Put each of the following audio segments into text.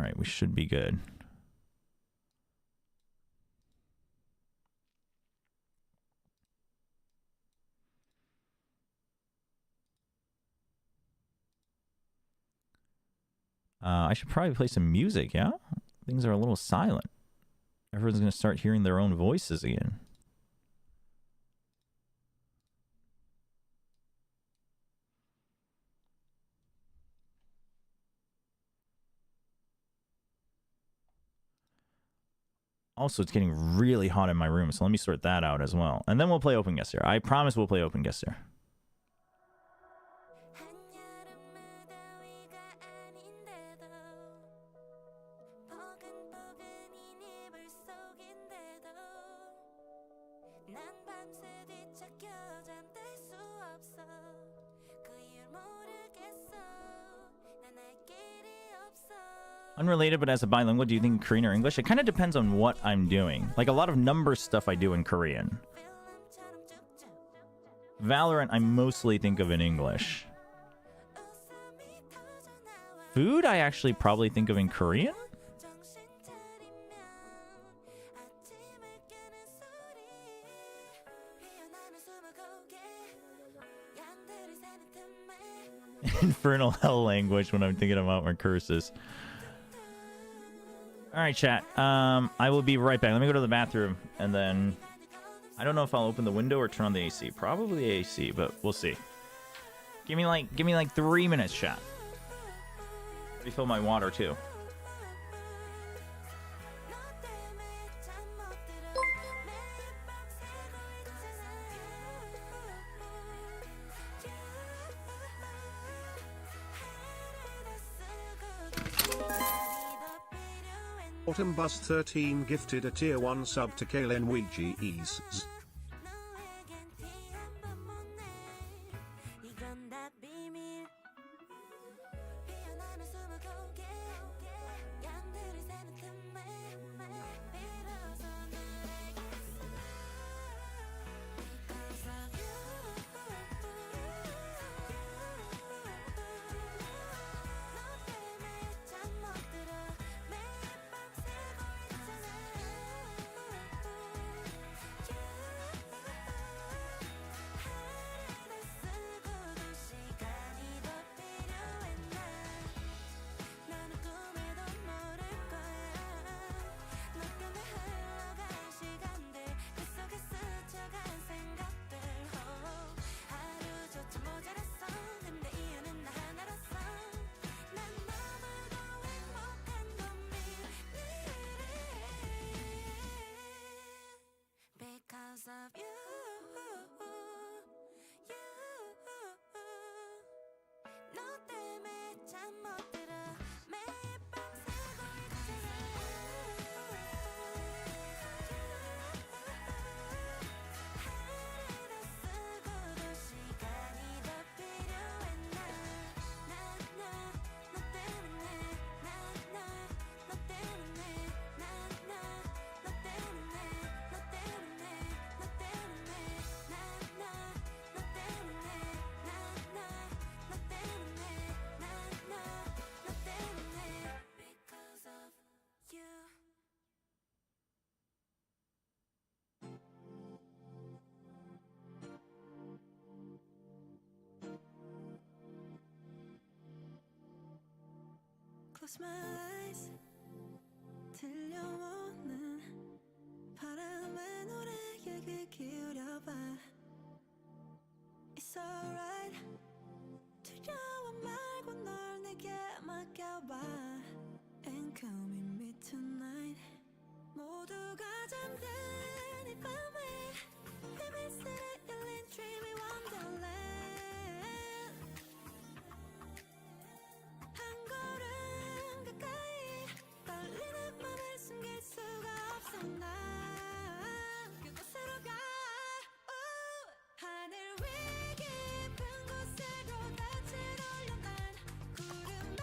right, we should be good. I should probably play some music, yeah? Things are a little silent. Everyone's going to start hearing their own voices again. Also, it's getting really hot in my room, so let me sort that out as well. And then we'll play Open Guesser. I promise we'll play Open Guesser. Unrelated, but as a bilingual, do you think Korean or English? It kind of depends on what I'm doing. Like, a lot of number stuff I do in Korean. Valorant, I mostly think of in English. Food, I actually probably think of in Korean. Infernal hell language when I'm thinking about my curses. All right, chat. I will be right back. Let me go to the bathroom, and then I don't know if I'll open the window or turn on the AC. Probably the AC, but we'll see. Give me like 3 minutes, chat. Refill my water too. Autumn Bus 13 gifted a tier 1 sub to Kalen Weegees. Close my eyes 들려오는 바람의 노래에 귀 기울여봐 It's alright 두려워 말고 널 내게 맡겨봐 And come with me tonight 모두가 잠든 이 밤에 비밀스레 열린 dreamy wonderland 하늘 위 깊은 곳으로 낯을 올려 난 구름에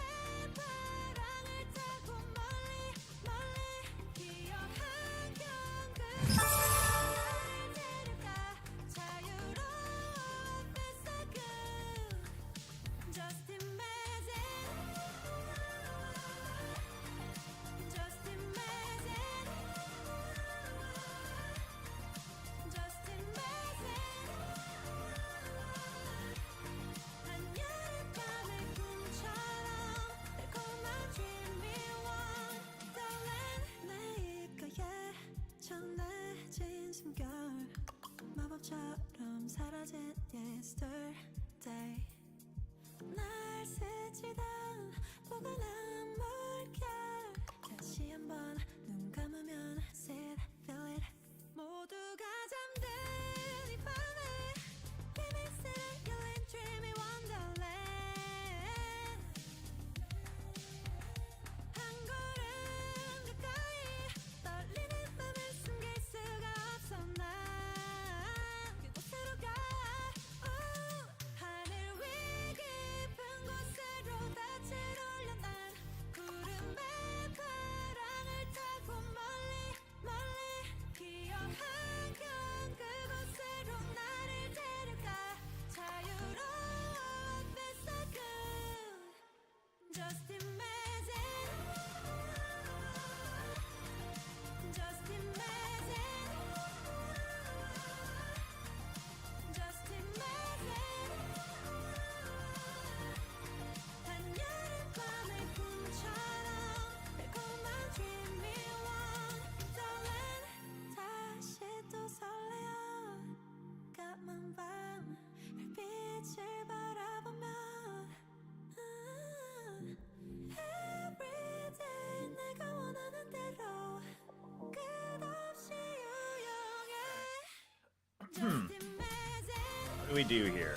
do we do here?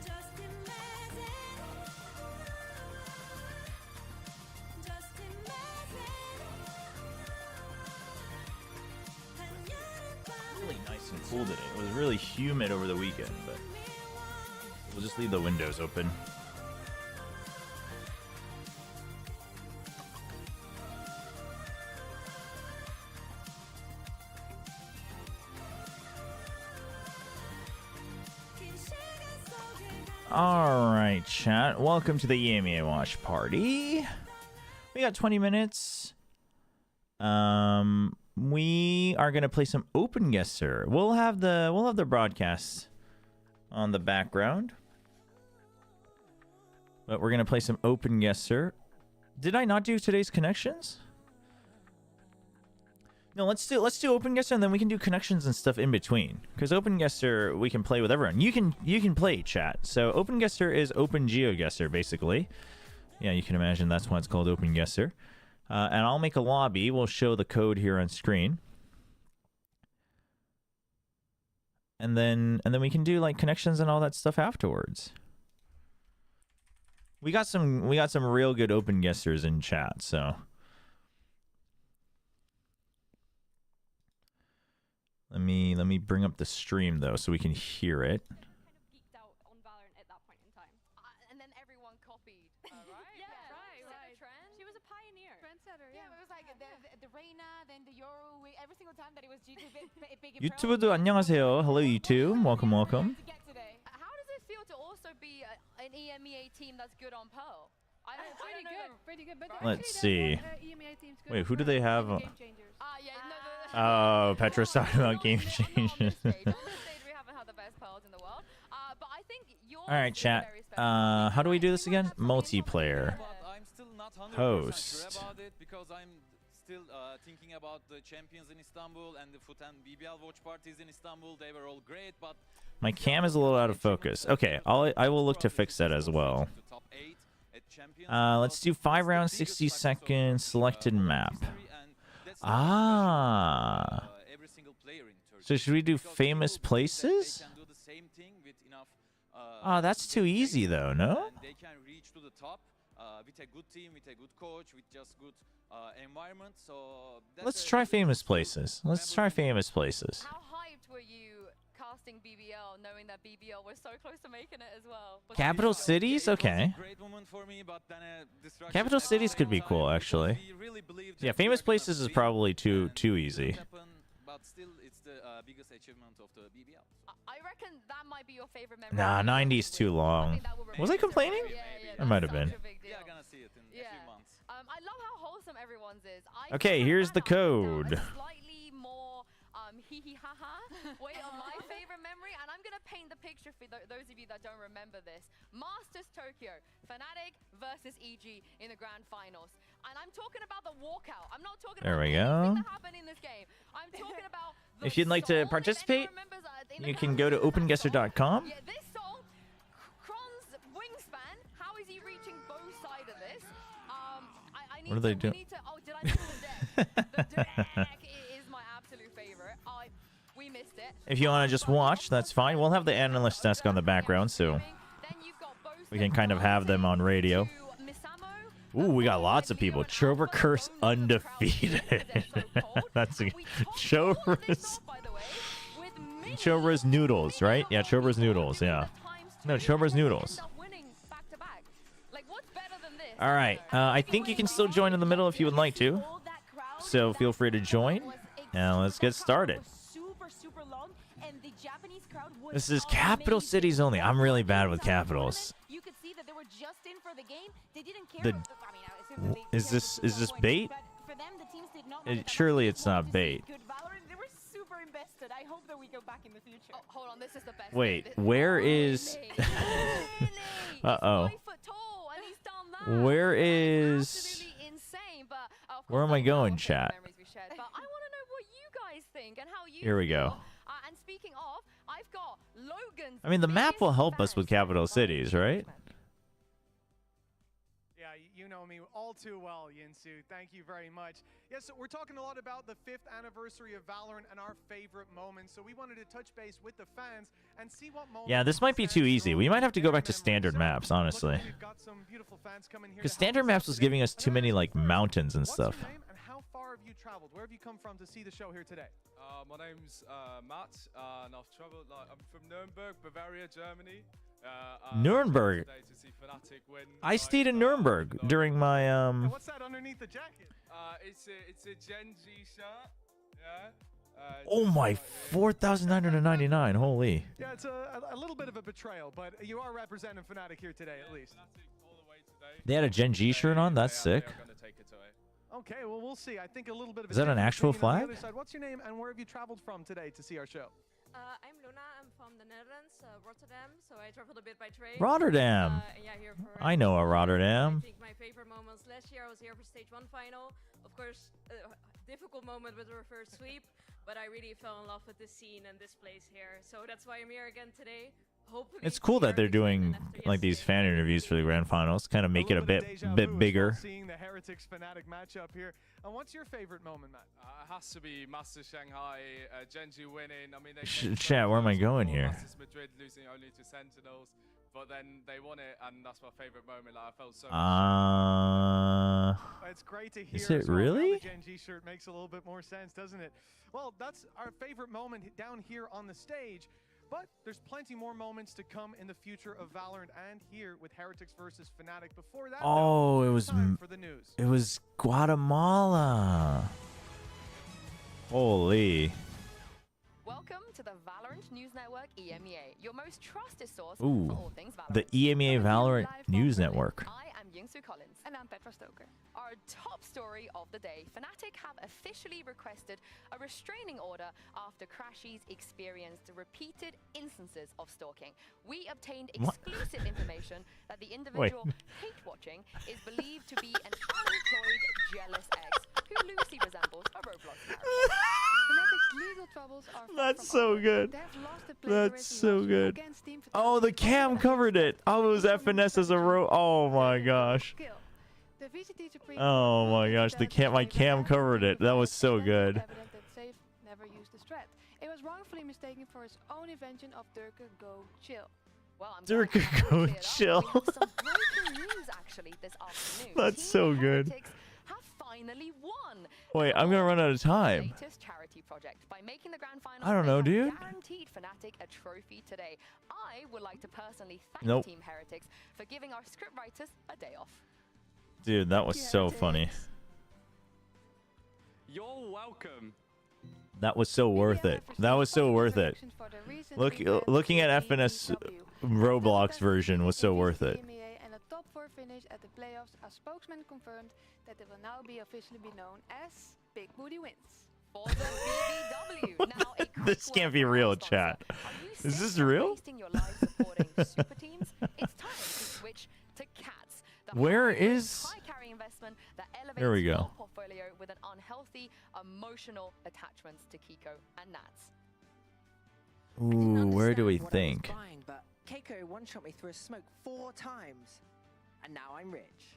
Just imagine. Just imagine. Really nice and cool today. It was really humid over the weekend, but we'll just leave the windows open. All right, chat. Welcome to the EMEA watch party. We got 20 minutes. We are gonna play some Open Guesser. We'll have the broadcast on the background, but we're gonna play some Open Guesser. Did I not do today's connections? No, let's do Open Guesser, and then we can do connections and stuff in between. Because Open Guesser, we can play with everyone. You can play, chat. So Open Guesser is Open GeoGuessr, basically. Yeah, you can imagine that's why it's called Open Guesser. And I'll make a lobby. We'll show the code here on screen. And then we can do like connections and all that stuff afterwards. We got some real good Open Guessers in chat, so. Let me bring up the stream though so we can hear it. Kind of geeked out on Valorant at that point in time. And then everyone copied. Right? Yeah, right. right. She was a pioneer. Trendsetter, Yeah, yeah. it was like the Reina, then the Euro, every single time that it was G2 big 유튜브도 안녕하세요. Hello YouTube. Welcome. to get today. How does it feel to also be an EMEA team that's good on Pearl? I don't Pretty know. good, pretty good. But Let's actually, see. EMEA team's good Wait, as who do well. they have? Game changers. Yeah, no. Oh, Petra's talking about game On this changes. stage we haven't had the best pearls in the world. But I think yours All right, is chat. very special. How do we do this again? Multiplayer. But I'm still not 100% Host. sure about it because I'm still thinking about the champions in Istanbul and the Foot and BBL watch parties in Istanbul. They were all great, but My cam is a little out of focus. Okay, I will look to fix that as well. Let's do 5 rounds, 60 seconds, selected map. Ah. So should we do famous places? Ah, that's too easy though, no? And they can reach to the top with a good team, with a good coach, with just good environment. So Let's try famous places. Let's try famous places. How hyped were you casting BBL, knowing that BBL was so close to making it as well? But Capital you- cities? Okay. Capital cities could be cool, actually. Yeah, famous places is probably too easy. But still, it's the biggest achievement of the BBL. I reckon that might be your favorite memory. Nah, 90's too I long. think that will Was I remain. complaining? Yeah, I might have that's been. such a big deal. Yeah, gonna see it in a Yeah. few months. I love how wholesome everyone's is. Okay, here's the I found code. a slightly more hee hee ha ha way on my favorite memory, and I'm gonna paint the picture for those of you that don't remember this. Masters Tokyo, Fnatic versus EG in the Grand Finals, and I'm talking about the walkout. I'm not talking There about we anything go. that happened in this game. I'm talking about the If you'd like to song, if participate, anyone remembers, in the you can Grand go to Finals, openguesser.com. yeah, this song, Kron's wingspan. How is he reaching both sides of this? I need What are they to, doing? we need to, oh, did I miss the deck? The deck is my absolute favorite. We missed it. If you want to just watch, that's fine. We'll have the analyst desk on the background, so Then you've got both we can kind of have them on radio. to Misamo. Ooh, we got lots of people. Chobra Curse undefeated. That's a Chobra's Chobra's noodles, right? Yeah, Chobra's noodles. Yeah. No, Chobra's noodles. All right. I think you can still join in the middle if you would like to. So feel free to join. Now let's get started. This is capital cities only. I'm really bad with capitals. You could see that they were just in for the game. They didn't care. The- I mean, I assume that they Is this points, bait? but for them, the teams did not know that Surely they it's not wanted to bait. see good Valorant. They were super invested. I hope that we go back in the future. Oh, hold on, this is the best. Wait, bit. where is? Uh-oh. 5 foot tall, and he's done that. Where is? Absolutely insane, but of Where course, am I like going, our chat? memories we shared, but I want to know what you guys think and how you Here we feel. go. And speaking of, I've got Logan's. I mean, the map will biggest help us with embarrassment capital of cities, right? engagement. Yeah, you know me all too well, Yinsu. Thank you very much. Yes, so we're talking a lot about the 5th anniversary of Valorant and our favorite moments. So we wanted to touch base with the fans and see what moments. Yeah, this might be too easy. We might have to go back to standard maps, honestly. Because standard maps was giving us too many like mountains and stuff. What's your name and how far have you traveled? Where have you come from to see the show here today? My name's Matt, and I've travelled. I'm from Nuremberg, Bavaria, Germany. Nuremberg. Today to see Fnatic win, I stayed in Nuremberg during my And what's that underneath the jacket? It's a Gen Z shirt. Yeah. Oh my, 4,999. Holy. Yeah, it's a little bit of a betrayal, but you are representing Fnatic here today, at least. Fnatic all the way today. They had a Gen G shirt on. That's sick. I'm gonna take it away. Okay, well, we'll see. I think a little bit of Is that an actual opinion on the flag? other side. What's your name and where have you traveled from today to see our show? I'm Luna. I'm from the Netherlands, Rotterdam. So I traveled a bit by train. Rotterdam. Yeah, here for. I know a Rotterdam. I think my favorite moments last year I was here for stage 1 final. Of course, difficult moment with the reverse sweep, but I really fell in love with this scene and this place here. So that's why I'm here again today. Hopefully It's cool that they're doing like these fan interviews for the grand finals, kind of make it a bit bigger. Seeing the Heretics Fnatic matchup here. And what's your favorite moment, Matt? It has to be Master Shanghai, Genji winning. I mean, they Chat, where am I going here? Masters Madrid losing only to Sentinels, but then they won it, and that's my favorite moment. Like, I felt so. It's great to hear. Is it as well. Now really? The Gen G shirt makes a little bit more sense, doesn't it? Well, that's our favorite moment down here on the stage. But there's plenty more moments to come in the future of Valorant and here with Heretics versus Fnatic. Before that, Oh, though, it was time for the news. it was Guatemala. Holy. Welcome to the Valorant News Network EMEA, your most trusted source Ooh. for all things Valorant. The EMEA Valorant Live from News Berlin. Network. I am Yingsu Collins. And I'm Petra Stoker. Our top story of the day, Fnatic have officially requested a restraining order after Crashies experienced repeated instances of stalking. We obtained What? exclusive information that the individual hate-watching is believed to be an unemployed jealous ex who loosely resembles a Roblox character. Fnatic's legal troubles are far That's from so over. good. They have lost the That's plagiarism so lawsuit good. against Team Oh, the Vitality cam over covered it. Oh, it was FNS as a row. Oh my gosh. skill. The VCT Supreme Oh Court my ruled gosh, that the Vitality my was cam not covered it. That was so evident good. that Safe never used the strat. It was wrongfully mistaken for his own invention of Durka Go Chill. Well, I'm Durka glad that Go cleared up. Chill. We have some breaking news actually this afternoon. That's Team so good. Heretics have finally won. Wait, I'm gonna run out of time. Latest charity project. By making the grand final, I don't know, dude. Guaranteed Fnatic a trophy today. I would like to personally thank Nope. Team Heretics for giving our script writers a day off. Dude, that was so funny. You're welcome. That was so worth it. That was so worth it. Looking at FNS Roblox version was so worth it. And a top 4 finish at the playoffs, a spokesman confirmed that it will now be officially be known as Big Booty Wins. For the BBW. Now, a quick This can't word be from our real, sponsor. chat. Are you Is sick this of real? wasting your life supporting super teams? It's time to switch to Cats. The Where high-risk, is- high-carry investment that elevates There we your go. portfolio with an unhealthy emotional attachments to Kiko and Nats. Ooh, where do we think? Buying, but Keiko one-shot me through a smoke 4 times, and now I'm rich.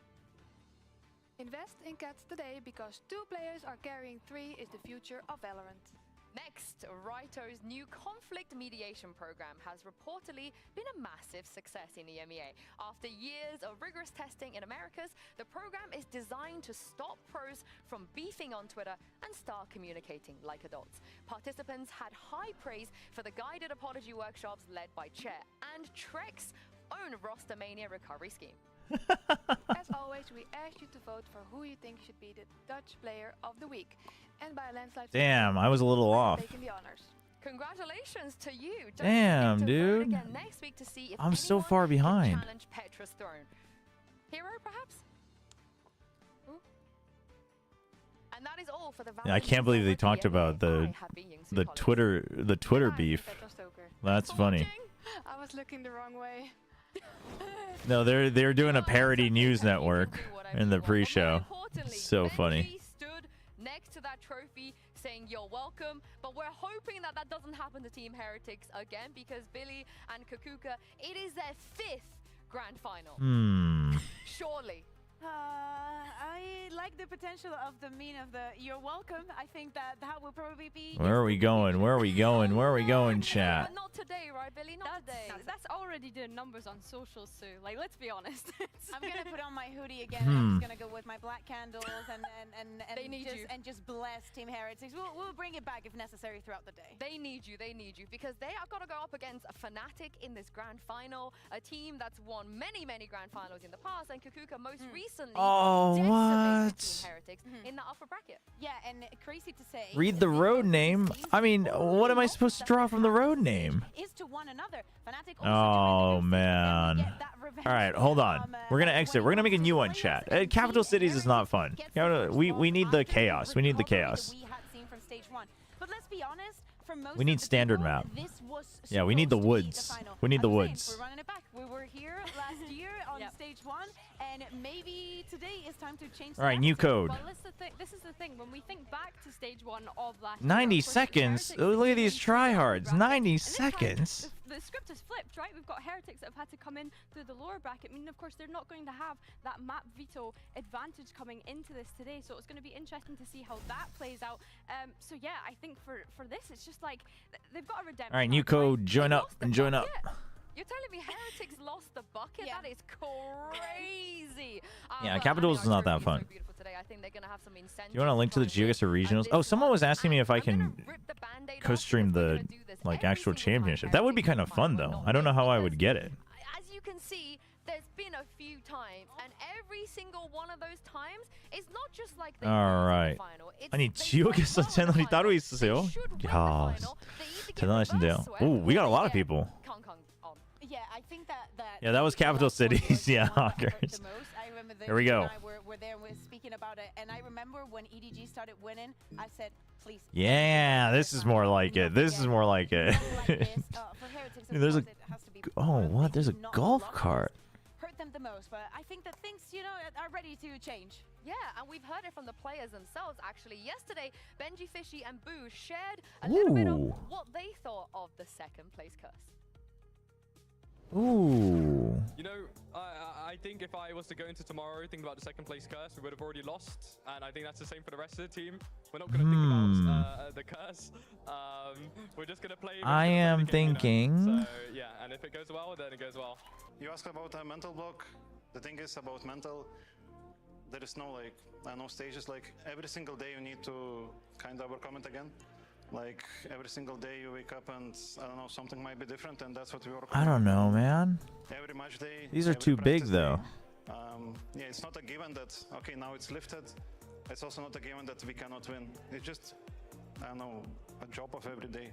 Invest in Cats today because 2 players are carrying 3 is the future of Valorant. Next, Raito's new conflict mediation program has reportedly been a massive success in EMEA. After years of rigorous testing in Americas, the program is designed to stop pros from beefing on Twitter and start communicating like adults. Participants had high praise for the guided apology workshops led by Chair and Trek's own Rostermania recovery scheme. As always, we ask you to vote for who you think should be the Dutch Player of the Week. And by a landslide, Damn, I was a little off. taking the honors. Congratulations to you. Don't Damn, forget to vote dude. again next week to see if I'm so anyone far can behind. challenge Petra's throne. Hero, perhaps? Ooh. And that is all for the Yeah, I can't believe they talked about the Twitter beef. Petra Stoker. That's funny. I was looking the wrong way. No, they're doing a parody news network in the pre-show. So funny. Stood next to that trophy saying you're welcome, but we're hoping that that doesn't happen to Team Heretics again because Billy and Kakuka, it is their 5th grand final. Hmm. Surely I like the potential of the mean of the "you're welcome." I think that will probably be. Where are we going? Where are we going? Where are we going, chat? Not today, right, Billy? Not today. That's already doing numbers on socials, so like, let's be honest. I'm gonna put on my hoodie again. I'm just gonna go with my black candles and They need just, you. and just bless Team Heretics. We'll bring it back if necessary throughout the day. They need you because they are going to go up against a Fnatic in this grand final, a team that's won many grand finals in the past, and Kukuka most recently decimated what? Team Heretics in the upper bracket. Yeah, and crazy to say. Read the road name. I mean, what am I supposed to draw from the road name? Is to one another. Fnatic Oh man. All right, hold on. We're gonna exit. We're gonna make a new one, chat. Capital Cities is not fun. We need the chaos. We need the chaos. But let's be honest, for most We need of the standard people, map. This was Yeah, we need the supposed to be woods. final. We need the I'm saying, woods. We're running it back. We were here last year on stage 1, and maybe today is time to change. All right, new code. Well, this is the thing. When we think back to stage 1 of last year, 90 of course, seconds. Heretics Oh, look at came these in through the lower tryhards. bracket. 90 And this time, seconds. The script has flipped, right? We've got Heretics that have had to come in through the lower bracket. I mean, of course, they're not going to have that map veto advantage coming into this today, so it's going to be interesting to see how that plays out. So yeah, I think for this, it's just like they've got a redemption. All right, new arc, code. right? Join up and join up. You're telling me Heretics lost the bucket? Yeah. That is crazy. Yeah, Well, Capitals I is mean, not that our trophy is fun. so beautiful today. I think they're gonna have some incentives You want to link to the try and GeoGuessr win regionals? this Oh, someone was one. asking me if I I'm gonna can rip the Band-Aid off co-stream because we're the gonna do this like every actual single time championship. That would be kind of Heretics fun final, though. not I don't know how I because would get it. As you can see, there's been a few times, and every single one of those times is not just like they lose in the Alright. final. It's 아니 they 지옥에서 don't win the 채널이 final. 따로 They 있으세요? should win the 야, final. They either get 대단하신데요. reverse swept Ooh, we got a or lot they of get people. Kong on. Yeah, I think that. Yeah, that was Capital Cities. Yeah, the one that hurt Hawkers. the most. I remember Here we go. and I were there and we're speaking about it, and I remember when EDG started winning, I said, please. Yeah, this is more like it. This is more like it. For Heretics, of There's a. course, it has to be Oh, one. what? They There's a do not golf block us. cart. Hurt them the most, but I think that things, are ready to change. Yeah, and we've heard it from the players themselves, actually. Yesterday, Benji, Fishy, and Boo shared a little bit of Ooh. what they thought of the second place curse. Ooh. You know, I think if I was to go into tomorrow thinking about the second place curse, we would have already lost. And I think that's the same for the rest of the team. We're not going to think about the curse. We're just going to play. I am thinking. So, yeah, and if it goes well, then it goes well. You asked about a mental block. The thing is about mental, there is no no stages. Like every single day you need to kind of overcome it again. Like every single day you wake up and I don't know, something might be different, and that's what we work on. I don't know, man. Every match day. These are every too big practice though. day. Yeah, it's not a given that okay now it's lifted. It's also not a given that we cannot win. It's just I don't know, a job of every day.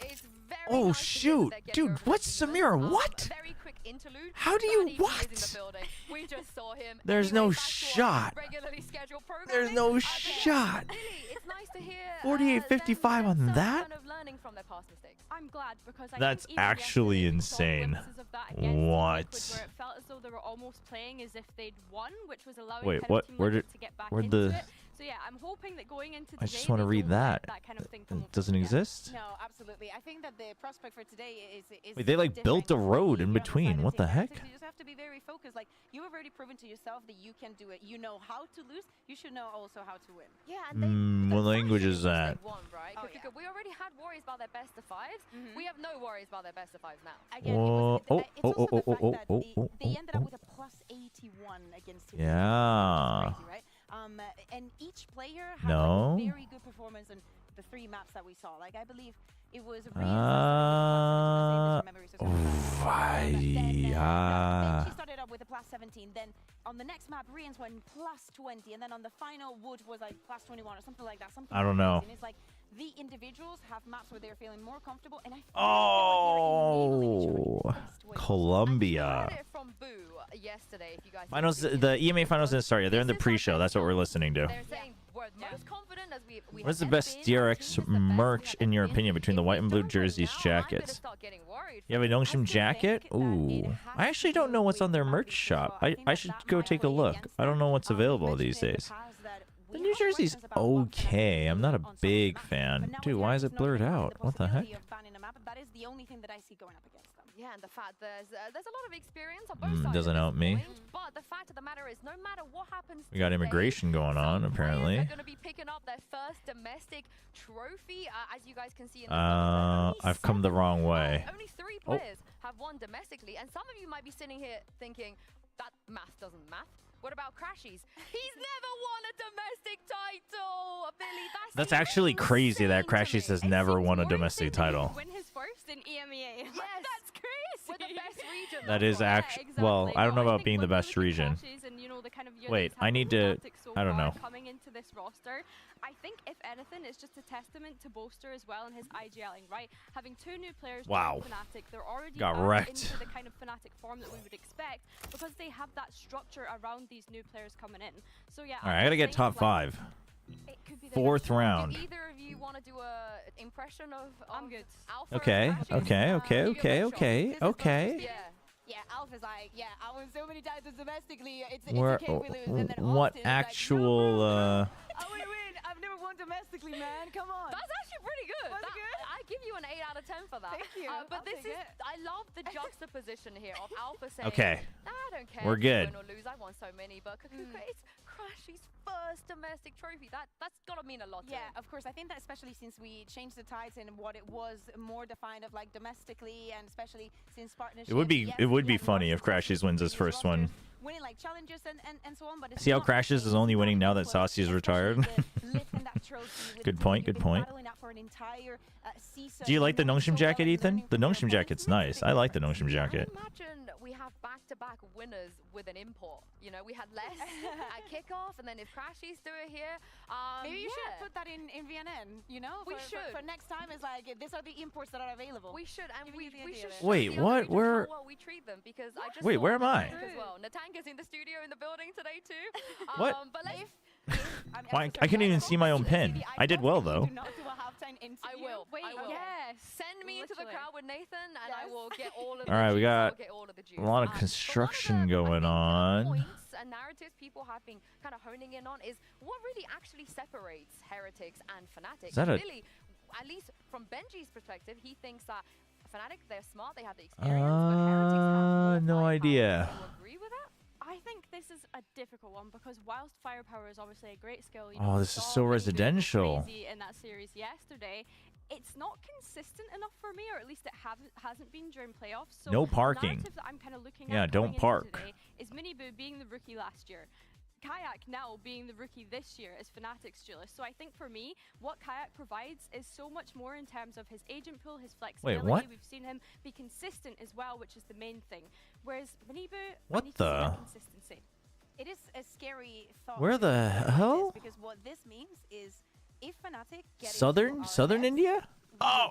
It's very Oh nice to hear shoot, that they're getting dude! over What's the demons. Samira? What? Very quick interlude. How do you Fanny P is in what? the building. We just saw him. There's Anyway, no back to shot. our regularly scheduled There's programming. no Billy, shot. it's nice to hear 48-55 on them that? kind of learning from their past mistakes. I'm glad because I That's think even actually yesterday we saw insane. glimpses of that against Team What? Liquid, where it felt as though they were almost playing as if they'd won, which was allowing Wait, kind of what? Team Where Liquid did? to get back Where'd into the? it. So yeah, I'm hoping that going into I today, just want to they read don't let that. that kind of thing come It doesn't exist. No, absolutely. I think that the prospect for today is Wait, they like built a road in between. What the heck? You just have to be very focused. Like you have already proven to yourself that you can do it. You know how to lose. You should know also how to win. Yeah, and What language is that? they won, right? Oh, Because we already had worries about their best of fives. We have no worries about their best of fives now. Again, Oh, it's also the fact that oh, they ended up with a plus 81 against Team Yeah. Liquid, which is crazy, right? And each player had No. like, a very good performance on the 3 maps that we saw. Like I believe it was then she started up with a plus 17. Then on the next map, Rian's went plus 20, and then on the final, Wood was like plus 21 or something like that. Something I don't know. crazy. And it's like the individuals have maps where they're feeling more comfortable, and I Oh, Colombia. Heard it from Boo yesterday. If you guys Finals. The EMEA finals didn't start yet. They're in the pre-show. That's what we're listening to. They're saying we're most confident as we What is the have best been. Our DRX team is the best. merch in your opinion between the white and blue jerseys, jackets? Start getting worried. You have a Nongshim jacket? Ooh. I actually don't know what's on their merch shop. I should go take a look. I don't know what's available these days. The New Jersey's okay. I'm not a big fan. Dude, why is it blurred out? What the heck? map, that is the only thing that I see going up against them. Yeah, and the fact there's a lot of experience on both sides. Doesn't at help this me. point, but the fact of the matter is, no matter what happens, We got today, immigration going on, apparently. They're going to be picking up their first domestic trophy, as you guys can see in the I've come the wrong way. Only 3 Oh. players have won domestically, and some of you might be sitting here thinking that math doesn't math. What about Crashies? He's never won a domestic title, Billy. That's actually crazy that Crashies has never won a domestic title. Win his first in EMEA. Yes, That's crazy. we're the best region. That is actually well. I don't know about being the best region. Wait, I need to. I don't know. Coming into this roster, I think if anything, it's just a testament to Bolster as well and his IGLing, right? Having 2 new players. Wow. Fnatic, they're already Got back wrecked. into the kind of Fnatic form that we would expect because they have that structure around these new players coming in. So yeah. All right, I gotta get top 5. It could be the 4th round. Do either of you want to do a impression of I'm good. Alpha? Okay. Okay. Okay. Okay. Okay. Okay. Yeah. Yeah, Alpha's like, yeah, I won so many titles domestically. It's Where? okay if we lose. And then What Austin is like, actual? I win. I've never won domestically, man. Come on. That's actually pretty good. Was it good? I give you an 8 out of 10 for that. Thank you. But I'll this take is, it. I love the juxtaposition here of Alpha saying, Okay. "Nah, I don't care. We're if you good. Win or lose, I won so many. But Kakuka, it's Crashy's first domestic trophy. That's gotta mean a lot. To Yeah, him. of course. I think that especially since we changed the tides and what it was more defined of like domestically, and especially since partnership. It would be. yes, It would we be had funny if lots of Crashies wins his first one. winning like challenges and so on. But it's See how not Crashies is only winning now that Saucy is retired. lifting that trophy with Good point. You've Good been point. battling that for an entire season. Do you like the You've Nongshim done so well jacket, and Ethan? learning The from them, Nongshim but jacket's it's nice. I like the Nongshim I jacket. imagine we have back-to-back winners with an import. You know, we had less at kickoff, and then if Crashies do it here, Maybe you yeah. should put that in VNN, you know? We for, should. For next time, is like, these are the imports that are available. We should, and Giving you the we idea should. of it. show Wait, the other what? regions Where- how well we treat them, because I just Wait, saw where am I? Natank as well. Natanka's in the studio in the building today too. What? But let's. Why? I couldn't even see my own pin. I did well though. Do not do a halftime I interview. will. Wait, I will. yes. Send me into the Literally. crowd with Nathan, and I will get all of All right, we the juice. I'll got get all of the juice. a lot of But one construction of the, going on. Points and narratives people have been kind of honing in on is what really actually separates Heretics and Fnatic. Is that a- Billy, at least from Benji's perspective, he thinks that Fnatic, they're smart, they have the experience, but Heretics have more No firepower. idea. Do you agree with that? I think this is a difficult one because whilst firepower is obviously a great skill, you Oh, know, this is saw so Mini Boo go residential. crazy in that series yesterday. It's not consistent enough for me, or at least it hasn't been during playoffs. So No the parking. narrative that I'm kind of looking Yeah, at don't going into park. today is Mini Boo being the rookie last year. Kayak now being the rookie this year as Fnatic's duelist. So I think for me, what Kayak provides is so much more in terms of his agent pool, his flexibility. what? We've seen him be consistent as well, which is the main thing. Whereas Mini Boo, What I need to see that the? consistency. It is a scary thought. Where to the think about hell? this, because what this means is if Fnatic get Southern India? Oh.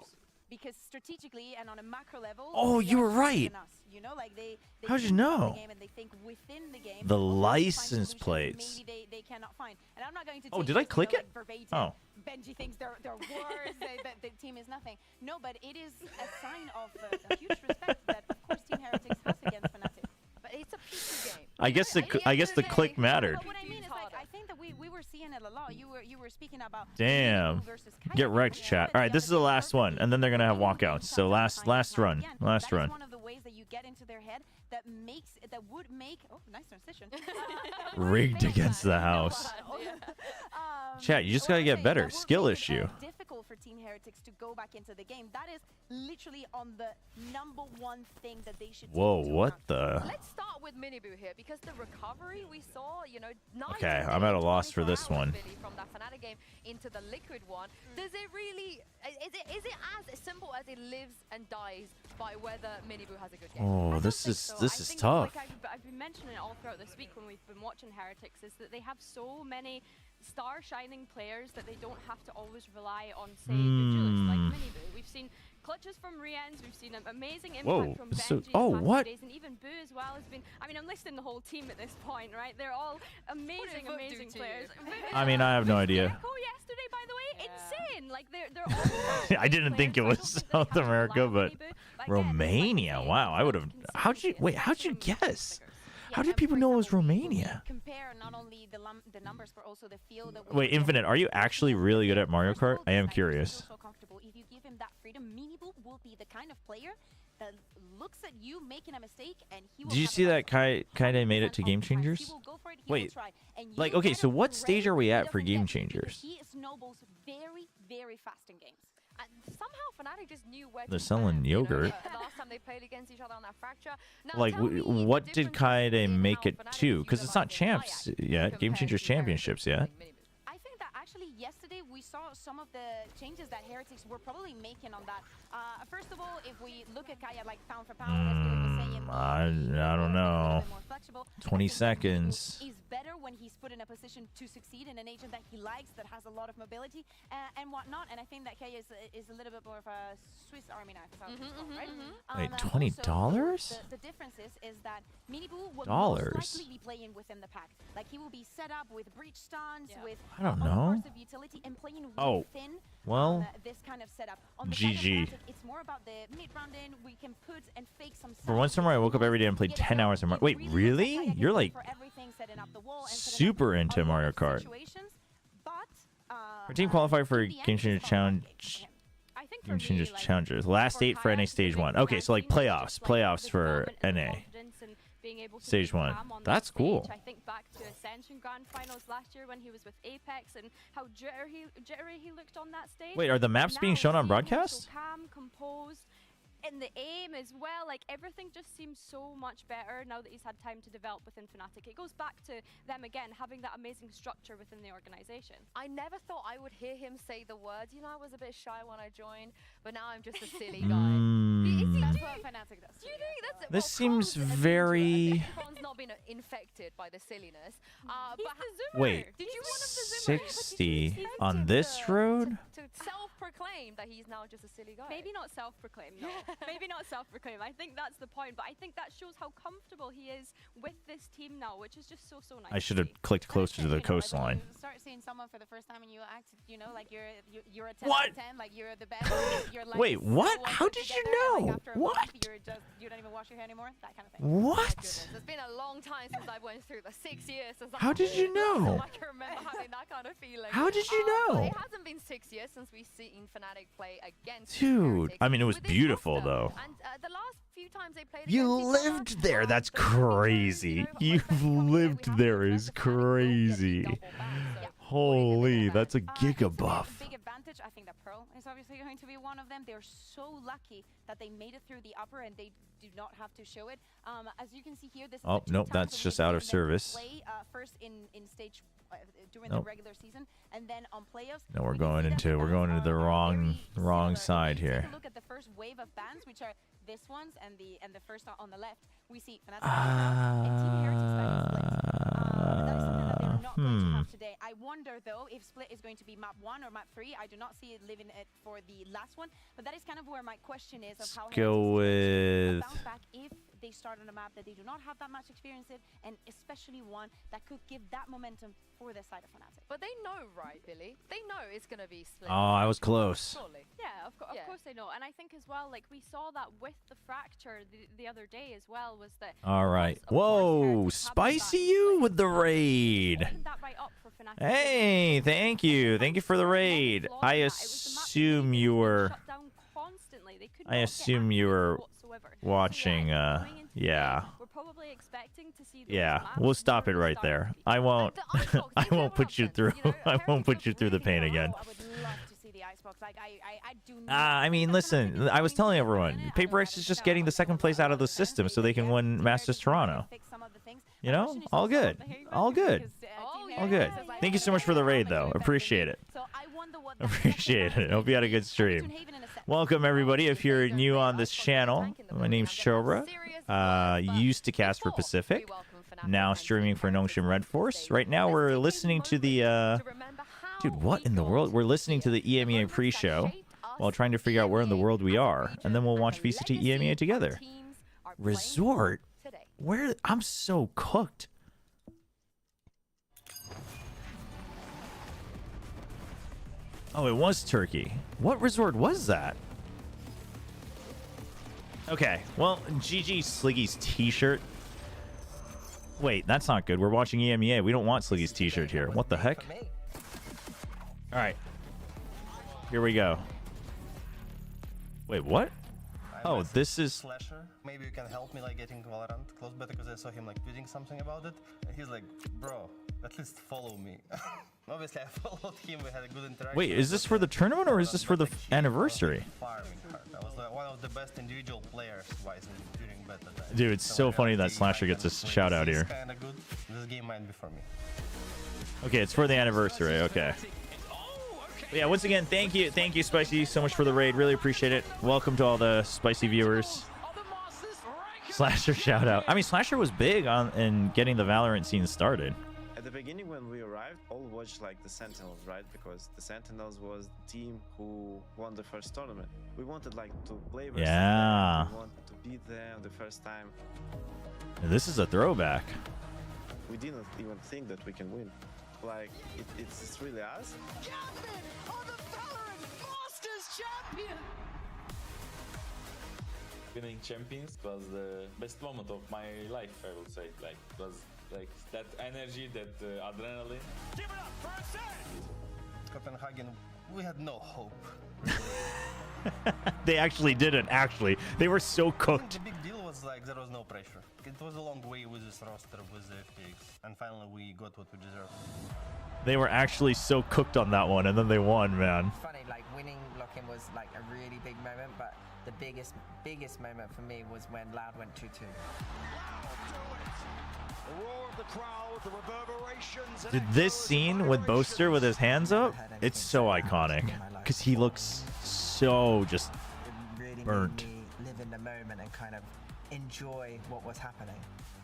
Because strategically and on a macro level. Oh, they you are were stronger right. than us, you know, like they How'd you think about know? the game and they think within the game. The of find license solutions plates. Maybe they cannot find. And I'm not going to. Oh, take did I this, you click know, it? like, verbatim. Oh. Benji thinks they're worse. The team is nothing. No, but it is a sign of a huge respect that, of course, Team Heretics has against Fnatic. But it's a PC game. I guess the click mattered. But what I mean is, like, I think that we were seeing it a lot. You were speaking about Damn. versus Get Kayak. wrecked, chat. All right, this is the last one, and then they're gonna have walkouts. So last run. Last That run. is one of the ways that you get into their head that would make. Oh, nice transition. Rigged against the house. Chat, you just gotta get better. Skill issue. Difficult for Team Heretics to go back into the game. That is literally on the #1 thing that they should. Whoa, take into what account. the? Let's start with Miniboo here because the recovery we saw, you know, Okay, I'm at a loss for this one. From that Fnatic game into the Liquid one. Does it really? Is it as simple as it lives and dies by whether Miniboo has a good game? Oh, this is tough. Like I've been mentioning it all throughout this week when we've been watching Heretics, is that they have so many star shining players that they don't have to always rely on, say, good duelists like Miniboo. We've seen clutches from Rienz, we've seen an amazing impact Whoa, from so- Benji, oh, Master what? Days, and even Boo as well has been. I mean, I'm listing the whole team at this point, right? They're all amazing, Vogue amazing do to players. you? I mean, I have no idea. Echo yesterday, by the way, insane. Like they're all. I didn't think it was South America, but Romania. Wow, I would have. How'd you guess? How did people know it was Romania? Compare not only the numbers, but also the feel that Wait, Infinite, are you actually really good at Mario Kart? I am curious. So comfortable. If you give him that freedom, Minibu will be the kind of player that looks at you making a mistake and he will. Did you see that Kaide made it to Game Changers? Wait, like, okay, so what stage are we at for Game Changers? He snowballs very, very fast in games. And somehow Fnatic just knew where They're to selling stand, you know, yogurt. last time they played against each other on that fracture. Now, Like, tell me what the did differences Kaide in make how it Fnatic to? Because it's not utilizing champs Kayak yet, Game compared Changers to championships yet. I think that actually yesterday we saw some of the changes that Heretics were probably making on that. First of all, if we look at Kaya like pound for pound, as Billy was saying, I don't know. more flexible. 20 seconds. Is better when he's put in a position to succeed in an agent that he likes, that has a lot of mobility and whatnot. And I think that Kaya is a little bit more of a Swiss Army knife, if I was called, right? Wait, also, $20? the difference is that Minibu will Dollars? most likely be playing within the pack. Like he will be set up with breach stuns, with I don't other know. parts of utility and playing Oh, within well, this kind of setup. On the side of GG. Fnatic, it's more about the mid-round in. We can put and fake some. For one summer, I woke up every day and played 10 hours of Mario. Wait, really? You're like super into Mario Kart. Our team qualified for Game Changers Challenge. Game Changers Challengers. Last 8 for NA Stage 1. Okay, so like playoffs for NA. Stage 1. That's cool. I think back to Ascension Grand Finals last year when he was with Apex and how jittery he looked on that stage. Wait, are the maps being shown on broadcast? So calm, composed, in the aim as well. Like everything just seems so much better now that he's had time to develop within Fnatic. It goes back to them again having that amazing structure within the organization. I never thought I would hear him say the words. You know, I was a bit shy when I joined, but now I'm just a silly guy. That's what Fnatic does. Do you think that's it? This seems very... Kron's not been infected by the silliness. Wait, Did you one of the 60 on this road? to self-proclaim that he's now just a silly guy? Maybe not self-proclaimed, no. Maybe not self-proclaimed. I think that's the point, but I think that shows how comfortable he is with this team now, which is just so nice. I should have clicked closer to the coastline. Start seeing someone for the first time and you act, you know, like you're a 10 What? out of 10, like you're the best. You're like Wait, what? so How put did you together, like know? after a What? month, you don't even wash your hair anymore, that kind of thing. What? It's been a long time since I went through the 6 years since How did you know? I can remember having that kind of feeling. How did you Well, know? it hasn't been 6 years since we've seen Fnatic play against Dude, I mean, it was with this beautiful roster. though. And the last few times they played You against each other, lived there. That's crazy. You've lived there is crazy. Holy, that's a gigabuff. Big advantage. I think that Pearl is obviously going to be one of them. They're so lucky that they made it through the upper and they do not have to show it. As you can see here, this is Oh, the two nope, times that's that just we've out of seen them service. Play, first in stage during Nope. the regular season, and then on playoffs. No, we're going into the wrong side here. Take a look at the first wave of bans, which are this ones and the first on the left. We see Fnatic and Team Heretics that is split. That is something that they're not going to have today. I wonder though if split is going to be map 1 or map 3. I do not see it living it for the last one, but that is kind of where my question is of how Let's go with... bounce back if they start on a map that they do not have that much experience in, and especially one that could give that momentum for the side of Fnatic. But they know, right, Billy? They know it's going to be split. Oh, I was close. Surely. Yeah, of course they know. And I think as well, like we saw that with the fracture the other day as well, was that... All right. Whoa, spicy you with the raid. Hey, thank you. Thank you for the raid. I assume you were... I assume you were watching, yeah. We're probably expecting to see Yeah, we'll stop it right there. I won't I won't put you through I won't put you through the pain again. I mean, listen, I was telling everyone, Paper X is just getting the second place out of the system so they can win Masters Toronto. You know? All good. All good. All good. Thank you so much for the raid, though. Appreciate it. Appreciate it. Hope you had a good stream. Welcome, everybody. If you're new on this channel, my name's Chobra. Used to cast for Pacific. Now streaming for Nongshim Red Force. Right now, we're listening to the... Dude, what in the world? We're listening to the EMEA pre-show while trying to figure out where in the world we are. And then we'll watch VCT EMEA together. Resort? Where? I'm so cooked. Oh, it was Turkey. What resort was that? Okay, well, GG Sliggy's t-shirt. Wait, that's not good. We're watching EMEA. We don't want Sliggy's t-shirt here. What the heck? All right. Here we go. Wait, what? Oh, this is... Slasher. Maybe you can help me like getting Valorant close better because I saw him like tweeting something about it. And he's like, bro, at least follow me. Obviously, I followed him. We had a good interaction. Wait, is this for the tournament or is this for the anniversary? Farming card. I was like one of the best individual players wise during beta time. Dude, it's so funny that Slasher gets a shout out here. Kinda good. This game might be for me. Okay, it's for the anniversary. Okay. Yeah, once again, thank you, Spicy, so much for the raid. Really appreciate it. Welcome to all the Spicy viewers. Slasher shout out. I mean, Slasher was big on in getting the Valorant scene started. At the beginning, when we arrived, all watched like the Sentinels, right? Because the Sentinels was the team who won the first tournament. We wanted like to play versus Yeah. them. We wanted to beat them the first time. This is a throwback. We didn't even think that we can win. Like it's really us. Winning champions was the best moment of my life, I would say. Like, it was like that energy, that adrenaline. Give it up for a set! Copenhagen, we had no hope. They actually didn't, actually. They were so I think cooked. the big deal was like there was no pressure. It was a long way with this roster, with the FPX, and finally we got what we deserved. They were actually so cooked on that one, and then they won, man. Funny, like winning Lock-in was like a really big moment, but the biggest moment for me was when Loud went 2-2. Dude, this scene with Boaster with his hands up, it's so iconic. Because he looks so just Really burnt. made me live in the moment and kind of enjoy what was happening.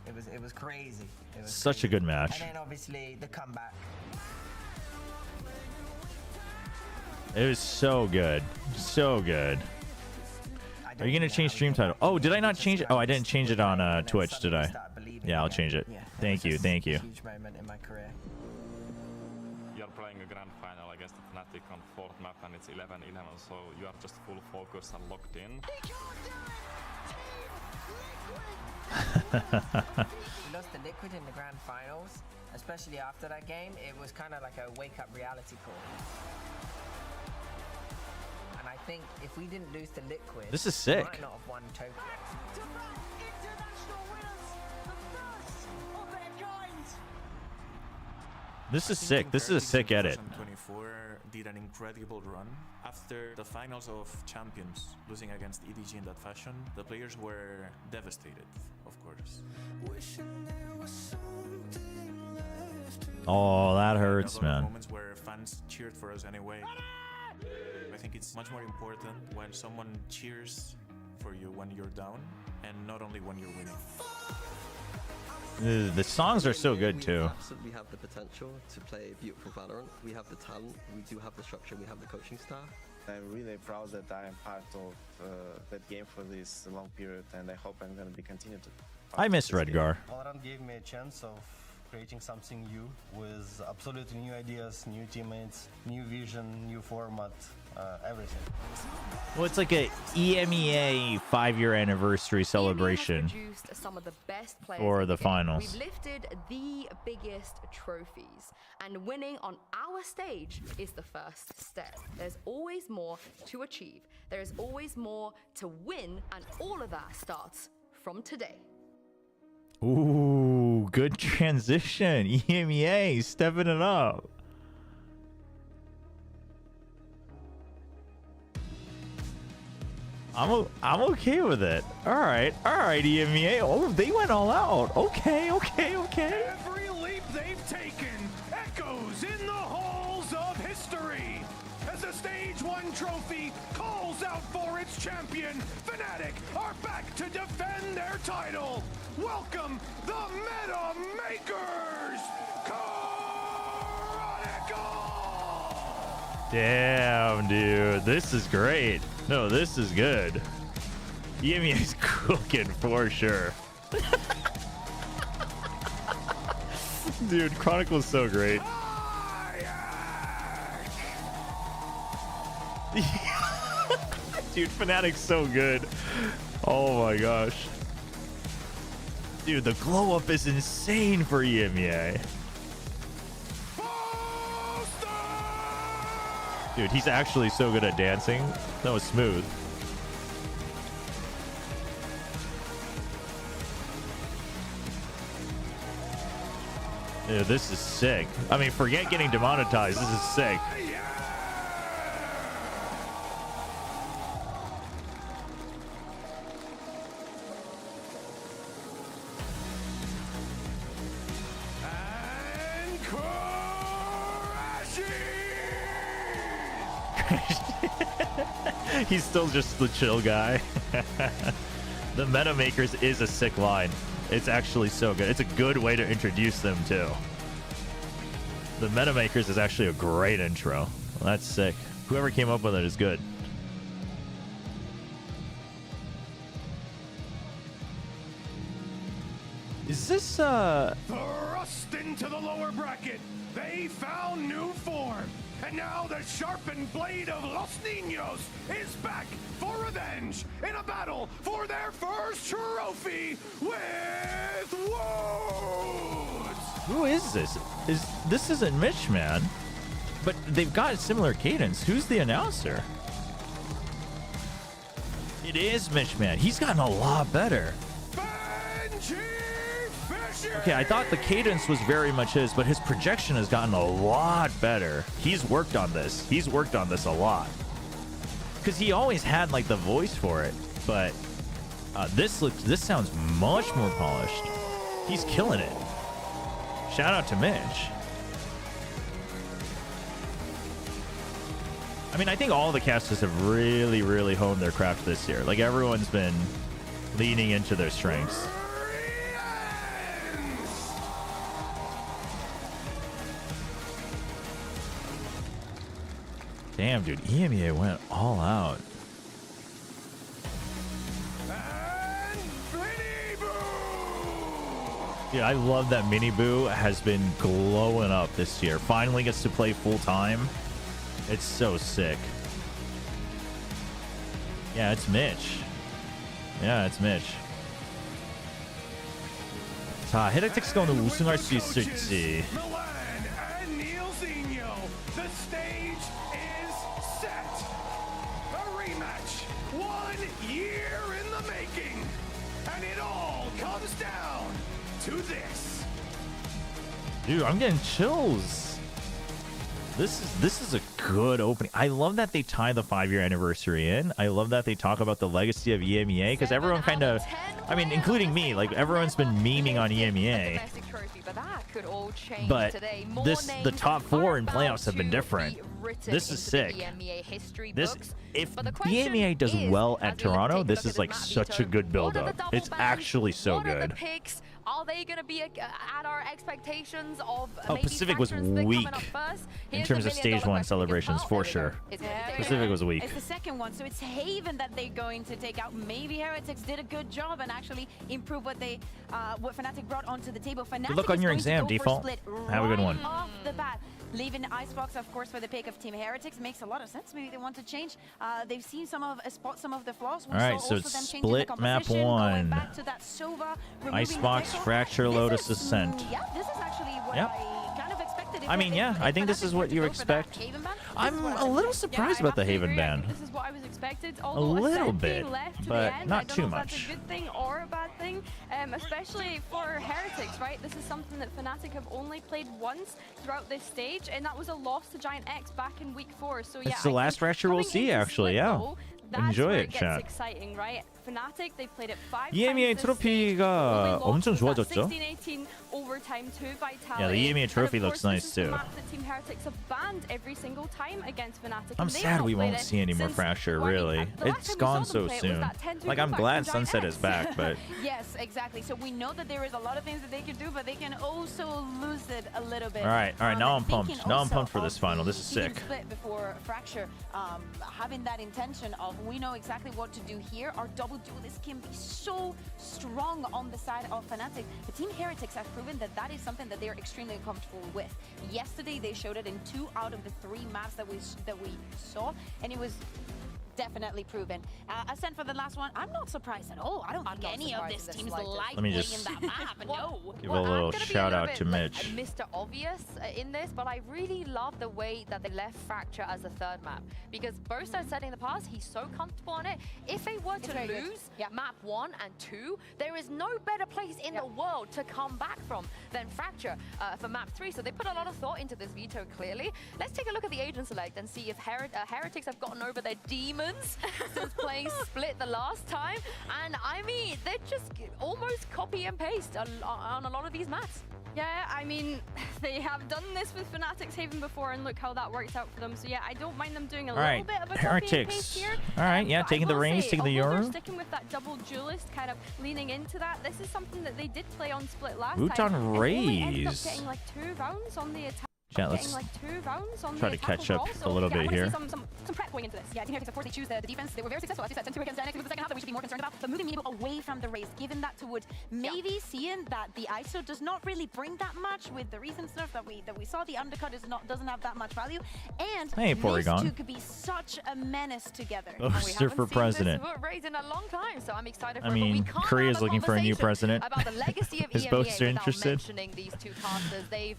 It was crazy. It was Such a good match. And then obviously the comeback. It was so good. So good. Are you going to change stream title? Oh, did I not change it? Oh, I didn't change it on Twitch, did I? Yeah, I'll change it. Thank you. Thank you. Huge moment in my career. You're playing a grand final against Fnatic on 4th map and it's 11-11, so you are just full focus and locked in. We lost to Liquid in the grand finals, especially after that game. It was kind of like a wake-up reality call. And I think if we didn't lose to Liquid, This is we sick. might not have won Tokyo. This is sick. This is a sick edit. 2024 did an incredible run. After the finals of champions, losing against EDG in that fashion, the players were devastated, of course. Oh, that hurts, A lot of man. moments where fans cheered for us anyway. I think it's much more important when someone cheers for you when you're down, and not only when you're winning. The songs are so good, too. We absolutely have the potential to play beautiful Valorant. We have the talent, we do have the structure, we have the coaching staff. I'm really proud that I am part of that game for this long period, and I hope I'm going to be continued to. I miss Redgar. Valorant gave me a chance of creating something new with absolutely new ideas, new teammates, new vision, new format, everything. Well, it's like a EMEA 5-year anniversary celebration Produced some of the best players for in the game. finals. We've lifted the biggest trophies, and winning on our stage is the first step. There's always more to achieve. There is always more to win, and all of that starts from today. Ooh, good transition. EMEA stepping it up. I'm okay with it. All right, EMEA. Oh, they went all out. Okay. Every leap they've taken echoes in the halls of history as the Stage 1 trophy calls out for its champion. Fnatic are back to defend their title. Welcome the Meta Makers! Damn, dude. This is great. No, this is good. EMEA's cooking for sure. Dude, Chronicle's so great. Dude, Fnatic's so good. Oh my gosh. Dude, the glow up is insane for EMEA. Dude, he's actually so good at dancing. That was smooth. Dude, this is sick. I mean, forget getting demonetized. This is sick. He's still just the chill guy. The Meta Makers is a sick line. It's actually so good. It's a good way to introduce them too. The Meta Makers is actually a great intro. Well, that's sick. Whoever came up with it is good. Is this Thrust into the lower bracket. They found new form. And now the sharpened blade of Los Niños is back for revenge in a battle for their first trophy with Woods. Who is this? This isn't Mitch, man. But they've got a similar cadence. Who's the announcer? It is Mitch, man. He's gotten a lot better. Okay, I thought the cadence was very much his, but his projection has gotten a lot better. He's worked on this. He's worked on this a lot. Because he always had like the voice for it, but this sounds much more polished. He's killing it. Shout out to Mitch. I mean, I think all the casters have really, really honed their craft this year. Like everyone's been leaning into their strengths. Damn, dude, EMEA went all out. Dude, I love that Mini Boo has been glowing up this year. Finally gets to play full time. It's so sick. Yeah, it's Mitch. Yeah, it's Mitch. 자, 헤레틱스가 오늘 우승할 수 있을지. The stage is set. A rematch, 1 year in the making, and it all comes down to this. Dude, I'm getting chills. This is a good opening. I love that they tie the 5-year anniversary in. I love that they talk about the legacy of EMEA because everyone kind of, I mean, including me, like everyone's been memeing on EMEA. But the top 4 in playoffs have been different. This is sick. If EMEA does well at Toronto, this is like such a good build-up. It's actually so good. Are they going to be at our expectations of Pacific was weak in terms of stage 1 celebrations, for sure. Pacific was weak. It's the second one, so it's Haven that they're going to take out. Maybe Heretics did a good job and actually improve what Fnatic brought onto the table. Fnatic Good luck on your exam, Default. Have a good one. Off the bat. Leaving Icebox, of course, for the pick of Team Heretics makes a lot of sense. Maybe they want to change. They've seen spot some of the flaws. All right, so it's split map 1. Back to that Sova, Icebox, Fracture, Lotus, Ascent. Yeah, this is actually what I kind of expected. I mean, yeah, I think this is what you expect. I'm a little surprised about the Haven ban. This is what I was expected. A little bit, but not too I don't know if much. that's a good thing or a bad thing, especially for Heretics, right? This is something that Fnatic have only played once throughout this stage, and that was a loss to Giant X back in week 4. So yeah, It's the last Fracture we'll see, actually, yeah. Enjoy it, chat. Exciting, right? Fnatic, they played it 5 EMEA times this 트로피가 엄청 stage. 좋아졌죠? 16-18 overtime to Vitality. Yeah, the EMEA trophy looks nice too. That Team Heretics have banned every single time against Fnatic. I'm sad we won't see any more Fracture, really. It's gone so soon. Like, I'm glad Sunset is back, but... Yes, exactly. So we know that there is a lot of things that they can do, but they can also lose it a little bit. All right, now I'm pumped. Now I'm pumped for this final. This is sick. Split before Fracture, having that intention of we know exactly what to do here. Our double duelist can be so strong on the side of Fnatic. The Team Heretics have proven that that is something that they're extremely comfortable with. Yesterday they showed it in 2 out of the 3 maps that we saw, and it was definitely proven. Ascent for the last one, I'm not surprised at all. I don't think any of this team's like Let me playing just that map. No. give a little I'm gonna be shout a little out to bit, like, Mitch. Mr. Obvious in this, but I really love the way that they left Fracture as the third map, because Bosto said in the past he's so comfortable on it. If they were to very good. lose map 1 and 2, there is no better place in the world to come back from than Fracture for map 3. So they put a lot of thought into this veto, clearly. Let's take a look at the agent select and see if Heretics have gotten over their demons since playing Split the last time. And I mean, they're just almost copy and paste on a lot of these maps. Yeah, I mean, they have done this with Fanatics Haven before, and look how that works out for them. So yeah, I don't mind them doing a little bit of a copy and paste Heretics. here. All right, yeah, But taking I the will reins, say, taking the although Euro. they're sticking with that double duelist, kind of leaning into that. This is something that they did play on Split last Boot time. on and only ended up Raise. getting like 2 rounds on the attack. Chat, let's getting like 2 rounds on try the to attack catch up overall. a So, little yeah, I bit wanna here. see some prep going into this. Yeah, Team Heretics, of course, they choose the defense. They were very successful, as you said, 10-2 against Xanax. It was the second half that we should be more concerned about. But moving Minibo away from the race, given that to Wood, maybe seeing that the ISO does not really bring that much with the recent stuff that we saw. The undercut doesn't have that much value. And Hey, these Porygon. two could be such a menace together. Oh, We Sir haven't for seen president. this race in a long time, so I'm excited for I it. But we mean, can't Korea's have a looking for a new conversation president. about the legacy of Is EMEA Boaster without interested? mentioning these two casters. They've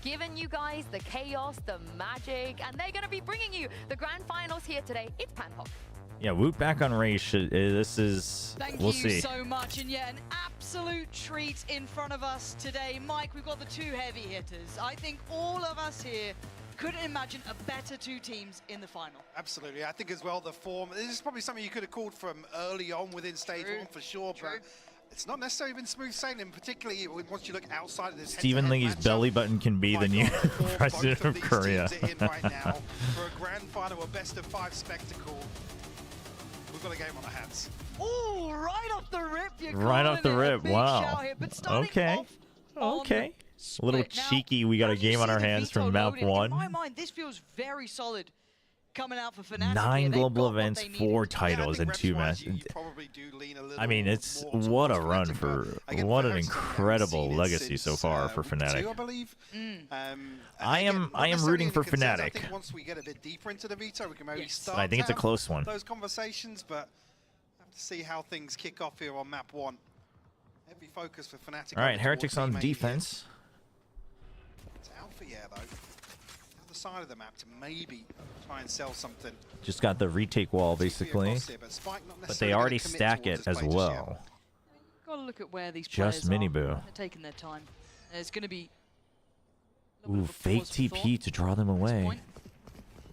given you guys the chaos, the magic, and they're going to be bringing you the grand finals here today. It's Panpop. Yeah, Woot back on race. This is. Thank we'll you see. so much, and yet an absolute treat in front of us today. Mike, we've got the 2 heavy hitters. I think all of us here couldn't imagine a better 2 teams in the final. Absolutely. I think as well the form, this is probably something you could have called from early on within stage 1 for sure, but it's not necessarily been smooth sailing, particularly once you look outside of this Stephen head-to-head Lee's matchup. belly button can be the new president of Korea. Teams are in right now for a grand final, a best of 5 spectacle. We've got a game on our hands. Oh, right off the rip, you're Right off the calling it. A rip. big Wow. shout here, but starting Okay. off on Okay. A little Split. Now, cheeky. We got a as you game on see our the hands veto from map loaded, In 1. my mind, this feels very solid coming out for Fnatic. 9 here. They've global got what events, they needed. 4 titles, and 2 matches. I mean, it's what a run for what an incredible legacy so far for Fnatic. I believe. I am rooting for I Fnatic. think once we get a bit deeper into the veto, we can maybe start. I think it's a to have close one. Those conversations, but have to see how things kick off here on map 1. Heavy focus for Fnatic. All right, over Heretics towards on B main defense. here. It's Alpha, yeah, though. The other side of the map to maybe try and sell something. Just got the retake wall, basically. Across here, but Spike not But necessarily they gonna already commit stack towards it this as play just yet. well. Got to look at where these Just players Mini are. Boo. They're taking their time. There's going to be Ooh, fake TP to draw them away.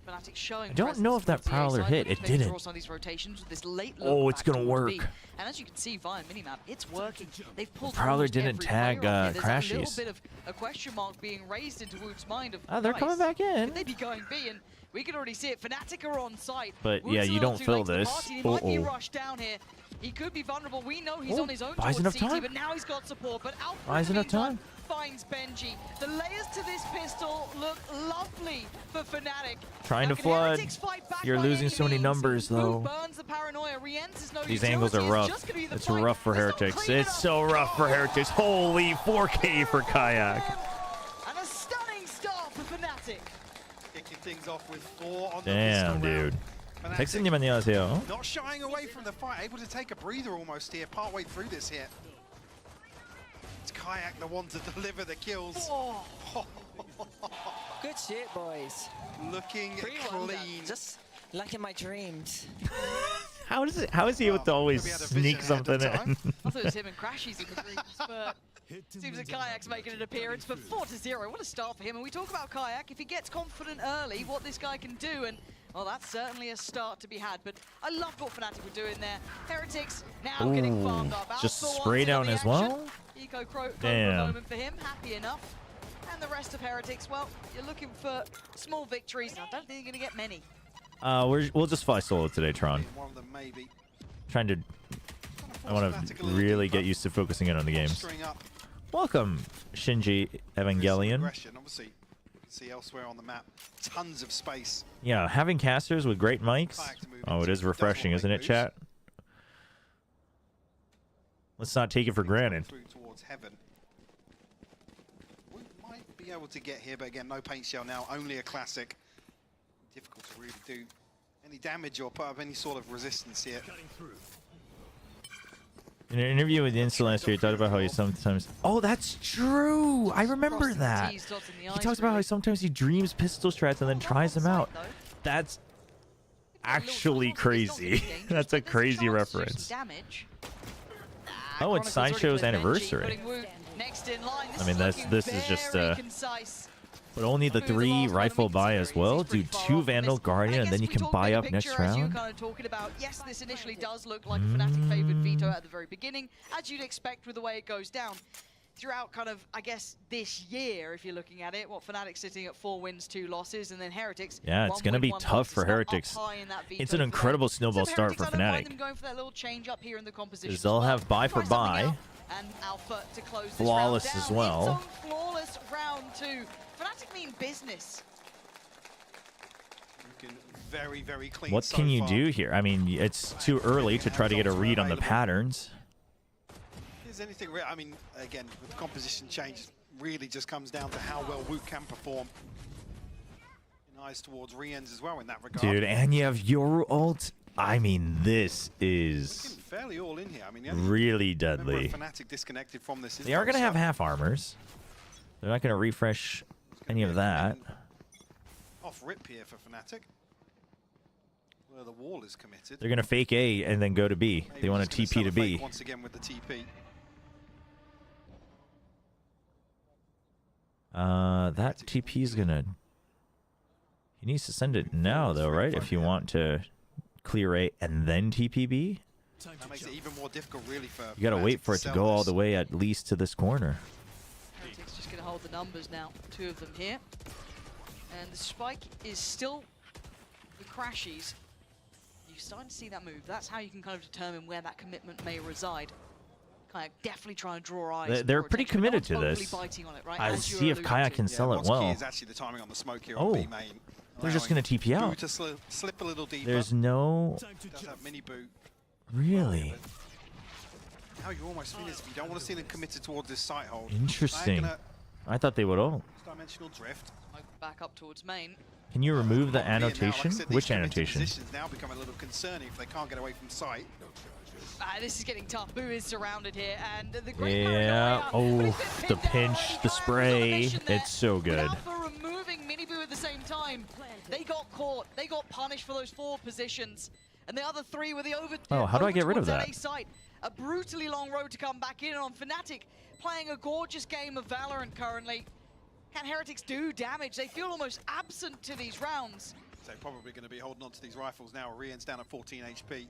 Fnatic showing I don't know if that Prowler hit. It didn't. Draw some of these rotations with this late Oh, look it's back gonna towards work. B. And as you can see via minimap, it's working. They've pulled Prowler almost didn't every tag, player off here. There's a Crashies. little bit of a question mark being raised into Woot's mind of They're coming back in. Could they be going B? And we can already see it. Fnatic are on site. But, Woot's yeah, a you little don't too fill late to the this. party. He might be Uh-oh. rushed down here. He could be vulnerable. We know he's Oh, on his own buys towards enough CT, time. but now he's got support. But Alpha Buys in the enough time. meantime finds Benji. The layers to this pistol look lovely for Fnatic. Trying Now, to can flood. Heretics fight back You're by losing any so many means? numbers, Who though. burns the paranoia? Rienz is no These angles are utility. rough. It's just gonna be the It's fight. rough for Heretics. It's so rough for Heretics. Holy 4K for Kayak. And a stunning start for Fnatic. Kicking things off with 4 on Damn, the pistol dude. round. Texting him 안녕하세요. Not shying away from the fight, able to take a breather almost here, partway through this hit. It's Kayak the one to deliver the kills. Good shit, boys. Looking clean. Just like in my dreams. How is he able to always sneak something in? I thought it was him and Crashies in the dreams, but seems that Kayak's making an appearance for 4-0. What a start for him. And we talk about Kayak. If he gets confident early, what this guy can do, and well, that's certainly a start to be had. But I love what Fnatic were doing there. Heretics now getting Ooh, farmed up. just Alpha spray wants in on down the as action. well? Eco Crow for a Damn. moment for him. Happy enough. And the rest of Heretics, well, you're looking for small victories. I don't think you're going to get many. We'll just fly solo today, Tron. One of them maybe. Trying to. I want to really get used to focusing in on the games. String up. Welcome, Shinji Evangelion. Aggression, obviously. You can see elsewhere on the map, tons of space. Yeah, having casters with great mics. Oh, it is refreshing, isn't it, chat? Let's not take it for granted. Through towards heaven. We might be able to get here, but again, no paint shell now, only a classic. Difficult to really do any damage or put up any sort of resistance here. In an interview with Insta last year, he talked about how he sometimes... Oh, that's true! I remember that! He talks about how sometimes he dreams pistol strats and then tries them out. That's actually crazy. That's a crazy reference. Oh, it's Sideshow's anniversary. I mean, this is just... But only the 3 rifle buy as well? Do 2 Vandal Guardian and then you can buy up next round? Kind of talking about, yes, this initially does look like a Fnatic favored veto at the very beginning, as you'd expect with the way it goes down. Throughout kind of, I guess, this year, if you're looking at it, Fnatic sitting at 4 wins, 2 losses, and then Heretics. Yeah, it's going to be tough for Heretics. It's an incredible snowball start for Fnatic. Because they'll have buy for buy. And Alpha to close this flawless round as well. Flawless round 2. Fnatic mean business. Looking very, very clean. What can you do here? I mean, it's too early to try to get a read on the patterns. Is anything real? I mean, again, with the composition change, it really just comes down to how well Woot can perform. Eyes towards Riens as well in that regard. Dude, and you have your ult. I mean, this is fairly all in here. I mean, really deadly. Fnatic disconnected from this. They are going to have half armors. They're not going to refresh any of that. Off rip here for Fnatic. Where the wall is committed. They're going to fake A and then go to B. They want to TP to B. Once again with the TP. That TP is going to... He needs to send it now, though, right? If you want to clear A and then TPB. That makes it even more difficult, really, for You gotta wait for it to go all the way at least to this corner. Heretics just gonna hold the numbers now. 2 of them here. And the spike is still the crashies. You're starting to see that move. That's how you can kind of determine where that commitment may reside. Kind of definitely trying to draw eyes. They're pretty committed to this. Biting on it, right? I see if Kaya can sell it well. Is actually the timing on the smoke here on B main. They're just gonna TP out. To slip a little deeper. There's no... Does have mini boot. Really? Now you almost feel as if you don't want to see them committed towards this site hold. Interesting. I thought they would all. Dimensional drift. Back up towards main. Can you remove the annotation? Now, like Which annotation? Now become a little concerning if they can't get away from sight. This is getting tough. Boo is surrounded here, and the great yeah. Oh, the pinch, the spray. It's so good. Alpha removing Mini Boo at the same time. They got caught. They got punished for those 4 positions. And the other 3 were the over. Oh, how do I get rid of that? A brutally long road to come back in on Fnatic, playing a gorgeous game of Valorant currently. Can Heretics do damage? They feel almost absent to these rounds. So probably going to be holding on to these rifles now. Rien's down at 14 HP.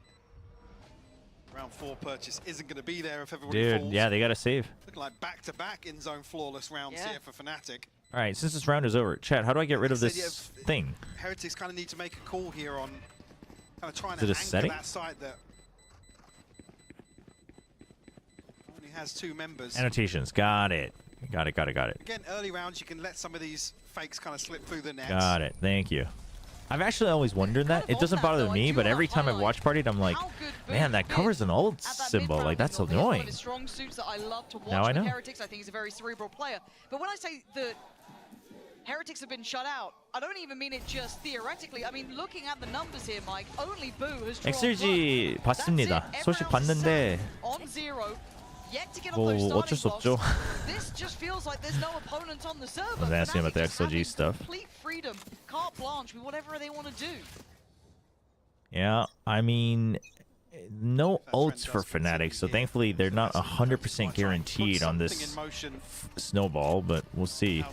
Round 4 purchase isn't going to be there if everybody falls. Yeah, they got to save. Looking like back-to-back in-zone flawless rounds here for Fnatic. All right, since this round is over, Chad, how do I get rid of this thing? Heretics kind of need to make a call here on kind of trying to anchor that side that only has 2 members. Annotations, got it. Got it. Again, early rounds, you can let some of these fakes kind of slip through the net. Got it, thank you. I've actually always wondered that. It doesn't bother me, but every time I've watch partied, I'm like, man, that covers an ult symbol. Like, that's annoying. Strong suits that I love to watch now I know. Heretics. I think he's a very cerebral player. But when I say that Heretics have been shut out, I don't even mean it just theoretically. I mean, looking at the numbers here, Mike, only Boo has drawn XLG 봤습니다. 소식 봤는데 on 0. Yet to get 뭐 on those 어쩔 수 없죠. This just feels like there's no opponent on the server. I was asking about the XLG stuff. Complete freedom, carte blanche with whatever they want to do. Yeah, I mean, no ults for Fnatic, so thankfully they're not 100% guaranteed on this snowball, but we'll see.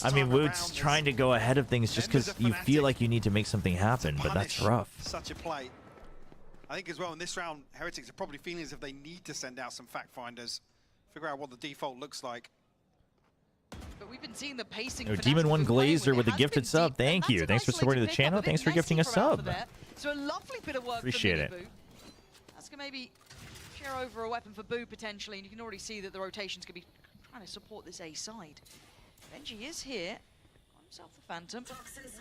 I mean, Woot's trying to go ahead of things just because you feel like you need to make something happen, but that's rough. Such a play. I think as well in this round, Heretics are probably feeling as if they need to send out some fact finders, figure out what the default looks like. But we've been seeing the pacing. Oh, Demon 1 Glazer with a gifted sub. Thank you. Thanks for supporting the channel. Thanks for gifting a sub. So a lovely bit of work. Appreciate it. That's gonna maybe share over a weapon for Boo potentially, and you can already see that the rotation's gonna be trying to support this A side. Benji is here. Got himself the Phantom.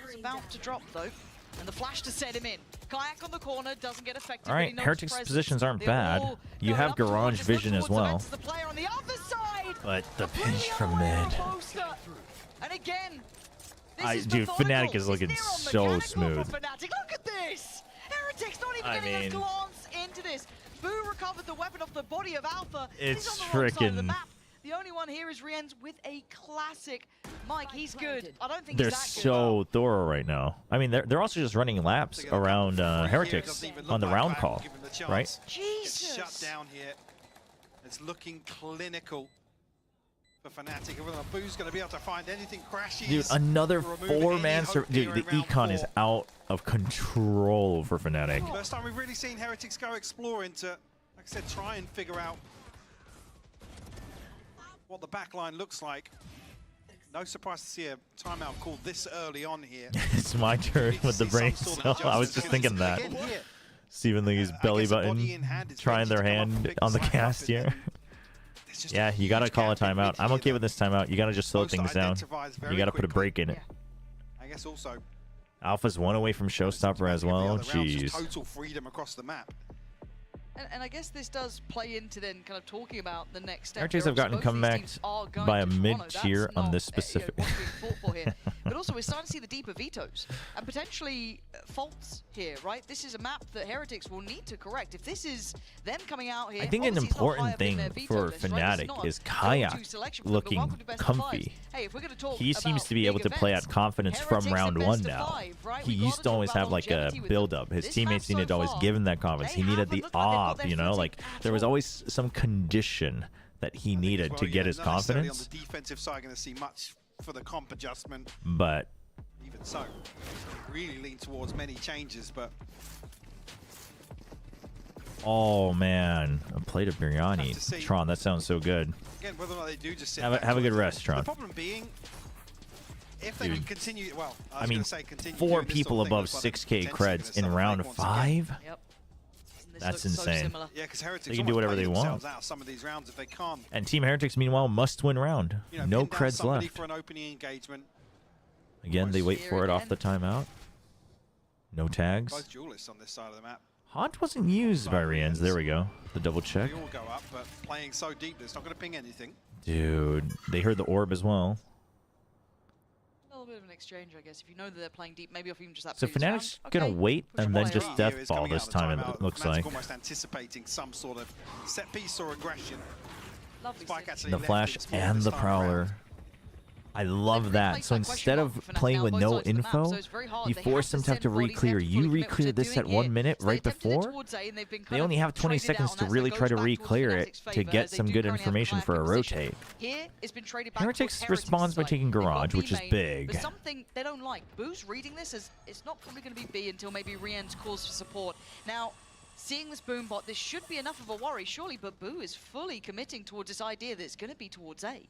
He's about to drop though. And the flash to set him in. Kayak on the corner doesn't get affected. All right, Heretics' positions aren't bad. You have Garage Vision as well. The player on the other side. But the pinch from mid. And again, Dude, Fnatic is looking so smooth. Fnatic. Look at this. Heretics not even getting a glance into this. Boo recovered the weapon off the body of Alpha. It's He's on the wrong side of the frickin'. map. The only one here is Rienz with a classic. Mike, he's good. I don't think They're he's that good. so thorough right now. I mean, they're also just running laps around Heretics on the round call, right? Jesus. Shut down here. It's looking clinical for Fnatic. Whether Boo's going to be able to find anything crashes. Dude, another to remove four-man... any hope Dude, here the in round econ is 4. out of control for Fnatic. First time we've really seen Heretics go exploring to, like I said, try and figure out what the backline looks like. No surprise to see a timeout called this early on here. It's my turn with the brain cell. I was just thinking that. Steven Lee's belly button, trying their hand on the cast here. Yeah, you gotta call a timeout. I'm okay with this timeout. You gotta just slow things down. You gotta put a break in it. I guess also Alpha's one away from Showstopper as well. Jeez. total freedom across the map. And I guess this does play into then kind of talking about the next step. Heretics here. have gotten Obviously, both of comeback these teams are going by a to Toronto. mid-tier That's on not, this specific. what's being fought for here. But also, we're starting to see the deeper vetoes and potentially faults here, right? This is a map that Heretics will need to correct. If this is them coming out here, I think an obviously it's not high important up in thing their veto for list, right? This Fnatic not is a Kayak go-to selection for them, but looking welcome to best of comfy. fives. Hey, if we're gonna talk He seems about to be big able to play events, at confidence from Heretics round at one best of now. five, right? He We've used gotta to talk always about have like a longevity with build-up. His This teammates map needed to so always far, give him that confidence. He needed the op, you know, like there was always some condition that he needed to get his not necessarily confidence. on the defensive side going to see much for the comp adjustment. But Even so, really lean towards many changes, but oh man, a plate of biryani. Have to see. Tron, that sounds so good. again, whether or not they do just sit Have back a good towards it. rest, Tron. The problem being, if they Dude. can continue, well, I I was mean, going to say continue 4 doing this people sort of thing, above looks like 6k they're potentially creds gonna in start round break once again. 5. Yep. That's insane. Yeah, because Heretics They can do almost whatever play they themselves want. out some of these rounds if they can't. And Team Heretics, meanwhile, must win round. You know, No pin down creds somebody left. for an opening engagement. Again, they wait Here for it off again. the timeout. No tags. Both duelists on this side of the map. Haunt wasn't used by Rienz. There we go. The double check. They all go up, but playing so deep, it's not going to ping anything. Dude, they heard the orb as well. A little bit of an exchange, I guess. If you know that they're playing deep, maybe off even just that So previous Fnatic's round. gonna Okay, wait push and one then here just Here death is ball coming out this of the time, timeout. it looks Fnatic like. almost anticipating some sort of set piece or aggression. Lovely Spike actually The left flash it small and this the time prowler. around. I love that. So instead of playing with no info, you force them to have to re-clear. You re-clear this at 1 minute right before. They only have 20 seconds to really try to re-clear it to get some good information for a rotate. Here, it's been traded back Heretics towards responds by side. taking They've got Garage, B which is main, big. But something they don't like. Boo's reading this as it's not probably going to be B until maybe Rienz calls for support. Now, seeing this Boom bot, this should be enough of a worry, surely, but Boo is fully committing towards this idea that it's going to be towards A.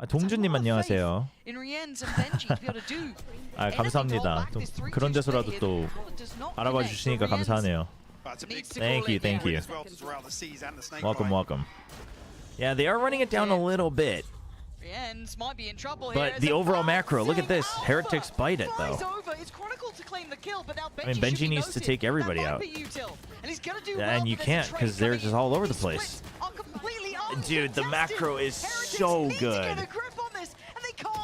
아, 동준님 안녕하세요. In Rienz and Benji to be able to do 아, 감사합니다. 또 그런 데서라도 또 알아봐 주시니까 감사하네요. Thank you, thank you. Welcome, welcome. Yeah, they are running it down a little bit. Rienz might be in trouble here. But the overall macro, look at this. Heretics bite it, though. Over. It's Chronicle to claim the kill, but now Benji, I mean, Benji needs to take everybody out. And you can't, because they're just all over the place. Dude, the macro is so good.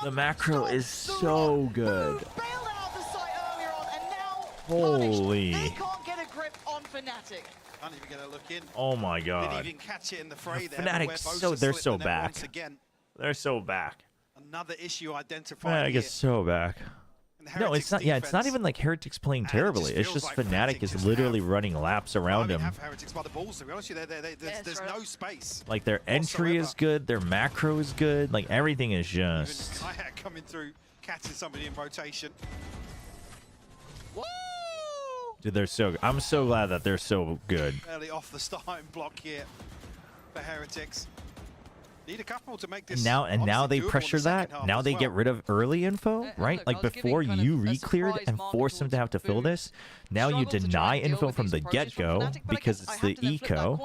The macro is so good. Holy. They can't get a grip on Fnatic. Can't even get a look in. Oh my god. Didn't even catch it in the fray there. Fnatic's so they're so back. They're so back. Another issue identified Fnatic is so back. No, it's not. Yeah, it's not defense- even like Heretics playing terribly. It's just Fnatic is literally running laps around him. have Heretics by the balls, to be honest with you. There's no space. Like their entry is good, their macro is good, like everything is just. Kayak coming through, catching somebody in rotation. Dude, they're so. I'm so glad that they're so good. Early off the starting block here for Heretics. Need a couple to make this. And now honestly they doable pressure in the that. second half Now as they well. get rid of early info, right? Like before you re-cleared and forced them to have to fill this. Now you deny info from the get-go because it's the eco.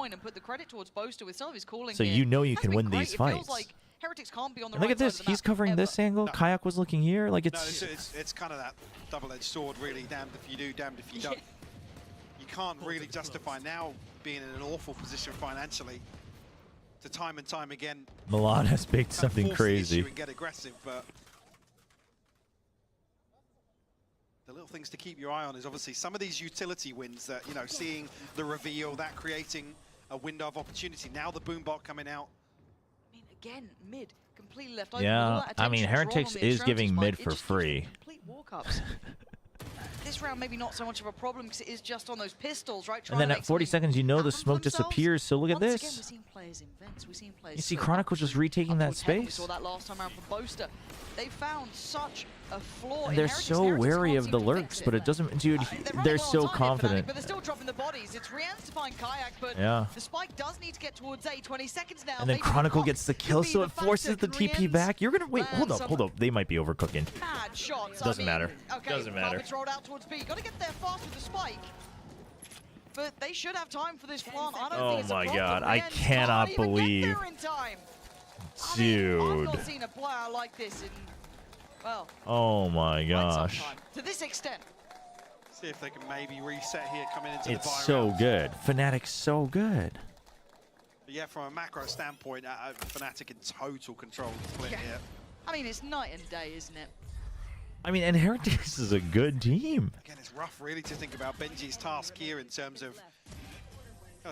So you know you can win these fights. Heretics can't be on the And look right at this. side of the He's map covering ever. this angle. Kayak was looking here. Like it's. No, it's kind of that double-edged sword, really. Damned if you do, damned if you don't. You can't really justify now being in an awful position financially to time and time again. Milan has baked kind of something force the issue crazy. and get aggressive, but the little little things to keep your eye on is obviously some of these utility wins that, you know, seeing the reveal, that creating a window of opportunity. Now the boombot coming out. I mean, again, mid, completely left open. Yeah, All that I mean, attention drawn Heretics on the is Extremities giving fight, mid it for just gives free. them complete walk-ups. This round maybe not so much of a problem because it is just on those pistols, right? And then at 40 seconds, you know the smoke disappears. So look at Once again, this. we're seeing players invent. We're seeing players You see slip Chronicle just retaking that Heaven. We space. saw that last time around from Boaster. They found such a flaw. And they're so wary of the lurks, but it doesn't, dude. They're so confident. But they're still dropping the bodies. It's Rian's to find Kayak, but Yeah. the spike does need to get towards A. 20 seconds now. And then maybe Chronicle the gets the kill, so it forces the TP back. You're gonna wait. Hold up. They might be overcooking. mad shots. Doesn't matter. Okay, Doesn't matter. It's rolled out towards B. Got to get there fast with the spike. But they should have time for this plant. I don't Oh think it's a my problem. God, I Rian cannot can't even get believe. there in time. I've Dude. not seen a player like this in, well, Oh my quite some gosh. time. To this extent. See if they can maybe reset here coming into It's the bye so round. good. Fnatic's so good. But yeah, from a macro standpoint, Fnatic in total control of the split Yeah. here. I mean, it's night and day, isn't it? I mean, and Heretics is a good team. Again, it's rough really to think about Benji's task here in terms of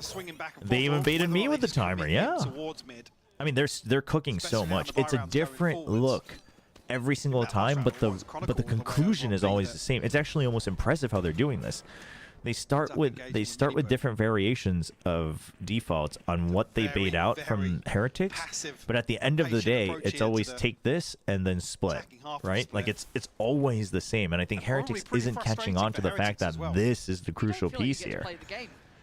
swinging back and forth. They even or baited whether or me not with they the just commit timer, mid yeah. Towards mid. I mean, they're cooking so Especially now much. the bye It's a round's going different forwards. look every single time, but the conclusion is always the same. It's actually almost impressive how they're doing this. They start with different variations of defaults on what they bait out from Heretics, but at the end of the day, it's always take this and then split, right? Like it's always the same, and I think Heretics isn't catching on to the fact that this is the crucial piece here.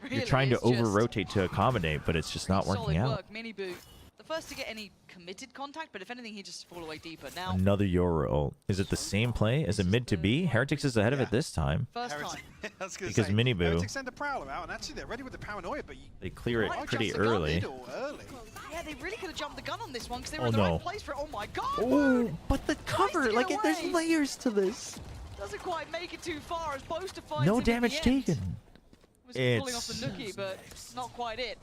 You're trying to over-rotate to accommodate, but it's just not working Solid out. work, Mini Boo. The first to get any committed contact, but if anything, he just fall away deeper. Now, Another Yoru ult. Is it the same play? Is it mid to B? Heretics is ahead of it this time. first time. I was gonna Because say, Miniboo- Heretics send a Prowler out, and actually they're ready with the paranoia, but They clear it might pretty adjust the gun early. middle early. Yeah, they really could have jumped the gun on this one because they were Oh, in the no. right place for it. Oh my god! Oh, but the cover, to like get there's away. layers to this. Doesn't quite make it too far as Boaster finds No him at the damage end. taken. Was pulling off It's the nookie, but not quite it.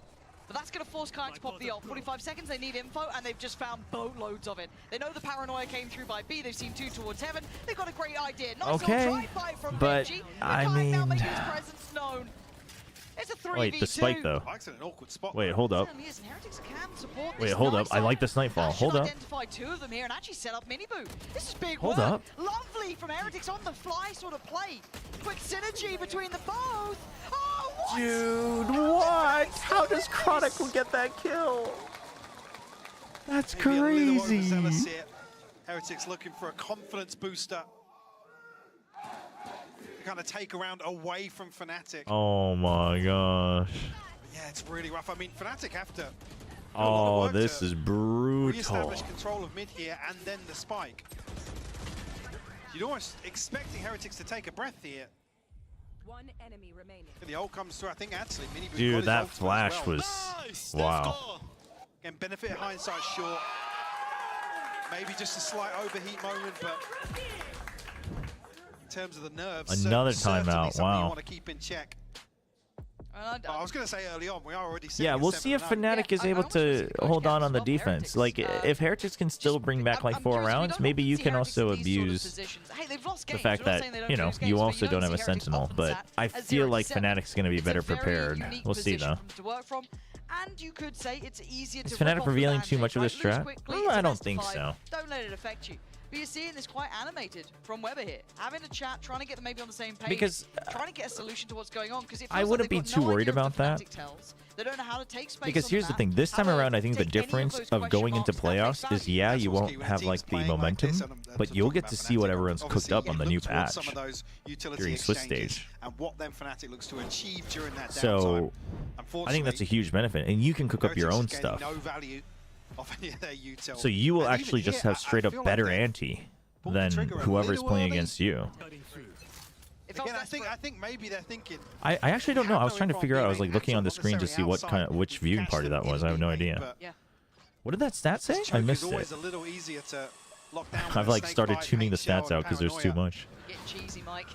But that's going to force Kayak to pop the ult. 45 seconds, they need info, and they've just found boatloads of it. They know the paranoia came through by B. They've seen 2 towards Heaven. They've got a great idea. Nice Okay, little try fight from but, Benji. I Kayak now mean- making his presence known. It's a 3v2. Wait, the spike though. Mike's in an awkward spot. Wait, hold up. Certainly is, and Heretics can support Wait, this hold up. nice I like ult. this Nightfall. That Hold should up. identify 2 of them here and actually set up Miniboo. This is big Hold work. up. Lovely from Heretics on the fly sort of play. Quick synergy between the both. Oh, what? Dude, what? How does Chronicle get that kill? That's Maybe a little crazy. overzealous here. Heretics looking for a confidence booster. To kind of take a round away from Fnatic. Oh my gosh. Yeah, it's really rough. I mean, Fnatic have to Oh, this is brutal. re-establish control of mid here and then the spike. You'd almost expecting Heretics to take a breath here. One enemy remaining. The ult comes through. I think actually Miniboo got Dude, his that ultimate as flash well. was wow. Again, benefit of hindsight short. Maybe just a slight overheat moment, but in terms of the nerves, Another certainly timeout, something you wow. want to keep in check. I was going to say early on, we are already Yeah, we'll see if Fnatic is able to hold on the defense. Like, if Heretics can still bring back like 4 rounds, maybe you can also abuse the fact that, you know, you also don't have a Sentinel. But I feel like Fnatic's going to be better prepared. We'll see, though. To work from, and you could say it's easier Is to rip Fnatic off the revealing Band-Aid, too much of right? this Lose strat? quickly, I it's a don't best of think 5. so. Don't let it affect you. But you're seeing this quite animated from Weber here. Having a chat, trying to get them maybe on the same page. Because, trying to get a solution to what's going on. Because I wouldn't be too worried about that. They don't know how to take space Because on here's the thing, this time around, I think the difference of going into playoffs is, yeah, you won't have like the momentum, but you'll get to see what everyone's cooked up on the new patch during Swiss stage. And what then Fnatic looks to achieve during that So, downtime. I think that's a huge benefit, and you can cook up your own Heretics are stuff. gaining no value off any of their util. So you will And actually even just here, have straight I up feel like better they ante pulled the than trigger a whoever's little playing early. against you. Again, I think maybe they're thinking. I actually don't know. I was trying to figure out. I was like looking on the screen to see what which viewing party that was. I have no idea. What did that stat say? I missed it. Always a little easier to lock down I've like started tuning the stats out because there's too much. Get cheesy, Mike.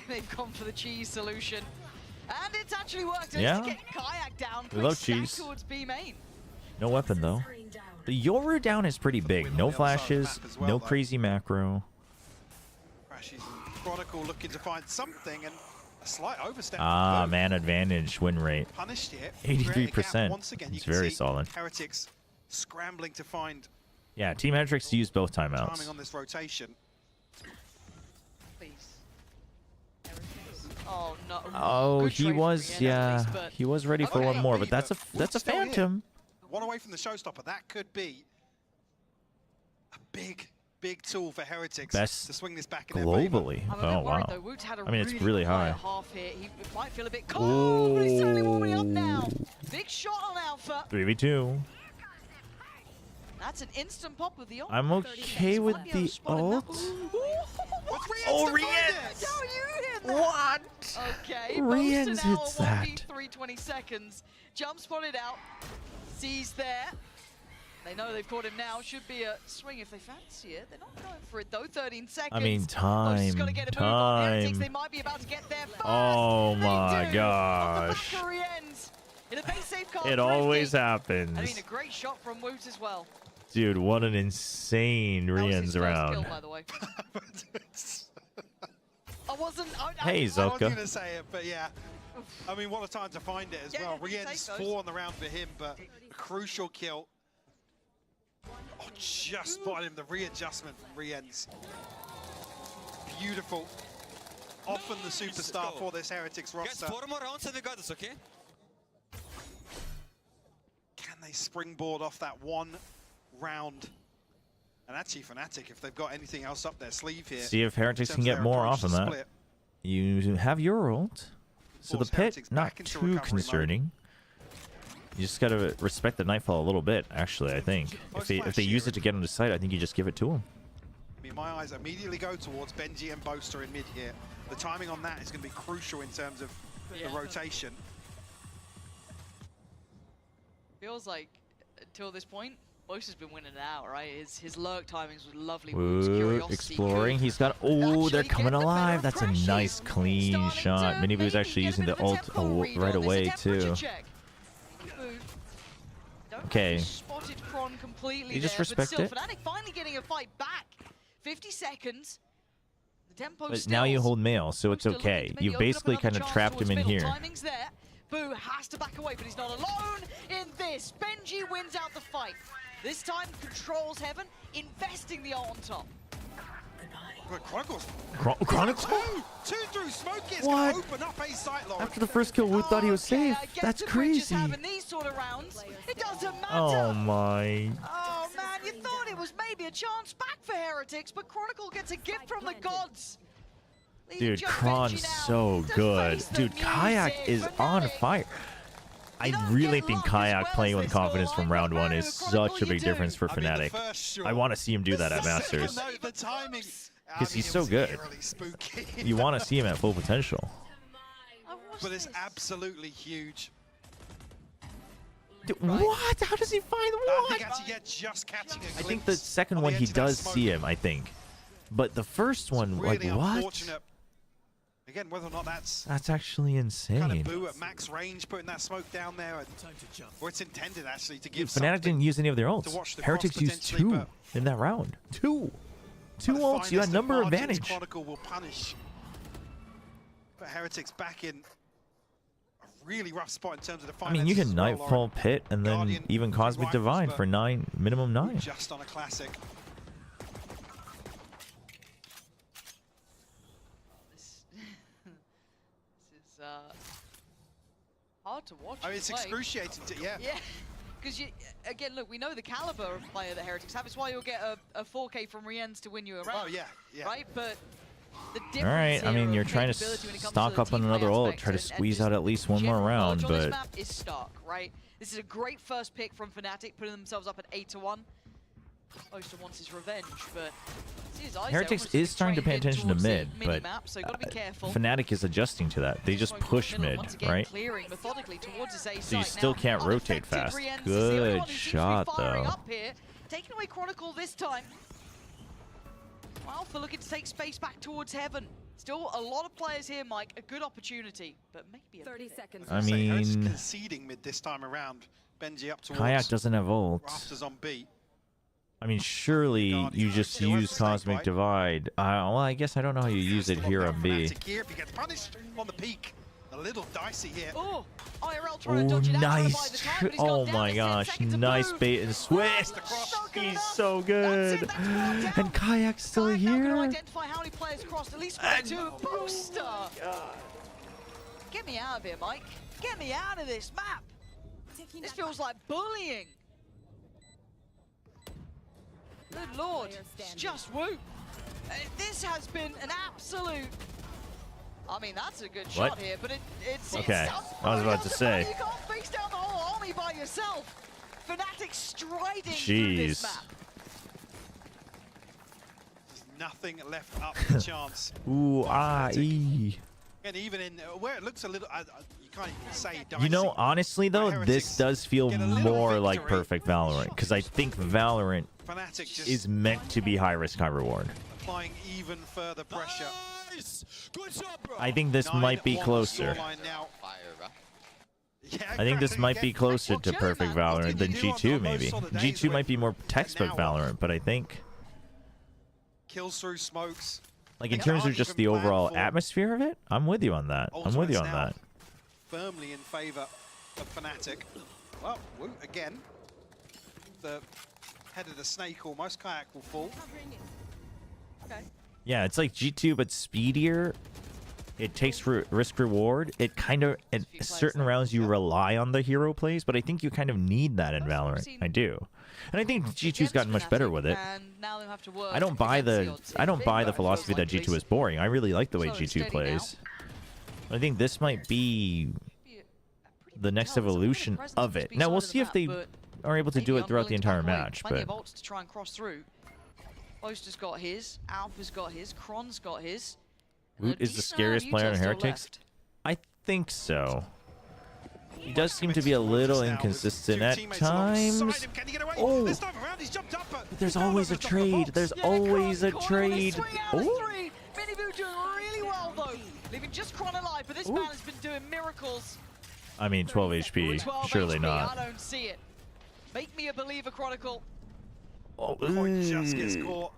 They've gone for the cheese solution. And it's actually worked. Yeah. To get Kayak down. We love Quick stack cheese. Towards B main. No weapon though. The Yoru down is pretty big. No flashes, no crazy macro. Chronicle looking to find something, and a slight overstep. Ah, man advantage win rate. Punished here. 83%. Once again, you It's can very see solid. Heretics scrambling to find Yeah, Team Heretics used both timing timeouts. on this rotation. Please. Oh no. Oh, Good he trade from was, Rihanna at yeah, least, but- he was ready for Okay, one more, maybe, but that's a Wood's still here. phantom. One away from the showstopper. That could be a big tool for Heretics Best to swing this back in their favor. globally. I'm a bit Oh worried wow. though. Woot's had a I mean, it's really quiet high. half here. He might feel a bit cold, but he's certainly warming up now. Big shot on Alpha. 3v2. That's an instant pop with the ult. I'm okay with the ult. Oh, Rienz! No, you hit that. What? Okay, Rienz Bosa now hits at that. 1v3, 20 seconds. Jump spotted out. Sees there. They know they've caught him now. Should be a swing if they fancy it. They're not going for it though. 13 seconds. I mean, Bosa's gotta get a move on Heretics. They time. might be about to get there first. Oh my They do. gosh. Off the back of Rienz. In a base safe card, It 350. always I mean, happens. a great shot from Woot as well. Dude, what an insane Rienz Kill, round. by the way. I wasn't. Hey, I was Zocca. going to say it, but yeah. I mean, what a time to find it as Yeah, well. you can Rienz take those. 4 on the round for him, but a crucial kill. Oh, just spotted him. The readjustment from Rienz. Beautiful. Often the superstar for this Heretics roster. Guys, 4 more rounds and we got this, okay? Can they springboard off that one round? And actually, Fnatic, if they've got anything else up their sleeve here. See if Heretics in can terms of get their more approach off to of that. split, You have your ult. So the Force pit, Heretics not back into too recovery mode. concerning. You just gotta respect the Nightfall a little bit, actually, I think. If they use it to get him to sight, I think you just give it to him. I mean, my eyes immediately go towards Benji and Boaster in mid here. The timing on that is going to be crucial in terms of the rotation. Feels like until this point, Bosa's been winning it out, right? His lurk timings were lovely. Ooh, exploring. He's got. Oh, they're coming alive. That's a nice, clean shot. Minibu's actually using the ult right away, too. Okay. Spotted Kron completely You just there, respect but still, it. Fnatic finally getting a fight back. 50 seconds. The tempo But still. now you hold mail, so it's okay. You basically kind of trapped him in here. Timing's there. Boo has to back away, but he's not alone in this. Benji wins out the fight. This time controls Heaven, investing the ult on top. But Chronicles. Chronicles? Two through smoke is What? going to open up a sight log. After the first kill, we thought he was safe. That's crazy. Having these sort of rounds, it doesn't matter. Oh my. Oh man, you thought it was maybe a chance back for Heretics, but Chronicle gets a gift from the gods. Dude, Kron's so good. Dude, Kayak is on fire. I really think Kayak playing with confidence from round one is such a big difference for Fnatic. I want to see him do that at Masters. The timing. Because he's so good. You want to see him at full potential. But it's absolutely huge. Dude, what? How does he find I what? think actually, yeah, just catching a glimpse. I think the second on one the he edge of that does smoke. see him, I think. But the first one, like, Really what? unfortunate. Again, whether or not that's That's actually kind insane. of Boo at max range, putting that smoke down there, and, or it's intended actually to Dude, give Fnatic something didn't use any of their to ults. watch the Heretics cross used potentially, 2 but in that round. 2 ults, you had finest of number margins, advantage. Chronicle will punish. But Heretics back in a really rough spot in terms of the I mean, you finances can as well, Nightfall Lauren. Pit and then Guardian, even Cosmic rifles, Divine but for minimum 9. just on a classic. This is hard to watch. I mean, it's play. excruciating to, yeah. Yeah, because again, look, we know the caliber of player that Heretics have. It's why you'll get a 4K from Rienz to win you a round. Oh, yeah, yeah. Right, but the difference Alright, I here mean, of you're trying to capability when it comes stock the up on team play another ult, aspect try to and squeeze just out at least one more general round, knowledge on but this map is stark, right? This is a great first pick from Fnatic, putting themselves up at 8-1. Boaster wants his revenge, but see his eyes, Heretics almost is starting to pay trained attention to towards the mid, but mini-map, so gotta be careful. Fnatic is adjusting to that. They just push mid, Once again, right? clearing methodically towards his A So you site. still Now, can't rotate unaffected fast. Rienz is the only one Good who seems to be shot, firing though. up here. Taking away Chronicle this time. Alpha looking to take space back towards Heaven. Still a lot of players here, Mike. A good opportunity, but maybe a 30 seconds. I Heretics mean, conceding mid this time around. Benji up towards Kayak doesn't have ult. Rafters on B. I mean, surely you just use Cosmic Divide. Well, I guess I don't know how you use it here on B. Here, if he gets punished on the peak, a little dicey here. Oh, IRL Oh, nice. Oh my gosh. Nice bait and switch. He's so good. And Kayak's still here. Identify how many players crossed, at least one, two. Booster. Get me out of here, Mike. Get me out of this map. This feels like bullying. Good lord, it's just woo. This has been an absolute... I mean, that's a good shot here, but it's... Okay, I was about to say. You can't face down the whole army by yourself. Fnatic striding through this map. There's nothing left up to chance. Ooh, E. And even in where it looks a little... you can't even say dicey. You know, honestly, though, this does feel more like perfect Valorant, because I think Valorant is meant to be high risk, high reward. Applying even further pressure. I think this might be closer. I think this might be closer to perfect Valorant than G2, maybe. G2 might be more textbook Valorant, but I think... Kills through smokes. Like, in terms of just the overall atmosphere of it, I'm with you on that. I'm with you on that. Firmly in favor of Fnatic. Well, Woo again. The head of the snake almost. Kayak will fall. Okay. Yeah, it's like G2, but speedier. It takes risk reward. It kind of, in certain rounds, you rely on the hero plays, but I think you kind of need that in Valorant. I do. And I think G2's gotten much better with it. I don't buy the philosophy that G2 is boring. I really like the way G2 plays. I think this might be the next evolution of it. Now we'll see if they are able to do it throughout the entire match. Plenty But of ults to try and cross through. Boaster's got his, Alpha's got his, Kron's got his. Woot is the scariest player on Heretics? I think so. He does seem to be a little inconsistent at times. Oh, but there's always a trade. There's always a trade. Oh, Miniboo doing really well though, leaving just Kron alive, but this man has been doing miracles. I mean, 12 HP. 12 Surely HP, not. I don't see it. Make me a believer, Chronicle. Oh, just gets caught.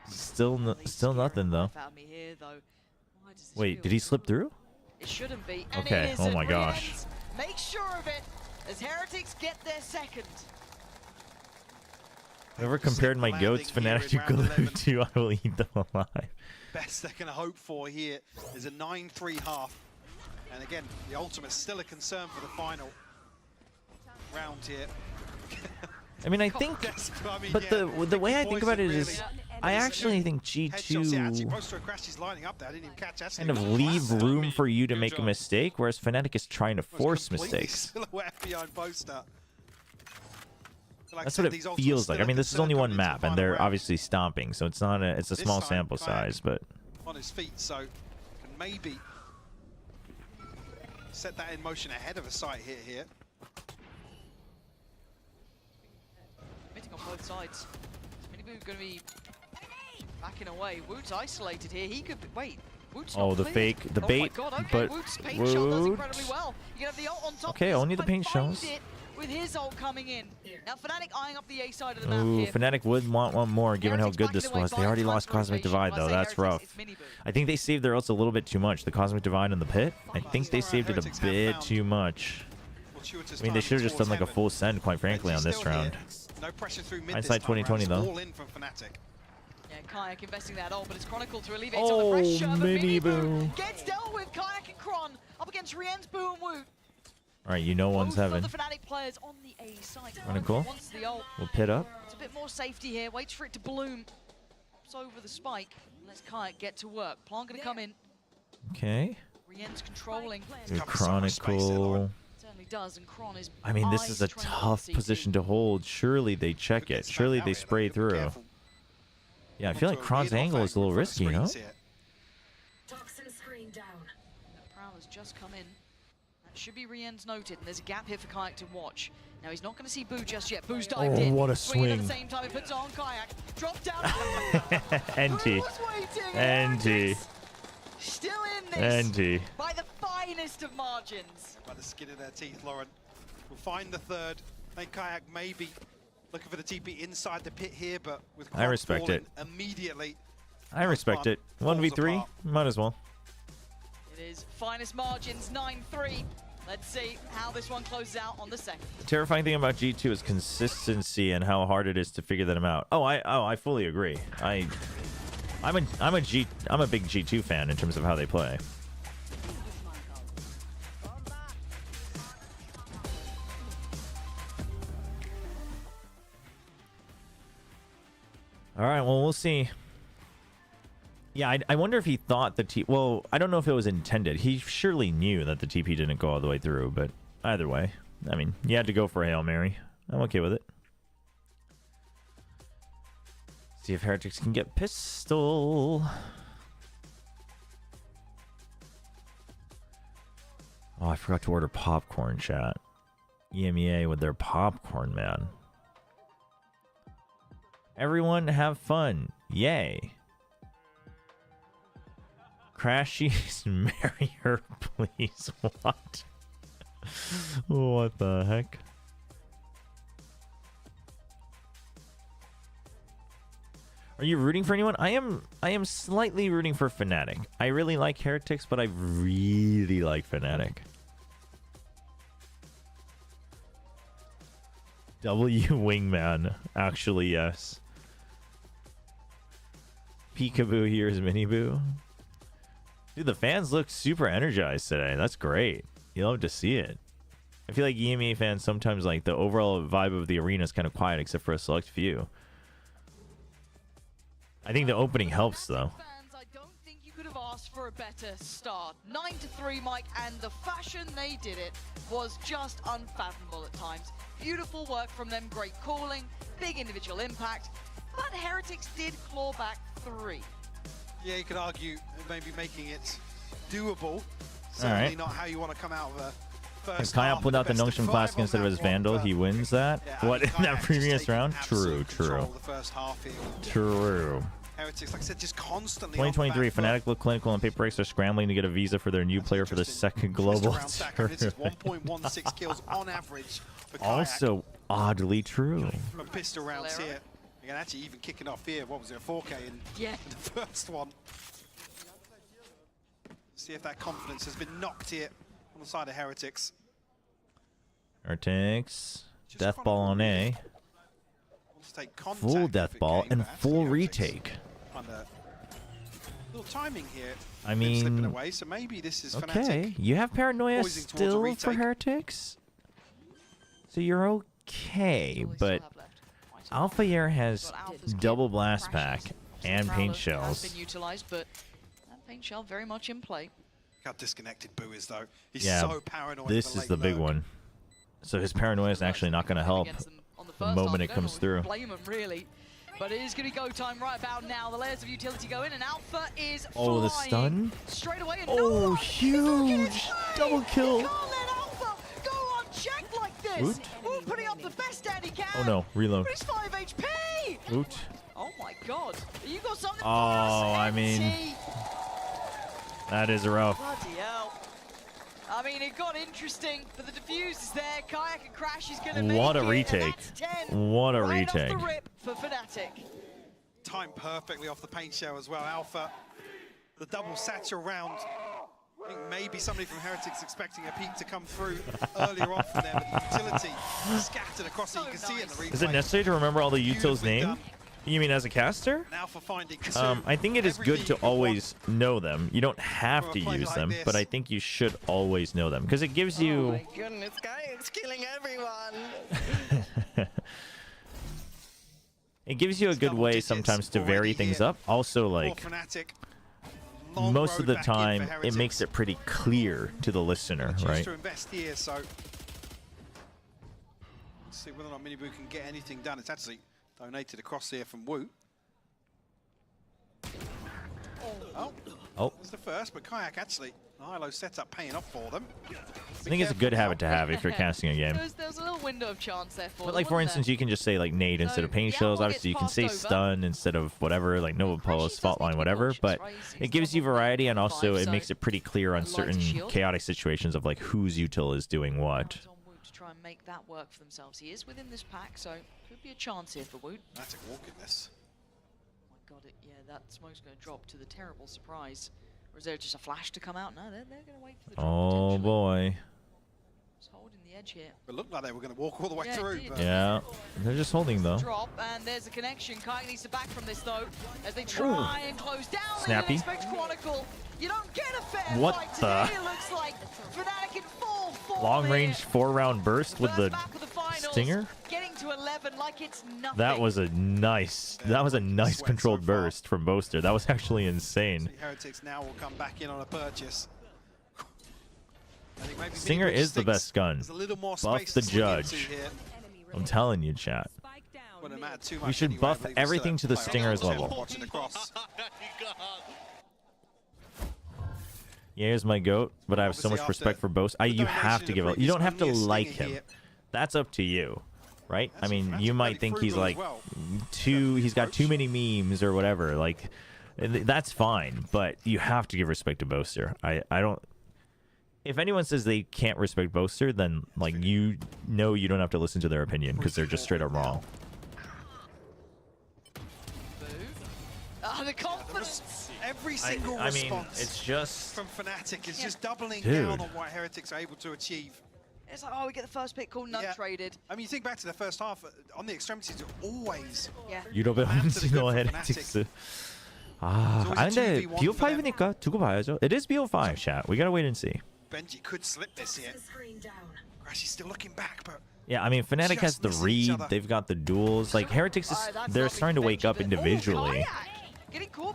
Still nothing though. Found me here, though. Why does this Wait, feel did he slip through? It shouldn't be. And Okay. it Oh isn't. my gosh. Riens, make sure of it as Heretics get their second. Whoever compared my goats Fnatic to glue to, I will eat them alive. Best they're going to hope for here is a 9-3 half. And again, the ultimate's still a concern for the final round here. I mean, I think, but the way I think about it is, I actually think G2 kind of leave room for you to make a mistake, whereas Fnatic is trying to force mistakes. That's what it feels like. I mean, this is only one map, and they're obviously stomping, so it's not it's a small sample size, but on his feet, so can maybe set that in motion ahead of a site hit here. Hitting on both sides. Miniboo going to be backing away. Woot's isolated here. He could be, wait. Woot's oh, not the cleared. fake, the bait, Oh my God, okay. but Woot's paint shot does incredibly well. You can have the ult on top. Okay, only the paint shows. With his ult coming in. Now Fnatic eyeing up the A side of the map Ooh, here. Fnatic would want one more, given how good this was. They already lost Cosmic Divide, though. That's rough. I think they saved their ults a little bit too much. The Cosmic Divide in the pit, I think they saved it a bit too much. I mean, they should have just done like a full send, quite frankly, on this round. No pressure through mid Hindsight 2020, though. all in from Fnatic. Yeah, Kayak investing that ult, but it's Chronicle to alleviate some of the pressure. But Miniboo gets dealt with. Kayak and Kron up against Riens, Boo, and Woot. All right, you know one's heaven. Both of the Fnatic players on the A side. Chronicle. Wants the ult. We'll pit up. It's a bit more safety here. Waits for it to bloom. It's over the spike. Let's Kayak get to work. Plant gonna come in. Okay. Riens controlling. Ooh, Chronicle. Certainly does, and Kron is. I mean, this is a tough position to hold. Surely they check it. Surely they spray through. Yeah, I feel like Kron's angle is a little risky, you know? Toxin screen down. Prowler's just come in. That should be Riens noted, and there's a gap here for Kayak to watch. Now he's not going to see Boo just yet. Boo's dived in. Oh, what a Swinging swing. at the same time, he puts on Kayak. Drop down. NT. NT. Still in this. NT. By the finest of margins. By the skin of their teeth, Lauren will find the third. Then Kayak maybe Looking for the TP inside the pit here, but with I respect it. Immediately. I respect it. 1v3, might as well. It is finest margins, 9-3. Let's see how this one closes out on the second. The terrifying thing about G2 is consistency and how hard it is to figure them out. I fully agree. I'm a big G2 fan in terms of how they play. All right, well, we'll see. Yeah, I wonder if he thought the TP... Well, I don't know if it was intended. He surely knew that the TP didn't go all the way through, but either way. I mean, you had to go for a Hail Mary. I'm okay with it. See if Heretics can get pistol. Oh, I forgot to order popcorn, chat. EMEA with their popcorn, man. Everyone have fun. Yay. Crashies, marry her, please. What? What the heck? Are you rooting for anyone? I am slightly rooting for Fnatic. I really like Heretics, but I really like Fnatic. W Wingman. Actually, yes. Peekaboo, here's Miniboo. Dude, the fans look super energized today. That's great. You love to see it. I feel like EMEA fans sometimes, like, the overall vibe of the arena is kind of quiet except for a select few. I think the opening helps, though. Fans, I don't think you could have asked for a better start. 9-3, Mike, and the fashion they did it was just unfathomable at times. Beautiful work from them, great calling, big individual impact, but Heretics did claw back 3. Yeah, you could argue maybe making it doable. Certainly not how you want to come out of a first If Kaya half pulled out the best of Nongshim 5 Flask on instead of that his one, Vandal, but he wins that? yeah, What, in that Kayak previous just taking round? True, absolute control true. of the first half here. True. Heretics, like I said, just constantly on the 2023, back foot. Fnatic look clinical and Paper Breaks are scrambling to get a visa for their new player for the second global This is 1.16 kills on average for Kayak. Also oddly true. From pistol rounds here. Again, actually even kicking off here. What was it, a 4K in the first one? See if that confidence has been knocked here on the side of Heretics. Heretics. Death ball on A. Wants to take contact Full death if it ball came, and but actually full Heretics retake. Under little timing here. I Been slipping mean, away, so maybe this is okay, Fnatic you have paranoia poising towards a still for retake. Heretics, so you're okay. But Alphayer has double blast pack and paint Has shells. been utilized, but that paint shell very much in play. How disconnected Boo is though. He's Yeah, so paranoid. this for is late the big lurk. one. So his paranoia is actually not going to help the moment it comes through. Blame him really, but it is going to be go time right about now. The layers of utility go in, and Alpha is Oh, the flying stun! straight away. And Oh, huge double kill! Can't let Alpha go unchecked like this. Oot. Ooh, putting up the best stand he can. Oh no, reload. But he's 5 HP. Oot. Oh my god, you got something for Oh, us, I mean, NT? that is rough. Bloody hell. I mean, it got interesting, but the defuse is there. Kayak and Crash is going to make What a it, and retake! that's 10 What a right off retake! the rip for Fnatic. Timed perfectly off the paint shell as well. Alpha, the double satchel round. I think maybe somebody from Heretics expecting a peak to come through earlier on from there, but the utility scattered across it. You can see it in the replay. Is it necessary to remember all the utils' name? You mean as a caster? Now for finding I think it is good to always know them. You don't have to use them, but I think you should always know them because it gives you. Oh my goodness, Kayak's killing everyone! It gives you a good way sometimes to vary things up. Also, like, most of the time, it makes it pretty clear to the listener, right? to invest here, so let's see whether or not Miniboo can get anything done. It's actually donated across here from Wu. Oh. It's the first, but Kayak actually, the high-low setup paying off for them. I think it's a good habit to have if you're casting a game. There was a little window of chance there for But them, like, for wasn't instance, you can just say like nade instead of paint shells. Obviously, you can say stun instead of whatever, like Nova Pulse, Fault Line, whatever. But it gives you variety, and also it makes it pretty clear on certain chaotic situations of like whose util is doing what. try and make that work for themselves. He is within this pack, so could be a chance here for Woot. Fnatic walking this. Oh my god, yeah, that smoke's going to drop to the terrible surprise. Or is there just a flash to come out? No, they're going to wait for the drop. Oh boy. Just holding the edge here. It looked like they were going to walk all the way through. But Yeah, they're just holding though. Drop, and there's a connection. Kayak needs to back from this though, as they try and close down. Snappy. They expect Chronicle. You don't get a fair What fight the? today. It looks like Fnatic in full form Long here. range 4-round burst with the First map of the finals, stinger. Getting to 11 like it's nothing. That was a nice controlled burst from Boaster. That was actually insane. Heretics now will come back in on a purchase. I think maybe Stinger is the best gun. There's a little more Buff space the to swing into judge. here. I'm telling you, chat. Wouldn't matter too We much should anyway, buff but he was everything to still the a player. Stinger's level. Watching across. Yeah, here's my goat, but I have so much Obviously, respect for Boast. You have to give it. You don't have to like him. here. That's up to you, right? I mean, you might think he's like he's got too many memes or whatever. Like, that's fine, but you have to give respect to Boaster. I don't. If anyone says they can't respect Boaster, then like you don't have to listen to their opinion because they're just straight up wrong. The confidence. Every single I mean, response it's just from Fnatic is just doubling Dude. down on what Heretics are able to achieve. It's like, oh, we get the first pick called none traded. I mean, you think back to the first half, on the extremities, you're always 유럽의 헤레틱스. 아, 근데 BO5니까 두고 봐야죠. It is BO5, chat. We gotta wait and see. Benji could slip this here. Crashy's still looking back, but Yeah, I mean, Fnatic has the read. They've got the duels. Like, Heretics, they're starting to wake up individually.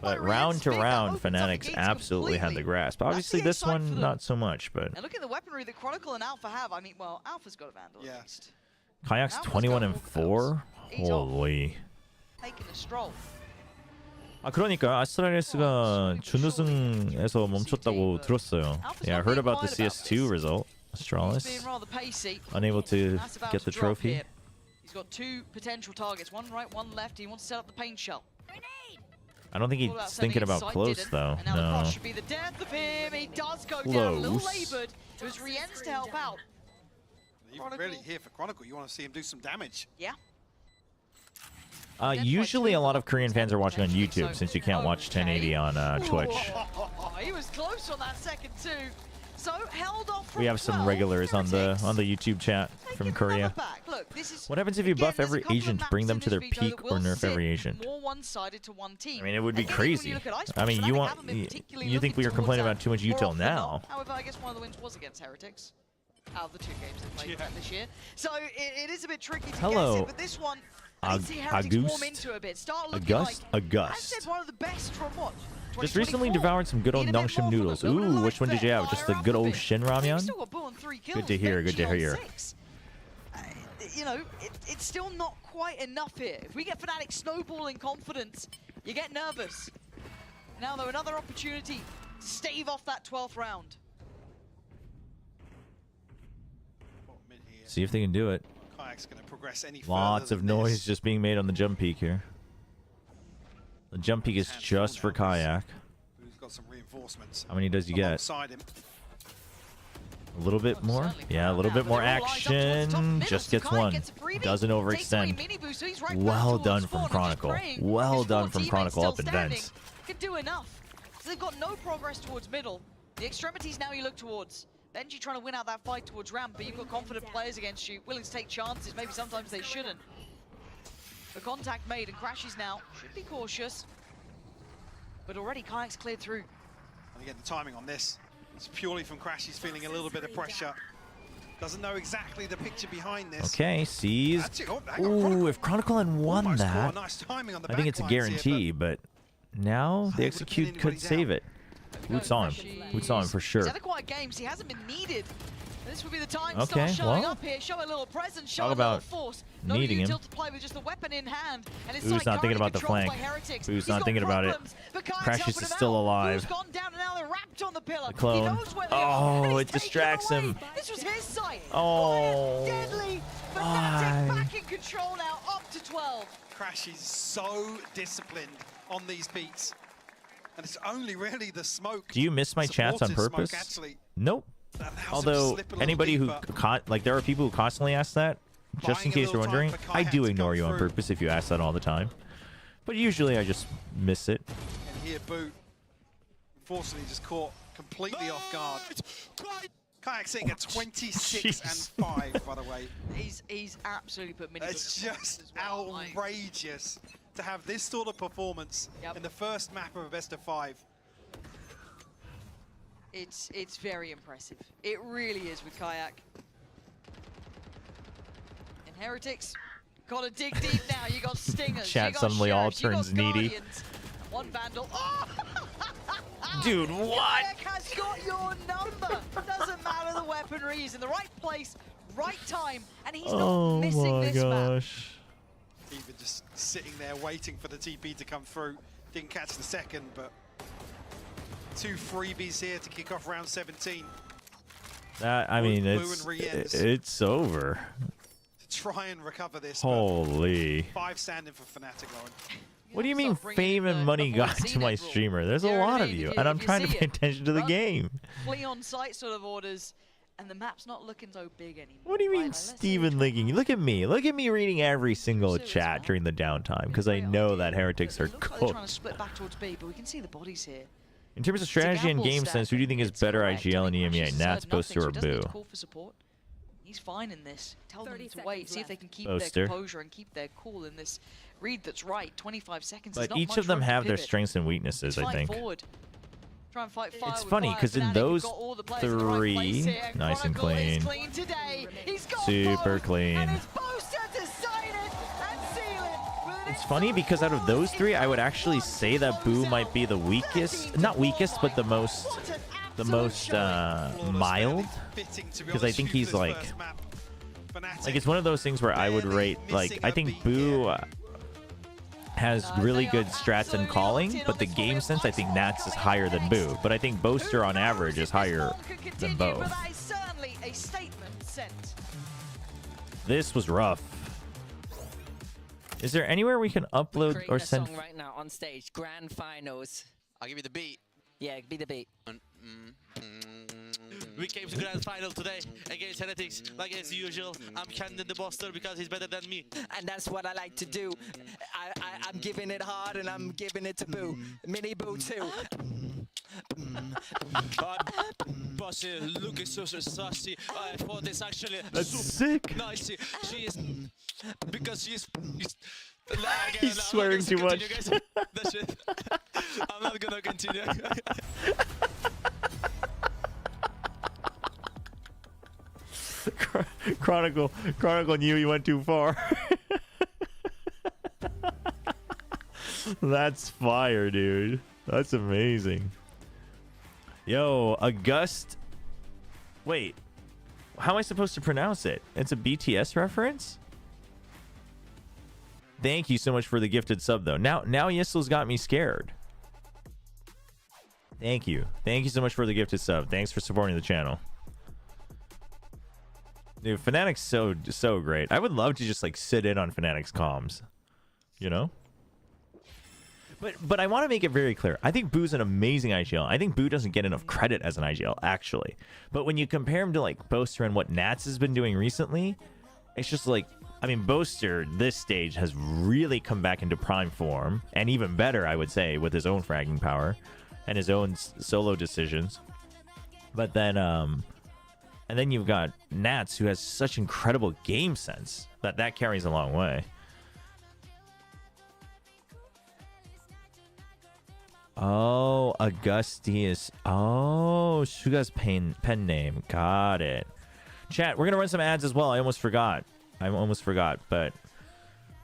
But round to round, Fnatic's absolutely had the grasp. Obviously, this one, not so much, but... And look at the weaponry that Chronicle and Alpha have. I mean, well, Alpha's got a Vandal at least. Kayak's 21 and 4? Holy. Taking a stroll. 아, 그러니까 아스트랄레스가 준우승에서 멈췄다고 들었어요. Yeah, I heard about the CS2 result. Astralis Being rather pacey. unable to That's about get to the drop trophy. here. He's got two potential targets, one right, one left. He wants to set up the paint shell. I don't think he's thinking about close, though. And now the No. cross should be the death of him. He does go down, a little Close. laboured. It was Rien's to help out. even really here for Chronicle, you want to see him do some damage. Yeah. Usually, a lot of Korean fans are watching on YouTube since you can't watch 1080 on Twitch. Oh, he was close on that second too. So held off. We have some regulars on the YouTube chat from Korea. Look, this is What happens if you buff every agent, bring them to their peak, or nerf every agent? more one-sided to one team. I mean, it would be crazy. I mean, you think we were complaining about too much util now? However, I guess one of the wins was against Heretics. Out of the two games they played this year. So it is a bit tricky to guess it, but this one, I see Heretics warm into a bit. Start looking like, I said, one of the best from what? Just recently devoured some good old Nongshim noodles. Ooh, which one did you have? Just the good old Shin Ramyeon? Good to hear, good to hear. You know, it's still not quite enough here. If we get Fnatic snowballing confidence, you get nervous. Now, though, another opportunity to stave off that 12th round. See if they can do it. Kayak's going to progress any Lots further of than noise this. just being made on the jump peak here. The jump peak is just for Kayak. Who's got some reinforcements. How many does he get? Alongside him. A little bit more? Yeah, a little bit more action. Just gets one. Doesn't overextend. Well done from Chronicle. Well done from Chronicle up in vents. Could do enough. So they've got no progress towards middle. The extremities now you look towards. Benji trying to win out that fight towards ramp, but you've got confident players against you, willing to take chances. Maybe sometimes they shouldn't. The contact made and Crashes now. Should be cautious. But already Kayak's cleared through. And again, the timing on this. It's purely from Crashy's feeling a little bit of pressure. Doesn't know exactly the picture behind this. Okay, sees. Ooh, if Chronicle had won that, I think it's a guarantee, but now the execute could save it. Woot saw him. Woot saw him for sure. He's had a quiet game, so he hasn't been needed. This would be the time to Okay, start showing well, up here, show a little presence, show talk a little about force. needing him. No util to play with just the weapon in hand. And it's Who's like not thinking currently about the controlled flank? by Heretics. Who's He's not got thinking about it? problems, but Kayak's Crashes helping is him still out. alive. Who's gone down and now they're wrapped on the pillar. The clone. He knows where they are, and Oh, he's it distracts him. This was his site. Oh. Deadly. Fnatic Why? back in control now, up to 12. Crash is so disciplined on these peaks. And it's only really the smoke. Do you miss my chats on supportive purpose? Smoke, actually. Nope. Although slip a little anybody who deeper. like there are people who constantly ask that. Just in Buying a case you're little time wondering, for I Kayak do to ignore come you on through. purpose if you ask that all the time. But usually I just miss it. And here, Boot, unfortunately, just caught completely off guard. Kayak sitting at 26 and 5, by the way. He's absolutely put mini. It's just outrageous to have this sort of performance in the first map of a best of 5. It's very impressive. It really is with Kayak. And Heretics, gotta dig deep now. You got Stingers. Chat you got suddenly all Sheriffs, you got turns needy. Guardians, one Vandal. Oh! Dude, what? Kayak has got your number. Doesn't matter the weaponry. He's in the right place, right time, and he's not missing this map. Even just sitting there waiting for the TP to come through. Didn't catch the second, but 2 freebies here to kick off round 17. I mean, it's over. To try and recover this. but Holy. 5 standing for Fnatic, Lauren. What do you mean fame and money got to my streamer? There's a lot of you, and I'm trying to pay attention to the game. Flee on site sort of orders, and the map's not looking so big anymore. What do you mean Steven linking? Look at me. Look at me reading every single chat during the downtime, because I know that Heretics are They're trying to cooked. split back towards B, but we can see the bodies here. In terms of strategy and game sense, who do you think is better IGL and EMEA? Nats, Boaster, or Boo? Call for support. He's fine in this. Tell them to wait, see if they can keep Boaster. their composure and keep their cool in this read that's right. 25 seconds. But is not each much of them room to have their pivot. strengths and weaknesses, I Fight think. forward. Try and fight fire It's with funny fire. because in Fnatic those have got all the players in the right place 3, here. nice and Chronicle is clean. today. He's got Super both, clean. and it's Boaster to sign it and seal it with an It's funny because out of those 3, I would actually say that Boo might be the weakest. Not weakest, but the most mild. Because I think he's like it's one of those things where I would rate, like, I think Boo has really good strats and calling, but the game sense, I think Nats is higher than Boo. But I think Boaster on average is higher than both. But that is certainly a statement sent. This was rough. Is there anywhere we can upload Creating or a send? song right now on stage. Grand Finals. I'll give you the beat. Yeah, be the beat. We came to Grand Final today against Heretics, like as usual. I'm handing the Buster because he's better than me. And that's what I like to do. I'm giving it hard and I'm giving it to Boo. Mini Boo too. Boss looking so saucy. I thought it's actually That's sick. nice. She is because she's. He's swearing too much. That's it. I'm not gonna continue. Chronicle knew he went too far. That's fire, dude. That's amazing. Yo, August. Wait, how am I supposed to pronounce it? It's a BTS reference? Thank you so much for the gifted sub, though. Now Yissel's got me scared. Thank you. Thank you so much for the gifted sub. Thanks for supporting the channel. Dude, Fnatic's so great. I would love to just like sit in on Fnatic's comms. You know? But I want to make it very clear. I think Boo's an amazing IGL. I think Boo doesn't get enough credit as an IGL, actually. But when you compare him to like Boaster and what Nats has been doing recently, it's just like, I mean, Boaster, this stage, has really come back into prime form. And even better, I would say, with his own fragging power and his own solo decisions. But then, and then you've got Nats, who has such incredible game sense that carries a long way. Oh, Augustius. Oh, Suga's pen name. Got it. Chat, we're going to run some ads as well. I almost forgot, but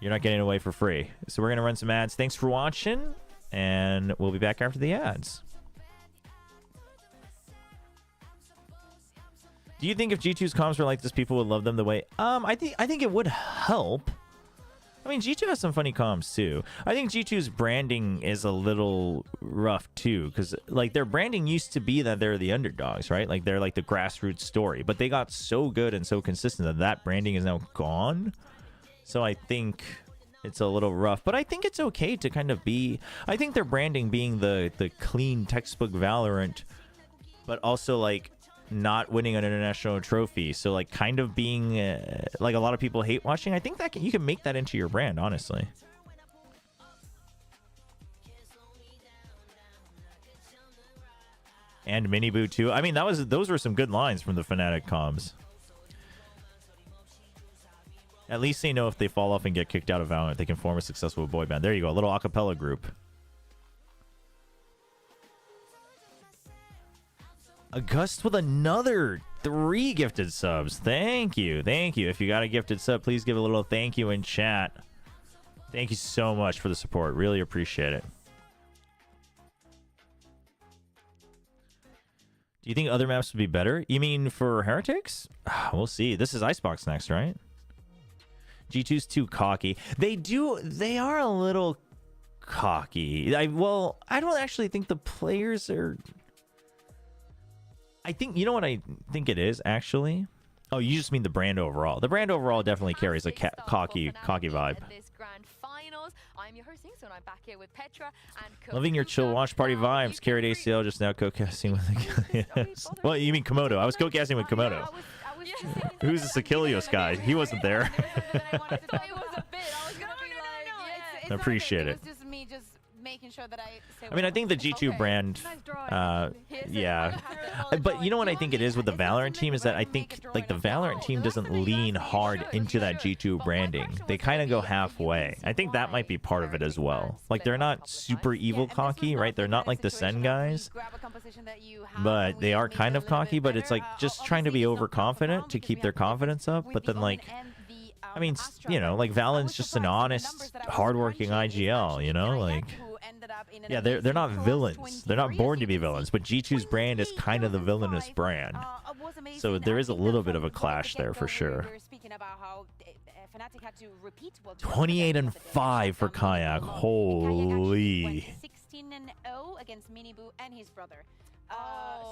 you're not getting away for free. So we're going to run some ads. Thanks for watching, and we'll be back after the ads. Do you think if G2's comms were like this, people would love them the way... I think it would help. I mean, G2 has some funny comms, too. I think G2's branding is a little rough, too, because, like, their branding used to be that they're the underdogs, right? Like, they're, like, the grassroots story. But they got so good and so consistent that branding is now gone. So I think it's a little rough. But I think it's okay to kind of be... I think their branding being the clean textbook Valorant, but also, like, not winning an international trophy. So like kind of being like a lot of people hate watching. I think that you can make that into your brand, honestly. And Mini Boo too. I mean, those were some good lines from the Fnatic comms. At least they know if they fall off and get kicked out of Valorant, they can form a successful boy band. There you go, a little acapella group. August with another 3 gifted subs. Thank you. Thank you. If you got a gifted sub, please give a little thank you in chat. Thank you so much for the support. Really appreciate it. Do you think other maps would be better? You mean for Heretics? We'll see. This is Icebox next, right? G2's too cocky. They are a little cocky. I don't actually think the players are... I think, you know what I think it is, actually? Oh, you just mean the brand overall. The brand overall definitely carries a cocky vibe. This Grand Finals. I'm your host, so I'm back here with Petra and Loving your chill watch party vibes. Carried ACL just now co-casting with Achilles. Well, you mean Komodo. I was co-casting with Komodo. Who's this Achilles guy? He wasn't there. I appreciate it. Just me just making sure that I mean, I think the G2 brand, yeah. But you know what I think it is with the Valorant team is that I think like the Valorant team doesn't lean hard into that G2 branding. They kind of go halfway. I think that might be part of it as well. Like they're not super evil cocky, right? They're not like the Sen guys, but they are kind of cocky. But it's like just trying to be overconfident to keep their confidence up. But then like, I mean, you know, like Valorant's just an honest, hardworking IGL, you know, like. Yeah, they're not villains. They're not born to be villains, but G2's brand is kind of the villainous brand. So there is a little bit of a clash there for sure. 28-5 for Kayak. Holy. 16-0 against Mini Boo and his brother.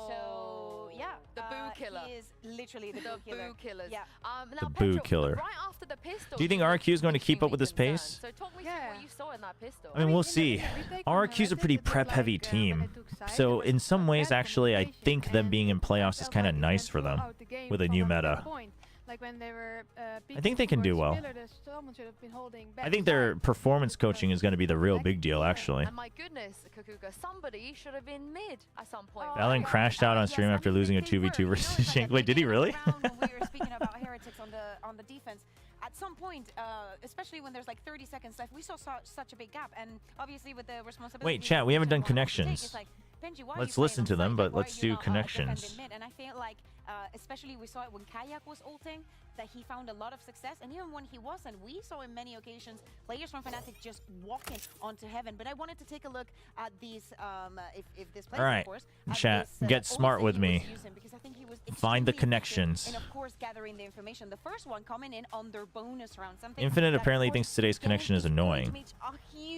So yeah, the Boo Killer. He is literally the Boo Killer. Boo Killers. Yeah. The Boo Killer. Right after the pistol, Do you think RQ is going to keep up with this pace? So talk me through what you saw in that pistol. I mean, we'll see. RQ's a pretty prep-heavy team. So in some ways, actually, I think them being in playoffs is kind of nice for them with a new meta. Like when they were I think they can do well. I think their performance coaching is going to be the real big deal, actually. And my goodness, Kukuka, somebody should have been mid at some point. Valen crashed out on stream after losing a 2v2 versus Shank. Wait, did he really? We were speaking about Heretics on the defense. At some point, especially when there's like 30 seconds left, we saw such a big gap, and obviously with the responsibility. Wait, chat, we haven't done connections. Let's listen to them, but let's do connections. And I feel like, especially we saw it when Kayak was ulting, that he found a lot of success, and even when he wasn't, we saw in many occasions players from Fnatic just walking onto heaven. But I wanted to take a look at these, if this plays, all right, of course, chat, get smart with me. Find the connections. And of course, gathering the information. The first one coming in on their bonus round. Something Infinite that, apparently thinks today's connection is annoying.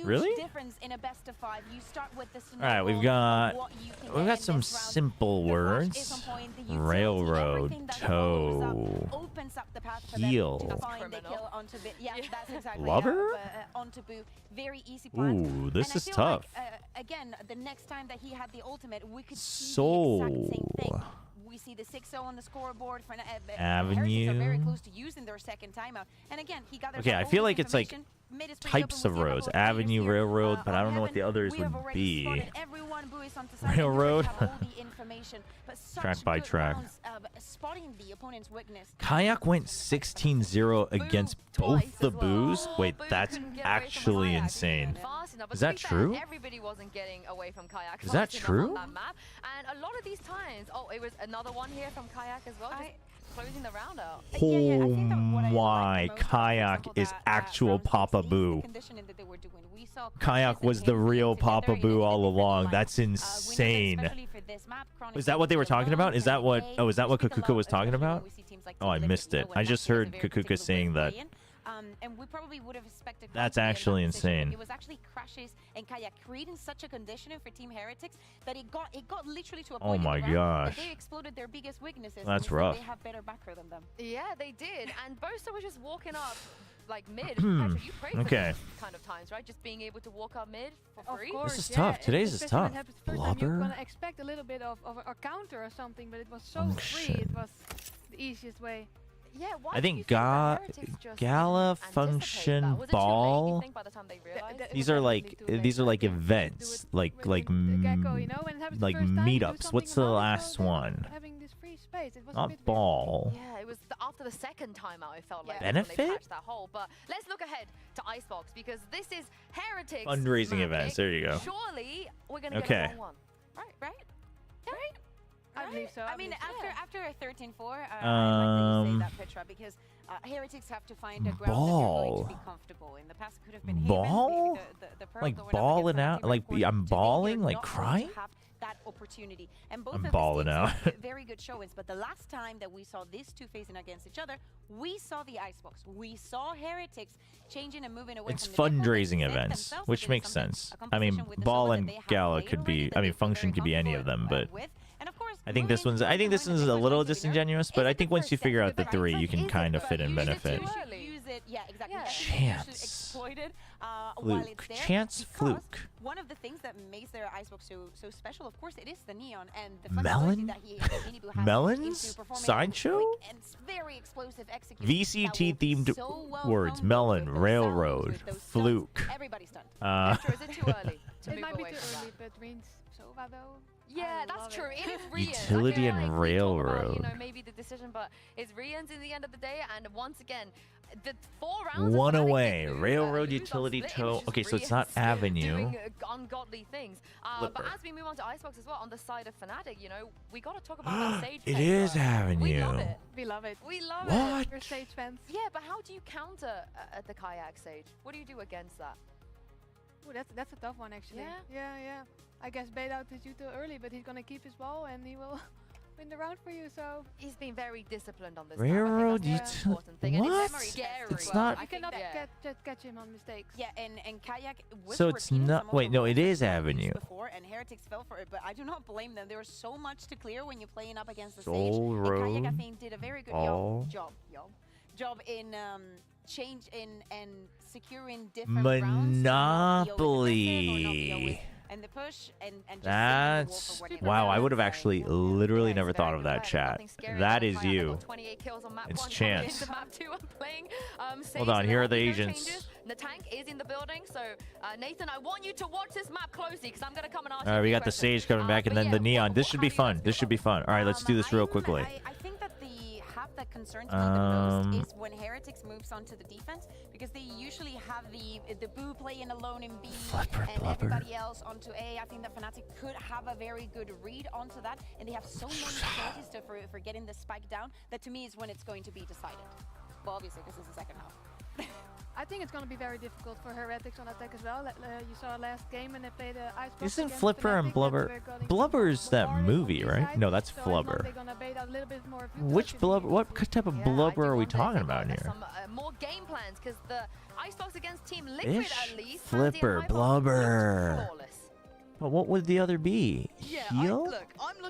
Really? Difference in a best of 5. You start with the all right, we've got some simple words. Railroad, toe, heel, lover. Very easy. Ooh, this is tough. Again, the next time that he had the ultimate, we could see Soul. the exact same thing. We see the 6-0 on the scoreboard. For Avenue. Are very close to using their second timeout. And again, he got Okay, I feel like it's like types of roads. Avenue, railroad, but I don't know what the others would be. Railroad. Track by track. Kayak went 16-0 against both the Boos. Wait, that's actually insane. Is that true? Everybody wasn't getting away from Kayak. Is that true? And a lot of these times, it was another one here from Kayak as well. Closing the round out. Oh my, Kayak is actual Papa Boo. Kayak was the real Papa Boo all along. That's insane. Is that what they were talking about? Is that what Kukuka was talking about? Oh, I missed it. I just heard Kukuka saying that. And we probably would have expected. That's actually insane. It was actually crashes and Kayak creating such a condition for Team Heretics that it got literally to a point. Oh my gosh. They exploded their biggest weaknesses. That's rough. They have better backer than them. Yeah, they did. And Bosa was just walking up like mid. Patrick, you pray for Okay. these kind of times, right? Just being able to walk up mid for free. Of course, This is yeah, tough. Today's is especially when tough. it happens the first time, you're Blobber. gonna expect a little bit of a counter or something, but it was so free. It was the easiest way. Yeah, why I think Gala Function Ball. These are like events, like meetups. What's the last one? Not ball. Yeah, it was after the second time out. I felt like Benefit? when they patched that hole. But let's look ahead to Icebox because this is Heretics Fundraising Magic. events. There you go. Surely we're gonna Okay. get a 1-1. Right? I believe so. I mean, after a 13-4, I like that you say that, Petra, because Heretics have to find a ground that they're going Ball. to be comfortable. In the past, it could have been Ball? the Pearl Like that went up balling against out? Fanati Like Report. I'm Today, balling? they're Like not going to crying? have that opportunity. And both I'm of these balling teams out. have very good showings, but the last time that we saw these two facing against each other, we saw the Icebox. We saw Heretics changing and moving away It's from the fundraising events, which makes sense. I mean, Ball and Gala could be. I mean, Function could be any of them, but I think this one's. I think this one's a little disingenuous, but I think once you figure out the three, you can kind of fit in benefit. Use it, yeah, exactly. Chance. Exploited, while Fluke. it's there, Chance because Fluke. One of the things that makes their Icebox so special, of course, it is the neon and the Melon? flexibility that Inibu has Melons? into performing Sideshow? quick and very explosive execution VCT that will be themed so well words: combined melon, with those railroad, sounds, with those stunts. fluke. Everybody's stunned. Petra, is it too early to It move might be away too from early, that? but means Chobra though. Yeah, that's true. It is Rians. Utility I feel and like we talk about, railroad. you know, maybe the decision, but it's Rians in the end of the day. And once again, the 4 rounds. One of Fnatic away. did Railroad, lose on utility, split. It tow. was just Okay, so it's not Rians Avenue. Doing ungodly things. But Flipper. as we move on to Icebox as well, on the side of Fnatic, you know, we got to talk about that Sage. It play, is bro. We Avenue. love it. We love it. We love What? it. We're Sage fans. Yeah, but how do you counter the Kayak Sage? What do you do against that? Ooh, that's a tough one actually. Yeah? Yeah. I guess bait out is too early, but he's gonna keep his ball and he will win the round for you. So he's been very disciplined on this. Railroad utility. What? It's not. You cannot catch him on mistakes. Yeah, and Kayak was So it's repeating some not. of Wait, the no, rules it is that they Avenue. used before, and Heretics fell for it, but I do not blame them. There was so much to clear when you're playing up against the Sage. Soul And Kayak, I Road, think, did a very good Ball. job in and securing different rounds. Monopoly. And the push and just That's wow. I would have actually literally never thought of that, chat. That is you. 28 kills on map It's 1, Chance. into map 2 I'm playing. Hold on, here are the agents. The tank is in the building, so Nathan, I want you to watch this map closely because I'm gonna come and ask All right, we got the Sage coming back, and then the Neon. This should be fun. This should be fun. All right, let's do this real quickly. I think that the half that concerns me the most is when Heretics moves on to the defense, because they usually have the Boo playing alone in B and everybody else onto A. I think that Fnatic could have a very good read onto that, and they have so many strategies for getting the spike down that to me is when it's going to be decided. Well, obviously, because it's the second half. I think it's going to be very difficult for Heretics on attack as well. You saw last game when they played Icebox. Isn't against Flipper Fnatic and that Blubber? they were going Blubber's that movie, right? No, that's so I know Flubber. they're gonna bait out a little bit more Which blubber? What type of blubber are we talking about here? some more game plans because the Icebox against Team Liquid Fish, at least. Flipper, Blubber. But what would the other be? Heal?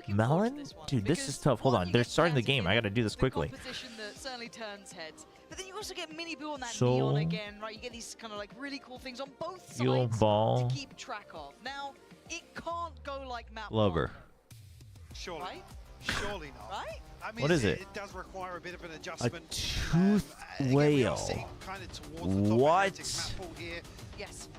Melon? Dude, this is tough. Hold on. They're starting the game. I gotta do this quickly. Competition that certainly turns heads. But then you also get Mini Boo on that Soul. neon again, right? You get these kind of like really cool things on both Heal sides ball. to keep track of. Now, it can't go like map Blubber. Surely. Right? Surely not. Right? I mean, What is it? It does require a bit of an A adjustment. tooth Again, we are whale. sitting kind of towards the top of What? Heretics map pool here. Yes.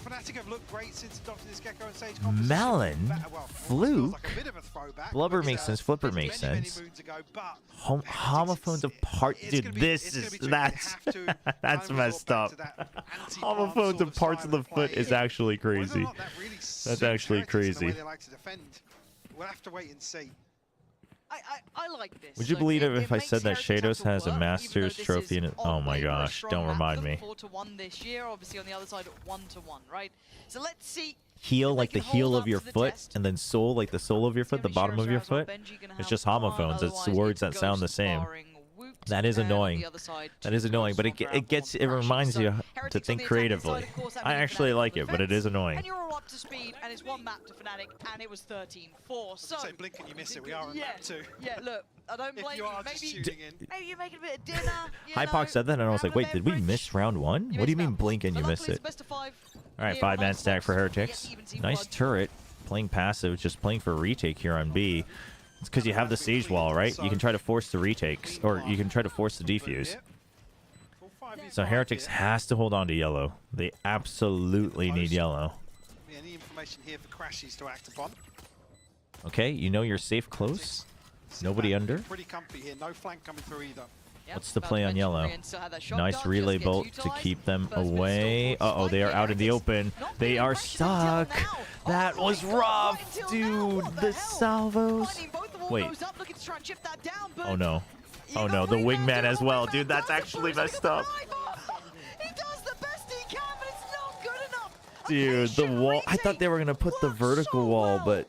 Fnatic have looked great since adopting this Gecko and Sage Melon? Fluke? like a bit of a throwback. Blubber because, makes sense. Flipper many, makes many sense. moons ago, but Homophones of part. Dude, this is that's that's messed up. Homophones of parts of the foot is actually crazy. That's actually crazy. They like to defend. We'll have to wait and see. I like this. Would you Like, believe it if I makes said that Heretics Shadows have has to a work, Masters even though trophy this in is it? Oh my on paper a gosh, strong don't map. remind Look me. 4-1 this year, obviously on the other side 1-1, right? So let's see. Heel like the heel hold of up your to the foot, test. and then soul like the sole of your foot, the bottom of your foot. It's just homophones. It's words that sound the same. That is annoying. That is annoying, but it reminds you to think creatively. I actually like it, but it is annoying. And you're all up to speed, and it's one map to Fnatic, and it was 13-4. So say blink and you miss it. We are on map 2. Yeah, look, I don't blame you. Maybe you're making a bit of dinner. Hypox said that, and I was like, wait, did we miss round 1? What do you mean blink and you miss it? All right, 5-man stack for Heretics. Nice turret. Playing passive, just playing for a retake here on B. It's because you have the Sage Wall, right? You can try to force the retakes, or you can try to force the defuse. So Heretics has to hold on to yellow. They absolutely need yellow. Any information here for Crashies to act upon? Okay, you know you're safe close. Nobody under. Pretty comfy here. No flank coming through either. What's the play on yellow? Nice relay bolt to keep them away. Uh-oh, they are out in the open. They are stuck. That was rough, dude. The salvos. Wait. Oh, no. Oh, no. The wingman as well. Dude, that's actually messed up. Dude, the wall. I thought they were going to put the vertical wall, but...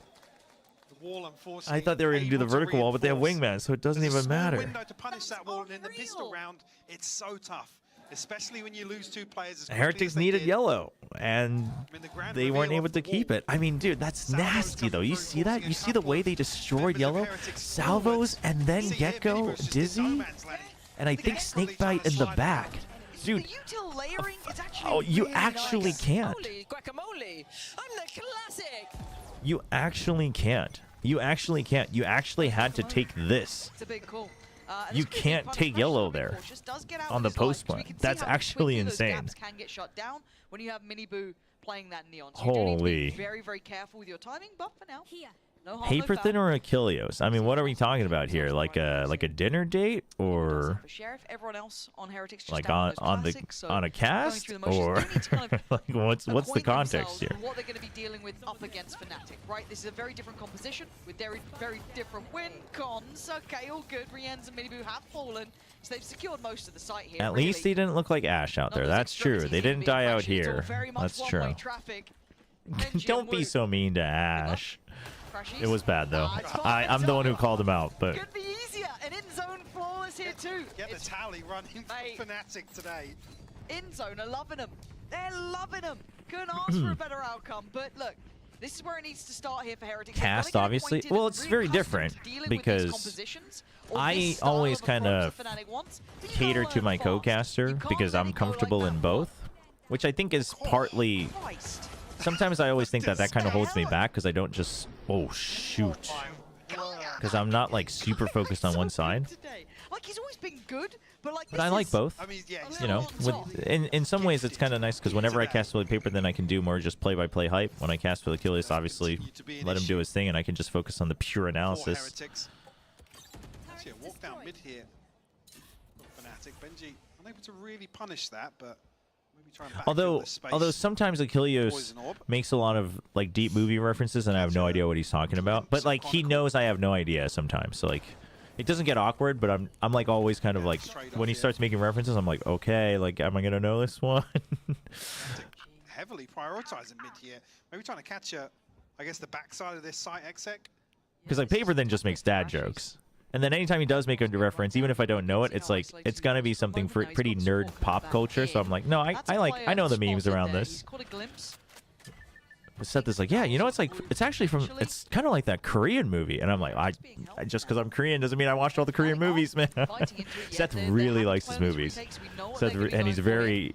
I thought they were going to do the vertical wall, but they have wingman, so it doesn't even matter. Window to punish that wall, and in the pistol round, it's so tough, especially when you lose 2 players. Heretics needed yellow, and they weren't able to keep it. I mean, dude, that's nasty, though. You see that? You see the way they destroyed yellow? Salvos, and then Gecko, Dizzy, and I think Snakebite in the back. Dude, oh, you actually can't. You actually can't. You actually can't. You actually had to take this. It's a big call. You can't take yellow there on the post point. That's actually insane. Can get shut down when you have Miniboo playing that neon. So Holy. you do need to be very, very careful with your timing, but for now, no harm, no Paper foul. thin or Achilleos? I mean, what are we talking about here? Like a dinner date, or Sheriff, everyone else on Heretics just like down on a cast, or like what's the context here? What they're going to be dealing with up against Fnatic, right? This is a very different composition with very, very different win cons. Okay, all good. Rienz and Miniboo have fallen, so they've secured most of the site here. At least he didn't look like Ash out there. That's true. They didn't die out here. That's true. Don't be so mean to Ash. It was bad though. I'm the one who called him out, but Could be easier. And in zone flawless here too. Get the tally running for Fnatic today. In zone are loving him. They're loving him. Couldn't ask for a better outcome. But look, this is where it needs to start here for Heretics. Cast obviously. Well, it's very different because I always kind of cater to my co-caster because I'm comfortable in both, which I think is partly. Sometimes I always think that kind of holds me back because I don't just... Oh, shoot. Because I'm not, like, super focused on one side. Like, he's always been good, but like... But I like both. You know, in some ways it's kind of nice because whenever I cast with Paper, then I can do more just play-by-play hype. When I cast with Achilles, obviously, let him do his thing, and I can just focus on the pure analysis. Actually, a walk down mid here. Fnatic. Benji unable to really punish that, but... Although sometimes Achilles makes a lot of like deep movie references and I have no idea what he's talking about, but like he knows I have no idea sometimes, so like it doesn't get awkward, but I'm like always kind of like when he starts making references I'm like, okay, like am I gonna know this one? Heavily prioritizing mid here, maybe trying to catch I guess the backside of this site exec, because like Paper then just makes dad jokes. And then anytime he does make a reference, even if I don't know it, it's like it's gonna be something pretty nerd pop culture. So I'm like, no, I know the memes around this. But Seth is like, yeah, you know, it's actually it's kind of like that Korean movie, and I'm like, I just because I'm Korean doesn't mean I watched all the Korean movies, man. Seth really likes his movies. Seth, and he's very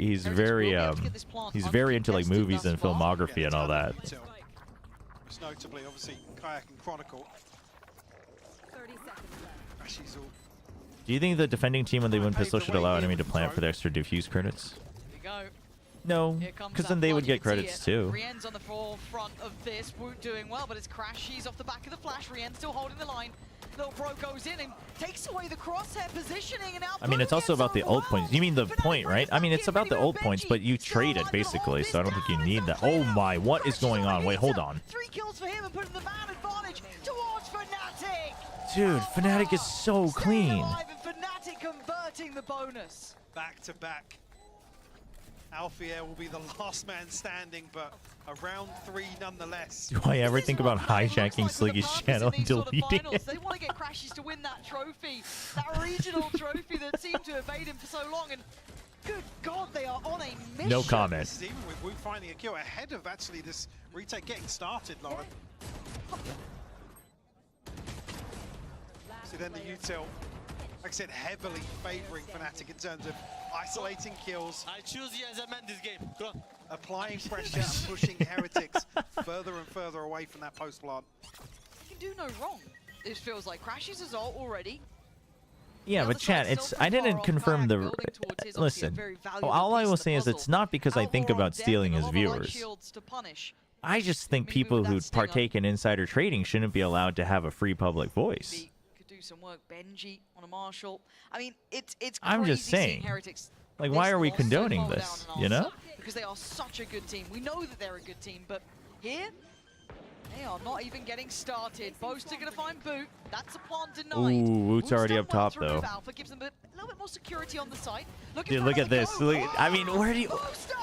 into like movies and filmography and all that. Most notably, obviously, Kayak and Chronicle. Do you think the defending team, when they win pistol, should allow enemy to plant for the extra diffuse credits? No, because then they would get credits too. Rienz on the forefront of this. Woot doing well, but it's Crashies off the back of the flash. Rienz still holding the line. Little Bro goes in and takes away the crosshair positioning. And now I mean, it's also about the ult points. You mean the point, right? I mean, it's about the ult points, but you trade it basically, so I don't think you need that. Oh my, what is going on? Wait, hold on. 3 kills for him and putting the man advantage towards Fnatic. Dude, Fnatic is so clean. Fnatic converting the bonus. Back to back. Alfier will be the last man standing, but A round 3 nonetheless. Do I ever think about hijacking Sliggy's channel and deleting it? They want to get Crashies to win that trophy, that regional trophy that seemed to evade him for so long. And good God, they are on a mission. No comment. This is even with Wu finding a kill ahead of actually this retake getting started, Lauren. So then the util, like I said, heavily favoring Fnatic in terms of isolating kills. I choose you as a man this game. Go on. Applying pressure and pushing Heretics further and further away from that post plant. He can do no wrong. This feels like Crashies is all already. Yeah, but chat, it's I didn't confirm the. Listen, all I will say is it's not because I think about stealing his viewers. I just think people who partake in insider trading shouldn't be allowed to have a free public voice. Could do some work. Benji on a Marshall. I mean, it's crazy I'm just saying. seeing Heretics Like, why are we condoning this? You know? Because they are such a good team. We know that they're a good team, but here, they are not even getting started. Boast are going to find Boot. That's a plant denied. Ooh, Woot's already up top, though. Alpha gives them a little bit more security on the site. Dude, look at this. Look, I mean, where do you... Booster!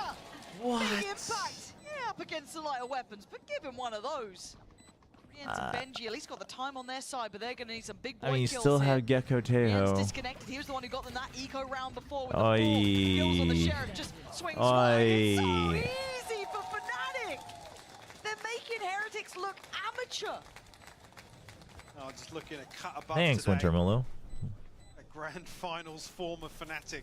What? Big impact. Yeah, up against the lighter weapons, but give him one of those. Rian's and Benji at least got the time on their side, but they're going to need some big boy I mean, you kills still here. have Gecko Rian's Tejo. disconnected. He was the one who got them that eco round before with Oi. the 4 kills on the Sheriff. Just swings wide. It's so easy for Fnatic. They're making Heretics look amateur. Oh, just looking at cut above Thanks, today. Wintermelo. A grand finals form of Fnatic.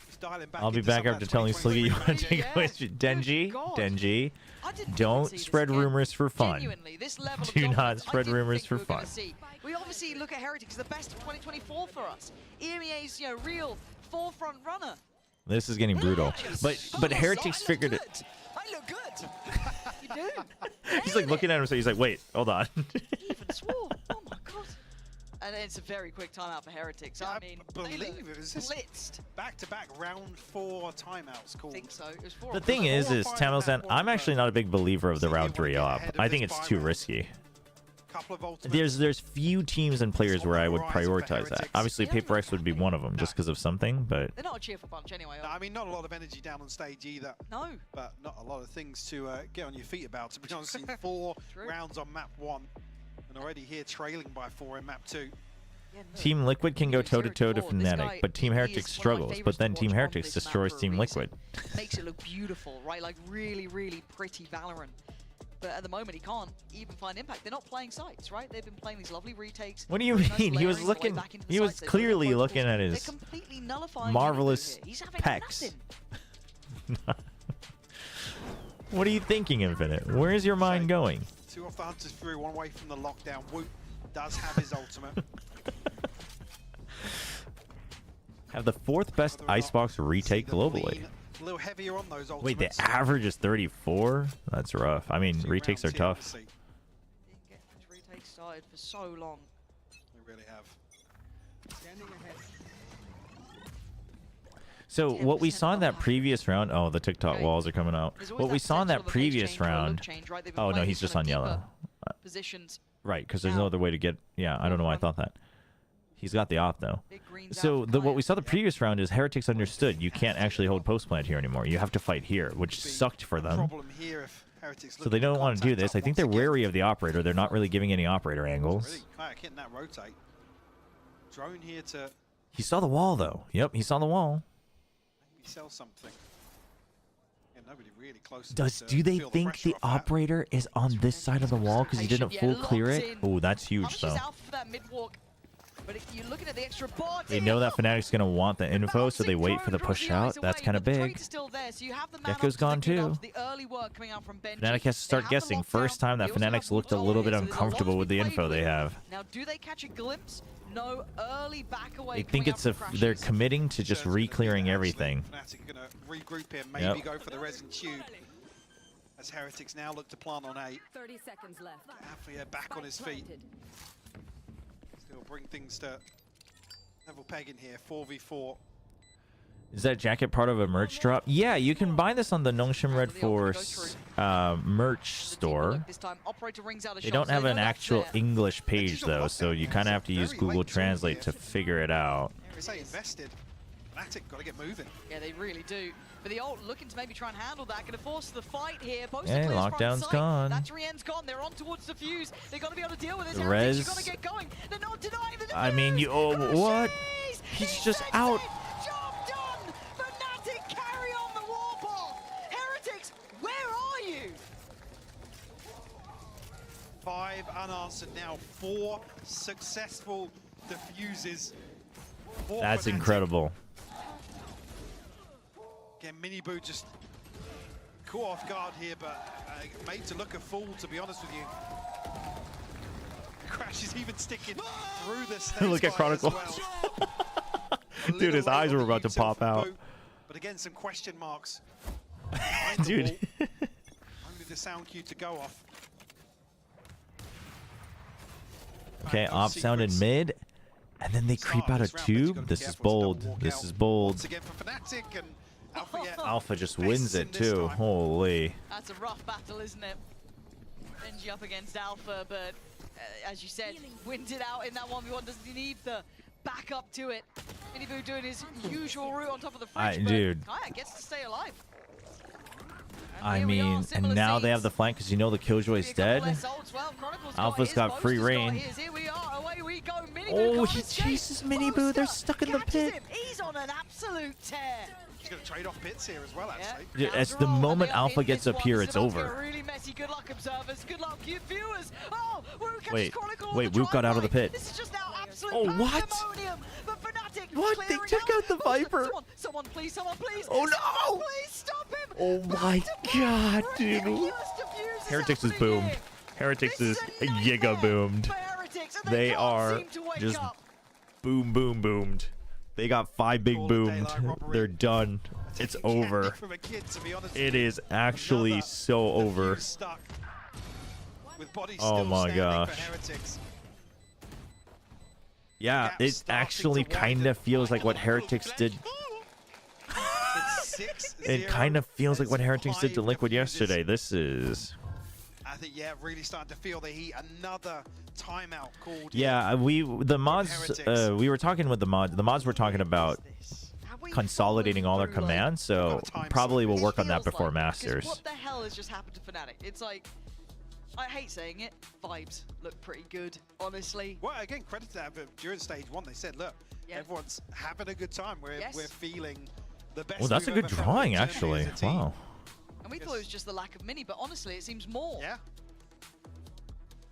Just dialing back I'll be into back some of after that telling Sliggy you want to 2023 take a question. Denji, don't spread rumors for fun. Do not spread rumors for fun. We obviously look at Heretics as the best of 2024 for us. EMEA's real forefront runner. This is getting brutal. But Heretics figured it. I look good. You do. He's like looking at him, so he's like, wait, hold on. Even swore. Oh my God. And it's a very quick timeout for Heretics. I mean, believe it was just blitzed. Back-to-back round 4 timeouts called. I think so. It was 4 The thing is Tamilsan, I'm actually not a big believer of the round 3 op. I think it's too risky. There's few teams and players where I would prioritize that. Obviously, Paper X would be one of them, just because of something. But they're not a cheerful bunch anyway. No, I mean, not a lot of energy down on stage either. No. But not a lot of things to get on your feet about. To be honest, 4 rounds on map 1, and already here trailing by 4 in map 2. Team Liquid can go toe-to-toe to Fnatic, but Team Heretics struggles. But then Team Heretics destroys Team Liquid. Makes it look beautiful, right? Like really, really pretty Valorant. But at the moment, he can't even find impact. They're not playing sites, right? They've been playing these lovely retakes. What do you mean? He was looking. He was clearly looking at his marvelous pecs. What are you thinking, Infinite? Where is your mind going? 2 off the Hunters through, 1 away from the lockdown. Woot does have his ultimate. Have the 4th best Icebox retake globally. A little heavier on those ultimates. Wait, the average is 34? That's rough. I mean, retakes are tough. Didn't get his retake started for so long. They really have. Standing ahead. So what we saw in that previous round, oh, the TikTok walls are coming out. What we saw in that previous round, oh no, he's just on yellow. Positions. Right, because there's no other way to get, yeah, I don't know why I thought that. He's got the off though. So what we saw the previous round is Heretics understood you can't actually hold post plant here anymore. You have to fight here, which sucked for them. So they don't want to do this. I think they're wary of the operator. They're not really giving any operator angles. Kayak hitting that rotate. Drone here to He saw the wall though. Yep, he saw the wall. maybe sell something. Yeah, nobody really close. Do they think the operator is on this side of the wall because he didn't full clear it? Oh, that's huge though. But if you're looking at the extra body, They know that Fnatic's going to want the info, so they wait for the push out. That's kind of big. Gecko's gone too. Fnatic has to start guessing. First time that Fnatic's looked a little bit uncomfortable with the info they have. Now, do they catch a glimpse? No early back away. They think it's they're committing to just re-clearing everything. Fnatic are going to regroup here, maybe go for the resin tube. As Heretics now look to plant on 8. 30 seconds left. Afia back on his feet. Still bring things to level pegging here. 4v4. Is that jacket part of a merch drop? Yeah, you can buy this on the Nongshim Red Force merch store. They don't have an actual English page though, so you kind of have to use Google Translate to figure it out. Say invested. Fnatic got to get moving. Yeah, they really do. But the ult looking to maybe try and handle that. Going to force the fight here. Both Yeah, clears front lockdown's sight. gone. That Rien's gone. They're on towards the fuse. They've got to be able to deal with this. The Heretics, res. you've got to get going. They're not denying the I mean, you. Oh, what? He's just out. job done. Fnatic carry on the war ball. Heretics, where are you? 5 unanswered now. 4 successful defuses. for That's Fnatic. incredible. Again, Miniboo just caught off guard here, but made to look a fool, to be honest with you. Crash is even sticking through the stage. Look at Chronicle. Dude, his eyes were about to pop out. But again, some question marks. Dude. Only the sound cue to go off. Okay, op sounded mid, and then they creep out a tube. This is bold. This is bold. Once again for Fnatic, and Alpha, yeah, Alpha just wins it too. Holy. That's a rough battle, isn't it? Benji up against Alpha, but as you said, wins it out in that 1v1. Doesn't he need the backup to it? Miniboo doing his usual route on top of the fridge, but Dude. Kaya gets to stay alive. I mean, and now they have the flank because you know the Killjoy's dead. Alpha's got free reign. Here we are, away we go. Oh, he chases Miniboo. They're stuck in the pit. He's on an absolute tear. He's going to trade off bits here as well, actually. As the moment Alpha gets up here, it's over. Really messy. Good luck, observers. Good luck, viewers. Oh, Wait, Wook got out of the pit. This is just now absolute what? pandemonium. But Fnatic What? They took out the Viper. Someone please, someone please. Oh, no. Please stop him. Oh my god, dude. Heretics is boomed. Heretics is giga boomed. They are just boom, boom, boomed. They got 5 big boomed. They're done. It's over. It is actually so over. Oh my gosh. Yeah, it actually kind of feels like what Heretics did. It kind of feels like what Heretics did to Liquid yesterday. This is... I think, yeah, really starting to feel the heat. Another timeout called. Yeah, the mods, we were talking with the mods. The mods were talking about consolidating all their commands, so probably we'll work on that before Masters. What the hell has just happened to Fnatic? It's like, I hate saying it, vibes look pretty good, honestly. Well, again, credit to that, but during stage 1, they said, look, everyone's having a good time. We're feeling the best. Well, that's a good drawing, actually. Wow. And we thought it was just the lack of mini, but honestly, it seems more. Yeah.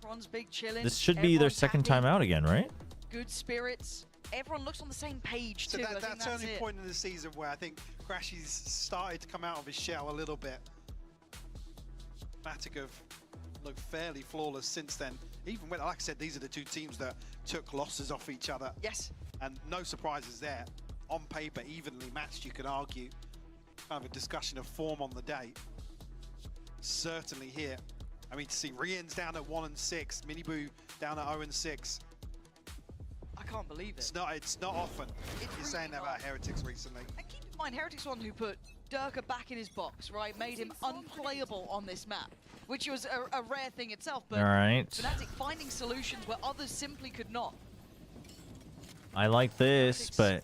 Bronze big chilling. This should be their second time out again, right? Good spirits. Everyone looks on the same page, too. So that turning point in the season where I think Crashy's started to come out of his shell a little bit. Fnatic have looked fairly flawless since then. Even when, like I said, these are the two teams that took losses off each other. Yes. And no surprises there. On paper, evenly matched, you could argue. Kind of a discussion of form on the day. Certainly here. I mean, to see Rien's down at 1-6, Miniboo down at 0-6. I can't believe it. It's not often. You're saying that about Heretics recently. And keep in mind, Heretics one who put Durka back in his box, right? Made him unplayable on this map, which was a rare thing itself. But all right. Fnatic finding solutions where others simply could not. I like this, but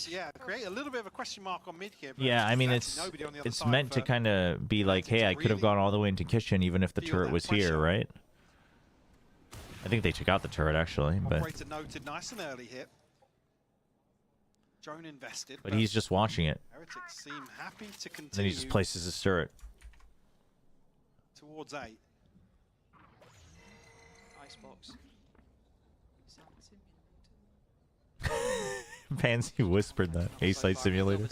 yeah, create a little bit of a question mark on mid here. yeah, I mean it's meant to kind of be like, hey, I could have gone all the way into kitchen even if the turret was here, right? I think they took out the turret actually, but Operator noted nice and early hit. Drone invested, but he's just watching it. Heretics seem happy to continue. Then he just places his turret. Towards 8. Icebox. Pansy whispered that. A-side simulator.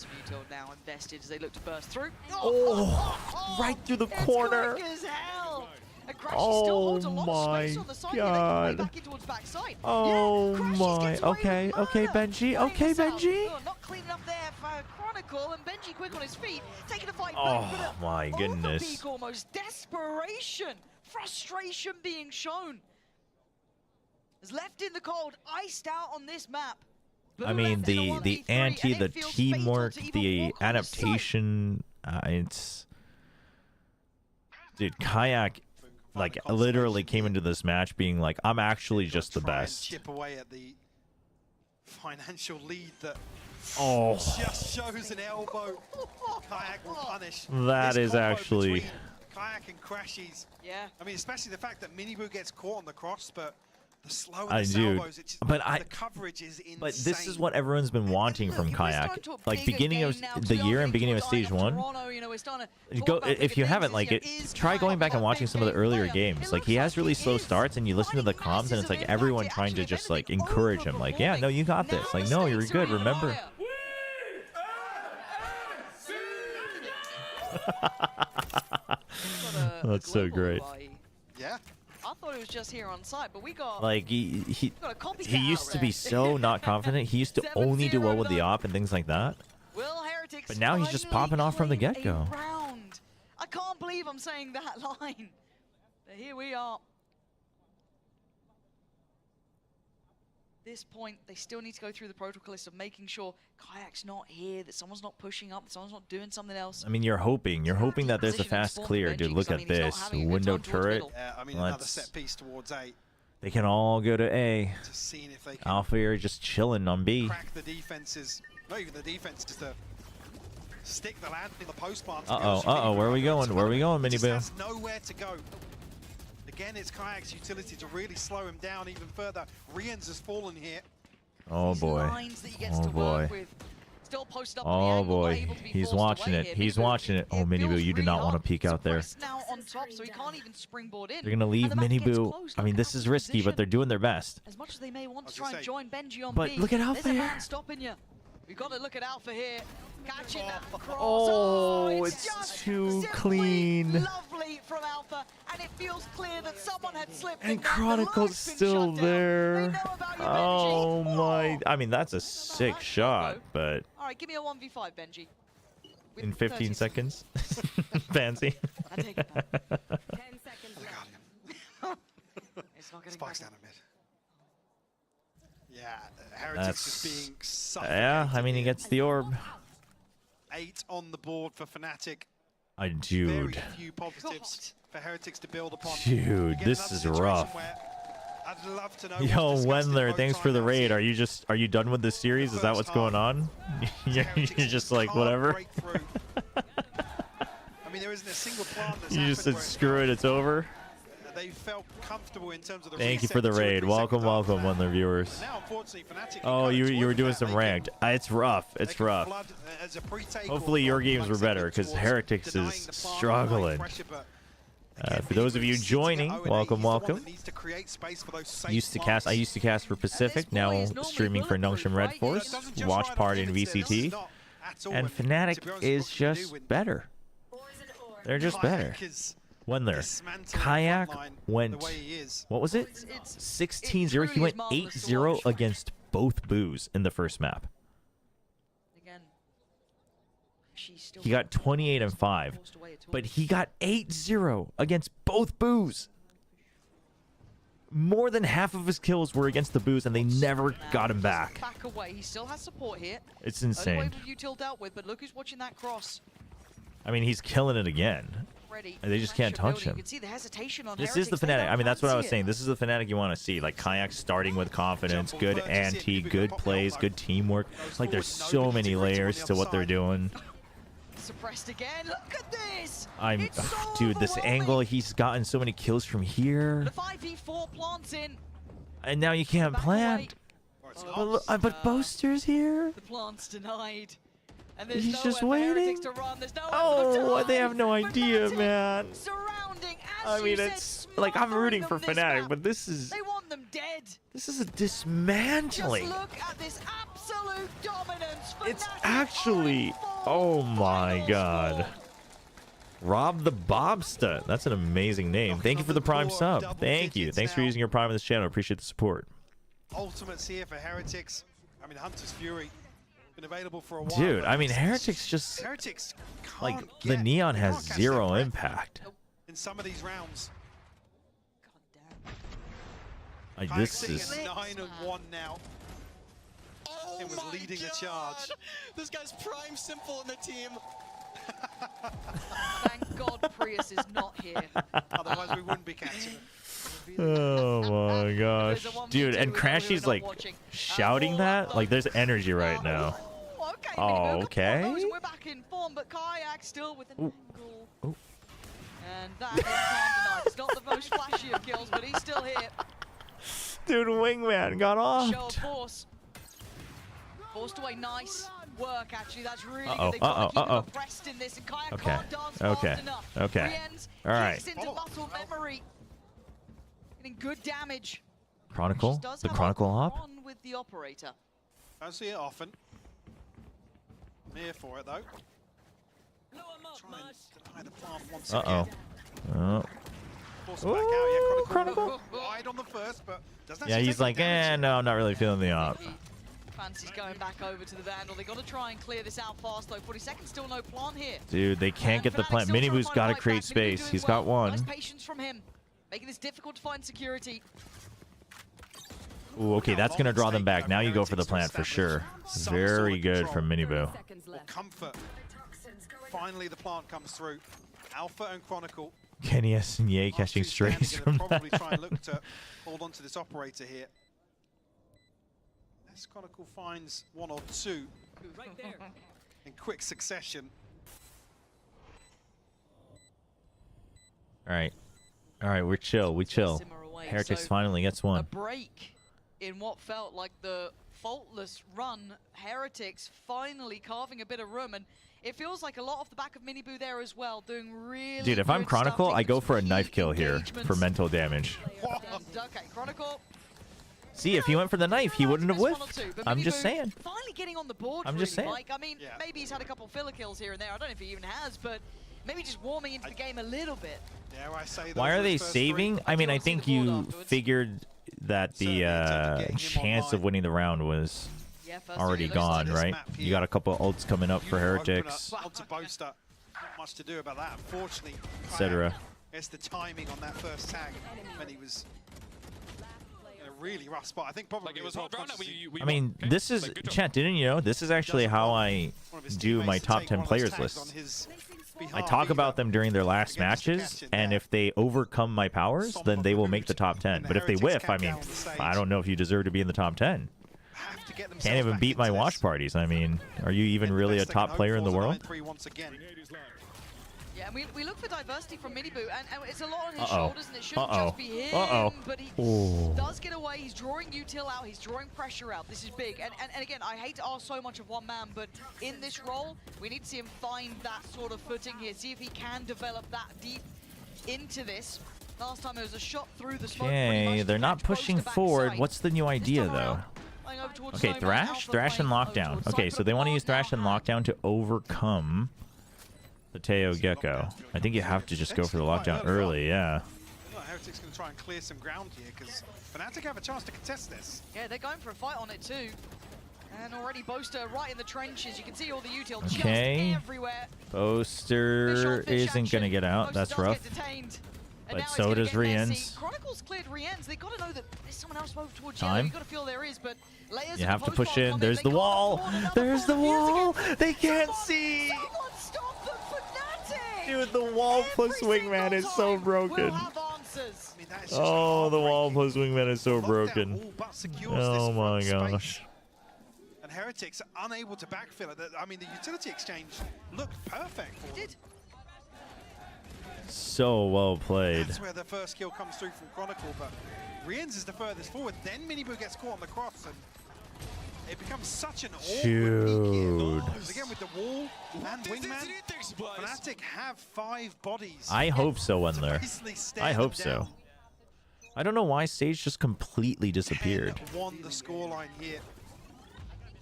Now invested as they look to burst through. Oh, right through the corner. Oh my god. Oh my. Okay, okay, Benji. Okay, Benji. Not cleaning up there for Chronicle, and Benji quick on his feet, taking a fight Oh back. my goodness. Overpeak almost. Desperation. Frustration being shown. Is left in the cold, iced out on this map. I mean, the anti, the teamwork, the adaptation, it's... Dude, Kayak, like, literally came into this match being like, I'm actually just the best. Chip away at the financial lead that Oh. Just shows an elbow. Kayak will punish. That This is combo actually... between Kayak and Crashies. Yeah. I mean, especially the fact that Miniboo gets caught on the cross, but the slow I and the do. elbows, it's just, the coverage is insane. But this is what everyone's been wanting from Kayak. Like beginning of the year and beginning of stage 1. Go if you haven't, like, try going back and watching some of the earlier games. Like, he has really slow starts, and you listen to the comms, and it's like everyone trying to just like encourage him. Like, yeah, no, you got this. Like, no, you're good. Remember. That's so great. Yeah. I thought it was just here on site, but we got Like he got a copycat used out to be there. so not confident. He used to only do well with the op and things like that. Will Heretics But now he's just popping off from the get-go. round. I can't believe I'm saying that line. But here we are. At this point, they still need to go through the protocol list of making sure Kayak's not here, that someone's not pushing up, that someone's not doing something else. I mean, you're hoping that there's a fast clear, dude. Look at this window turret. Yeah, I mean, another set piece towards A. They can all go to A. Just seeing if they can Alpha are just chilling on B. crack the defenses. Not even the defense, just to stick the landing in the post bar. Where are we going? Where are we going, He just Miniboo? has nowhere to go. Again, it's Kayak's utility to really slow him down even further. Rians has fallen here. Oh boy. Lines that he gets Oh to work boy. with. Still posted up on the Oh angle, not boy. able to be He's forced watching away it. here. He's Miniboo watching it. Oh, Miniboo, you do not want to peek out there. now on top, so he can't even springboard in. They're gonna leave And the map gets Miniboo. closed. I mean, this is risky, but they're doing their best. As much as they may want to try and join Benji on But B, look at Alpha there's a here. man stopping you. We've got to look at Alpha here. Catching that cross. Oh, it's it's too simply clean. Lovely from Alpha, and it feels clear that someone had slipped. And Chronicle's still there. Oh my. I mean, that's a sick shot, but All right, give me a 1v5, Benji. in 15 seconds. Fancy. I take it back. 10 seconds left. It's not getting Spikes back down a mid. Yeah, Heretics just being suffocated. Yeah, I mean, he gets the orb. 8 on the board for Fnatic. Dude. Very few positives for Heretics to build upon. Dude, Again, this another is situation rough. where I'd love to know Yo, what's discussed in Wendler, both thanks for the timelines raid. here. Are you done with this series? Is that what's going on? You're just like, whatever. I mean, there isn't a single plant that's You just happened said, screw it, it's over. where they felt comfortable in terms of the Thank you reset for the 2 or 3 raid. Welcome, seconds after welcome, that. Wendler viewers. Now, unfortunately, Fnatic Oh, can you were exploit doing that. some They ranked. It's rough. can- It's they can rough. flood as a pre-take Hopefully or your from, games like were I said, better, because towards Heretics denying is the plant, struggling. applying pressure, but For those of you joining, welcome, welcome. that needs to create space for those safe I used to cast for Pacific, now streaming for Nongshim Red Force, Watch Party and VCT, and Fnatic is just better. They're just better. Wendler, Kayak went, what was it? 16-0. He went 8-0 against both boos in the first map. Again, He got 28-5, but he got 8-0 against both boos. More than half of his kills were against the boos, and they never got him back. back away. He still has support here. It's Only insane. wave of util dealt with, but look who's watching that cross. I mean, he's killing it again. Ready. And they just can't touch You him. can see the hesitation on This is the Heretics. They Fnatic. don't I mean, that's what I was fancy saying. it. This is the Fnatic you want to see. Like, Kayak starting with confidence, good anti, good plays, good teamwork. Like, there's so many layers to what they're doing. Suppressed again. Look at this. Dude, this angle, he's gotten so many kills from here. The 5v4 plants in. And now you can't plant. But Boaster's here. The plant's denied. And there's He's nowhere just for Heretics waiting. to run. There's nowhere Oh, for they have no idea, man. surrounding. I mean, it's like I'm rooting for Fnatic, but this is They want them dead. this is a dismantling. Just look at this absolute dominance. It's actually, oh my god. Rob the Bobsta. That's an amazing name. Thank you for the Prime sub. Thank you. Thanks for using your Prime in this channel. Appreciate the support. Ultimates here for Heretics. I mean, Hunter's Fury been available for a while. Dude, but I mean, Heretics just Heretics like can't the get- neon they has can't catch zero their breath impact. in some of these rounds. Like Kayak this sitting is at 9-1 now. It was leading the charge. This guy's prime simple in the team. Thank God Prius is not here. Otherwise, we wouldn't be catching him. Oh my gosh. Dude, and Crashy's like shouting that. Like there's energy right now. Oh, okay. We're back in form, but Kayak still with an angle. Ooh. And that is can't deny. It's not the most flashy of kills, but he's still here. Dude, Wingman got off. Show of force. Forced away, nice work actually. That's really Uh-oh, good. They try to keep him uh-oh. abreast in this, and Kayak Okay. can't dance Okay. fast enough. Okay. Rienz All right. kicks into muscle memory. Getting good damage. Chronicle? Does The have Chronicle a op? on with the operator. Don't see it often. I'm here for it though. Try and deny the plant once Uh-oh. again. Oh. Force it back out. Yeah, Chronicle. wide on the first, but doesn't Yeah, actually he's take like, any damage. no, I'm not really feeling the op. Fancy's going back over to the Vandal. They got to try and clear this out fast though. 40 seconds, still no plant here. Dude, they can't get the plant. Miniboo's got to create space. He's got Nice one. patience from him, making this difficult to find security. Ooh, okay, that's going to draw them back. Now you go for the plant for sure. Very good from Miniboo. Or comfort. Finally, the plant comes through. Alpha and Chronicle. Kenny S and Ye catching strays from Probably try and that. look to hold on to this operator here. Unless Chronicle finds one or two in quick succession. All right, we're chill. We chill. Heretics So, finally gets A one. break in what felt like the faultless run. Heretics finally carving a bit of room, and it feels like a lot off the back of Miniboo there as well, doing really Dude, if I'm good Chronicle, stuff, I go taking for a some knife key kill here engagements. for mental damage. And, okay, Chronicle. See, if he went for the knife, he wouldn't have One or whiffed. two, but I'm just Miniboo saying. Finally getting on the board. I'm really, just saying. Mike. I mean, maybe he's had a couple filler kills here and there. I don't know if he even has, but maybe just warming into the game a little bit. Dare I say Why are they saving? I mean, I think you figured that the chance of winning the round was already gone, right? You got a couple ults coming up for Heretics, Onto Boaster. Not much to do about that, unfortunately. etc. It's the timing on that first tag when he was in a really rough spot. I think probably Like, it was hard round that we I mean, this is, chat, didn't you know? This is actually how I do my top 10 players list. I talk about them during their last matches, and if they overcome my powers, then they will make the top 10. But if they whiff, I mean, I don't know if you deserve to be in the top 10. Can't even beat my watch parties. I mean, are you even really a top player in the world? Yeah, and we look for diversity from Miniboo, and it's a lot on his Uh-oh. shoulders, and it shouldn't Uh-oh. just be him, Uh-oh. but he Ooh. does get away. He's drawing util out, he's drawing pressure out. This is big, and again, I hate to ask so much of one man, but in this role, we need to see him find that sort of footing here, see if he can develop that deep into this. Last time it was a shot through the smoke. pretty Okay, much they're to not catch close pushing to backside. forward. What's the new idea, though? Playing over towards Okay, Snowman, Thrash and Lockdown. Okay, so they want to use Thrash and Lockdown to overcome the Teo Gecko. I think you have to just go for the lockdown early, yeah. Heretic's going to try and clear some ground here because Fnatic have a chance to contest this. Yeah, they're going for a fight on it too. And already Boaster right in the trenches. You can see all the util Okay. just everywhere. Boaster isn't going to get out. Boaster That's does rough. get detained. And But now it's so gonna does get messy. Rienz. Chronicles cleared Rienz. They got to know that there's someone else over towards Time. yellow. You got to feel there is, but layers You of have to post push wall in. come There's They the can't wall. afford another There's the wall. wall. They can't see. Someone stop them, Fnatic! Dude, the wall plus Wingman is so broken. We'll have answers. I mean, that is just Oh, the wall plus Wingman is so Lockdown broken. all but secures Oh this my front gosh. space. And Heretics are unable to backfill it. I mean, the utility exchange looked perfect for them. So well played. That's where the first kill comes through from Chronicle, but Rienz is the furthest forward. Then Miniboo gets caught on the cross, and it becomes such an awkward Dude. peak here. Again, with the wall and Wingman, Fnatic have 5 bodies. I hope so, Wendler. Basically stare I them hope so. down. I don't know why Sage just completely disappeared. Won the scoreline here.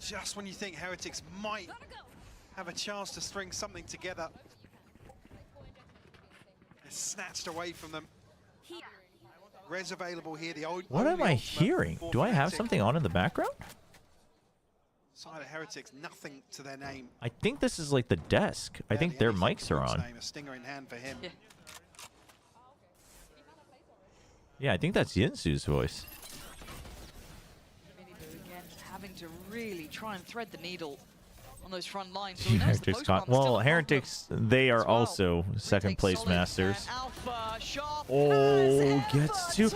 Just when you think Heretics might have a chance to string something together. It's snatched away from them. Res available here. The old. What am I hearing? Do I have something on in the background? Side of Heretics, nothing to their name. I think this is like the desk. I think their mics are on. A stinger in hand for him. Yeah, I think that's Yinsu's voice. Miniboo again having to really try and thread the needle on those front lines. So notice the Heretics post got, bomb still well, a Heretics, they are also second place solid, masters. and Alpha, sharp, Oh, gets to.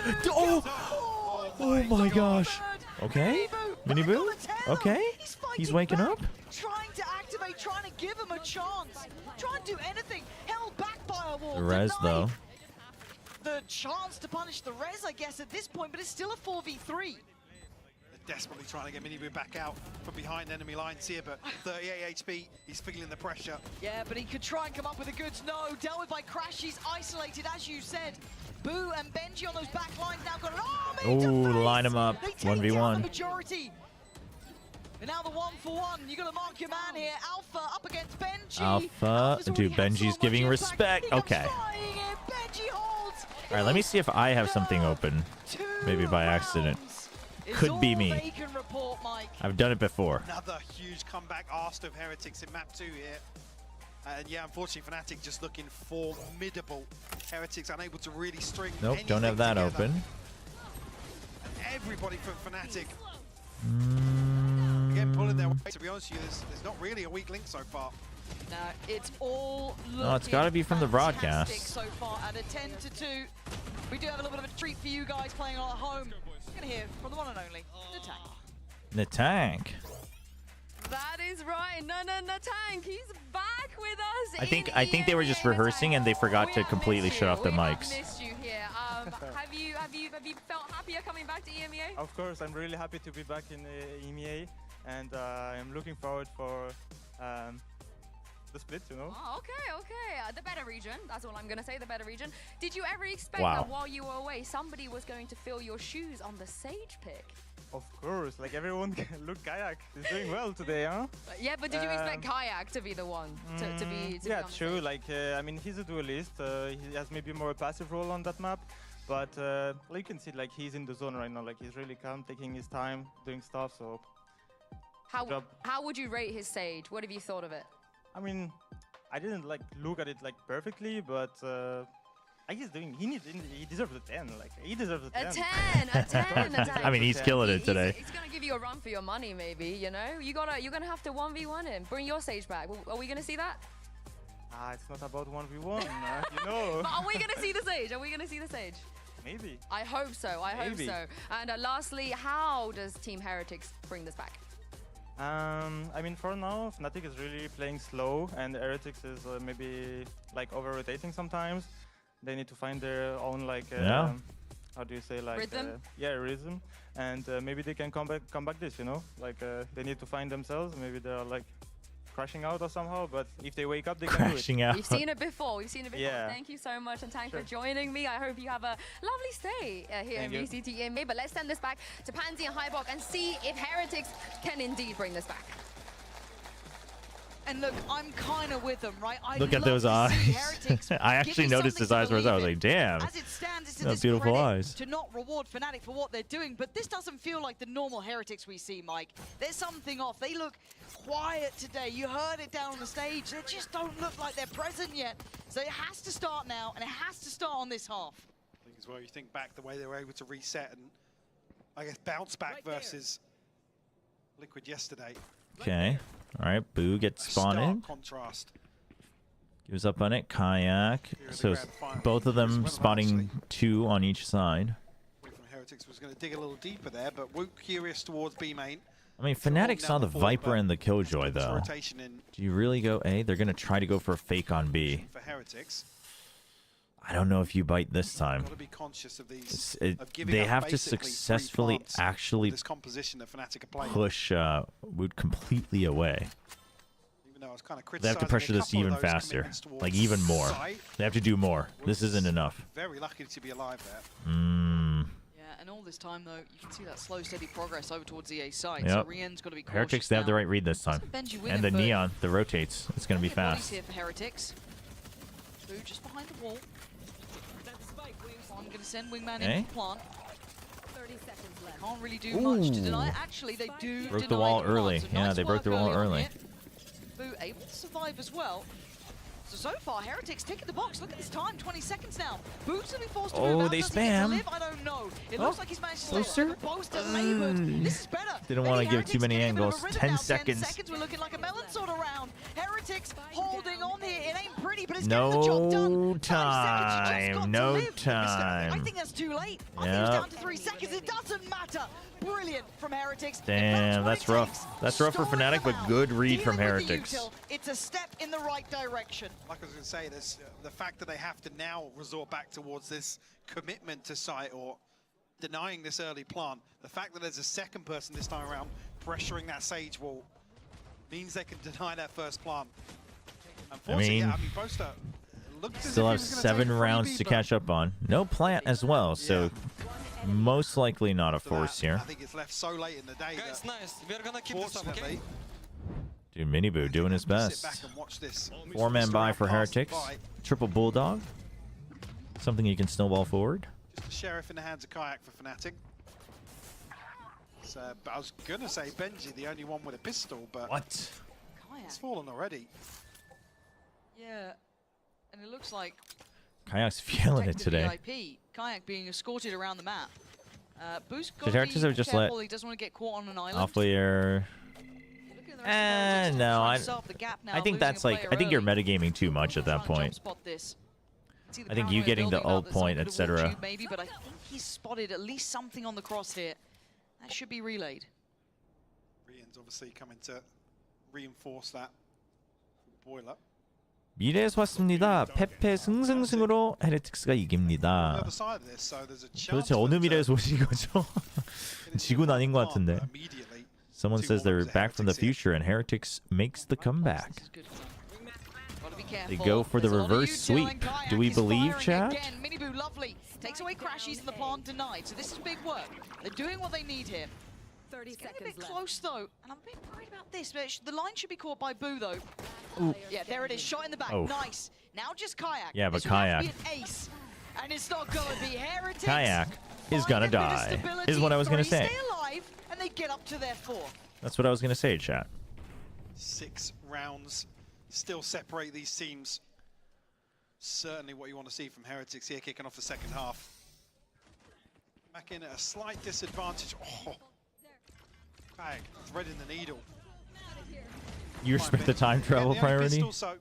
Oh my gosh. Okay. Miniboo? Okay. He's waking up. trying to give him a chance. Try and do anything. Held back by a wall. The res, though. The chance to punish the res, I guess, at this point, but it's still a 4v3. Desperately trying to get Minibu back out from behind enemy lines here, but 38 HP, he's feeling the pressure. Yeah, but he could try and come up with the goods. No, dealt with by Crash, he's isolated, as you said. Boo and Benji on those back lines now got an army to face. Line him up. They take down the 1v1. majority. And now the 1-for-1. You got to mark your man here. Alpha up against Benji. Alpha. Dude, Benji's giving respect. Okay. Benji holds. All right, let me see if I have something open. Maybe by accident. Could be me. Report, I've done it before. Another huge comeback asked of Heretics in map 2 here. And yeah, unfortunately, Fnatic just looking formidable. Heretics unable to really string. Nope, don't have that together. open. And everybody from Fnatic again pulling their weight. To be honest with you, there's not really a weak link so far. No, it's all No, it's got to be from the broadcast. so far at a 10-2. We do have a little bit of a treat for you guys playing at home. We're going to hear from the one and only, the Tank. The Tank. That is right. No, Tank. He's back with us. I think they were just rehearsing and they forgot to completely shut off the mics. Missed you here. Have you felt happier coming back to EMEA? Of course, I'm really happy to be back in EMEA, and I'm looking forward for the split, you know. Oh, okay. The better region. That's all I'm going to say, the better region. Did you ever expect Wow. that while you were away, somebody was going to fill your shoes on the Sage pick? Of course, like everyone. Look, Kayak is doing well today, huh? Yeah, but did you expect Kayak to be the one to be yeah, on the true. stage? Like, I mean, he's a duelist. He has maybe more a passive role on that map, but you can see, like, he's in the zone right now. Like, he's really calm, taking his time, doing stuff. So, How would you rate his Sage? What have you thought of it? I mean, I didn't like look at it like perfectly, but he's doing. He deserves a 10. Like, he deserves a 10. A 10. I mean, he's killing it today. He's gonna give you a run for your money, maybe. You know, you're gonna have to 1v1 him. Bring your Sage back. Are we gonna see that? It's not about 1v1, you know. But are we gonna see the Sage? Are we gonna see the Sage? Maybe. I hope so. I hope so. And lastly, how does Team Heretics bring this back? I mean, for now, Fnatic is really playing slow, and Heretics is maybe like over-rotating sometimes. They need to find their own, like, how do you say, like, rhythm? Rhythm, and maybe they can come back this, you know, like they need to find themselves. Maybe they're like crashing out or somehow, but if they wake up, they can do it. Crashing out. We've seen it before. Yeah. Thank you so much, and Tank, for joining me. I hope you have a lovely stay here in VCT EMEA. But let's send this back to Pansy and Hybok and see if Heretics can indeed bring this back. And look, I'm kind of with them, right? Look at those eyes. I actually noticed his eyes. I was like, damn. As it stands, it's a Those beautiful discredit eyes. to not reward Fnatic for what they're doing, but this doesn't feel like the normal Heretics we see, Mike. There's something off. They look quiet today. You heard it down on the stage. They just don't look like they're present yet. So it has to start now, and it has to start on this half. I think as well, you think back the way they were able to reset and, I guess, bounce back versus Liquid yesterday. Okay. All right. Boo gets spawned in. Contrast. Gives up on it. Kayak. So both of them spotting 2 on each side. From Heretics was going to dig a little deeper there, but Wook curious towards B main. I mean, Fnatic saw the Viper and the Killjoy, though. Do you really go A? They're going to try to go for a fake on B. For Heretics. I don't know if you bite this time. Got to be conscious of these. They have to successfully actually this composition that Fnatic are playing. push Wood completely away. Even though I was kind of They have to pressure this even faster, like even more. They have to do more. This isn't enough. Very lucky to be alive there. Yeah, and all this time, though, you can see that slow, steady progress over towards EA side. Yep. So Rien's got to be cautious. Heretics, they have the now. right read this time. Benji And winning the for- Neon, the rotates. It's going to be Bodies fast. here for Heretics. Boo just behind the wall. I'm going to send Wingman in for plant. 30 seconds left. Can't really do much to deny. Actually, they do Broke the deny wall the plant, early. so Yeah, nice they broke the work wall on early. it. Boo able to survive as well. So far, Heretics ticking the box. Look at this time, 20 seconds now. Boo's gonna be forced to Oh, move out. they Does he get to spam. live? I don't know. It looks like he's managed to closer. the post to Maywood. This is better. Didn't Maybe want to give Heretics too many getting a bit of a angles. rhythm 10 now. seconds. 10 seconds, we're looking like a melon sort of round. Heretics holding on here. It ain't pretty, but it's getting the job done. No time. No time. I think that's too late. I think it's down to 3 seconds. It doesn't matter. Brilliant from Heretics. Damn, that's rough. That's rough for Fnatic, but good read from Heretics. It's a step in the right direction. Like I was going to say, there's the fact that they have to now resort back towards this commitment to site or denying this early plant. The fact that there's a second person this time around pressuring that Sage wall means they can deny that first plant. Unfortunately, Boaster looked as Still if have he was gonna 7 take rounds freebie, to but catch up on. No plant as well, so most likely not a force here. I think it's left so late in the day. Guys, nice. We're gonna keep this up, okay? Dude, Miniboo doing his Sit best. back and watch this. 4-man buy for Pass Heretics. by. Triple Bulldog. Something you can snowball forward. Just a sheriff in the hands of Kayak for Fnatic. So, but I was gonna say Benji, the only one with a pistol, but what? It's fallen already. Yeah, and it looks like Kayak's feeling it the today. VIP. Kayak being escorted around the map. Boost Should Heretics have just let He doesn't want to get caught on an island. Awfully air. No, I think that's like, I think you're metagaming too much at that point. I think you getting the ult point, etc. Maybe, but I think he's spotted at least something on the cross here. That should be relayed. Rian's obviously coming to reinforce that boiler. 미래에서 왔습니다. 페페 승승승으로 헤레틱스가 이깁니다. The other side of this, so there's a chance 도대체 어느 미래에서 오신 거죠? 지구는 아닌 것 같은데. Someone says they're back from the future and Heretics makes the comeback. They go for the reverse sweep. Do we believe, chat? Miniboo, lovely. Takes away crashes and the plant denied. So this is big work. They're doing what they need here. 30 it's getting seconds a bit close though, and I'm a bit worried about this. But the line should be caught by Boo though. Ooh. Yeah, there it is. Shot in the back. Oh. Nice. Now just Kayak. Yeah, but This would have to Kayak. be an ace, and it's not going to be Heretics. Kayak is gonna die, is what I was gonna say. Stay alive, and they get up to their 4. That's what I was gonna say, chat. 6 rounds still separate these teams. Certainly what you want to see from Heretics here, kicking off the second half. Back in at a slight disadvantage. Oh, Kayak threading the needle. You respect the time travel priority? Pistol, so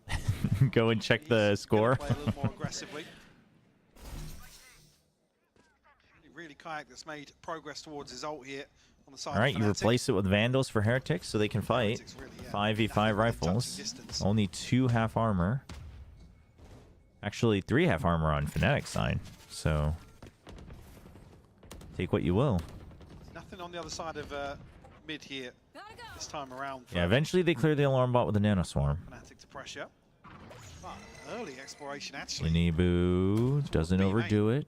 Go and check the score. play a little more aggressively. Really Kayak that's made progress towards his ult here on the side. All right, of you Fnatic. replace it with Vandals for Heretics so they can fight. 5v5 rifles. Only 2 half armor. Actually, 3 half armor on Fnatic side. So take what you will. Nothing on the other side of mid here this time around. Yeah, eventually they clear the alarm bot with a nano swarm. Fnatic to pressure. But early exploration actually. Miniboo doesn't overdo it.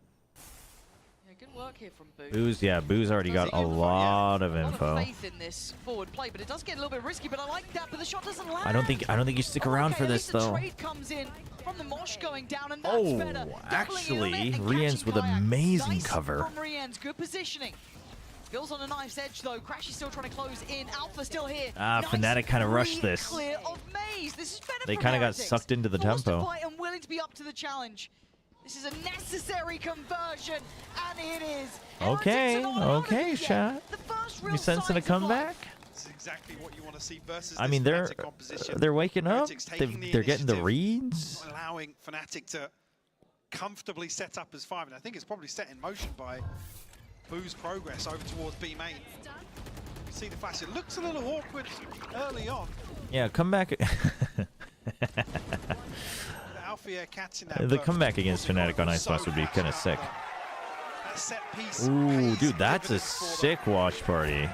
Yeah, good work here from Boo. Boo's already got a lot of A lot info. of faith in this forward play, but it does get a little bit risky. But I like that. But the shot doesn't land. I don't think you stick around Okay, for at this least the though. trade comes in from the Mosh going down, and that's Oh, better. Doubling actually, in on it and Rian's catching with Kayak. amazing Nice cover. From Rian's good positioning. Bill's on a knife's edge though. Crash is still trying to close in. Alpha still here. Fnatic kind of rushed this. Clear of Maze. This is better. They kind of got sucked into the tempo. And willing to be up to the challenge. This is a necessary conversion, and it is. Okay, okay, chat. You sensing a comeback? That's exactly what you want to see versus I mean, this Fnatic opposition. they're waking up. Heretics taking the They're getting the initiative, reads. allowing Fnatic to comfortably set up as 5, and I think it's probably set in motion by Boo's progress over towards B main. You see the flash. It looks a little awkward early on. Yeah, comeback. Alfia catching that. The but comeback against Fnatic on Ice Boss would be kind of sick. that set piece. Ooh, dude, that's a sick watch party.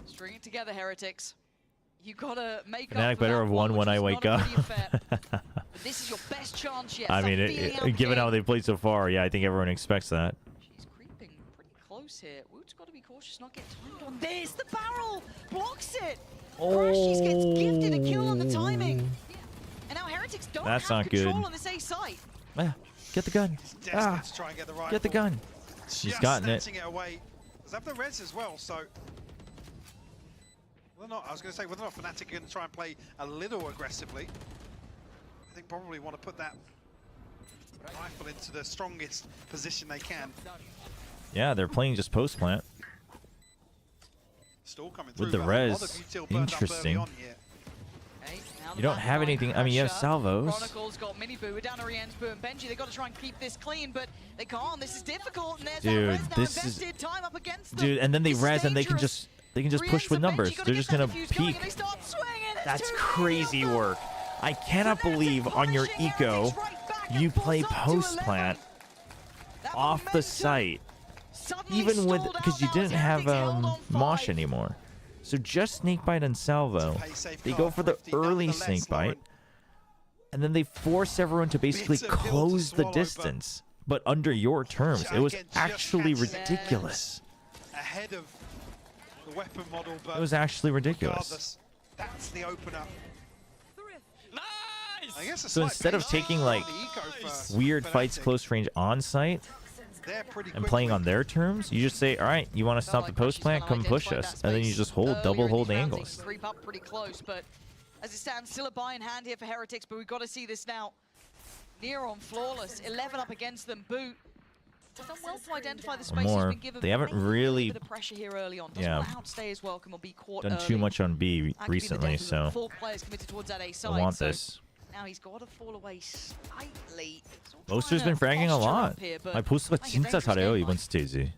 String it together, Heretics. You gotta make Fnatic up for better that have one, won when which I was wake not a up. pretty affair. But this is your best chance yet. I Start mean, feeling out the given game. how they played so far, yeah, I think everyone expects that. She's creeping pretty close here. Woot's got to be cautious not get timed on this. The barrel blocks it. Crashies gets gifted a kill on the timing. And now Heretics don't That's have not control good. on this A site. Yeah. Get the gun. Desperate to try and get the rifle. Get the gun. He's gotten it. Snatching it away. Does have the res as well, so. Well, not. I was going to say whether or not Fnatic are going to try and play a little aggressively. I think probably want to put that rifle into the strongest position they can. Yeah, they're playing just post plant. Still coming through With the res. Interesting. You don't have anything. I mean, you have salvos. Chronicles got Mini Boo, we're down to Rien's Boo and Benji. They've got to try and keep this clean, but they can't. This is difficult. And there's Dude, that res now this invested. is. Time up against them. Dude, and then they This is res and they can dangerous. just push with numbers. They're just gonna peek. That's crazy work. I cannot believe on your eco you play post plant off the site, even with because you didn't have Mosh anymore. So just Snakebite and Salvo. They go for the early Snakebite, and then they force everyone to basically close the distance, but under your terms. It was actually ridiculous. Ahead of the weapon model, but It was actually ridiculous. regardless, that's the opener. I guess a So slight instead of pace taking on like the eco for weird fights Fnatic. close range on site They're pretty and playing on their terms, you just say, all right, you want to stop the post plant, come push us, and then you just hold double hold angles. Creep up pretty close, but as it stands, still a buy in hand here for Heretics, but we've got to see this now. Near on flawless, 11 up against them. Boo done well to identify the space he's More. been given. They haven't Maybe a really bit of pressure here early on. Doesn't outstay his welcome or be caught done early. too much on B That could be the recently, death of them. so 4 players committed towards that A side. I want so this. Now he's got to fall away slightly. Moster's been fragging a lot. 아니 보스가 진짜 잘해요 이번 스테이지.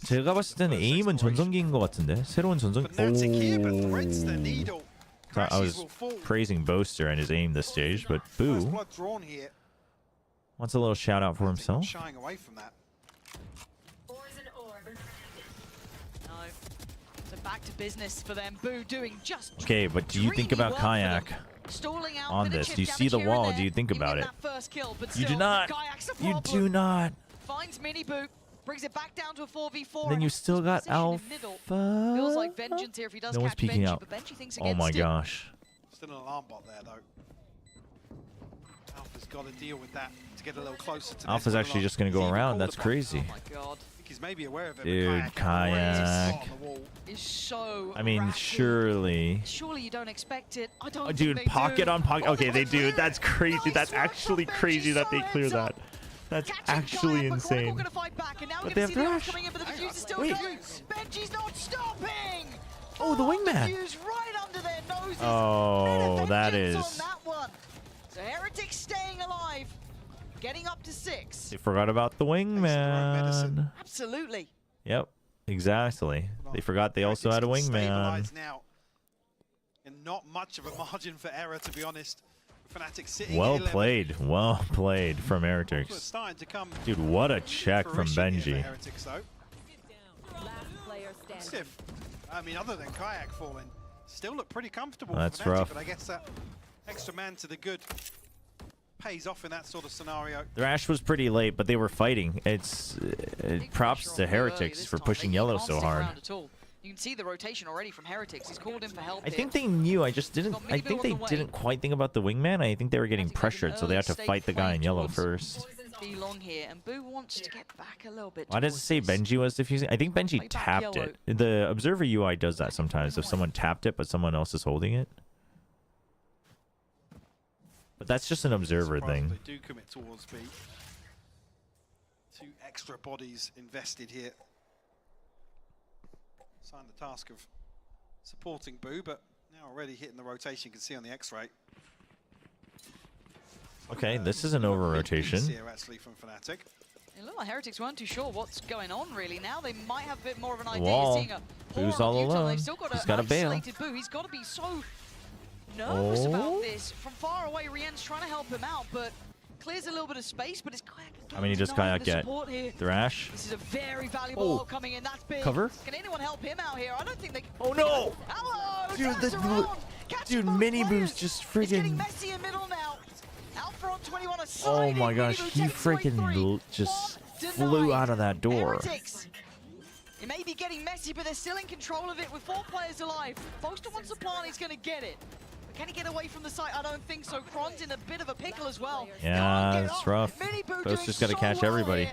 제가 봤을 때는 에임은 전성기인 것 같은데 새로운 전성. 오. I was praising Boaster and his aim this stage, but Boo Blood drawn here. wants a little shout out for himself. Shying away from that. No. So back to business for them. Boo doing just Okay, but do you think about well for them. Kayak Stalling out on bit of this? chip Do you see damage the here and wall? there. Do you think Even about getting it? that first kill, but You do still, not. Kayak's a You problem. do not. Finds Mini Boo, brings it back down to a 4v4. Then you still got Alpha. Feels like vengeance here if he does No one's catch peeking Benji, out. but Benji thinks Oh against my it. gosh. Still an alarm bot there though. Alpha's got to deal with that to get a little closer to Alpha's this. actually just gonna go around. That's crazy. I think he's maybe aware of it. Dude, Kayak. Is so I mean, rapid. surely. Surely you don't expect it. I don't Oh, think dude, they pocket do. on pocket. Okay, they do. That's crazy. That's actually crazy that they clear that. That's actually insane. But they have Thrash. Wait. Benji's not stopping. Oh, the wingman. Fuse right under their noses. Oh, that Vengeance is. on that one. So Heretics staying alive, getting up to 6. They forgot about the wingman. Absolutely. Yep, exactly. They forgot they also had a wingman. Stabilised now. And not much of a margin for error, to be honest. Fnatic sitting Well at 11. played. Well played from It's Heretics. starting to come Dude, what a check from fruition here for Benji. Heretics, though. Stiff. I mean, other than Kayak falling, still look pretty comfortable. That's for Fnatic, rough. But I guess that extra man to the good pays off in that sort of scenario. Thrash was pretty late, but they were fighting. It's props to Heretics for pushing yellow so hard. You can see the rotation already from Heretics. He's called in for help I here. think they knew. I just didn't. I think they didn't quite think about the wingman. I think they were getting pressured, so they had to fight the guy in yellow first. Be long here, and Boo wants to get back a little bit. Why does it say Benji was diffusing? I think Benji tapped it. The observer UI does that sometimes. If someone tapped it, but someone else is holding it. But that's just an observer thing. They do commit towards B. 2 extra bodies invested here. Signed the task of supporting Boo, but now already hitting the rotation. You can see on the X-ray. Okay, this is an over rotation. Here actually from Fnatic. It looked like Heretics weren't too sure what's going on really. Now they might have a bit more of an idea. Wall. Seeing a Boo's horror all on Utah. alone. They've still got He's got a bail. isolated Boo. He's got to be so nervous Oh. about this. From far away, Rien's trying to help him out, but clears a little bit of space. But it's Kayak. How many does Kayak get? Here. Thrash. This is a very valuable Oh. ult coming in. That's big. Cover? Can anyone help him out here? I don't think they. Oh no! Hello, Dude, turns around. dude, Mini Boo's just friggin'. Messy in middle now. Alpha on 21 Oh aside. my gosh, he freaking just flew out of that door. Heretics. It may be getting messy, but they're still in control of it with 4 players alive. Boaster wants the plan, he's going to get it. Can he get away from the site? I don't think so. Kron's in a bit of a pickle as well. Yeah, it's rough. Bo's just got to catch everybody.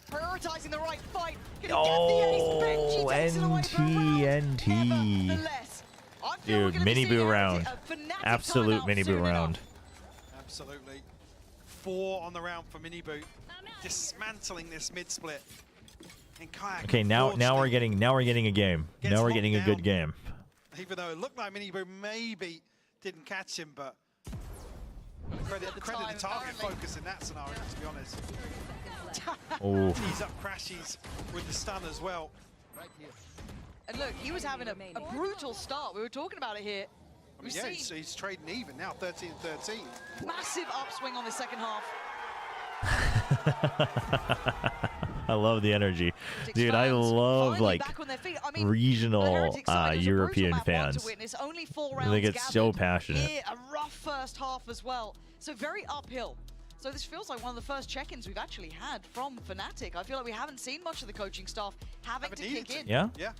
Prioritizing the right fight. Oh, NT. Dude, mini boo round. Absolute mini boo round. Absolutely. 4 on the round for Miniboo. Dismantling this mid split. And Kayak, Okay, now we're getting a game. Now we're getting a good game. Even though it looked like Miniboo maybe didn't catch him, but credit the target focus in that scenario, to be honest. Oh. Tees up Crashies with the stun as well. And look, he was having a brutal start. We were talking about it here. I mean, yeah, he's trading even now, 13-13. Massive upswing on the second half. I love the energy. Dude, I love like regional European fans. They get so passionate. A rough first half as well. So very uphill. So this feels like one of the first check-ins we've actually had from Fnatic. I feel like we haven't seen much of the coaching staff having to kick in. Yeah? Yeah.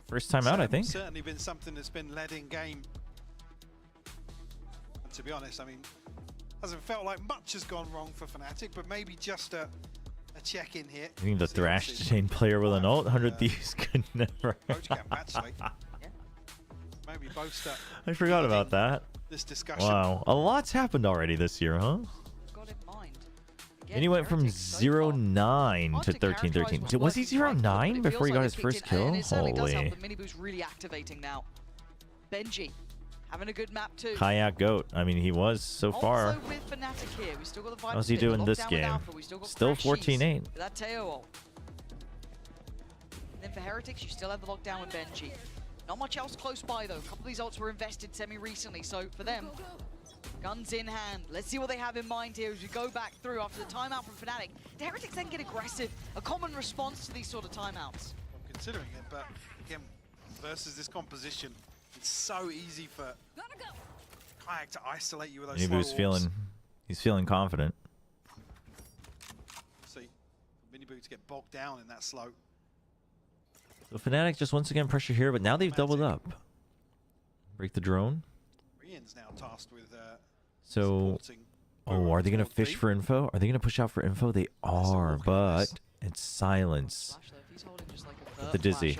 First time out, I think. Certainly been something that's been led in game. And to be honest, I mean, hasn't felt like much has gone wrong for Fnatic, but maybe just a check-in here. I think the Thrash Chain player with an ult, 100 Thieves could never. Maybe both I forgot about that. This discussion. Wow, a lot's happened already this year, huh? And he went from 0-9 to 13-13. Was he 0-9 before he got his first kill? Holy. Miniboo's really activating now. Benji having a good map too. Kayak GOAT. I mean, he was so far. Also with Fnatic here, we still got the How's he doing this game? Still 14-8. That Teo ult. Then for Heretics, you still have the lockdown with Benji. Not much else close by though. A couple of these ults were invested semi-recently, so for them, guns in hand. Let's see what they have in mind here as we go back through after the timeout from Fnatic. The Heretics then get aggressive. A common response to these sort of timeouts. I'm considering it, but again, versus this composition, it's so easy for Kayak to isolate you with those slow He's feeling confident. See, Miniboo to get bogged down in that slow. So Fnatic just once again pressure here, but now they've doubled up. Break the drone. Rian's now tasked with so, oh, are they going to fish for info? Are they going to push out for info? They are, but it's silence. The Dizzy.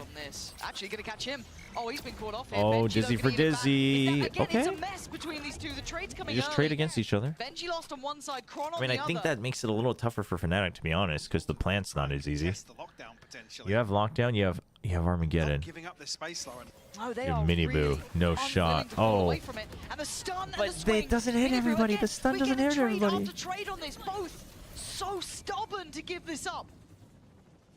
Actually going to catch him. Oh, he's been caught off here. Oh, Dizzy for Dizzy. Okay. It's a mess between these two. The trade's coming They just trade against each other. Benji lost on one side, Kron on I mean, the I think other. that makes it a little tougher for Fnatic, to be honest, because the plant's not as easy. You have lockdown, you have Armageddon. Giving up this space, Lauren. Oh, they Dude, are Miniboo, really no shot. Oh, and the stun but and the it doesn't hit everybody. The stun doesn't hit everybody. Trade on this, both so stubborn to give this up.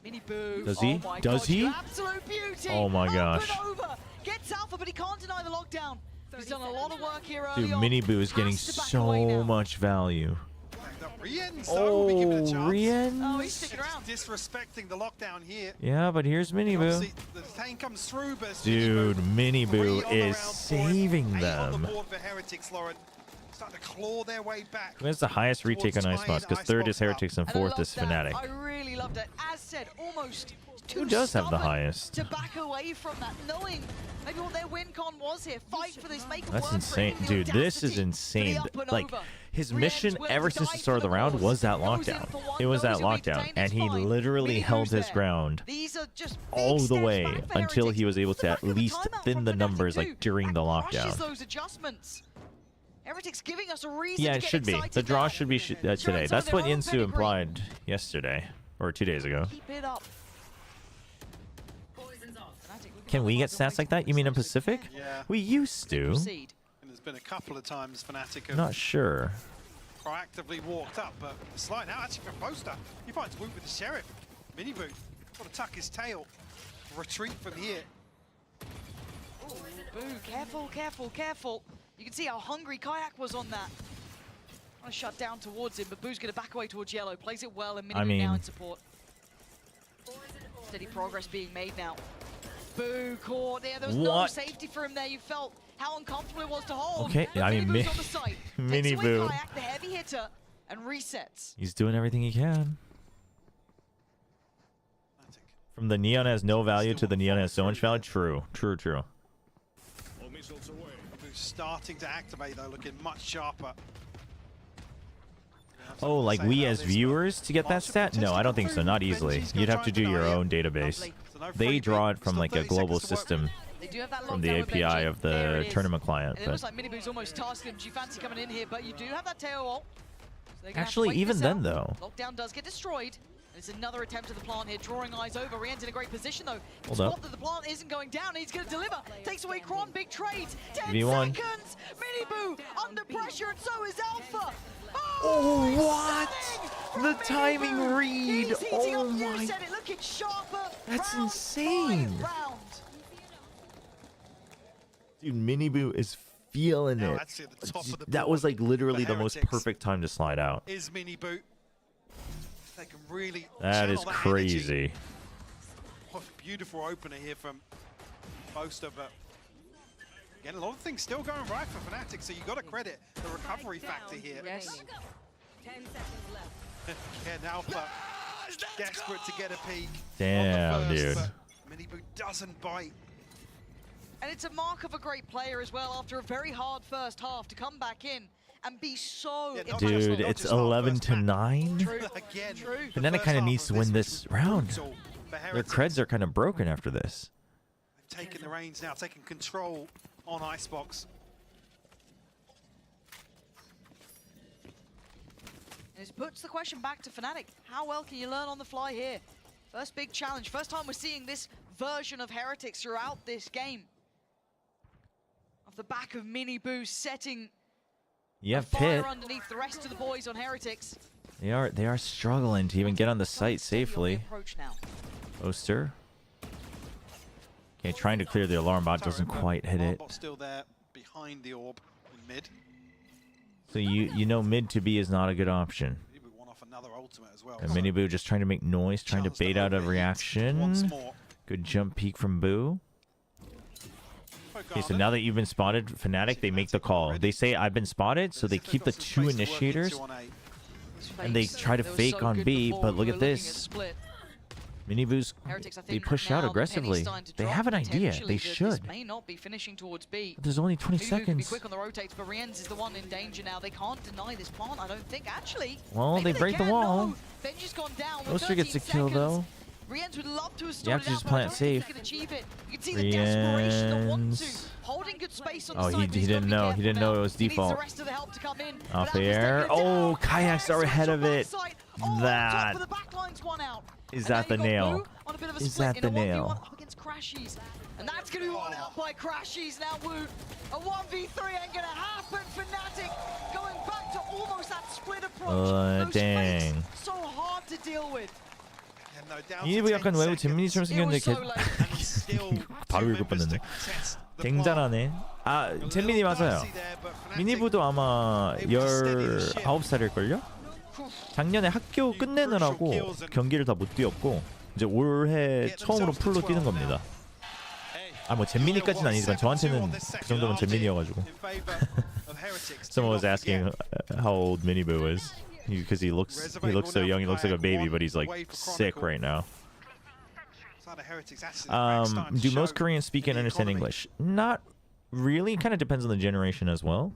Miniboo. Does he? Oh Does he? Absolute beauty. Oh my gosh. Over. Gets Alpha, but he can't deny the lockdown. He's done a lot of work here Dude, early on. Miniboo is getting so much value. Rian's Oh, Rian. Oh, he's sticking around. Disrespecting the lockdown here. Yeah, but here's Miniboo. The tank comes through, but Dude, Miniboo is saving them. for Heretics, Lauren. Starting to claw their way back. Who has the highest retake on Ice Moss? Because third is Heretics and fourth is Fnatic. I really loved it. As said, almost Who does have the highest? to back away from that, knowing maybe what their win con was here. Fight for this, make it That's work insane. for him. Dude, this is insane. Like, his mission ever since the start of the round was that lockdown. It was that lockdown. And he literally held his ground all the way until he was able to at least thin the numbers like during the lockdown. Those adjustments. Heretics giving us a reason Yeah, to it get should be. excited The draw now. should be today. That's what Insu implied yesterday. Or 2 days ago. Keep it up. Can we get stats like that? You mean in Pacific? Yeah. We used to. And there's been a couple of times Fnatic have Not sure. proactively walked up, but slight now actually from Poster. He finds Woot with the Sheriff. Miniboo got to tuck his tail. Retreat from here. Boo, careful, careful, careful. You can see how hungry Kayak was on that. Want to shut down towards him, but Boo's going to back away towards Yellow. Plays it well, and Miniboo now in support. Steady progress being made now. Boo caught there. There was no safety for him there. You felt how uncomfortable it was to hold. Okay, I mean, Miniboo's on the site. Miniboo. Kayak, the heavy hitter, and resets. He's doing everything he can. From the Neon has no value to the Neon has so much value. True, true, true. All missiles away. Who's starting to activate though, looking much sharper. Oh, like we as viewers to get that stat? No, I don't think so. Not easily. You'd have to do your own database. They draw it from like a global system from the API of the tournament client. It looks like Miniboo's almost tasked him. Do you fancy coming in here? But you do have that tail ult. So Actually, even then though. Lockdown does get destroyed. It's another attempt at the plant here, drawing eyes over. Rien's in a great position though. Hold up. That the plant isn't going down. He's going to deliver. Takes away Kron. Big trade. 10 V1. seconds. Miniboo under pressure, and so is Alpha. Oh, what? The timing read. Oh my. That's insane. Dude, Miniboo is feeling it. That was like literally the most perfect time to slide out. Is Miniboo. They can really That is crazy. What a beautiful opener here from Boaster, but again, a lot of things still going right for Fnatic, so you got to credit the recovery factor here. Yes. 10 seconds left. Again, Alpha desperate to get a peek. Damn, dude. Miniboo doesn't bite. And it's a mark of a great player as well after a very hard first half to come back in and be so Dude, it's 11-9. Fnatic kind of needs to win this round. Their creds are kind of broken after this. They've taken the reins now, taking control on Icebox. And it puts the question back to Fnatic. How well can you learn on the fly here? First big challenge. First time we're seeing this version of Heretics throughout this game. Off the back of Miniboo setting Yeah, fire Pit. underneath the rest of the boys on Heretics. They are struggling to even get on the site safely. Oster. Okay, trying to clear the alarm bot doesn't quite hit it. Still there behind the orb in mid. So you know mid to B is not a good option. And Miniboo just trying to make noise, trying to bait out a reaction. Good jump peek from Boo. Okay, so now that you've been spotted, Fnatic, they make the call. They say, I've been spotted, so they keep the 2 initiators. And they try to fake on B, but look at this. Miniboo's, they push out aggressively. They have an idea. They should. May not be finishing towards B. But there's only 20 Miniboo can be seconds. quick on the rotates, but Rienz is the one in danger now. They can't deny this plant, I don't think. Actually, Well, they break the wall. No. Benji's gone down. Oster gets a kill, though. Rienz would love to have You started have to just out, but I plant don't think safe. he can achieve it. You can see the desperation that want to. Rienz. Holding good space on Oh, the he side, but he's didn't gotta be know. He didn't know it was He needs the default. rest of the help to come in. Off the air. Oh, Kayak's already ahead of it. That. Is that the nail? Is that the nail? Against Crashies. And that's going to be won out by Crashies now, Woot. A 1v3 ain't going to happen. Fnatic going back to almost that split approach. Those dang. fakes, so hard to deal with. 이거 약간 왜 잼민이처럼 생겼는데 바로 읽어봤는데 굉장하네. 아, 잼민이 맞아요. 미니부도 아마 19살일걸요? 작년에 학교 끝내느라고 경기를 다 못 뛰었고 이제 올해 처음으로 풀로 뛰는 겁니다. 아, 뭐 잼민이까지는 아니지만 저한테는 그 정도면 잼민이여가지고. Someone was asking how old Miniboo is. Because he looks so young. He looks like a baby, but he's like sick right now. Do most Koreans speak and understand English? Not really. Kind of depends on the generation as well.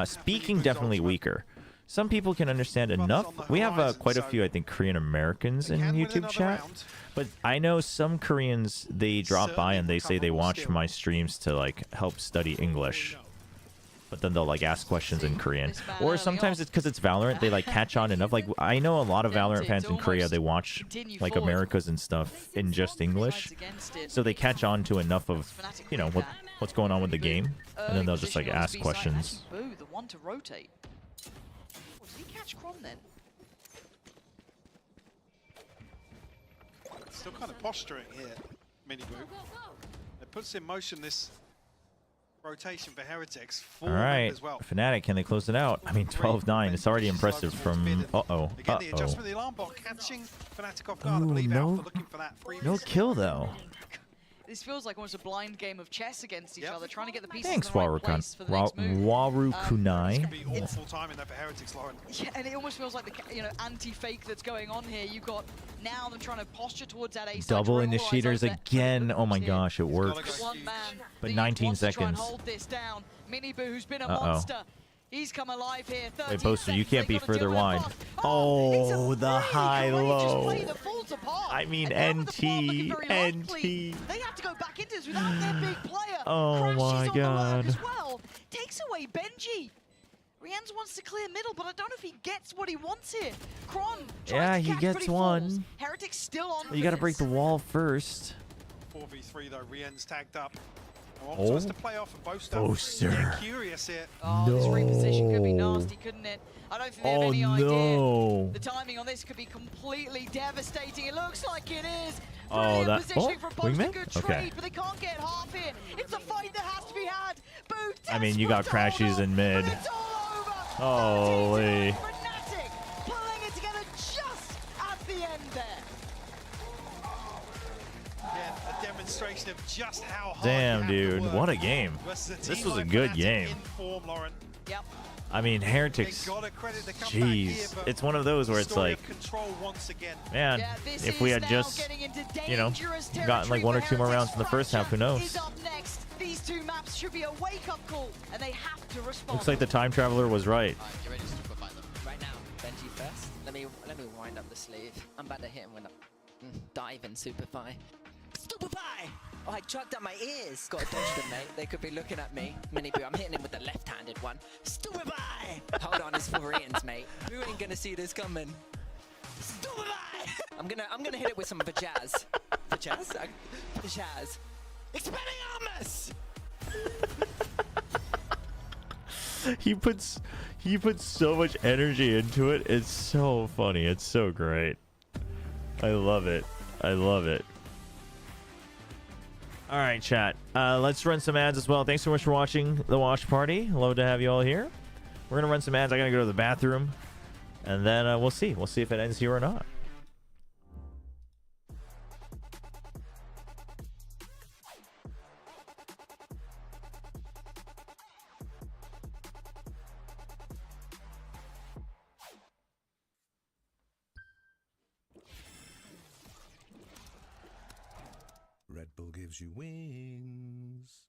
Speaking definitely weaker. Some people can understand enough. We have quite a few, I think, Korean Americans in YouTube chat. But I know some Koreans, they drop by and they say they watch my streams to like help study English. But then they'll like ask questions in Korean. Or sometimes it's because it's Valorant, they like catch on enough. Like I know a lot of Valorant fans in Korea, they watch like Americas and stuff in just English. So they catch on to enough of, you know, what's going on with the game. And then they'll just like ask questions. Boo, the one to rotate. Oh, did he catch Kron then? Still kind of posturing here, Miniboo. It puts in motion this rotation for Heretics. All right, as well. Fnatic, can they close it out? I mean, 12-9. It's already impressive from. Again, the adjustment of the alarm bot catching Fnatic off guard. I believe Alpha looking for that free no kill though. This feels like almost a blind game of chess against each other, trying to get the pieces Thanks, in the right place for the next move. Waru It's Kunai. gonna be awful timing there for Heretics, Lauren. Yeah, and it almost feels like the anti-fake that's going on here. You've got now them trying to posture towards that A side. Double initiators again. Oh my gosh, it works. One man But that 19 wants to try and seconds. hold this down. Minibu, who's been a Uh-oh. monster. He's come alive here. Wait, Boaster, you can't be further wide. Oh, the high-low. I mean, NT. They have to go back into this without their big player. Oh Crashes my on the lurk god. as well. Takes away Benji. Rienz wants to clear middle, but I don't know if he gets what he wants here. Kron tries Yeah, to he catch, but gets falls. one. Heretics still on. You got to break the wall first. 4v3 though, Rien's tagged up. Oh. Wants to play off and Boaster. Boaster. Get curious here. Oh, this reposition could be nasty, couldn't it? I don't think they have any idea. no. The timing on this could be completely devastating. It looks like it is. Oh, Brilliant that. positioning Oh, from Boaster. wingman? Good Okay. trade, but they can't get half in. It's a fight that has to be had. Boo, I mean, you got crashes in mid. Holy. Fnatic pulling it together just at the end there. Again, a demonstration of just how hard Damn, you have to dude. work What a game. versus a This team was a like good Fnatic game. in form, Lauren. Yep. I mean, Heretics. Gotta credit the comeback here, Jeez. but It's one of those where it's story like, of control once again. man, this if we is had now just, getting into you know, dangerous gotten like territory one or for two more Heretics. rounds in the first half, who Is knows? up next. These two maps should be a wake-up call, and they have to respond. Looks like the time traveler was right. Get ready to stupefy them. Right now, Benji first. Let me wind up the sleeve. I'm about to hit him with a dive and superfy. Stupefy! Oh, I chucked at my ears. Got to dodge them, mate. They could be looking at me. Minibu, I'm hitting him with the left-handed one. Stupefy! Hold on, it's for Rienz, mate. Who ain't gonna see this coming? Stupefy! I'm gonna hit it with some Vajaz. Vajaz? Vajaz. Expelliarmus! he puts so much energy into it. It's so funny. It's so great. I love it. I love it. All right, chat. Let's run some ads as well. Thanks so much for watching the watch party. Love to have you all here. We're gonna run some ads. I gotta go to the bathroom, and then we'll see. We'll see if it ends here or not. Red Bull gives you wings.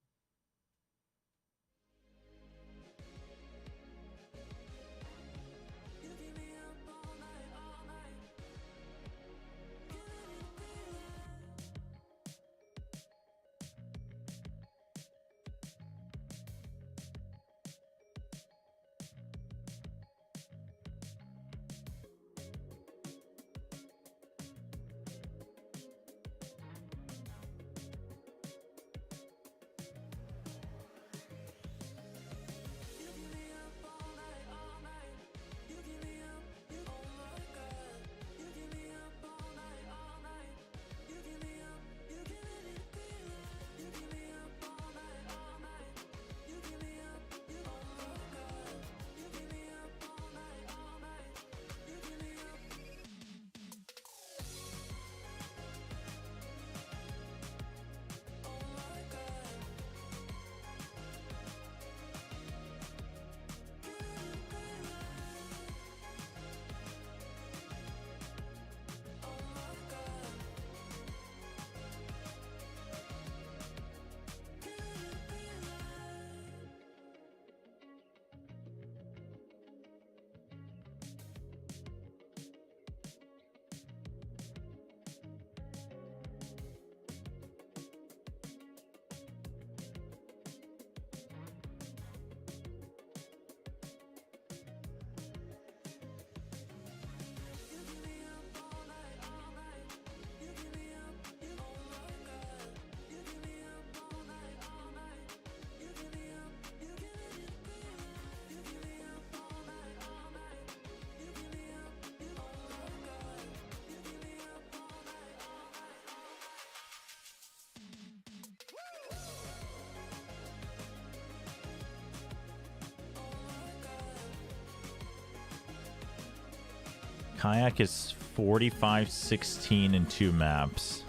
Kayak is 45-16 in 2 maps.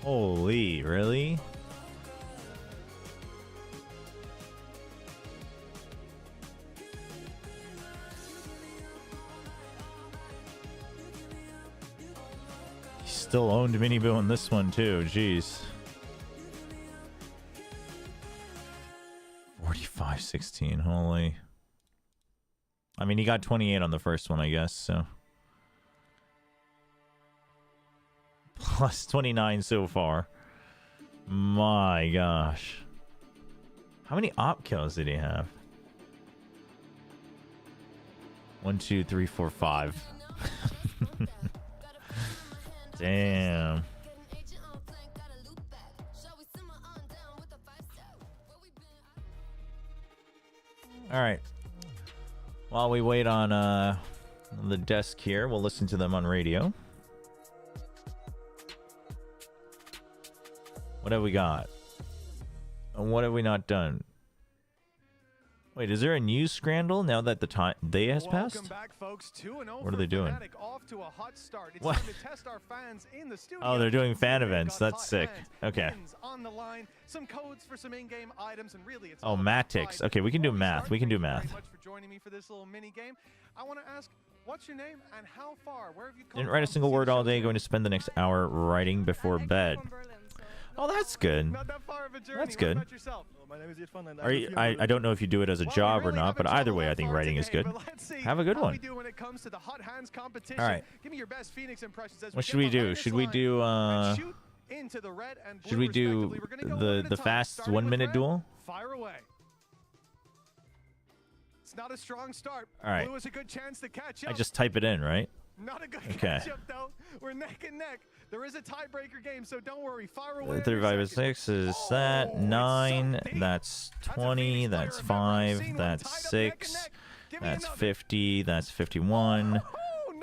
Holy, really? He still owned Miniboo in this one too, jeez. 45-16, holy. I mean, he got 28 on the first one, I guess, so. Plus 29 so far. My gosh. How many op kills did he have? 1, 2, 3, 4, 5. Damn. All right. While we wait on the desk here, we'll listen to them on radio. What have we got? And what have we not done? Wait, is there a news scandal now that the day has passed? Welcome back, folks. 2-0 What are they doing? Off to a hot start. It's What? time to test our fans in the studio. Oh, they're doing fan events. That's sick. Okay. Wins on the line, some codes for some in-game items, and really it's Oh, Matix. Okay, we can do math. We can do math. very much for joining me for this little mini game. I want to ask, what's your name and how far? Where have you come Didn't write a from? single word all day. Going to spend the next hour writing before bed. Oh, that's good. Not that far of a journey. That's What good. about yourself? My name is Irfan and Are you, I don't know if you do it as a job or not, but either way, I think writing is good. Have a good one. When it comes to the hot hands competition. All right. Give me your best Phoenix impressions as What should we do? Should we do into the red and blue should we do respectively. We're gonna go one at a the time. fast Starting 1 with minute red, duel? Fire away. It's not a strong start. All right. Blue is a good chance to catch up. I just type it in, right? Not a good Okay. catch up though. We're neck and neck. There is a tiebreaker game, so don't worry. Fire away. 35 and 6 is that 9. That's 20. That's 5. That's 6. That's 50. That's 51.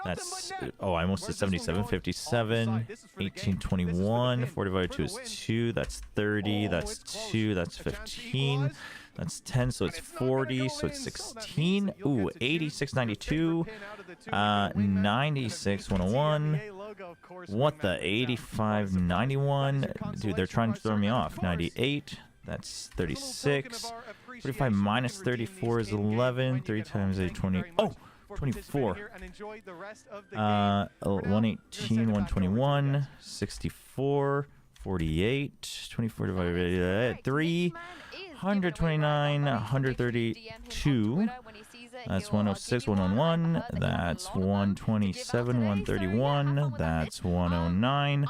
That's oh, I almost said 77. 57. 18, 21. 45 2 is 2. That's 30. That's 2. That's 15. That's 10, so it's 40, so it's 16. Ooh, 86, 92. 96, 101. What the? 85, 91. Dude, they're trying to throw me off. 98. That's 36. 45 minus 34 is 11. 3 times 8, 20. Oh! 24. 118, 121. 64. 48. 24 divided by 3. 129, 132. That's 106, 101. That's 127, 131. That's 109.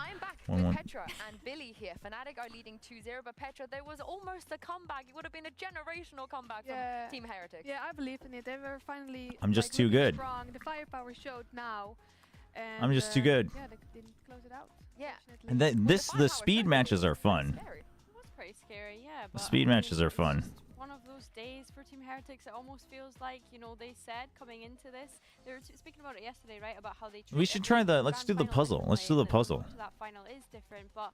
Petra and Billy here. Fnatic are leading 2-0, but Petra, there was almost a comeback. It would have been a generational comeback from Team Heretics. Yeah, I believe in it. They were finally. I'm just too good. Strong. The firepower showed now. And, I'm just too good. Yeah, they didn't close it out. Yeah. And the speed matches are fun. It was pretty scary, yeah. The But speed matches are fun. one of those days for Team Heretics. It almost feels like, you know, they said coming into this, they were speaking about it yesterday, right? About how they. We should try the. Let's do the puzzle. Let's do the puzzle. That final is different, but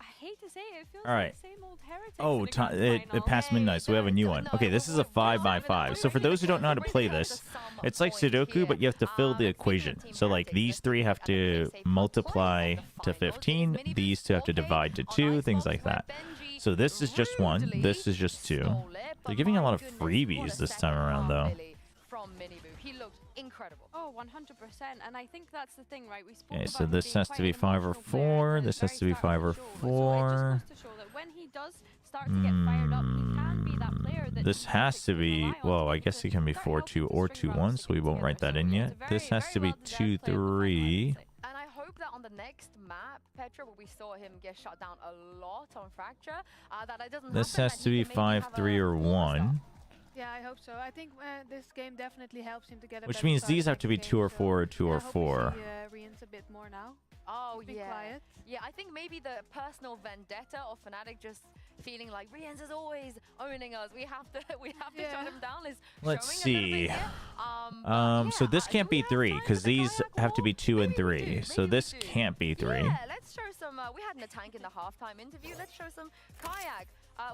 I hate to say it, it feels All right. like the same old Heretics. Oh, in the grand it final. passed midnight, so we have a new one. Okay, this is a 5x5. So for those who don't know how to play this, it's like Sudoku, but you have to fill the equation. So like these three have to multiply to 15. These two have to divide to 2. Things like that. So this is just 1. This is just 2. They're giving a lot of freebies this time around, though. From Miniboo. He looked incredible. Oh, 100%. And I think that's the thing, right? We spoke Okay, about so him this being has to quite be an 5 or emotional player 4. at the This has very to be start 5 of or the show. So 4. it just goes to show that when he does start to get fired up, he can be that player that This has to be, well, I guess it can be 4-2 or 2-1, so we won't write that in yet. This has to be 2-3. And I hope that on the next map, Petra, where we saw him get shut down a lot on Fracture, that it doesn't This happen, has to be 5-3 or 1. Yeah, I hope so. I think this game definitely helps him to get a Which better means start these have to be next 2 game, or 4 or 2 or 4. Rian's a bit more now. Oh, Be yeah. quiet. Yeah, I think maybe the personal vendetta of Fnatic just feeling like Rian's is always owning us. We have to shut him down. Is Let's showing a little see. bit here. So this can't be 3 because these have to be 2 and 3. So this can't be 3. Yeah, let's show some. We had Natank in the halftime interview. Let's show some Kayak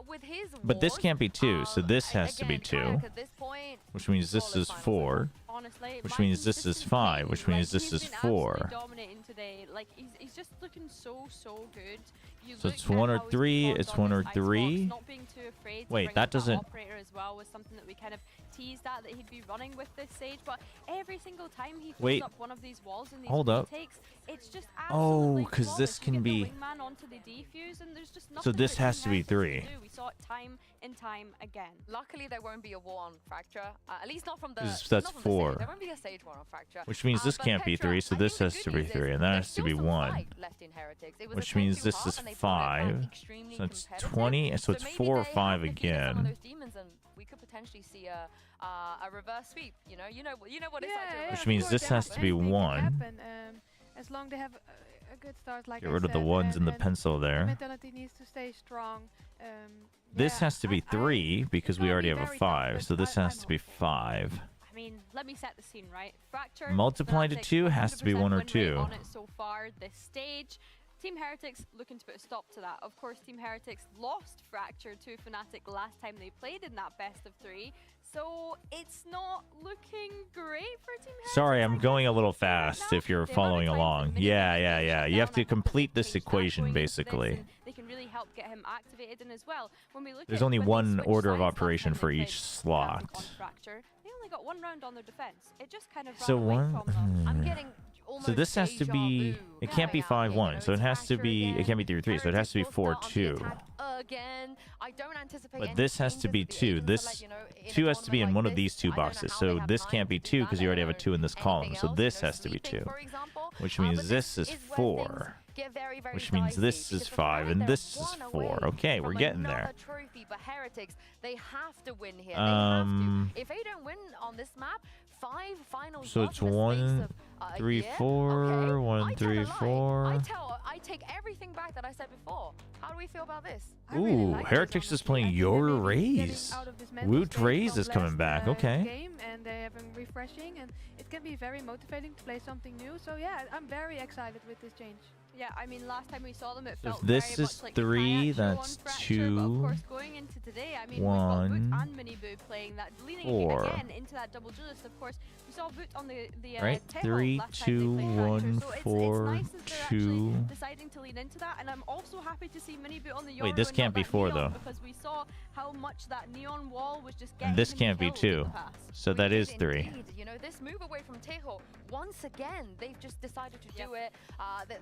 with his. But this can't be 2, so this has to be 2. Kayak at this point, Which means this is 4. On honestly. Which My means this is consistent 5, play, which means like, this he's is been 4. absolutely dominating today. Like he's just looking so good. You So look it's at 1 or how he's 3, performed it's on 1 or this Icebox, 3. not being too afraid to Wait, bring that up doesn't... operator as well was something that we kind of teased at that he'd be running with this Sage, but every single time he throws Wait. up one of these walls in these Hold up. retakes, it's just Oh, absolutely because this flawless. You can get the be... wingman onto the defuse, and there's just So nothing this that has Team to be Heretics can 3. do. We saw it time and time again. Luckily, there won't be a war on Fracture. At least not from the. That's not from the 4. Sage. There won't be a Sage war on Fracture. Which means this But can't be Petra, 3, so I this think has the to be good 3, news and is that there's has to still be some 1. fight left in Heretics. It was Which a means 10-2 this half, is and they brought it back 5. extremely So it's competitive. 20, so it's maybe 4 or they 5 have defeated some of again. those demons, and we could potentially see a reverse sweep. You know what it's like to reverse Which means this has to be 1. As long as they have a good start, like Get I rid of the said, 1s and the and pencil the there. mentality needs to stay strong. This has to be 3 because we already have a 5, so this has to be 5. I mean, let me set the scene, right? Fracture Multiplied to Fnatic, 2 has to be 1 or win rate 2. on it so far this stage. Team Heretics looking to put a stop to that. Of course, Team Heretics lost Fracture to Fnatic last time they played in that best of 3. So it's not looking great for Team Heretics. Sorry, I'm going a little fast if you're following along. Yeah. You have to complete this equation, basically. They can really help get him activated. And as well, when we look There's at only when they one switched order of sides last operation time for they each played slot. Fnatic on Fracture, they only got 1 round on their defense. It just kind of So ran away one... from them. I'm getting So this has to be... It can't be 5-1, so it has to be... It can't be 3-3, so it has to be 4-2. Again, I don't anticipate But any this has to be 2. This 2 has to be in one of these 2 boxes. So this can't be 2 because you already have a 2 in this column. So this has to be 2. Which means this is 4. Which means this is 5 and this is 4. Okay, we're getting there. Trophy, but Heretics, they have to win here. They have to. If they don't win on this map, 5 finals. So it's 1, 3, 4, 1, 3, 4. I take everything back that I said before. How do we feel about this? Ooh, Heretics is playing your Raze. Woot Raze is coming back. Okay. Game, and they have been refreshing, and it can be very motivating to play something new. So yeah, I'm very excited with this change. Yeah, I mean, last time we saw them, it If felt this very is much like 3, the Kayak show on that's Fracture, 2. But of course, going into today, I mean, we've 1, got Voot and Miniboo playing that, leaning 4. again into that double duelist. Of course, we saw Voot on the Right, Tail 3, last time 2, they played 1, Fracture. So 4, it's nice that they're 2. actually deciding to lean into that, and I'm also happy to see Miniboo on the Yoru. Wait, this and can't not be that 4 neon, though. because we saw how much that neon wall was just getting And this him can't be killed in 2. the past. So that is 3. Indeed. You know, this move away from Tejo, once again, they've just decided to do it.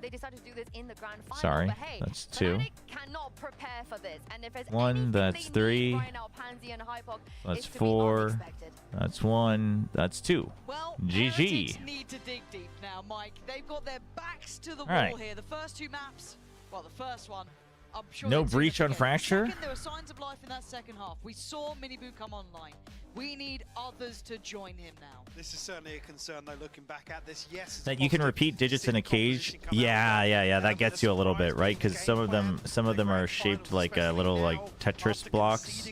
They decided to do this in the grand final. Sorry, but hey, that's 2. Fnatic cannot prepare for this. And if there's 1, anything that's they 3. need right now, Pansy and Hypok, That's is to be 4. unexpected. That's 1. That's 2. Well, GG. Heretics need to dig deep now, Mike. They've got their backs to the wall Alright. here. The first 2 maps, well, the first one, I'm sure No they'd soon breach on forget. Fracture? Second, there were signs of life in that second half. We saw Miniboo come online. We need others to join him now. This is certainly a concern, though, looking back at this. Yes, it's That you can repeat digits in a cage. Yeah. That gets you a little bit, right? Because some of them are shaped like little like Tetris blocks.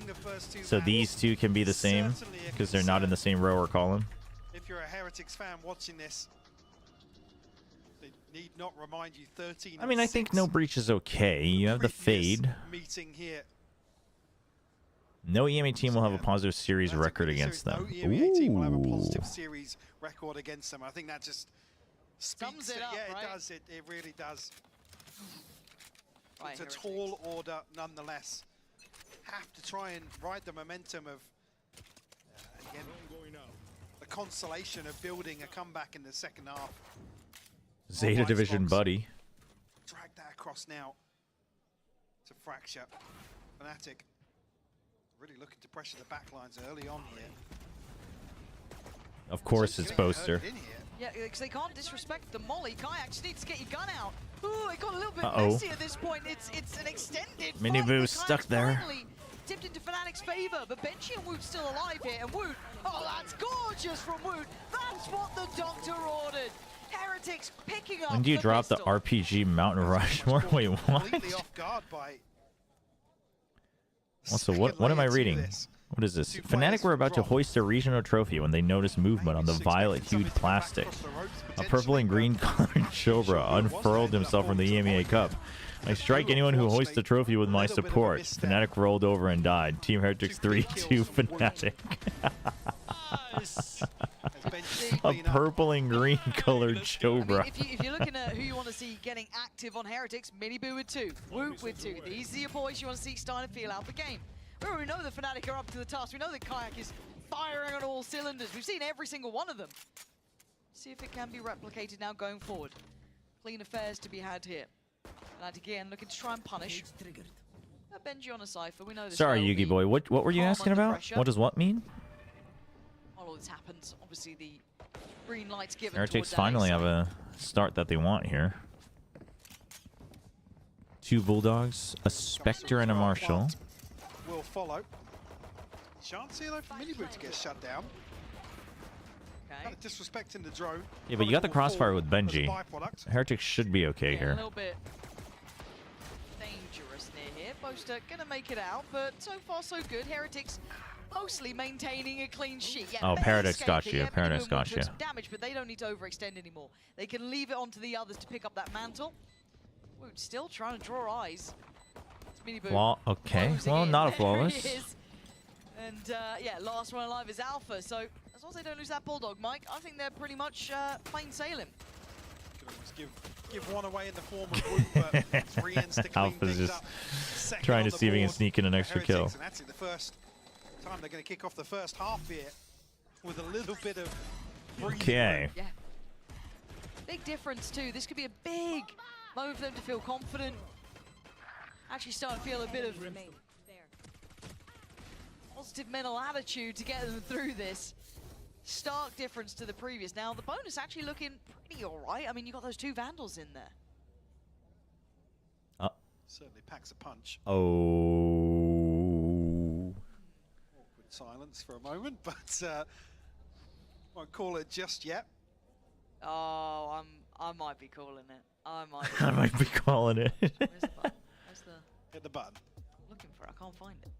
So these 2 can be the same because they're not in the same row or column. If you're a Heretics fan watching this, they need not remind you 13. I mean, I think no breach is okay. You have the fade. Meeting here. No EMEA team will have a positive series record against them. No EMEA team will have a positive series record against them. I think that just speaks. Sums it up, yeah, right? it does. It really does. Right, It's a Heretics. tall order, nonetheless. Have to try and ride the momentum of again, the consolation of building a comeback in the second half. Zeta Division buddy. Drag that across now to Fracture. Fnatic really looking to pressure the backlines early on here. Of course, it's Boaster. Yeah, because they can't disrespect the molly. Kayak just needs to get your gun out. Ooh, it got a little bit Uh-oh. messy at this point. It's an extended Miniboo fight. stuck Kayak's there. Finally tipped into Fnatic's favor, but Benchy and Woot still alive here. And Woot, oh, that's gorgeous from Woot. That's what the doctor ordered. Heretics picking up When do you the drop the pistol. RPG Mountain Rushmore? Wait, what? Completely off guard by Also, what am I reading? What is this? Fnatic were about to hoist a regional trophy when they noticed movement on the violet-hued plastic. A purple and green colored Chobra unfurled himself from the EMEA Cup. I strike anyone who hoists the trophy with my support. Fnatic rolled over and died. Team Heretics 3-2 Fnatic. A purple and green colored Chobra. If you're looking at who you want to see getting active on Heretics, Miniboo with 2, Whoop with 2. These are your boys you want to see starting to feel out the game. We know the Fnatic are up to the task. We know that Kayak is firing on all cylinders. We've seen every single one of them. See if it can be replicated now going forward. Clean affairs to be had here. And again, looking to try and punish. Benji on a Cypher. We know this. Sorry, Yugi boy. What were you asking about? Pressure. What does what mean? All this happens. Obviously, the green light's given. Heretics finally have a start that they want here. 2 Bulldogs, a Spectre, and a Marshall. Will follow. Chance here though for Miniboo to get shut down. Kind of disrespecting the drone. Yeah, but you got the crossfire with Benji. byproduct. Heretics should be okay A here. little bit dangerous near here. Boaster gonna make it out, but so far so good. Heretics mostly maintaining a clean sheet. Yeah, Oh, they Paradox escape got it. you. Yeah, Paradox Miniboo got took you. some damage, but they don't need to overextend anymore. They can leave it onto the others to pick up that mantle. Wood still trying to draw eyes. It's Miniboo. Well, okay. closing Well, in. not a There flawless. he is. And yeah, last one alive is Alpha. So as long as they don't lose that Bulldog, Mike, I think they're pretty much plain sailing. Could almost give one away in the form of Whoop, but it's Rien's to clean Alpha's things just up. Second trying on to the see if he can board sneak in an for extra Heretics, kill. And that's the first time they're going to kick off the first half here with a little bit of breathing Okay. Yeah. Big difference too. This could be a big moment for them to feel confident. Actually starting to feel a bit of positive mental attitude to get them through this. Stark difference to the previous. Now the bonus actually looking pretty alright. I mean, you got those 2 Vandals in there. Certainly packs a punch. Oh. Awkward silence for a moment, but won't call it just yet. Oh, I might be calling it. I might. I might be calling it. Where's the button? Where's the? Hit the button. I'm looking for it. I can't find it.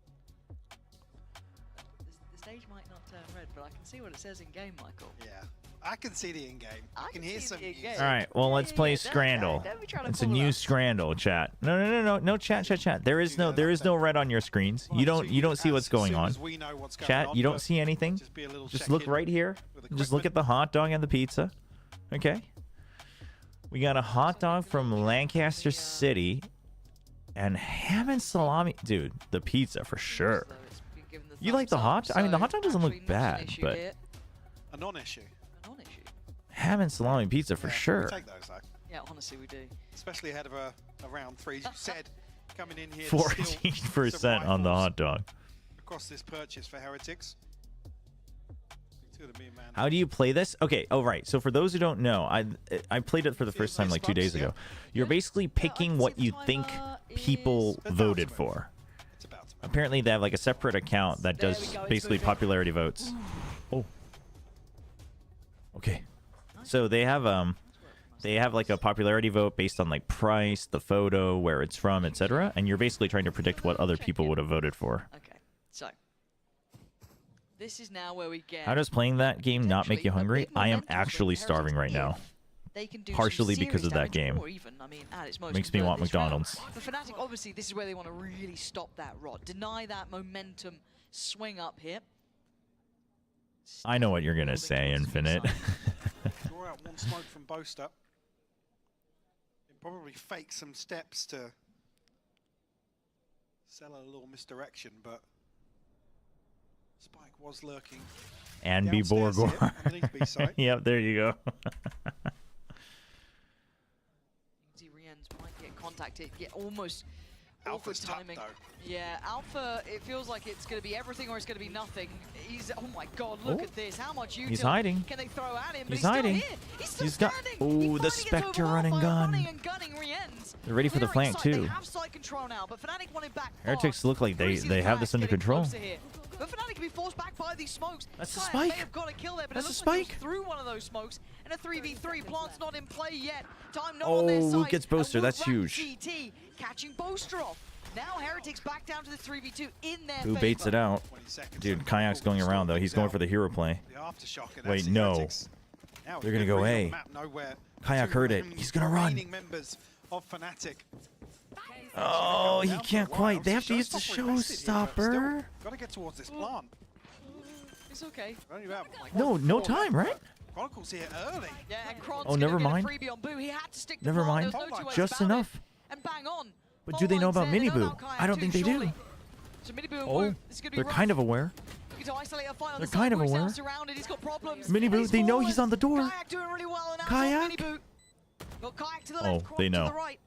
The stage might not turn red, but I can see what it says in game, Michael. Yeah, I can see the in-game. I can hear some All right, well, let's play Scrandle. It's a new Scrandle, chat. No, chat. There is no red on your screens. You don't see what's going on. Chat, you don't see anything. Just look right here. Just look at the hot dog and the pizza. Okay. We got a hot dog from Lancaster City and ham and salami. Dude, the pizza for sure. You like the hot? I mean, the hot dog doesn't look bad, but A non-issue. ham and salami pizza for sure. We take those though. Yeah, honestly, we do. Especially ahead of a round 3. As you said, coming in here. 14% on the hot dog. Across this purchase for Heretics. How do you play this? Okay, oh right. So for those who don't know, I played it for the first time like 2 days ago. You're basically picking what you think people voted for. Apparently they have like a separate account that does basically popularity votes. Oh. Okay. So they have like a popularity vote based on like price, the photo, where it's from, etc. And you're basically trying to predict what other people would have voted for. Okay, so this is now where we get. How does playing that game not make you hungry? I am actually starving right now. They can do Partially some because of serious that game. damage, or even, I mean, at its most, Makes me convert want this round. McDonald's. For Fnatic, obviously, this is where they want to really stop that rod, deny that momentum swing up here. I know what you're gonna say, Infinite. Draw out one smoke from Boaster. He'll probably fake some steps to sell a little misdirection, but Spike was lurking. And be downstairs Borgor. here, underneath B site. Yep, there you go. Rien's might get contacted, get almost Alpha's awkward timing. tucked, though. Yeah, Alpha, it feels like it's going to be everything or it's going to be nothing. He's, oh my god, look Oh. at this. How much util He's hiding. can they throw at him? But He's still hiding. here. He's still He's got. standing. Oh, the Spectre running Running gun. and gunning Rien's. They're ready for the Clearing flank sight. too. They have site control now, but Fnatic want it back. Heretics look like they have this under control. But Fnatic can be forced back by these smokes. That's the Kayak spike. may have got a kill there, but That's it the looks like he spike. was through one of those smokes. And a 3v3. Plant's not in play yet. Time not on their Oh, side. Luke gets Boaster. And That's Wood huge. CT catching Boaster off. Now Heretics back down to the 3v2 in their Who baits it out? Dude, Kayak's going around though. He's going for the hero play. Wait, no. They're gonna go A. Kayak heard it. He's gonna run. Members of Fnatic. Oh, he can't quite. They have to use the showstopper. Got to get towards this plant. It's okay. Only about, like, No 4 time, right? Chronicles here early. Yeah, and Kron's Oh, never gonna mind. get a freebie on Boo. He had to stick the Never ball. mind. There was no two ways Just about it. enough. And bang on. But do they know about Mini Boo? I don't think they do. So Mini Boo and Oh, Wu, this is gonna be they're rough. kind of aware. Looking to isolate a fight on They're the kind side. of Wu's now aware. surrounded. He's got problems. Mini Boo, they know he's on the door. Kayak doing really well, and now Kayak? Mini Boo. Got Kayak to the Oh, left, Kron they to know. the right.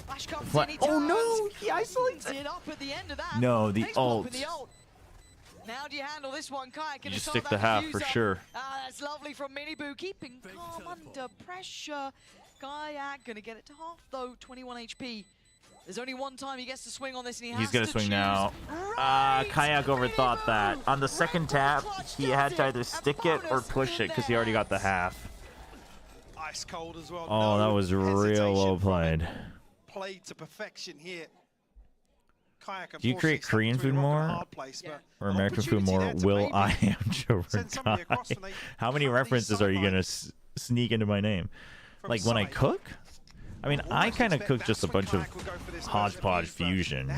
Flash comes Fla- in, he oh, no, turns, he isolates cleans it up at the end of that. No, the Thanks for ult. popping the ult. Now do you handle this one, Kayak? You just stick the half for sure. Ah, that's lovely from Mini Boo, keeping calm under pressure. Kayak gonna get it to half though, 21 HP. There's only one time he gets to swing on this, and he has He's gonna to swing choose. now. Kayak overthought that. On the second tap, he had to either stick it or push it because he already got the half. Ice cold as well. Oh, that was real well played. Played to perfection here. Kayak, Do you create Korean food more or American food more? Will I am Chobra guy? How many references are you gonna sneak into my name? Like when I cook? I mean, I kind of cook just a bunch of hodgepodge fusion,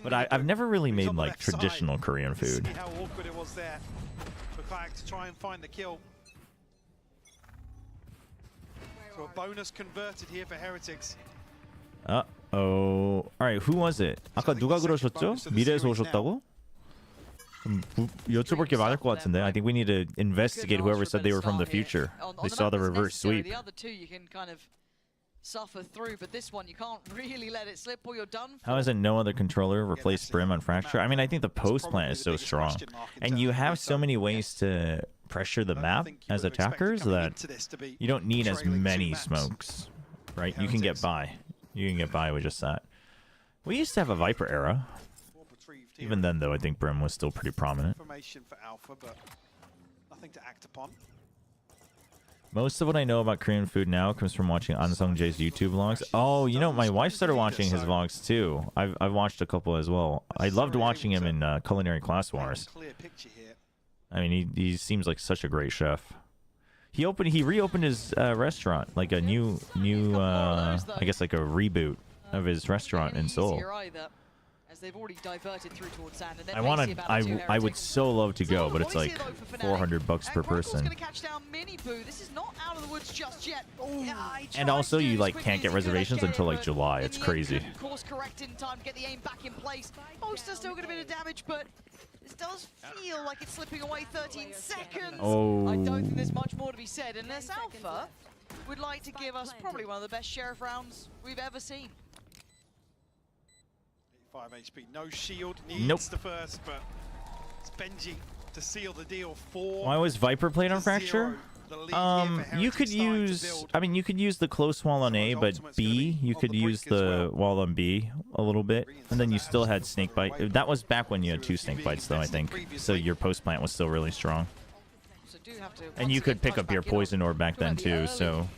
but I've never really made like traditional Korean food. See how awkward it was there for Kayak to try and find the kill. So a bonus converted here for Heretics. Uh-oh. Alright, who was it? 아까 누가 그러셨죠? 미래에서 오셨다고? 여쭤볼 게 많을 것 같은데. I think we need to investigate whoever said they were from the future. They saw the reverse sweep. The other two you can kind of suffer through, but this one you can't really let it slip or you're done for. How is it no other controller replaced Brim on Fracture? I mean, I think the post plant is so strong. And you have so many ways to pressure the map as attackers that you don't need as many smokes, right? You can get by. You can get by with just that. We used to have a Viper era. Even then, though, I think Brim was still pretty prominent. Information for Alpha, but nothing to act upon. Most of what I know about Korean food now comes from watching Ansung Jae's YouTube vlogs. Oh, you know, my wife started watching his vlogs too. I've watched a couple as well. I loved watching him in Culinary Class Wars. I mean, he seems like such a great chef. He reopened his restaurant, like a new I guess like a reboot of his restaurant in Seoul. As they've already diverted through towards sand, and then I would so love to go, but it's like $400 per person. Gonna catch down Mini Boo. This is not out of the woods just yet. And also, you like can't get reservations until like July. It's crazy. Course correct in time to get the aim back in place. Poster's still gonna be a damage, but this does feel like it's slipping away. 13 seconds. Oh. I don't think there's much more to be said unless Alpha would like to give us probably one of the best Sheriff rounds we've ever seen. 5 HP, no shield, needs the first, but it's Benji to seal the deal. Why was Viper played on Fracture? You could use, I mean, you could use the close wall on A, but B, you could use the wall on B a little bit, and then you still had snake bite. That was back when you had 2 snake bites, though, I think. So your post plant was still really strong. And you could pick up your poison orb back then too, so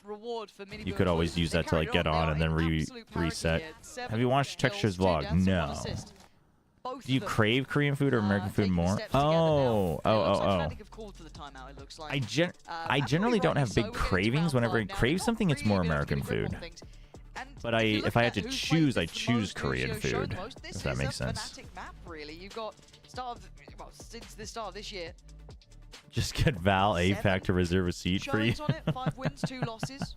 reward for Mini you Boo could always use that to like get on and then reset. Have you watched Texture's vlog? No. Do you crave Korean food or American food more? Oh. I generally don't have big cravings. Whenever I crave something, it's more American food. But if I had to choose, I choose Korean food. If that makes sense. Really, you've got since the start of this year. Just get Val A pack to reserve a seat for you. On it, 5 wins, 2 losses.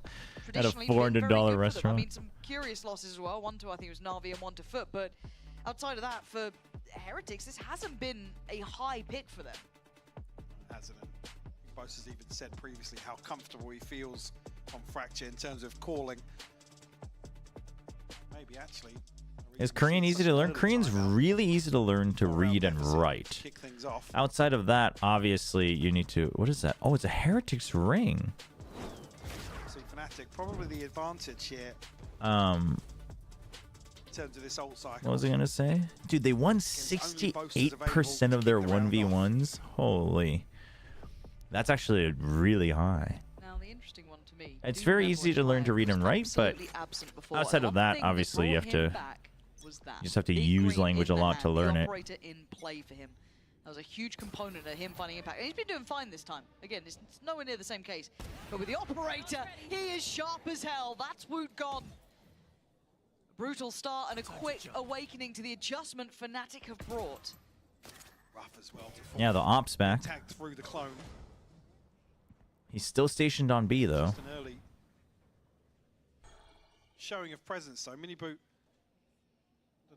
At a $400 restaurant. I mean, some curious losses as well. 1 to I think it was Na'Vi and 1 to Foot. But outside of that, for Heretics, this hasn't been a high pick for them. Hasn't it? Boss has even said previously how comfortable he feels on Fracture in terms of calling. Maybe actually. Is Korean easy to learn? Korean's really easy to learn to read and write. Outside of that, obviously, you need to... What is that? Oh, it's a Heretics ring. So Fnatic, probably the advantage here. In terms of this ult cycle. What was I going to say? Dude, they won 68% of their 1v1s. Holy. That's actually really high. Now, the interesting one to me... It's very easy to learn to read and write, but outside of that, obviously, you have to... You just have to use language a lot to learn it. Operator in play for him. That was a huge component of him finding impact. And he's been doing fine this time. Again, it's nowhere near the same case. But with the operator, he is sharp as hell. That's Woot gone. Brutal start and a quick awakening to the adjustment Fnatic have brought. Rough as well. Yeah, the op's back. Tag through the clone. He's still stationed on B, though. Just an early showing of presence, so Mini Boot.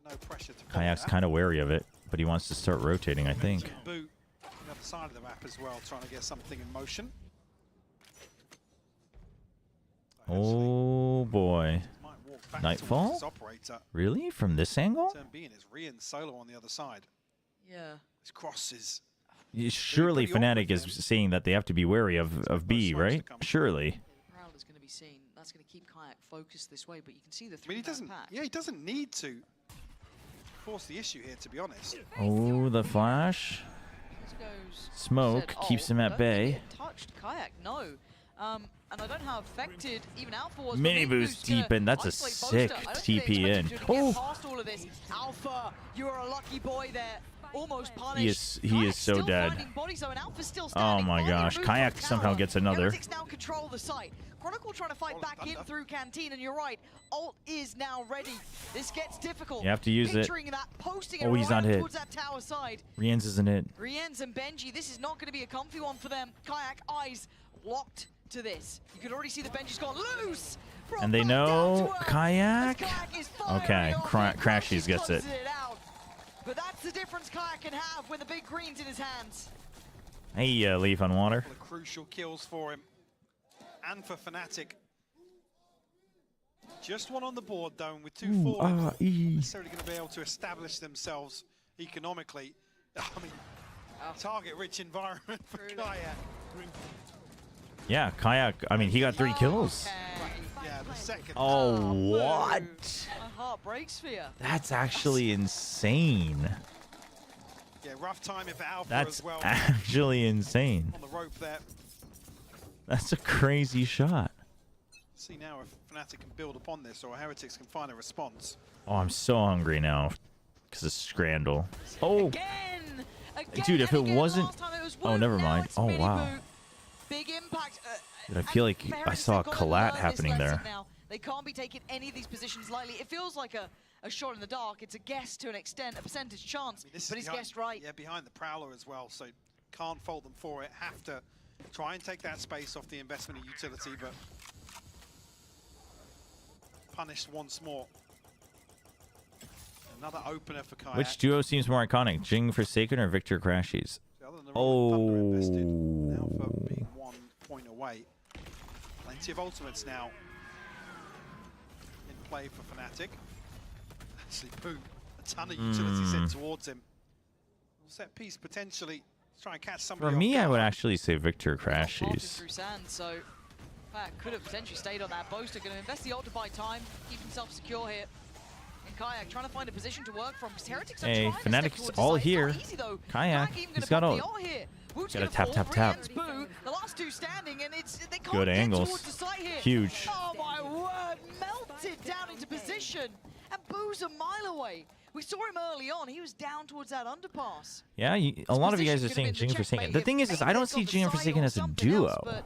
No pressure to Kayak's kind of wary of it, but he wants to start rotating, I think. Boot on the other side of the map as well, trying to get something in motion. Oh boy. Nightfall? Really? From this angle? Turn B and it's Rian solo on the other side. Yeah. His cross is... Surely Fnatic is saying that they have to be wary of B, right? Surely. Proud is going to be seen. That's going to keep Kayak focused this way, but you can see the I mean, he doesn't. Yeah, he doesn't need to force the issue here, to be honest. Oh, the flash. Smoke keeps him at bay. Touched Kayak, no. And I don't know how affected even Alpha was. Mini boost deep in. That's a sick TP in. Oh, past all of this. Alpha, you are a lucky boy there. Almost punished. he is so dead. Oh my gosh, Kayak somehow gets another. Heretics now control the site. Chronicle trying to fight back in through Canteen, and you're right. Ult is now ready. This gets difficult. You have to use it. That, posting Oh, he's not hit. Towards that tower side. Rien's isn't it. Rien's and Benji, this is not going to be a comfy one for them. Kayak eyes locked to this. You can already see the Benji's gone loose. And they know Kayak. Okay, Crashies gets it. But that's the difference Kayak can have when the big green's in his hands. Hey, Leaf on water. Crucial kills for him and for Fnatic. Just one on the board though, and with two forward, not necessarily going to be able to establish themselves economically. I mean, target-rich environment for Kayak. Yeah, Kayak. I mean, he got 3 kills. Yeah, the second. Oh, what? My heart breaks for you. That's actually insane. Yeah, rough timing for Alpha That's as well. actually insane. On the rope there. That's a crazy shot. See now if Fnatic can build upon this or Heretics can find a response. Oh, I'm so hungry now because of Scrandle. Oh, dude, if it wasn't... Oh, never mind. Oh, wow. Big impact. Dude, I feel like I saw a collat happening there. Now. They can't be taking any of these positions lightly. It feels like a shot in the dark. It's a guess to an extent, a percentage chance, but he's guessed right. Yeah, behind the Prowler as well, so can't fault them for it. Have to try and take that space off the investment in utility, but punished once more. Another opener for Kayak. Which duo seems more iconic, Jing Forsaken or Victor Crashies? Oh. Alpha being 1 point away. Plenty of ultimates now in play for Fnatic. Actually, boom, a ton of utility sent towards him. Set piece potentially. Let's try and catch somebody. For me, I would actually say Victor Crashies. Through sand, so could have potentially stayed on that. Boaster going to invest the ult to buy time, keep himself secure here. And Kayak trying to find a position to work from because Heretics hey, Fnatic's all here. Kayak, he's got ult. Gotta tap. The last two standing, and they can't good get angles. towards the site here. Huge. Oh my word, melted down into position. And Boo's a mile away. We saw him early on. He was down towards that underpass. Yeah, a lot of you guys are saying Jing Forsaken. The thing is I don't see Jing Forsaken as a duo.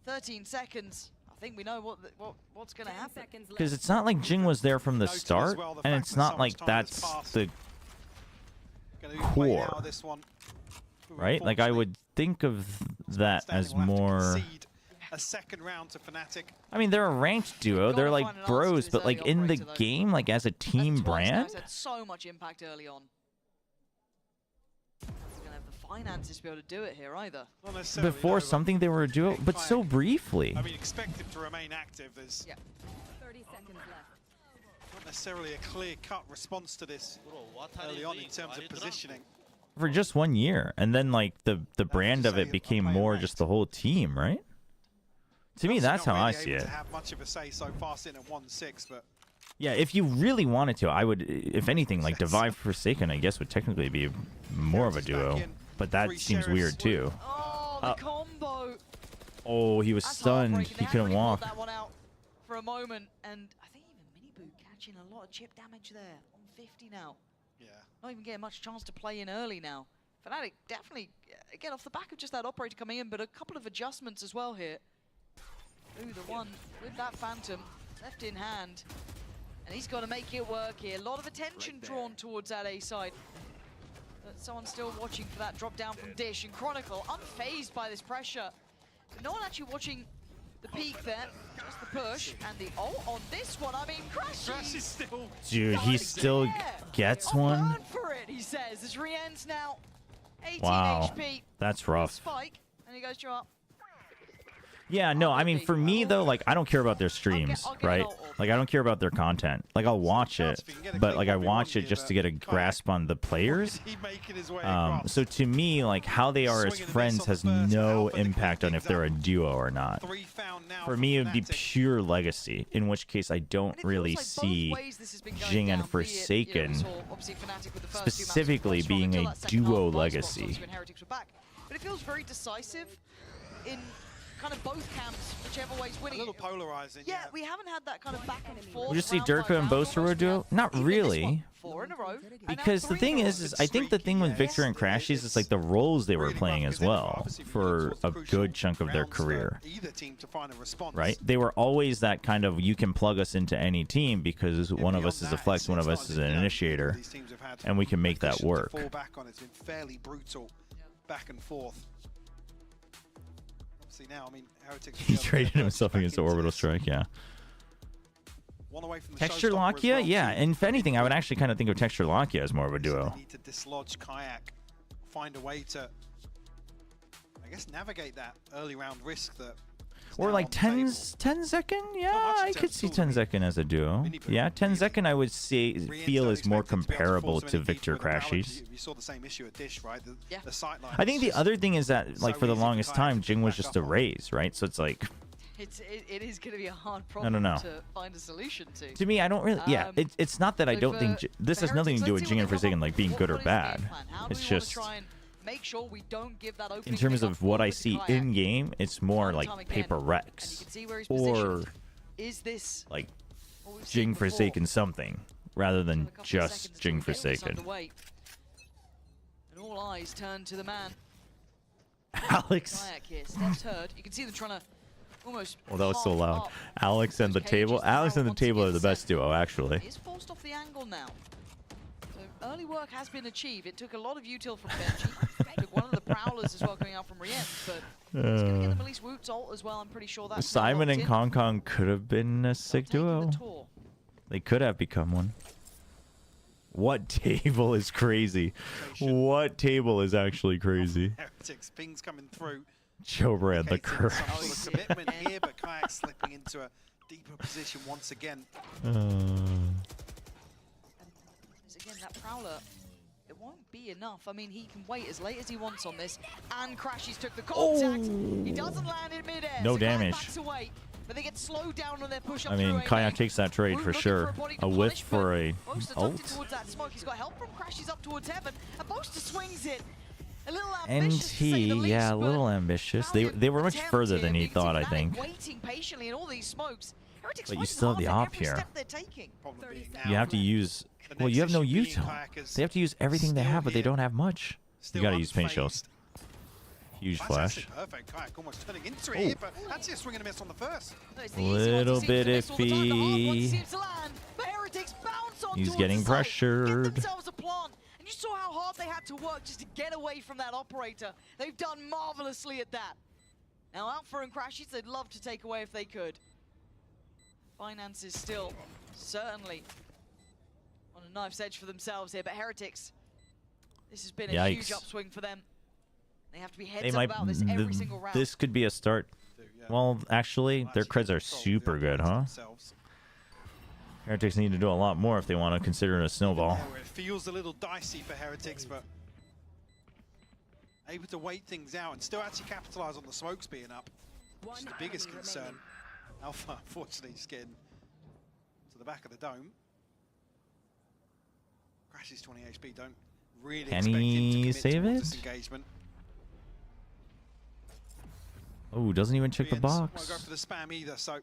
13 seconds. I think we know what's going to happen. Because it's not like Jing was there from the start, and it's not like that's the core. Right? Like, I would think of that as more... A second round to Fnatic. I mean, they're a ranked duo. They're like bros, but like in the game, like as a team brand. Had so much impact early on. Gonna have the finances to be able to do it here either. Before something they were a duo, but so briefly. I mean, expect him to remain active. There's 30 seconds left. not necessarily a clear-cut response to this early on in terms of positioning. For just 1 year, and then like the brand of it became more just the whole team, right? To me, that's how I see it. To have much of a say so far sitting at 1-6, but yeah, if you really wanted to, I would, if anything, like Divide Forsaken, I guess would technically be more of a duo, but that seems weird too. Oh, the combo. Oh, he was stunned. He couldn't walk. That one out for a moment, and I think even Mini Boo catching a lot of chip damage there on 50 now. Yeah. Not even getting much chance to play in early now. Fnatic definitely again off the back of just that operator coming in, but a couple of adjustments as well here. Ooh, the one with that Phantom left in hand. And he's got to make it work here. A lot of attention drawn towards that A side. But someone's still watching for that drop down from Dish, and Chronicle unfazed by this pressure. But no one actually watching the peak there, just the push, and the ult on this one. I mean, Crashy is still... Dude, he still gets one? burn for it, he says. As Rien's now 18 Wow. HP. That's rough. Spike, and he goes to up. Yeah, no, I mean, for me, though, like, I don't care about their streams, right? Like, I don't care about their content. Like, I'll watch it, but, like, I watch it just to get a grasp on the players. So, to me, like, how they are as friends has no impact on if they're a duo or not. For me, it would be pure legacy, in which case I don't really see Jing and Forsaken specifically being a duo legacy. But it feels very decisive in kind of both camps, whichever way's winning. A little polarizing. Yeah, we haven't had that kind of back and forth. We just see Durka and Boaster duo? Not really. 4 in a row. Because the thing is I think the thing with Victor and Crashies is like the roles they were playing as well for a good chunk of their career. Right? They were always that kind of, you can plug us into any team because one of us is a flex, one of us is an initiator, and we can make that work. Fall back on it's been fairly brutal back and forth. Obviously now, I mean, Heretics He traded himself against the Orbital Strike, yeah. One away from the Texture showstopper as Lakia? well. Yeah, and if anything, I would actually kind of think of Texture Lakia as more of a duo. Need to dislodge Kayak, find a way to, I guess, navigate that early round risk that. Or like 10 second? Yeah, I could see 10 second as a duo. Yeah, 10 second I would say feel is more comparable to Victor Crashies. You saw the same issue at Dish, right? The sight line I think the other thing is that, like, for the longest time, Jing was just a raise, right? So it's like, It is going to be a hard I problem don't know. to find a solution to. To me, I don't really. Yeah, it's not that I don't think this has nothing to do with Jing and Forsaken like being good or bad. It's just make sure we don't give that opening in terms pick of up what I for see Kayak. in game, it's more like time again. Paper And Rex you can see where he's or positioned. Is this like what we've seen Jing before? Forsaken something rather than Couple of just seconds Jing till the game gets Forsaken. underway. And all eyes turn to the man. Alex. Kayak here. Steps heard. You can see them trying to almost. Well, that was so half loud. up. Alex and the table. Alex and the table are the best duo, actually. He's forced off the angle now. So early work has been achieved. It took a lot of util from Benji. Took one of the prowlers as well coming out from Rien, but it's going to get them at least Woot's ult as well. I'm pretty sure that's Simon and in. Kong Kong could have been a sick duo. tour. They could have become one. What table is crazy? What table is actually crazy? Heretics, pings coming through. Chobra and the indicating curse. some sort of commitment here, but Kayak slipping into a deeper position once again. Again, that prowler, it won't be enough. I mean, he can wait as late as he wants on this. And Crashies took the contact. He doesn't land in midair. No so Kayak damage. backs away, but they get slowed down on their push up I mean, through Kayak A. takes that trade for sure. A whiff for a Boaster tucked it ult. towards that smoke. He's got help from Crashies up towards heaven, and Boaster swings it. A little And ambitious, to say the he, least, yeah, a but little ambitious. They were much further than he thought, I think. waiting patiently in all these smokes. Heretics But you fighting still have the hard op at every here. step they're taking. You have to use. Well, you have no util. They have to use everything they have, but they don't have much. You gotta use paint shells. Huge flash. Perfect. Kayak almost turning into it here, but actually a swing and a miss on the first. Little bit iffy. He's getting pressured. Themselves a plant. And you saw how hard they had to work just to get away from that operator. They've done marvelously at that. Now Alpha and Crashies, they'd love to take away if they could. Finance is still certainly on a knife's edge for themselves here, but Heretics, this has been a huge Yikes. upswing for them. They have to be They heads up might. about this every single round. This could be a start. Well, actually, their creds are super good, huh? Heretics need to do a lot more if they want to consider it a snowball. It feels a little dicey for Heretics, but able to wait things out and still actually capitalize on the smokes being up, which is the biggest concern. Alpha, unfortunately, just getting to the back of the dome. Crashes 20 HP, don't really Can expect him to he commit save towards it? this engagement. Oh, doesn't even check the Won't box. go for the spam either, so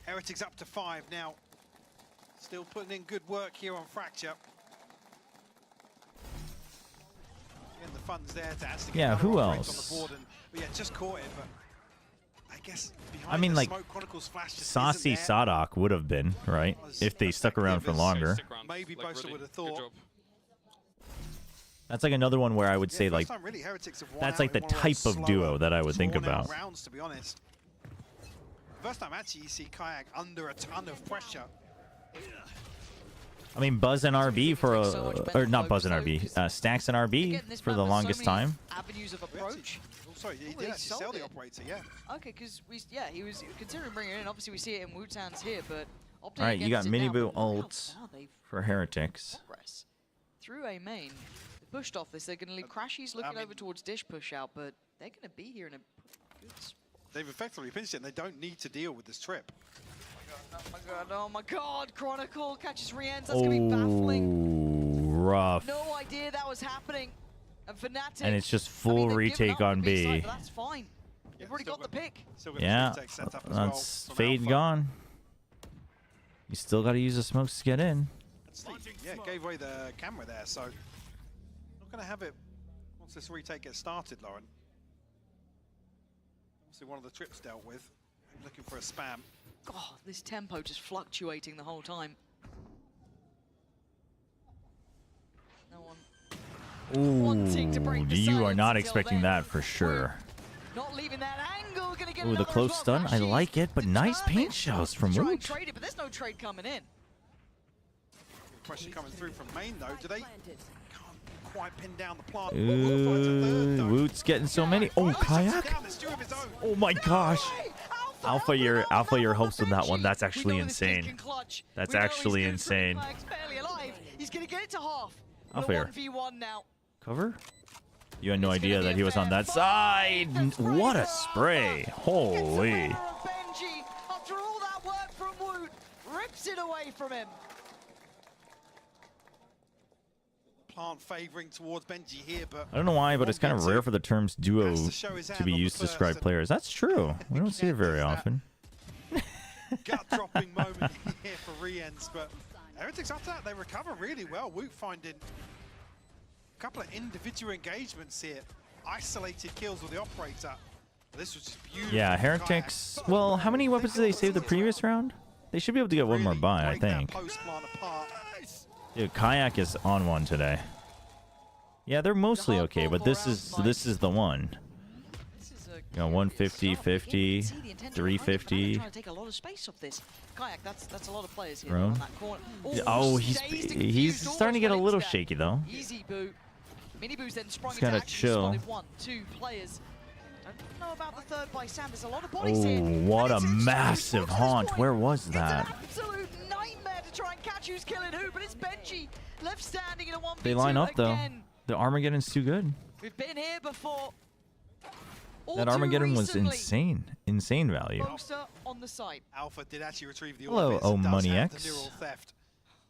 Heretics up to 5 now. Still putting in good work here on Fracture. Getting the funds there to actually get Yeah, another who operator else? on the board, and yeah, just caught it, but I guess behind I mean, the like, smoke, Chronicles flash just Saucy isn't there. Sadok would have been, right? If they stuck around for longer. Maybe Boaster would have thought. That's like another one where I would say like First time really Heretics have won that's out like the in one of those type of duo slower, that I would think drawn-out about. rounds, to be honest. First time actually you see Kayak under a ton of pressure. I mean, Buzz and RB for a, or not Buzz and RB, Stacks and RB for the longest time. Avenues of approach. Oh, sorry, he did actually sell the operator, yeah. Okay, because he was considering bringing it in. Obviously, we see it in Wu-Tan's here, but opting All right, you got against it now. Miniboo But look how ult far they've for Heretics. progressed through a main. They pushed off this. They're going to leave Crashies looking over towards Dish push out, but they're going to be here in a good spot. They've effectively pinched it and they don't need to deal with this trip. Oh my god, Chronicle catches Rienz. That's going to be baffling. Rough. No idea that was happening. And Fnatic. And it's just full retake on B. Side, but that's fine. They've already got the pick. Yeah, that's Fade gone. You still got to use the smokes to get in. Yeah, gave away the camera there, so not going to have it once this retake gets started, Lauren. Obviously one of the trips dealt with. I'm looking for a spam. God, this tempo just fluctuating the whole time. No one wanting to break the You are silence not until expecting then. that for sure. Not leaving that angle. Gonna get Ooh, the another close as well. stun. I like it, but nice paint shells from Try and Woot. trade it, but there's no trade coming in. Pressure coming through from main though. Do they can't quite pin down the plant? Woot's getting so many. Oh, Kayak. Oh my gosh. Alpha your hopes with that one. That's actually insane. That's actually insane. Barely alive. He's gonna get it to half. Alpha here. 1v1 now. Cover? You had no idea that he was on that side. What a spray. Holy. Benji, after all that work from Woot, rips it away from him. Plant favouring towards Benji here, but I don't know why, but it's kind of rare for the terms duo to be used to describe players. That's true. We don't see it very often. gut-dropping moment here for Rienz, but Heretics after that, they recover really well. Woot finding a couple of individual engagements here. Isolated kills with the operator. This was just beautiful. Yeah, Heretics. Well, how many weapons did they save the previous round? They should be able to get one more buy, I think. Dude, Kayak is on one today. Yeah, they're mostly okay, but this is the one. You know, 150, 50, 350. Trying to take a lot of space off this. Kayak, that's a lot of players here Drone. on that corner. Oh, he's starting to get a little shaky though. Easy boot. Mini Boo's then sprung He's into gotta action. chill. Spotted 1, 2 players. Don't know about the third by Sam. There's a lot of bodies here. Oh, what a massive haunt. Where was that? Absolute nightmare to try and catch who's killing who, but it's Benji left standing in a 1v2 They line up though. again. The Armageddon's too good. We've been here before. All That too Armageddon was recently. insane. Insane value. Poster on the site. Alpha did actually retrieve the Hello, orbits oh and does Money have X. the neural theft.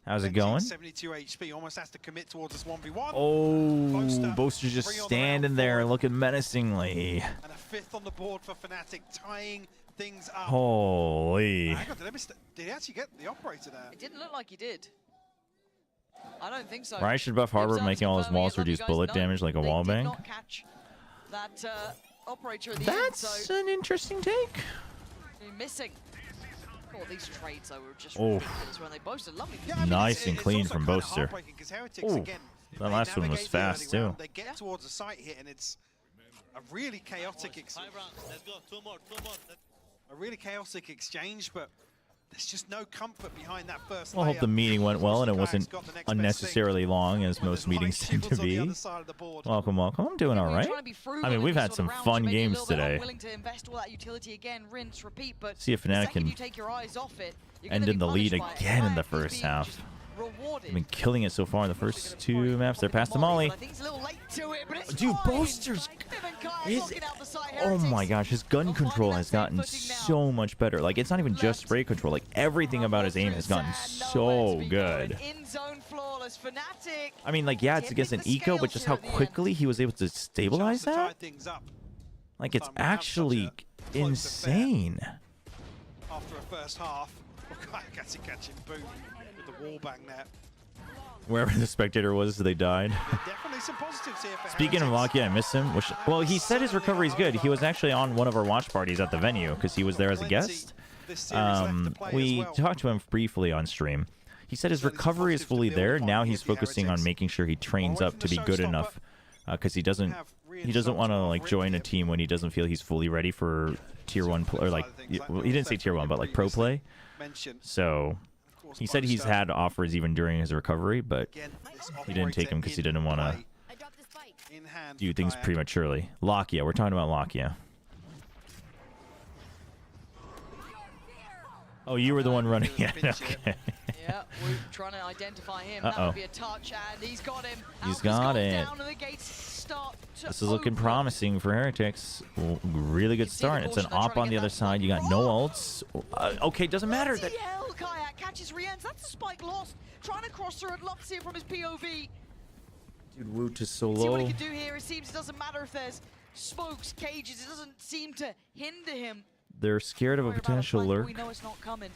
How's it going? 72 HP, almost has to commit towards this 1v1. Oh, Boaster's just standing there looking menacingly. And a fifth on the board for Fnatic, tying things up. Holy. Hang on, did he actually get the operator there? It didn't look like he did. I don't think so. Why should buff Harbor making all his walls reduce bullet damage like a wall bang? Not catch that operator at the That's end, so an interesting take. missing. Oh, these trades though were just Oh. ridiculous when they boasted. Lovely. Nice and clean from Boaster. Ooh, that last one was fast too. They get towards the site here, and it's a really chaotic exchange. Let's go. Two more. A really chaotic exchange, but there's just no comfort behind that first I hope the layup. meeting went well and it wasn't Kayak's got the next best unnecessarily long, as most meetings tend to be. Welcome, welcome. I'm doing all right. I mean, we've had some fun games today. Willing to invest all that utility again, rinse, repeat, but See if Fnatic can you take your eyes off it, you're end gonna in be the lead punished by it. again in the Kayak is first being half. just rewarded. They've been killing it so far in the first two maps. They're past the Molly. I think he's a little late to it, but it's Dude, fine. Boaster's... His, His, oh my gosh, his gun control has gotten so much better. Like, it's not even just spray control. Like, everything about his aim has gotten so good. in zone flawless Fnatic. I mean, like, yeah, it's against an eco, but just how quickly he was able to stabilize that? Like, it's actually insane. After a first half, Kayak actually catching boom with the wall bang there. Wherever the spectator was, they died. Definitely some positives here for Speaking of Locky, I miss him. Well, he said his recovery's good. He was actually on one of our watch parties at the venue because he was there as a guest. We talked to him briefly on stream. He said his recovery is fully there. Now he's focusing on making sure he trains up to be good enough, because he doesn't want to like join a team when he doesn't feel he's fully ready for tier 1 or like well, he didn't say tier 1 but like pro play. So he said he's had offers even during his recovery, but he didn't take them because he didn't want to do things prematurely. Lakia, we're talking about Lakia. Oh, you were the one running. Yeah, okay. Yeah, we're trying to identify him. That would be a touch, and he's got him. He's got it. Down and the gates start to This is looking promising for Heretics. Really good start. It's an op on the other side. You got no ults. Okay, doesn't matter. That Kayak catches Rienz. That's a spike lost. Trying to cross through. I'd love to see it from his POV. dude, Woot is so See what he low. can do here. It seems it doesn't matter if there's smokes, cages. It doesn't seem to hinder him. They're scared of a potential lurk. We know it's not coming.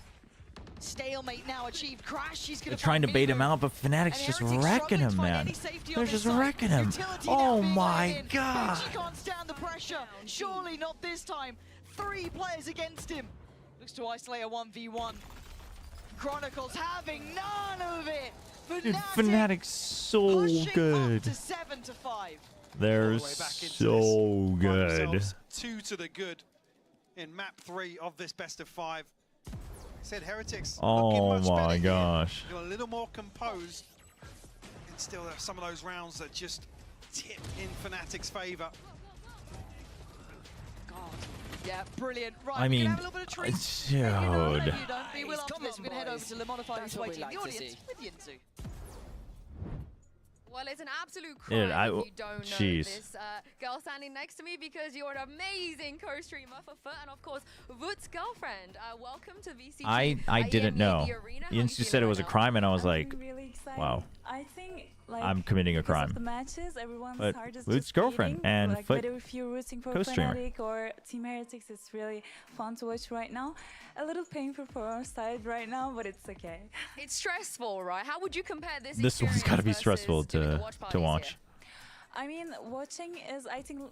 Stalemate now achieved. Crash. He's They're trying to bait him out, but Fnatic's just wrecking him, man. They're just wrecking him. Oh my god. He can't stand the pressure. Surely not this time. 3 players against him. Looks to isolate a 1v1. Chronicles having none of it. Dude, Fnatic's so good. To 7-5. They're so good. 2 to the good in map 3 of this best of 5. Said Heretics. Oh my gosh. You're a little more composed, and still there are some of those rounds that just tip in Fnatic's favor. God. Yeah, brilliant. Right, I mean, have a little bit of treat. dude. No, you don't. We will after this. We're going to head over to Lemonify, who's waiting in the audience with Yinzu. Well, it's an absolute crime if you don't know this girl standing next to me, because you're an amazing co-streamer for Foot and, of course, Woot's girlfriend. Welcome to VCG. I didn't know. You said it was a crime, and I was like, really wow. I think like I'm committing a because crime. of the matches, everyone's But heart is Woot's just girlfriend beating. and like, Foot whether if you're rooting for co-streamer. Fnatic or Team Heretics, it's really fun to watch right now. A little painful for our side right now, but it's okay. It's stressful, right? How would you compare this? This one's got to be stressful to watch. I mean, watching is, I think,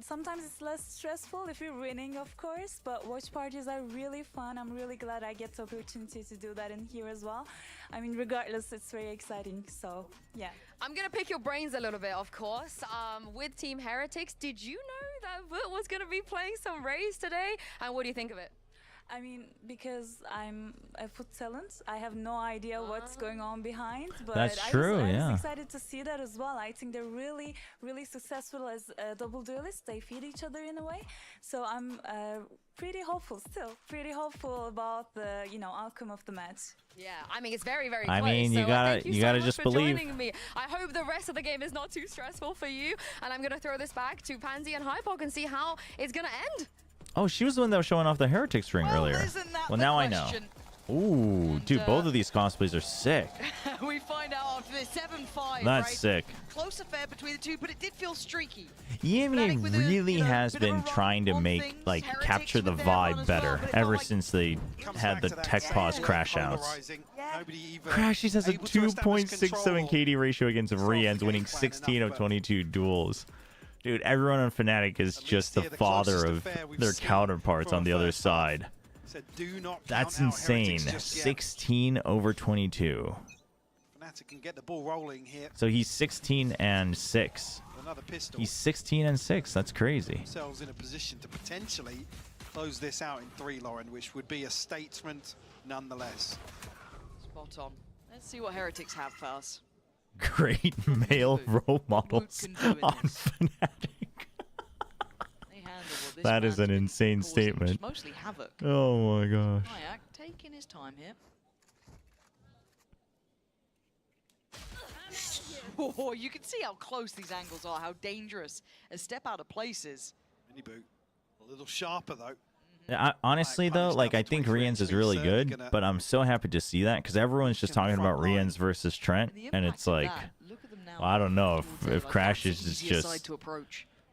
sometimes it's less stressful if you're winning, of course, but watch parties are really fun. I'm really glad I get the opportunity to do that in here as well. I mean, regardless, it's very exciting, so yeah. I'm going to pick your brains a little bit, of course. With Team Heretics, did you know that Woot was going to be playing some Raze today? And what do you think of it? I mean, because I'm a foot talent, I have no idea what's going on behind. But That's I true, was yeah. excited to see that as well. I think they're really, really successful as double duelists. They feed each other in a way. So I'm pretty hopeful still. Pretty hopeful about the outcome of the match. Yeah, I mean, it's very, very I close. mean, so you gotta thank you so much just for believe. joining me. I hope the rest of the game is not too stressful for you. And I'm going to throw this back to Pansy and Hypok and see how it's going to end. Oh, she was the one that was showing off the Heretics ring earlier. Well, now I know. Ooh, dude, both of these cosplays are sick. We find out after this 7-5. That's right? sick. Close affair between the two, but it did feel streaky. EMEA really has been trying to make, like, capture the vibe better ever since they had the tech pause crash outs. Crashies has a 2.67 KD ratio against Rienz, winning 16 of 22 duels. Dude, everyone on Fnatic is just the father of their counterparts on the other side. That's insane. 16 over 22. Fnatic can get the ball rolling here. So he's 16 and 6. Another pistol. He's 16 and 6. That's crazy. Themselves in a position to potentially close this out in 3, Lauren, which would be a statement nonetheless. Spot on. Let's see what Heretics have for us. Great male role models on Fnatic. That is an insane statement. Mostly havoc. Oh my gosh. Kayak taking his time here. Oh, you can see how close these angles are, how dangerous a step out of place is. Mini boot. A little sharper though. Honestly, though, like, I think Rienz is really good, but I'm so happy to see that because everyone's just talking about Rienz versus Trent, and it's like, well, I don't know if Crash is just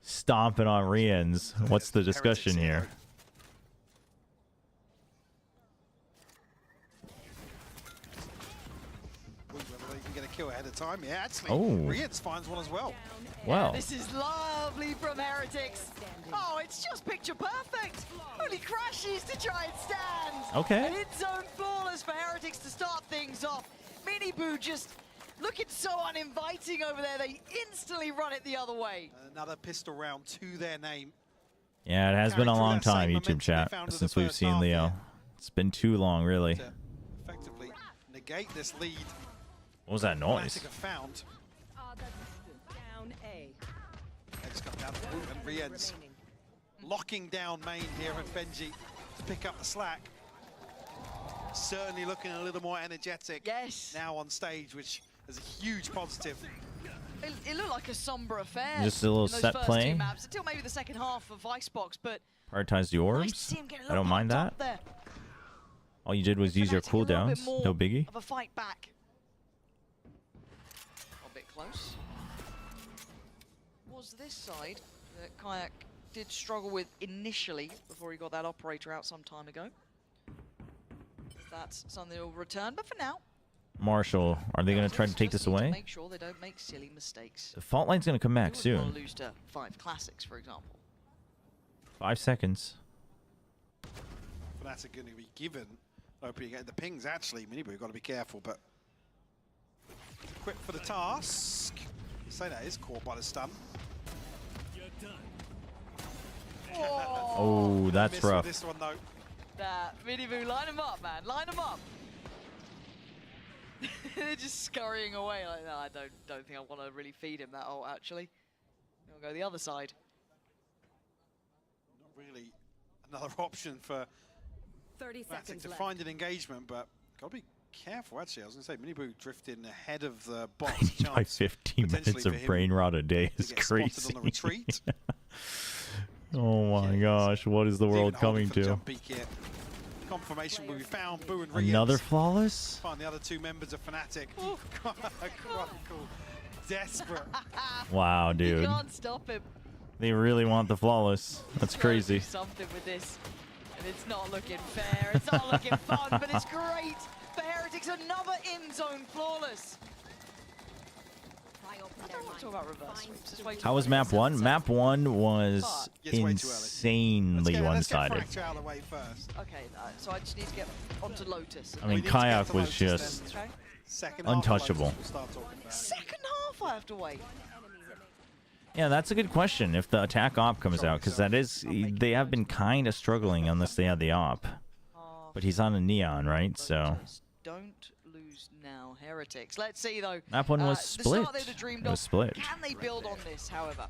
stomping on Rienz. What's the discussion here? Whether they can get a kill ahead of time. Yeah, actually, Oh. Rienz finds one as well. Wow. This is love beautifully from Heretics. Oh, it's just picture perfect. Only crashes to try and stand. Okay. And it's zone flawless for Heretics to start things off. Miniboo just looking so uninviting over there. They instantly run it the other way. Another pistol round to their name. Yeah, it has been a Carried through long that same time, momentum YouTube they chat, found in the since we've first seen half Leo. It's been too long, really. To effectively negate this lead. What was that noise? Fnatic have found. Down A. They just got down to boot and Rien's locking down main here, and Benji to pick up the slack. Certainly looking a little more energetic now on stage, which is a huge positive. It looked like a somber affair. Just a little in those set first play. two maps until maybe the second half of Icebox, but Prioritize the orbs. I don't mind that. there. All you did was use your cooldowns. No biggie. Of a fight back. A bit close. Was this side that Kayak did struggle with initially before he got that operator out some time ago. That's something that will return, but for now, Marshall, are they going to try to take this away? make sure they don't make silly mistakes. The fault line's going to come back Who soon. wouldn't want to lose to 5 classics, for example. 5 seconds. Fnatic going to be given opening the pings. Actually, Miniboo got to be careful, but quick for the task. Say that is caught by the stun. Oh, that's Miss with rough. This one though. Miniboo, line him up, man. Line him up. They're just scurrying away like that. I don't think I want to really feed him that ult, actually. I'll go the other side. Not really another option for 30 Fnatic seconds to left. find an engagement, but got to be careful. Actually, I was going to say Miniboo drifting ahead of the box. By 15 minutes of brain rot a day is get spotted crazy. on the retreat. Oh my gosh, what is the world coming to? Jump peek here. Confirmation will be found. Boo and Riens. Another flawless? Find the other 2 members of Fnatic. Chronicle. Desperate. Wow, You dude. can't stop him. They really want the flawless. That's crazy. Do something with this. And it's not looking fair. It's not looking fun, but it's great. For Heretics, another in-zone flawless. I don't want to talk about reverse sweeps. Just wait How was map 1? Map 1 was insanely one-sided. Fracture out of the way first. Okay, so I just need to get onto Lotus. I mean, Kayak was just untouchable. Second half I have to wait. Yeah, that's a good question. If the attack op comes out, because that is, they have been kind of struggling unless they had the op. But he's on a neon, right? So Don't lose now, Heretics. Let's see though. map 1 was The split. start they'd have dreamed It was of. split. Can they build on this, however?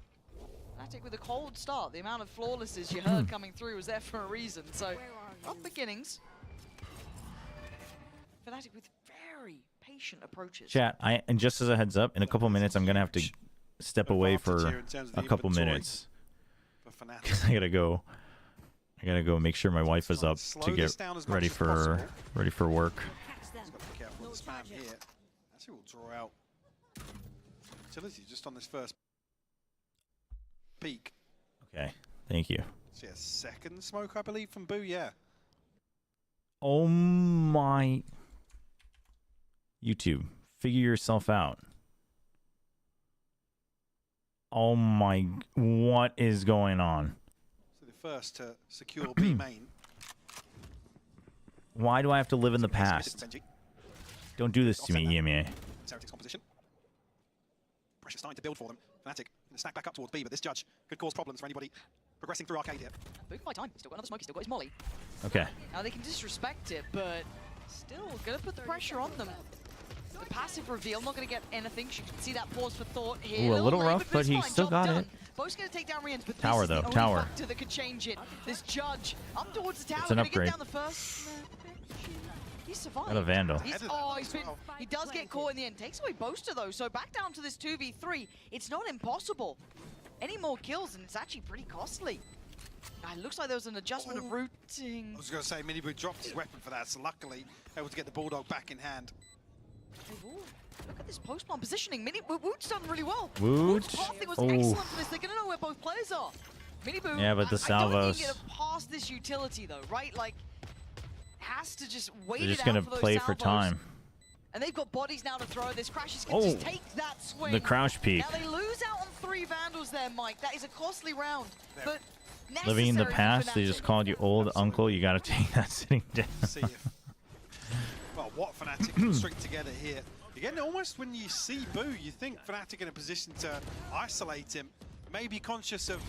Fnatic with a cold start. The amount of flawlesses you heard coming through was there for a reason. So, rough beginnings. Fnatic with very patient approaches. Chat, and just as a heads up, in a couple minutes, I'm going to have to step away for a couple minutes. I gotta go make sure my wife is up to get ready for work. Just got to be careful of the spam here. Actually, we'll draw out utility just on this first peak. Okay, thank you. So yeah, second smoke, I believe, from Boo. Yeah. Oh my. YouTube, figure yourself out. Oh my, what is going on? So the first to secure B main. Why do I have to live in the past? Don't do this to me, EMEA. Heretics composition. Pressure starting to build for them. Fnatic going to stack back up towards B, but this judge could cause problems for anybody progressing through Arcade here. Boo can buy time. He's still got another smoke. He's still got his molly. Okay. Now they can disrespect it, but still going to put the pressure on them. The passive reveal, not going to get anything. You can see that pause for thought here. Ooh, a little rough, but it's he fine. still Job got done. it. Bo's going to take down Riens, but Tower, this though, is the tower. only factor that could change it. This judge up towards the tower. It's an Gonna upgrade. Get down the first. He survived. Got a Vandal. He does get caught in the end. Takes away Boaster though, so back down to this 2v3. It's not impossible. Any more kills and it's actually pretty costly. It looks like there was an adjustment of routing. I was going to say Miniboo dropped his weapon for that, so luckily able to get the Bulldog back in hand. Look at this post-bomb positioning. Woot's done really well. Woot? Woot's pathing was excellent for this. They're going to know where both players are. Miniboo, Yeah, but the I don't salvos. think get past this utility though, right? Like, has to just wait They're just it gonna out for those play for salvos. time. And they've got bodies now to throw. This Crashes can just take that swing. The crouch peek. Now they lose out on 3 Vandals there, Mike. That is a costly round, but Living in the necessary for past, they Fnatic. just called you old uncle. You gotta take that sitting down. See if, well, what Fnatic can string together here. Again, almost when you see Boo, you think Fnatic in a position to isolate him. Maybe conscious of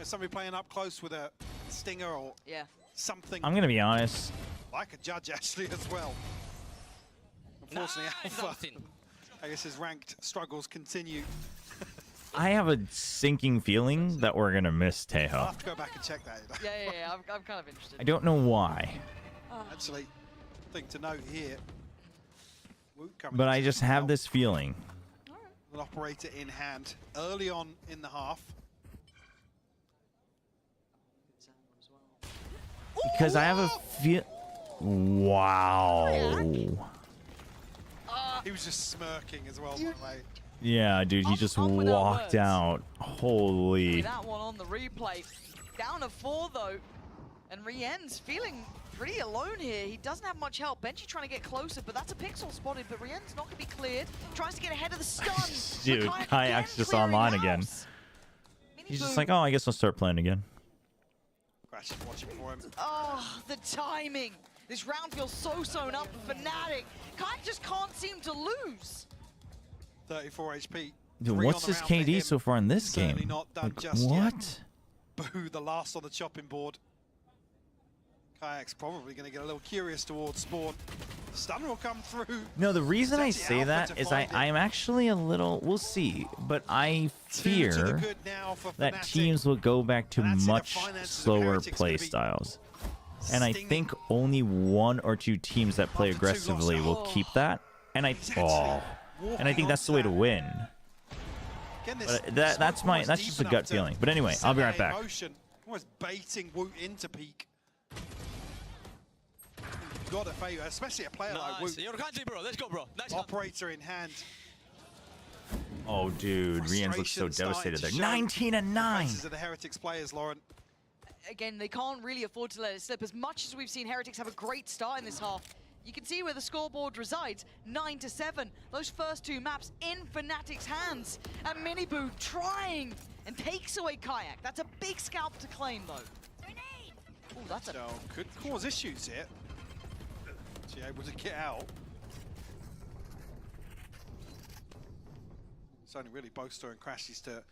somebody playing up close with a stinger or something. I'm gonna be honest. Like a judge, actually, as well. Unfortunately, Alpha, I guess his ranked struggles continue. I have a sinking feeling that we're gonna miss I'll Tejo. have to go back and check that. Yeah, I'm kind of interested. I don't know why, Actually, thing to note here. Woot coming but I into just have this feeling. an operator in hand early on in the half. Because I have a feel. Wow. He was just smirking as well, by the way. Yeah, dude, he just walked out. Holy. That one on the replay. Down to 4 though, and Rien's feeling pretty alone here. He doesn't have much help. Benji trying to get closer, but that's a pixel spotted. But Rien's not going to be cleared. Tries to get ahead of the stun. Dude, Kayak's just online again. He's just like, oh, I guess I'll start playing again. Crash is watching for him. Oh, the timing. This round feels so sewn up for Fnatic. Kayak just can't seem to lose. 34 HP. Dude, 3 what's on the his round for KD him. so far in this Certainly game? not done Like, just what? yet. Boo, the last on the chopping board. Kayak's probably going to get a little curious towards spawn. Stun will come through. No, the reason I It's say actually Alpha that to is find it. I'm actually a little, we'll see, but I fear good now for that Fnatic. teams will go back to And that's it, the much finances of slower Heretics play gonna be styles. And I think only 1 or 2 teams that play aggressively will keep that. And I think that's the way to win. Again, this But that's smoke just a deep gut enough to feeling. But anyway, I'll be right set back. that emotion, almost baiting Woot into peak. You've got to favor, especially a player like Woot. Your country, bro. Let's go, bro. Nice Operator in hand. Oh, dude, Rian looks so Frustration starting devastated to there. show 19 and 9. Faces of the Heretics players, Lauren. Again, they can't really afford to let it slip. As much as we've seen Heretics have a great start in this half, you can see where the scoreboard resides, 9-7. Those first 2 maps in Fnatic's hands. And Miniboo trying and takes away Kayak. That's a big scalp to claim, though. Oh, that's So could cause issues here. She able to get out. It's only really Boaster and Crashes to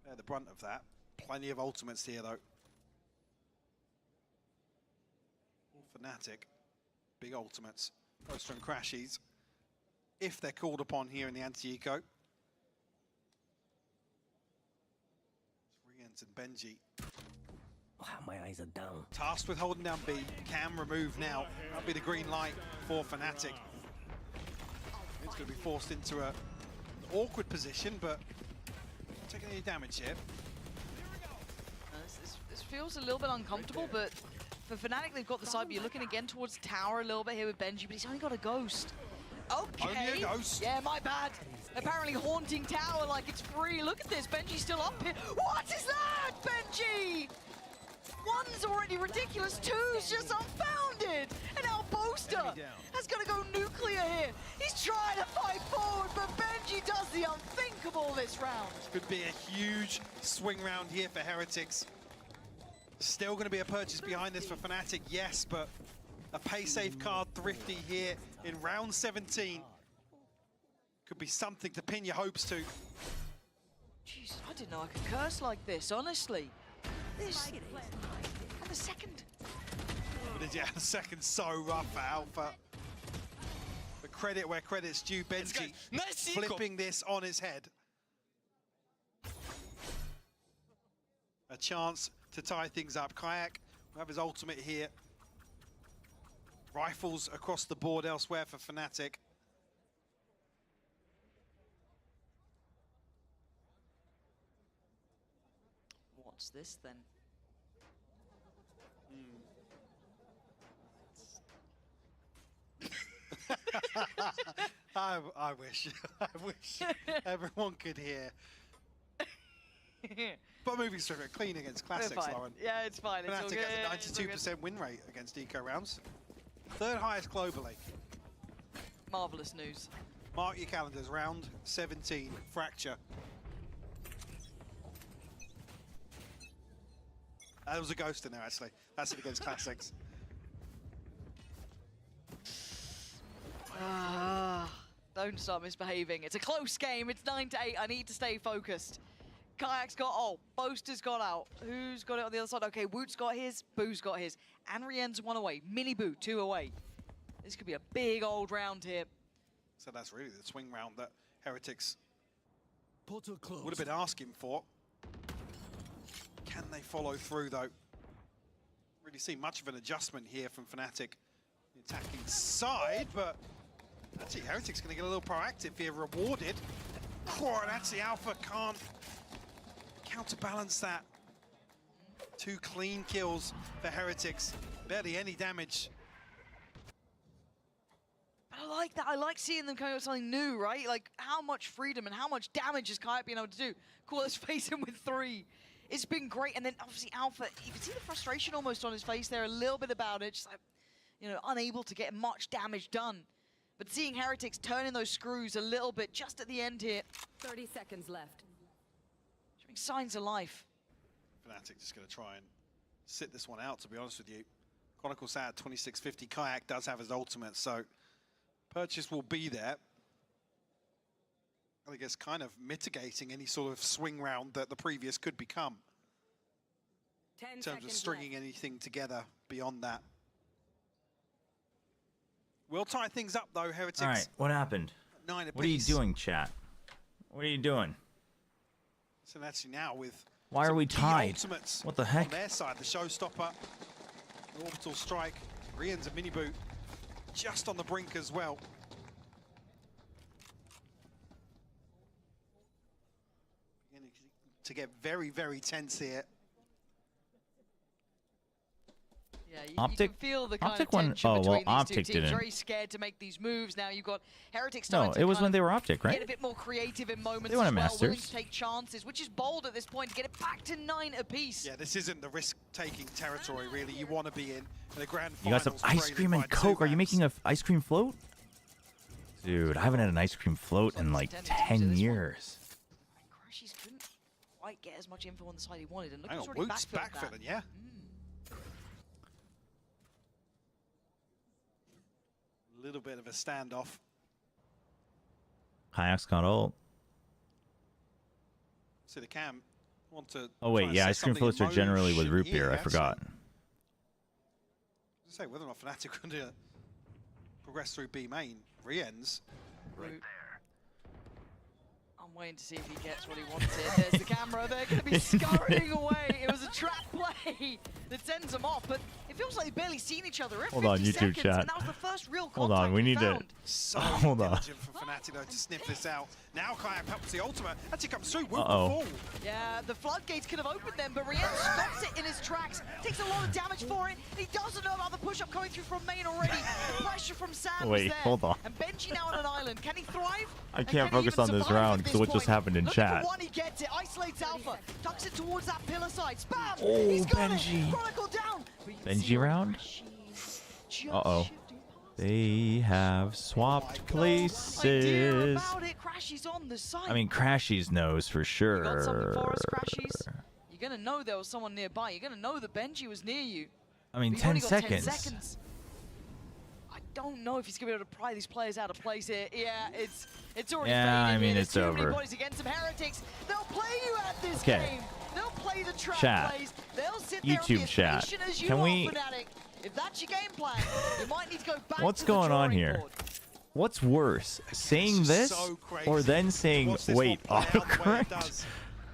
bear the brunt of that. Plenty of ultimates here, though. All Fnatic. Big ultimates. Boaster and Crashes. If they're called upon here in the anti-eco. Rians and Benji. Wow, my eyes are down. Tasked with holding down B, can remove now. That'll be the green light for Fnatic. It's going to be forced into an awkward position, but not taking any damage here. This feels a little bit uncomfortable, but for Fnatic, they've got the side, but you're looking again towards Tower a little bit here with Benji, but he's only got a ghost. Okay. Only a ghost. Yeah, my bad. Apparently haunting Tower like it's free. Look at this, Benji's still up here. What is that, Benji? 1's already ridiculous, 2's just unfounded. And now Boaster has got to go nuclear here. He's trying to fight forward, but Benji does the unthinkable this round. Could be a huge swing round here for Heretics. Still going to be a purchase behind this for Fnatic, yes, but a pay safe card thrifty here in round 17. Could be something to pin your hopes to. Jesus, I didn't know I could curse like this, honestly. This, and the second. But yeah, the second so rough for Alpha. But credit where credit's due, Benji flipping this on his head. A chance to tie things up. Kayak will have his ultimate here. Rifles across the board elsewhere for Fnatic. What's this then? I wish everyone could hear. But moving straight, clean against classics, fine. Lauren. Yeah, it's fine. It's all Fnatic good. has a 92% win rate against eco rounds. 3rd highest globally. Marvelous news. Mark your calendars, round 17, Fracture. That was a ghost in there, actually. That's it against Classics. Don't start misbehaving. It's a close game. It's 9-8. I need to stay focused. Kayak's got, Boaster's got out. Who's got it on the other side? Okay, Woot's got his, Boo's got his. And Rien's 1 away. Mini Boo, 2 away. This could be a big old round here. So that's really the swing round that Heretics would have been asking for. Can they follow through, though? Really see much of an adjustment here from Fnatic. The attacking side, but actually Heretics going to get a little proactive here, rewarded. And actually Alpha can't counterbalance that. 2 clean kills for Heretics, barely any damage. But I like that. I like seeing them coming up with something new, right? Like, how much freedom and how much damage has Kayak been able to do? Cool, let's face him with 3. It's been great. And then obviously Alpha, you can see the frustration almost on his face there, a little bit about it, just like, you know, unable to get much damage done. But seeing Heretics turning those screws a little bit just at the end here. 30 seconds left. Showing signs of life. Fnatic just going to try and sit this one out, to be honest with you. Chronicle sad, 2650. Kayak does have his ultimate, so purchase will be there. I guess kind of mitigating any sort of swing round that the previous could become. 10 in terms of stringing anything together beyond that. We'll tie things up, though, Heretics. All right, what happened? 9 apiece. What are you doing, chat? What are you doing? So actually now with Why are we tied? ultimates What the heck? on their side, the Showstopper, the Orbital Strike, Rien's a mini boot, just on the brink as well. Beginning to get very, very tense here. Yeah, you Optic? can feel the kind Optic of one- tension oh, well, between these Optic two teams. didn't. Very scared to make these moves. Now you've got Heretics No, starting to it was kind when of they were Optic, right? get a bit more creative in moments They won as a well, willing Masters. to take chances, which is bold at this point to get it back to 9 apiece. Yeah, this isn't the risk-taking territory, really, you want to be in the Grand You got some Finals. ice cream and Coke. Are you making an ice cream float? Dude, I haven't had an ice cream float in like 10 years. Crashies couldn't quite get as much info on the side he wanted, and look, Hang he's on, already Woot's backfilled that. backfilling, yeah. A little bit of a standoff. Kayak's got ult. See the cam want to. Oh wait, try and yeah, set ice cream something in floats are generally with motion root beer. here, I forgot. actually. I was gonna say whether or not Fnatic are going to progress through B main. Rien's Right there. I'm waiting to see if he gets what he wanted. There's the camera. They're going to be scurrying away. It was a trap play that sends them off, but it feels like they've barely seen each other. Hold on, YouTube seconds, chat. And that was the first real Hold on, we need to. so Hold on. diligent from Fnatic though to sniff this out. Now Kayak helps the ultimate. Actually comes through. Woot Uh-oh. the fall. Yeah, the floodgates could have opened them, but Rien stops it in his tracks. Takes a lot of damage for it. He doesn't know about the push-up coming through from main already. The pressure from Sam was Wait, there. hold on. And Benji now on an island. Can he thrive? I can't focus on this round because what just happened in Look chat. at the one, he gets it. Isolates Alpha. Tucks it towards that pillar side. Spam! Oh, He's got Benji. it. Chronicle down. Benji round? Uh-oh. They have swapped places. About it. Crashies on the side. I mean, Crashies knows for sure. got something for us, Crashies? You're going to know there was someone nearby. You're going to know that Benji was near you. I mean, But you've 10 only got seconds. 10 seconds. I don't know if he's going to be able to pry these players out of place here. Yeah, it's already Yeah, faded I mean, here. There's it's too over. many bodies against some Heretics. They'll play you at this Okay. game. They'll play the trap Chat. plays. They'll sit there and be YouTube as chat. patient as you Can are, we- Fnatic. If that's your game plan, you might need to go back What's to the going on drawing here? board. What's worse, saying this so crazy. or then saying, Watch this wait, one play out the way it autocorrect? does.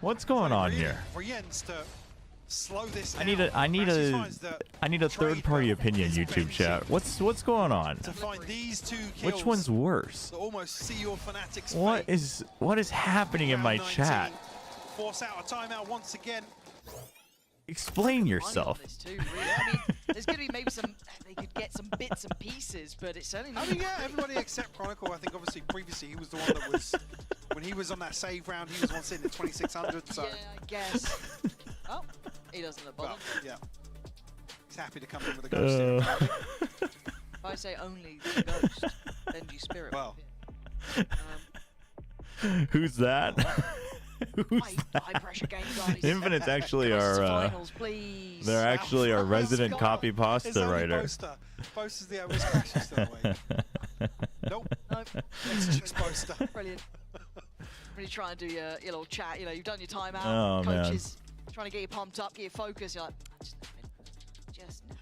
What's going on here? Rien's to slow this I need a third-party opinion, YouTube chat. What's going on? To find these 2 kills. Which one's worse? To almost see your Fnatic's What fate. is happening in my Round 19. chat? Force out a timeout once again. Explain yourself. This too, really. I mean, there's going to be maybe some. They could get some bits and pieces, but it's certainly I not. mean, yeah, everybody except Chronicle. I think obviously previously he was the one that was, when he was on that save round, he was one sitting at 2600. So Yeah, I guess. Oh, he doesn't look bothered. well, yeah, he's happy to come in with a ghost. If I say only the ghost, Benji spirit. Well. Who's that? Who's high pressure game, guys. Infinite's actually our Finals, please. they're actually our resident copy pasta writer. Boaster's the always crashes still away. Nope. It's just Boaster. Brilliant. Really try and do your little chat. You know, you've done your timeout. Oh, Coaches trying to get you pumped up, get you focused. You're like, just nap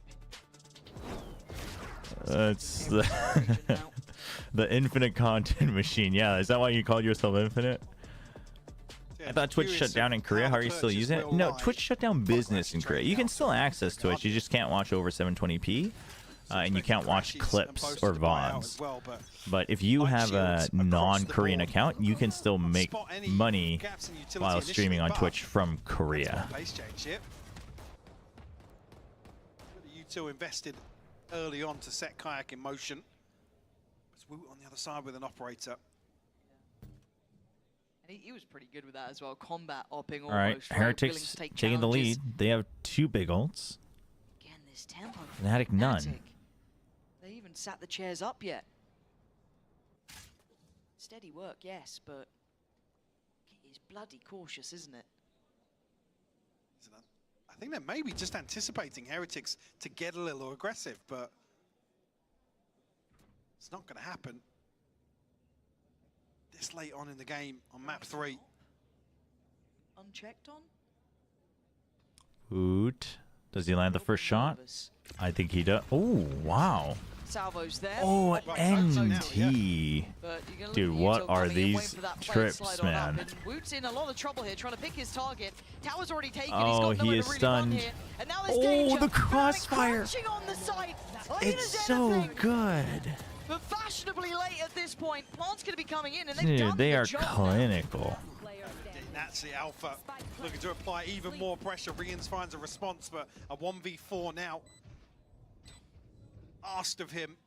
it. It's the infinite content machine. Yeah, is that why you called yourself Infinite? I thought Twitch shut down in Korea. How are you still using it? No, Twitch shut down business in Korea. You can still access Twitch. You just can't watch over 720p. And you can't watch clips or VODs. But if you have a non-Korean account, you can still make money while streaming on Twitch from Korea. You two invested early on to set Kayak in motion. There's Woot on the other side with an operator. And he was pretty good with that as well. Combat opping almost. All right, Heretics taking the lead. They have 2 big ults. Again, this tempo. Fnatic none. They even sat the chairs up yet. Steady work, yes, but he's bloody cautious, isn't it? I think they're maybe just anticipating Heretics to get a little aggressive, but it's not going to happen this late on in the game on map 3. Unchecked on? Woot. Does he land the first shot? I think he does. Oh, wow. Salvo's there. Oh, NT. Dude, what are these trips, man? Woot's in a lot of trouble here, trying to pick his target. Tower's already taken. Oh, he is stunned. Oh, the crossfire. On the site. It's so good. But fashionably late at this point. Plant's going to be coming in, and they've Dude, done they the are job. clinical. Nazi Alpha looking to apply even more pressure. Rians finds a response, but a 1v4 now asked of him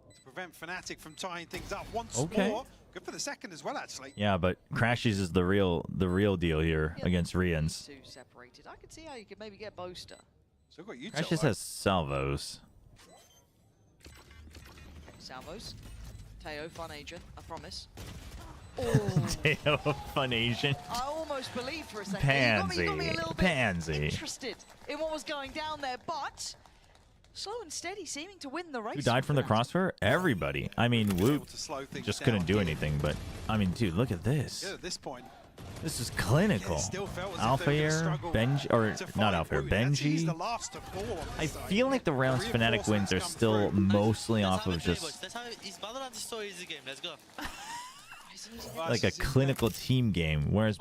to prevent Fnatic from tying things up once more. Good for the second as well, actually. Yeah, but Crashies is the real deal here against Rians. Two separated. I could see how you could maybe get Boaster. So got you Crashies has salvos. Salvos. Teo, fun agent, I promise. Teo, fun Asian. I almost believed for a second. Pansy. You got me a little bit Pansy. interested in what was going down there, but slow and steady, seeming to win the race. Who died from the crossfire? Everybody. I mean, Woot just couldn't do anything, but I mean, dude, look at this. At this point, this is clinical. Alpha Air, Benji, or not Alpha Air, Benji. I feel like the rounds Fnatic wins are still mostly off of just That's how Valorant is so easy game. Let's go. like a clinical team game, whereas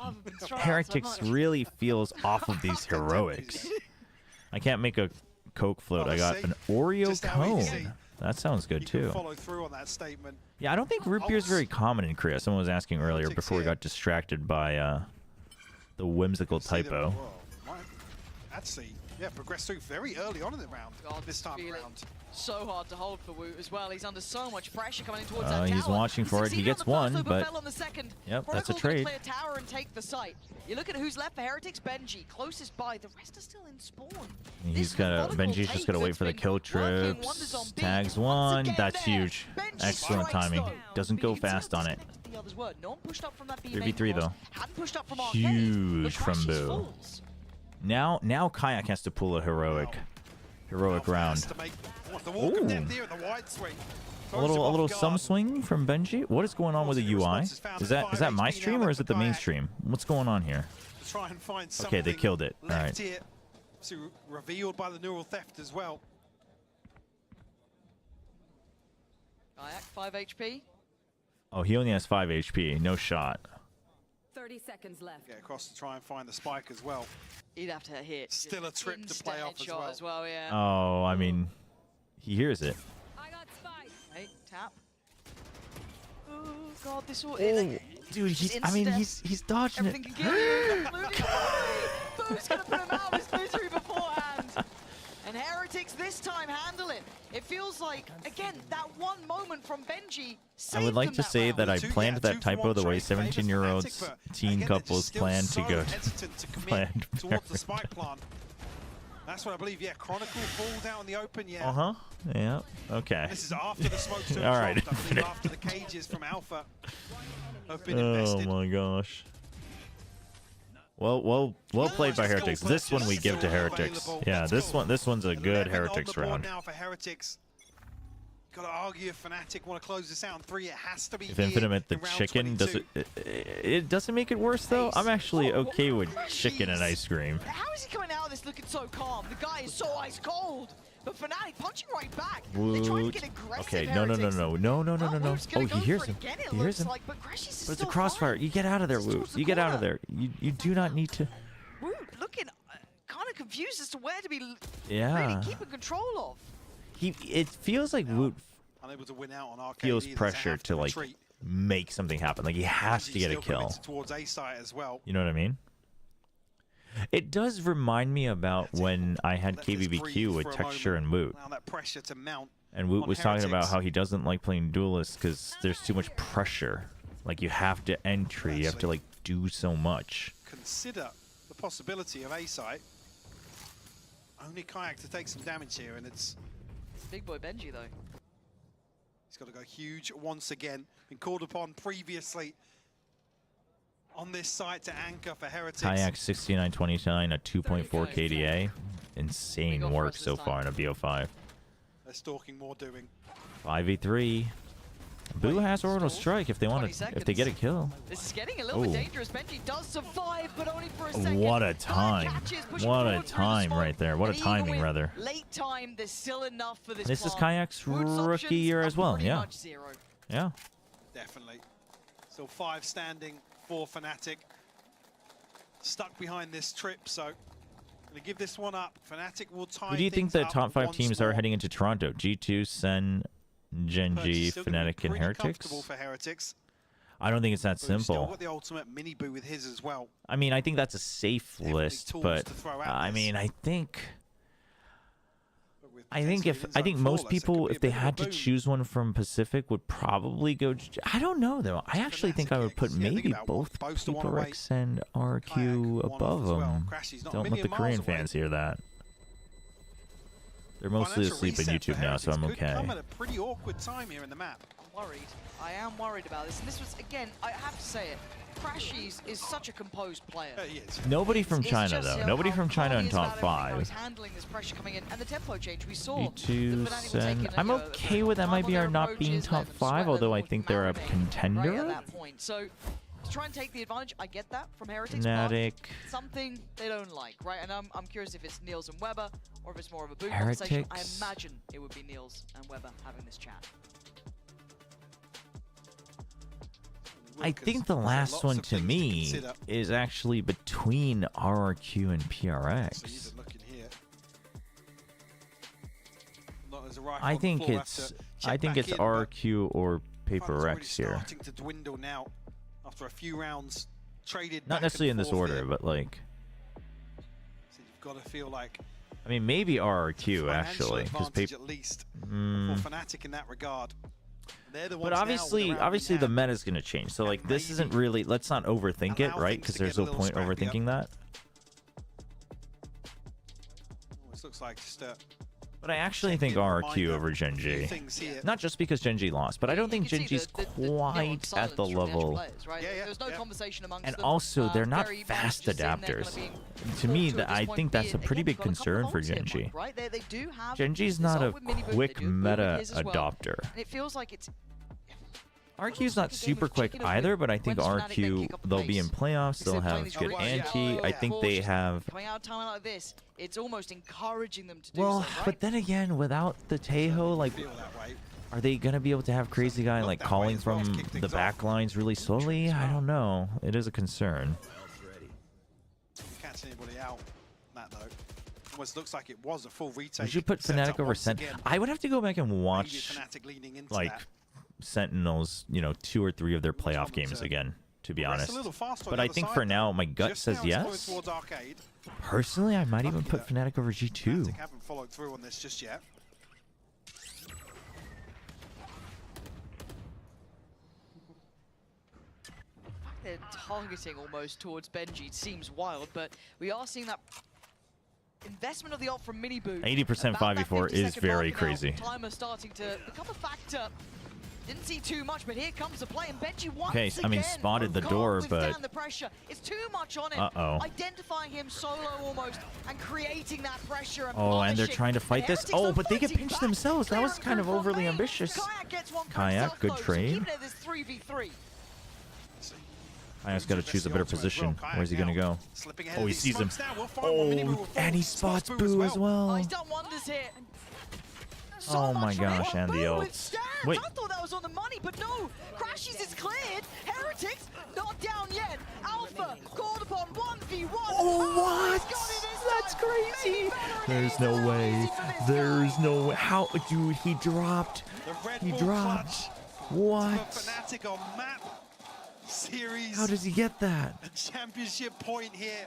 Heretics really feels off of these heroics. I can't make a Coke float. I got an Oreo cone. That sounds good too. Follow through on that statement. Yeah, I don't think root beer is very common in Korea. Someone was asking earlier before we got distracted by the whimsical typo. Actually, yeah, progressed through very early on in the round. This time around. So hard to hold for Woot as well. He's under so much pressure coming in towards that He's tower. watching for it. He gets one, but fell on the second. Yep, that's a Protocol's trade. gonna play a tower and take the site. You look at who's left for Heretics. Benji, closest by. The rest are still in spawn. He's got Benji's just gonna wait for the kill trips. Tags one. That's huge. Excellent timing. Doesn't go fast on it. The others were. No one pushed up from that B 3v3 though. Hadn't pushed up from Arcade. Huge from Boo. Now Kayak has to pull a heroic round. Ooh. A little sum swing from Benji. What is going on with the UI? Is that my stream or is it the main stream? What's going on here? Try and find Okay, they killed it. All right. Here. So revealed by the neural theft as well. Kayak 5 HP. Oh, he only has 5 HP. No shot. 30 seconds left. Get across to try and find the spike as well. He'd have to hit. Still a trip to play off as well. Yeah. Oh, I mean, he hears it. I got spike. Hey, tap. Oh God, this all. Dude, he's dodging it. Everything can kill you. Boo's gonna put him out of his misery beforehand. And Heretics this time handle it. It feels like, again, that one moment from Benji. I would like to say that I planned that typo the way 17-year-olds, teen couples plan to go. Planned. That's what I believe. Yeah, Chronicle falls out in the open. Yeah. Uh-huh. Yeah. Okay. This is after the smoke still All right. dropped, I believe, after the cages from Alpha have been Oh invested. my gosh. Well played by Heretics. This one we give to Heretics. Yeah, this one's a good Heretics round. Now for Heretics. Got to argue if Fnatic want to close this out in 3. It has to be. If Infinite the chicken does it doesn't make it worse though. I'm actually okay with chicken and ice cream. How is he coming out of this looking so calm? The guy is so ice cold. But Fnatic punching right back. They're trying to get aggressive. Okay, no. Oh, he hears him. He hears him. Like, but Crashies is But it's a still crossfire. You get out of there, Woot. You get out of there. You do not need to. Woot looking kind of confused as to where to be Yeah. really keeping control of. It feels like Woot Unable to win out on Arcade feels either, pressure have to like retreat. make something happen. Like he has to get a Still kill. committed towards A site as well. You know what I mean? It does remind me about when I had KBBQ with Texture and Woot. Now that pressure to mount. And Woot on was talking about Heretics. how he doesn't like playing duelists because there's too much pressure. Like you have to entry, you have to like do so much. Consider the possibility of A site. Only Kayak to take some damage here, and it's Big boy Benji though. he's got to go huge once again. Been called upon previously on this site to anchor for Heretics. Kayak 69-29 at 2.4 KDA. Insane work so far in a BO5. They're stalking more doing. 5v3. Boo has orbital strike if they want to, if they get a kill. This is getting a little bit dangerous. Benji does survive, but only for a second. What a time! What a time right there! What a timing, rather. Late time, there's still enough for this. This is plant. Kayak's rookie year as well. Yeah. Yeah. Definitely. Still 5 standing for Fnatic. Stuck behind this trip, so going to give this one up. Fnatic will tie. Who do you think the top 5 teams are heading into Toronto? G2, Sen, Genji, Fnatic, and Heretics? For Heretics. I don't think it's that Still simple. got the ultimate mini boo with his as well. I mean, I think that's a safe list, but I mean, I think most people, if they had to choose one from Pacific, would probably go. I don't know though. I actually think I would put maybe both PeopleX and RQ above them. Don't let the Korean fans hear that. They're mostly asleep on YouTube now, so I'm okay. Come at a pretty awkward time here in the map. I'm worried. I am worried about this. And this was, again, I have to say it. Crashies is such a composed player. Nobody from It's China just, though. you know, Nobody how from China calm in he is top about everything, how he's 5. handling this pressure coming in, and the tempo change we saw. G2, Sen. I'm okay with MIBR not being top 5, although I think they're a Right at contender. that point. So to try and take the advantage, I get that from Heretics. Fnatic. But something they don't like, right? And I'm curious if it's Niels and Weber or if it's more of a boot conversation. I Heretics. imagine it would be Niels and Weber having this chat. I think the last one to me is actually between RRQ and PRX. I think it's RRQ or PaperX here. Starting to dwindle now after a few rounds traded. Not back necessarily in and this forth order, here. but like, So you've got to feel like I mean, maybe RRQ financial actually, because advantage at least for Fnatic in that regard. They're the ones But now obviously, with the round the meta is going to change. So like, this isn't really. Let's not overthink it, right? Because there's no point overthinking that. This looks like just But I actually think RRQ over Genji. Not just because Genji lost, but I don't think Genji's quite at the level. Right? There's no conversation amongst And them. also, they're not very much fast just sitting there adapters. kind of To me, to at I this think point that's a be- pretty again, big got a couple concern of for ults here, Genji. Mike, right? They do have Genji's this not a ult with Mini Boo, quick they do boot meta with his as well. adopter. And it feels like it's RQ's not super quick either, but I think RQ, they'll be in playoffs, they'll have good anti. I think they have. coming out of time like this. It's almost encouraging them to do Well, so, right? but then again, without the Tejo, like, are they going to be able to have Crazy Guy, like, calling from the back lines really slowly? I don't know. It is a concern. catch anybody out. That though, almost looks like it was a full retake. Would you put setup Fnatic over once Sen? again. I would have to go back and Maybe watch, Fnatic leaning into like, that. Sentinels, 2 or 3 of their playoff games again, to be Progress a honest. little faster on But the I other think side, for though. now, my gut Just says now it's going yes. towards Arcade. Personally, I might even put Fnatic over G2. Fnatic haven't followed through on this just yet. They're targeting almost towards Benji. It seems wild, but we are seeing that investment of the ult from Miniboo. 80% 5v4 is very crazy. Timer starting to become a factor. Didn't see too much, but here comes the play, and Benji once Okay, I mean, spotted the door, but... withstand the pressure. It's too much on him. Uh-oh. Identifying him solo almost, and creating that pressure. And Oh, and they're punishing. trying to fight this. Heretics Oh, are but they get fighting pinched back. themselves. That was kind of overly ambitious. Kayak gets one for Kayak, himself, good though, so trade. keeping it this 3v3. Kayak's got to choose a better position. Where's he going to go? Oh, he sees him. Oh, and he spots Boo as Oh, well. he's done wonders here. Oh my gosh, and the ult. Wait. I thought that was on the money, but no. Crashies is cleared. Heretics not down yet. Alpha called upon 1v1. Oh, what? That's crazy. There's no way. There's no way. How, dude, he dropped. He dropped. What? Fnatic on map series. How does he get that? A championship point here.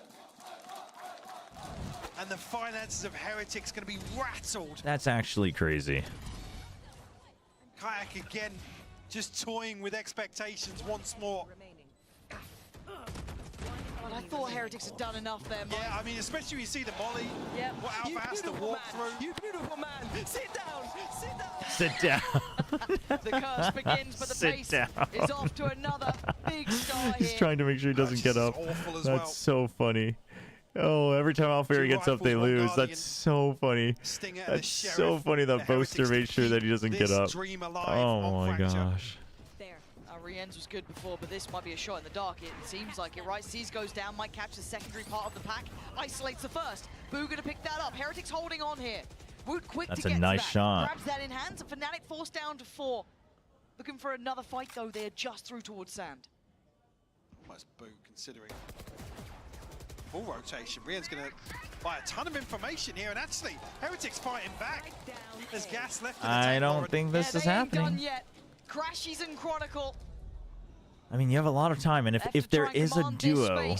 And the finances of Heretics going to be rattled. That's actually crazy. Kayak again, just toying with expectations once more. Well, I thought Heretics had done enough there, Mike. Yeah, I mean, especially when you see the volley, what Alpha has to walk through. You beautiful man, sit down, sit down. Sit down. The curse begins, but the Sit pace down. is off to another big star He's here. trying to make sure he doesn't get up. That's so funny. Oh, every time Alpha gets up, they lose. That's so funny. That's so funny that Boaster made sure that he doesn't get up. Oh my gosh. Rienz was good before, but this might be a shot in the dark. It seems like it, right? Seas goes down, might catch the secondary part of the pack. Isolates the first. Boo gonna pick that up. Heretics holding on here. Woot quick That's to a get nice back. shot. Grabs that in hands, and Fnatic forced down to 4. Looking for another fight, though. They're just through towards Sand. Almost Boo considering full rotation. Rien's going to buy a ton of information here, and actually, Heretics fighting back. There's gas left in the I tank don't already. think this is They ain't done happening. yet. Crashies and Chronicle. I mean, you have a lot of time, and if there is a duo,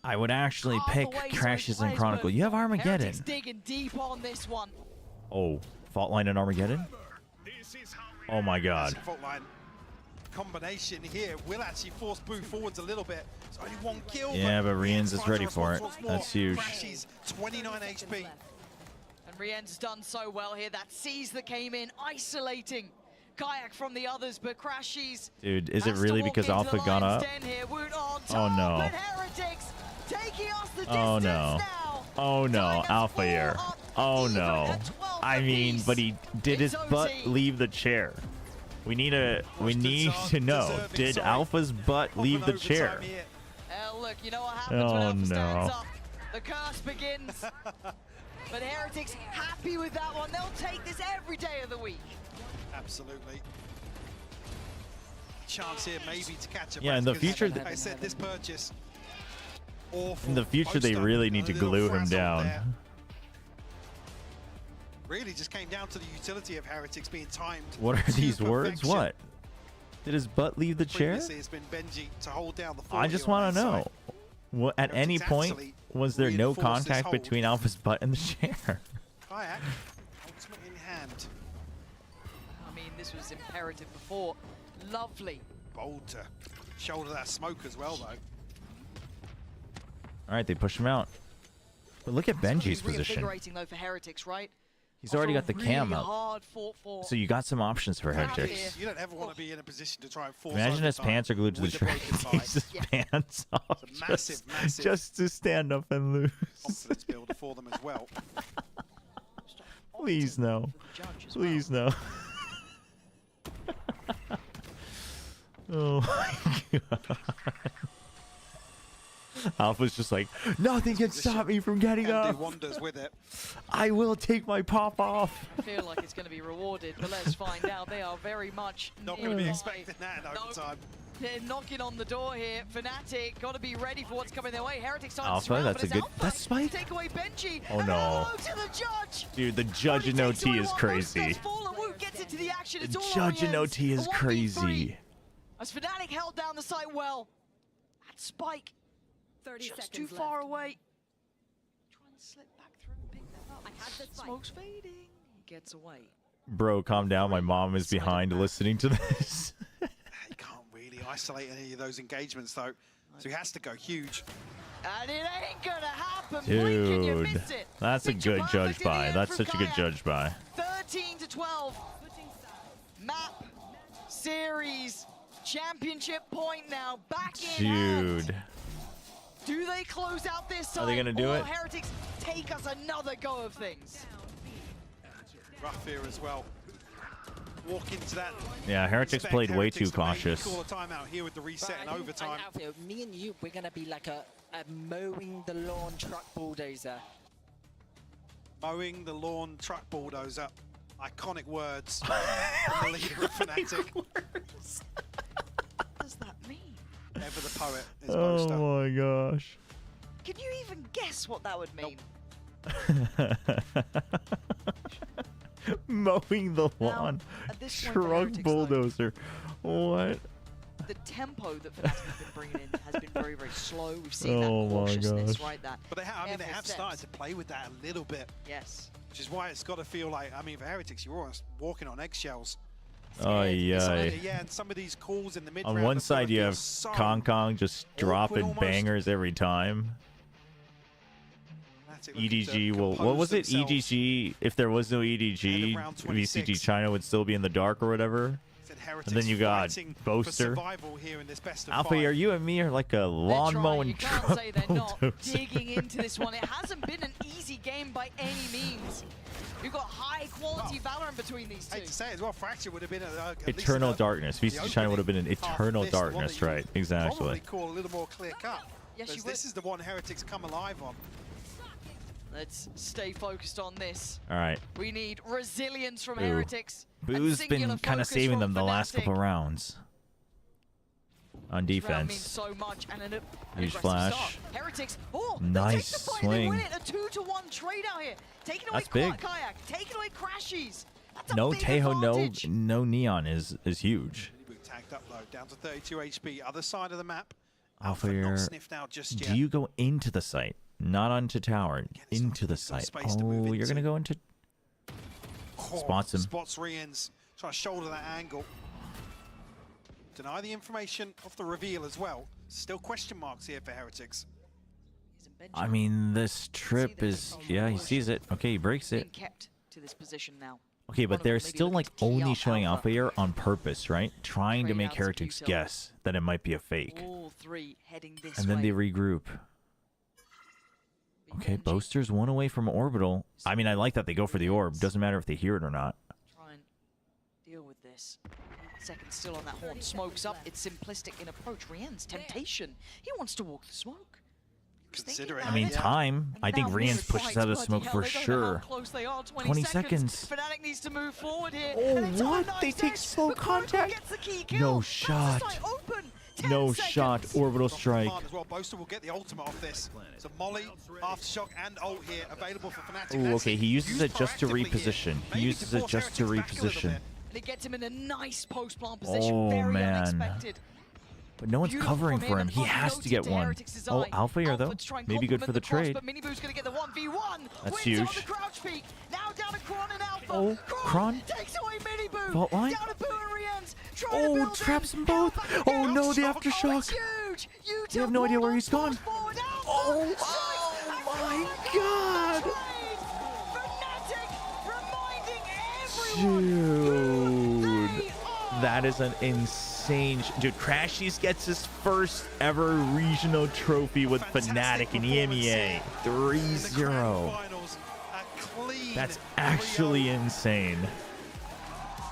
I would actually pick Crashes and Chronicle. You have Armageddon. Heretics digging deep on this one. Oh, Fault Line and Armageddon? Oh my god. Fault line combination here will actually force Boo forwards a little bit. It's only one kill. Yeah, but Rienz is ready for it. Once more. That's huge. Crashies, 29 HP. And Rien's done so well here. That Seas that came in, isolating Kayak from the others, but Crashies. Dude, is it really because Alpha got up? Oh no. Oh no. Oh no, Alpha here. Oh no. I mean, but he did his butt leave the chair. We need to know. Did Alpha's butt leave the chair? Look, you know what happens when Alpha stands no. up. The curse begins. But Heretics happy with that one. They'll take this every day of the week. Absolutely. Chance here maybe to catch a Yeah, in the because, future like I said, this purchase awful. In the future, they really need to glue him down. There. Really just came down to the utility of Heretics being timed. What are to these words? perfection. What? Did his butt leave the chair? Previously, it's been Benji to hold down the 40 I just on want that to know. side. What, at any point, actually was there no reinforced this contact hold. between Alpha's butt and the chair? Kayak, ultimate in hand. I mean, this was imperative before. Lovely. Bold to shoulder that smoke as well, though. All right, they push him out. But look at Benji's position. Reinvigorating though for Heretics, right? He's already got the cam up. Hard fought for. So you got some options for Heretics. You don't ever want to be in a position to try and force Imagine his overtime pants are glued to the with a track. broken He takes his pants off massive, massive just to stand up and lose. confidence builder for them as well. Please no. Please no. Oh my god. Alpha's just like, nothing can stop me from getting Can do up. wonders with it. I will take my pop off. I feel like it's going to be rewarded, but let's find out. They are very much Not going to be nearby. expecting that in overtime. They're knocking on the door here. Fnatic got to be ready for what's coming their way. Heretics starting Alpha, to surround, that's but a good. Alpha That's Spike. take away Benji. Oh, and no. hello to the judge. Dude, the judge in OT is crazy. Gets into the action. It's The all judge in Oriens. OT is A 1v3. crazy. As Fnatic held down the site well. That Spike 30 just seconds too far left. away. Trying to slip back through and pick that up. I had the spike. Smoke's fading. He gets away. Bro, calm down. My mom is behind listening to this. He can't really isolate any of those engagements, though. So he has to go huge. And it ain't gonna happen. Blink and you Dude, miss it. that's a good judge by. That's such a good judge by. 13 to 12. Map series championship point now back in hand. Dude. Do they close out this time? Are they gonna do or it? Heretics take us another go of things. Rough here as well. Walk into that. Yeah, Heretics played way too cautious. Call a timeout here with the reset and overtime. Me and you, we're gonna be like a mowing the lawn truck bulldozer. Mowing the lawn truck bulldozer. Iconic words from the leader of Fnatic. What does that mean? Ever the poet is Oh Boaster. my gosh. Can you even guess what that would mean? Mowing the lawn. at this point for Truck Heretics, though, bulldozer. What? the tempo that Fnatic have been bringing in has been very, very slow. We've seen Oh that my cautiousness, gosh. right? That But they have, they careful have steps. started to play with that a little bit. Yes. Which is why it's got to feel like, I mean, for Heretics, you're almost walking on eggshells. Oh yeah. Yeah, and some of these calls in the mid On one side you have Kong just dropping bangers every time. EDG will, what was it? EDG, if there was no EDG, VCG China would still be in the dark or whatever. And then you got Boaster. Alpha, are you and me are like a lawn mowing truck Say they're not bulldozer. digging into this one. It hasn't been an easy game by any means. You've got high quality Valorant between these two. I hate to say it as well, Fracture would have been Eternal Darkness. VCG China would have been an Eternal Darkness, right? Probably Exactly. call a little more clear cut. Yes, you this is the one Heretics come alive on. Let's stay focused on this. All right. We need resilience from Ooh. Heretics. and Boo's singular been kind of focus saving from them the last Fnatic. couple rounds on This round means defense. so much and an Huge aggressive flash. start. Heretics, oh, Nice they take the fight, they win swing. it. A 2-to-1 trade out here. Taking away That's big. Kayak, taking away Crashies. That's a No big Tejo, advantage. no Neon is huge. Tagged up low, down to 32 HP, other side of the map. Alpha, not you're, sniffed out just do yet. you go into the site? Not onto tower, into the site. space to Oh, move you're gonna go into. Spots him. Spots Rians, trying to shoulder that angle. Deny the information of the reveal as well. Still question marks here for Heretics. I mean, this trip is. Yeah, he sees it. Okay, he breaks Being it. kept to this position now. Okay, but they're still like only showing Alpha here on purpose, right? Trying to make Heretics guess that it might be a fake. All three heading this And then they way. regroup. Okay, Boaster's one away from Orbital. I mean, I like that they go for the orb. Doesn't matter if they hear it or not. Try and deal with this. Second still on that horn. Smokes up. It's simplistic in approach. Rien's temptation. He wants to walk the smoke. Considering. I mean, time. I think Rians pushes out of smoke for sure. Close they are. 20 seconds. Fnatic needs to move forward here. Oh, And it's on a what? nice They take edge, slow but Protocol contact? gets the key kill. No That's the shot. site open. 10 No seconds. shot. Orbital strike. As well, Boaster will get the ultimate off this. So Molly, Aftershock, and ult here available for Fnatic. Ooh, That's okay, he uses used it just to proactively here. reposition. He Maybe uses to it force just to Heretics back a little reposition. bit. And it gets him in a nice post-plant position. Oh, Very man. unexpected. But no one's Beautiful covering from for him. him, He and has to get unnoted to one. Heretics' Oh, eye. Alpha here, though. Alpha to try and Maybe good for the complement trade. cross, but Minibu's going to get the 1v1. That's Wins on huge. the crouch peak. Now down to Kron and Alpha. Oh, Kron. Takes away Minibu. Fault line. Down to Boo and Rienz. Trying to Oh, build traps in. them both. Oh, no, the aftershock. Huge. They have no idea where he's gone. Oh my god. Dude. That is an insane. Dude, Crashies gets his first ever regional trophy with Fnatic in EMEA. 3-0. That's actually insane.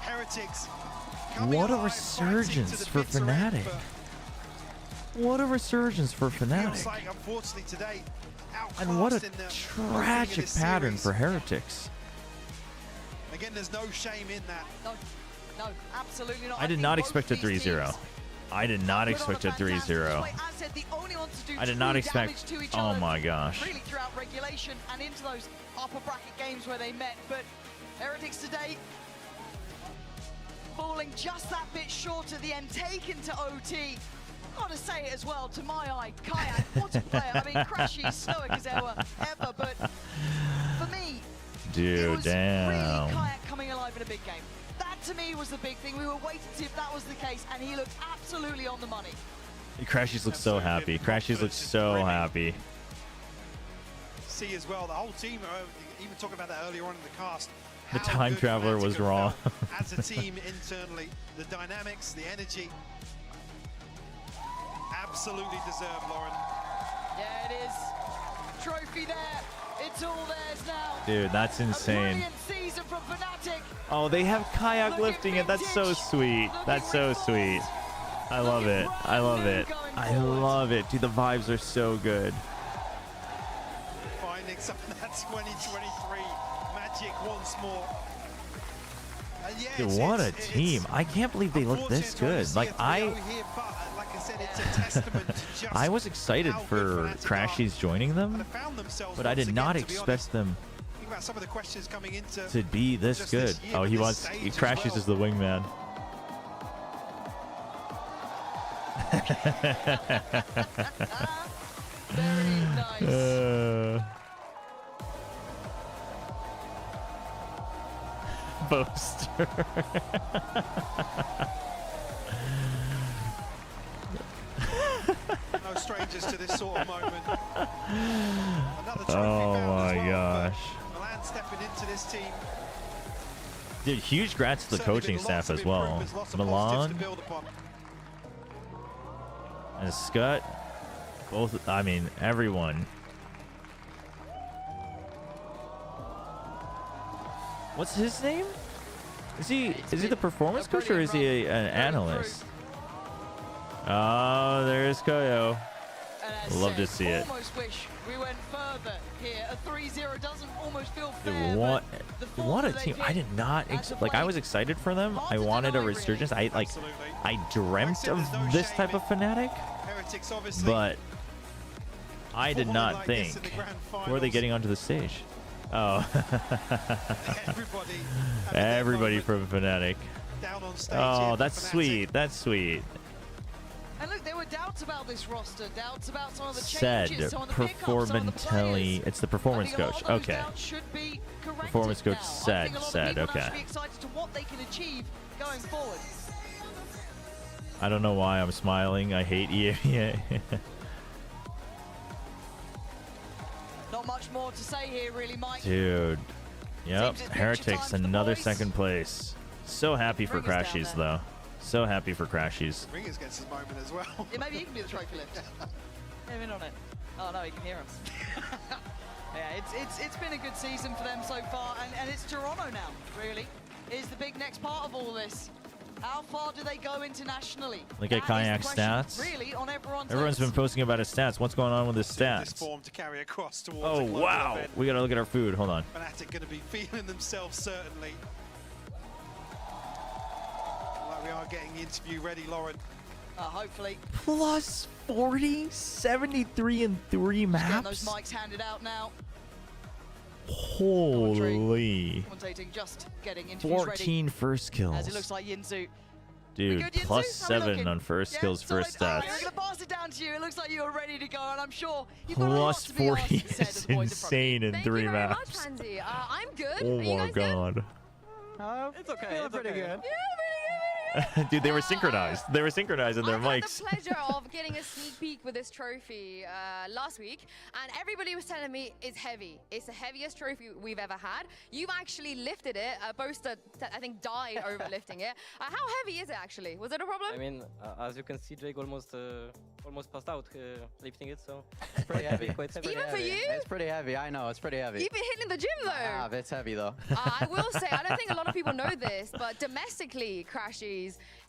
Heretics. What a resurgence for Fnatic. What a resurgence for Feels Fnatic. like, unfortunately, today, And what a outclassed in the opening of tragic this pattern series. for Heretics. Again, there's no shame in that. No, absolutely not. I did not expect a 3-0. I did not expect a 3-0. I did not expect. Oh my gosh. Really throughout regulation and into those upper bracket games where they met, but Heretics today falling just that bit short at the end, taken to OT. Gotta say it as well, to my eye, Kayak, what a player. I mean, Crashy, stoic as ever, but for me, it Dude, was damn. really Kayak coming alive in a big game. That to me was the big thing. We were waiting to see if that was the case, and he looked absolutely on the money. Crashies looks so happy. Crashies looks so happy. See as well, the whole team, even talking about that earlier on in the cast. The how time good traveler Fnatic was have wrong. felt as a team internally, the dynamics, the energy. Absolutely deserved, Lauren. Yeah, it is. Trophy there. It's all theirs now. Dude, that's insane. Brilliant season from Fnatic. Oh, they have Kayak lifting it. That's so sweet. That's so sweet. I love it. I love it. I love it. Dude, the vibes are so good. Finding some of that 2023 magic once more. Yeah, Dude, what a team. I can't believe they look this good. Like I was excited for Crashies joining them, but I did not expect them Think about some of the questions coming into to be this good. Oh, he wants Crashies as the wingman. Very nice. Boaster. No strangers to this sort of moment. Another trophy Oh found my as well, gosh. but Milan stepping into this team. Dude, huge grats to the Certainly coaching been staff lots as of well. improvements, lots of positives Milan to build upon. and Scott, both, I mean, everyone. What's his name? Is he the performance coach or is he an analyst? Oh, there's Koyo. Love to see it. Almost wish we went further here. A 3-0 doesn't almost feel fair. Dude, what a team! I did not like. I was excited for them. I wanted a resurgence. I dreamt of this type of Fnatic, but I did not think. Who are they getting onto the stage? Oh, everybody from Fnatic. Oh, that's sweet. That's sweet. And look, there were doubts about this roster, doubts about some of the Said changes, some of the pickups, some of the performantally. players. It's the performance I think a lot coach. of those Okay. doubts should be corrected Performance coach now. I said. think a lot of Said. people now Okay. should be excited to what they can achieve going forward. I don't know why I'm smiling. I hate EMEA. Not much more to say here, really, Mike. Dude. Yep. Seems it's picture Heretics, time for the another boys. second place. So happy for Bring us down Crashies, there. though. So happy for Crashies. Ringers gets his moment as well. Yeah, maybe he can be the trophy lift. Get him in on it. Oh no, he can hear us. Yeah, it's been a good season for them so far, and it's Toronto now, really, is the big next part of all this. How far do they go internationally? Look at That is Kayak the question, stats. Really, on everyone's Everyone's been lips. posting about his stats. What's going on with his This stats? form to carry across towards Oh, a global wow. event. We got to look at our food. Hold on. Fnatic going to be feeling themselves, certainly. Like we are getting the interview ready, Lauren. Hopefully. Plus 40, 73 in 3 Getting maps. those mics handed out now. Holy. Commentating, just getting interviews 14 first kills. As it looks like Yinzu. Dude, good, Yinzu? plus How we 7 looking? on first Yeah, kills, first solid. stats. I'm going to pass it down to you. It looks like you're ready to go, and I'm sure you've got a lot Plus to be asked 40 and said is to the boys in front of you. insane in Thank 3 you very maps. much, Pansy. I'm good. Oh Are you my guys good? god. It's okay. It's pretty okay. good. Dude, they were synchronized. They were synchronized in their I've had mics. the pleasure of getting a sneak peek with this trophy last week, and everybody was telling me it's heavy. It's the heaviest trophy we've ever had. You've actually lifted it. Boaster, I think, died over lifting it. How heavy is it actually? Was it a problem? I mean, as you can see, Jake almost passed out lifting it, so it's pretty heavy. Quite heavy. Even for you? It's pretty heavy. I know. It's pretty heavy. You've been hitting in the gym though. Ah, it's heavy though. I will say, I don't think a lot of people know this, but domestically, Crashies,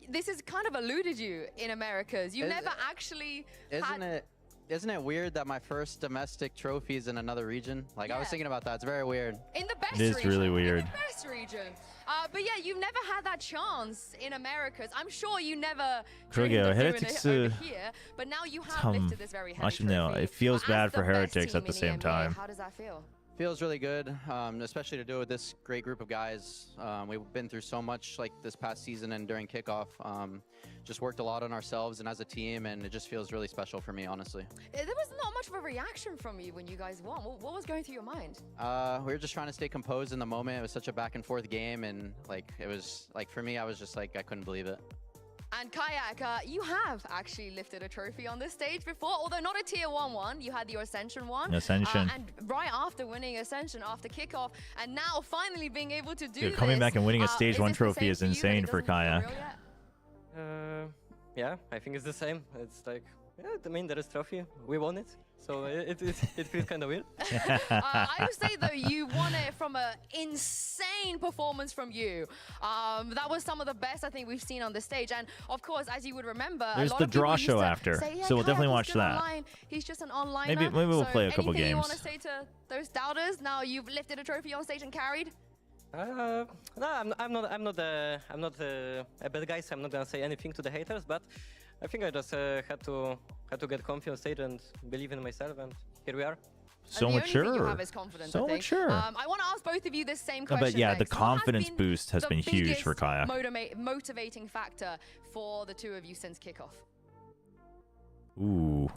this has kind of eluded you in Americas. You never actually Isn't it weird that my first domestic trophy is in another region? Like, I was Yeah. thinking about that. It's very weird. in the best It is region. really In weird. the best region. But yeah, you've never had that chance in Americas. I'm sure you never dreamed Krugio, of doing Heretics, it over here, but now you have lifted this very heavy trophy. It feels As bad the for best Heretics team at the in same EMEA, time. How does that feel? Feels really good, especially to do it with this great group of guys. We've been through so much like this past season and during kickoff. Just worked a lot on ourselves and as a team, and it just feels really special for me, honestly. There was not much of a reaction from you when you guys won. What was going through your mind? We were just trying to stay composed in the moment. It was such a back and forth game, and like it was like for me, I was just like I couldn't believe it. And Kayak, you have actually lifted a trophy on this stage before, although not a tier 1 one. You had your Ascension one. Ascension. And right after winning Ascension, after kickoff, and now finally being able to do Dude, coming this, back and winning a stage 1 this the trophy same is for you, that insane it for doesn't feel Kayak. real yet? Yeah, I think it's the same. It's like, yeah, I mean, there is trophy. We won it. So it feels kind of weird. I would say, though, you won it from an insane performance from you. That was some of the best I think we've seen on the stage. And, of course, as you would remember, There's a lot the of people draw used show to after, say, yeah, so we'll Kayak, definitely he's watch good that. online. He's just an onliner. Maybe we'll So play a couple anything games. you want to say to those doubters? Now you've lifted a trophy on stage and carried? No, I'm not a bad guy, so I'm not gonna say anything to the haters. But I think I just had to get comfy on stage and believe in myself, and here we are. So and the only thing you mature. have is confidence, So I think. mature. I want to ask both of you this same No, question. but yeah, the next. What confidence been boost has the been huge for biggest Kayak. Motivating factor for the two of you since kickoff? Ooh.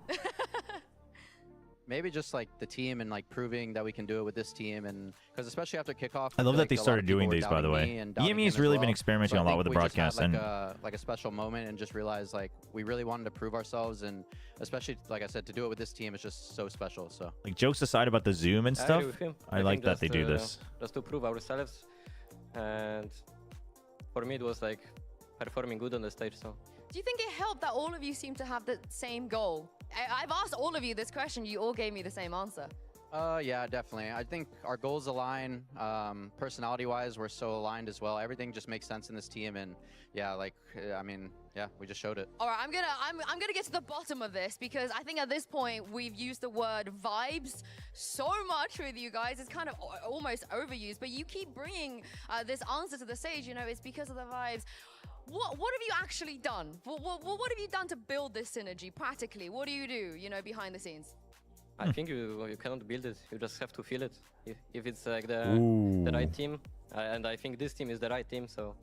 Maybe just like the team and like proving that we can do it with this team, and because especially after kickoff, I love feel that like they a lot started of people doing were these, by the doubting way. me and doubting EMEA's him as really well. been experimenting So a I lot with think the we just had, broadcast, like a special moment and just realized like we really wanted to prove ourselves, and especially like I said, to do it with this team is just so special. So like jokes aside about the Zoom and I stuff, agree with him. I think like that just, they do this. Just to prove ourselves, and for me it was like performing good on the stage. So. Do you think it helped that all of you seem to have the same goal? I've asked all of you this question. You all gave me the same answer. Yeah, definitely. I think our goals align. Personality-wise, we're so aligned as well. Everything just makes sense in this team, and yeah, like I mean, yeah, we just showed it. All right, I'm gonna get to the bottom of this, because I think at this point we've used the word vibes so much with you guys. It's kind of almost overused, but you keep bringing this answer to the stage. You know, it's because of the vibes. What have you actually done? What have you done to build this synergy practically? What do? You know, behind the scenes? I think you cannot build it. You just have to feel it. If it's like the right team, and I think this team is the right team, so.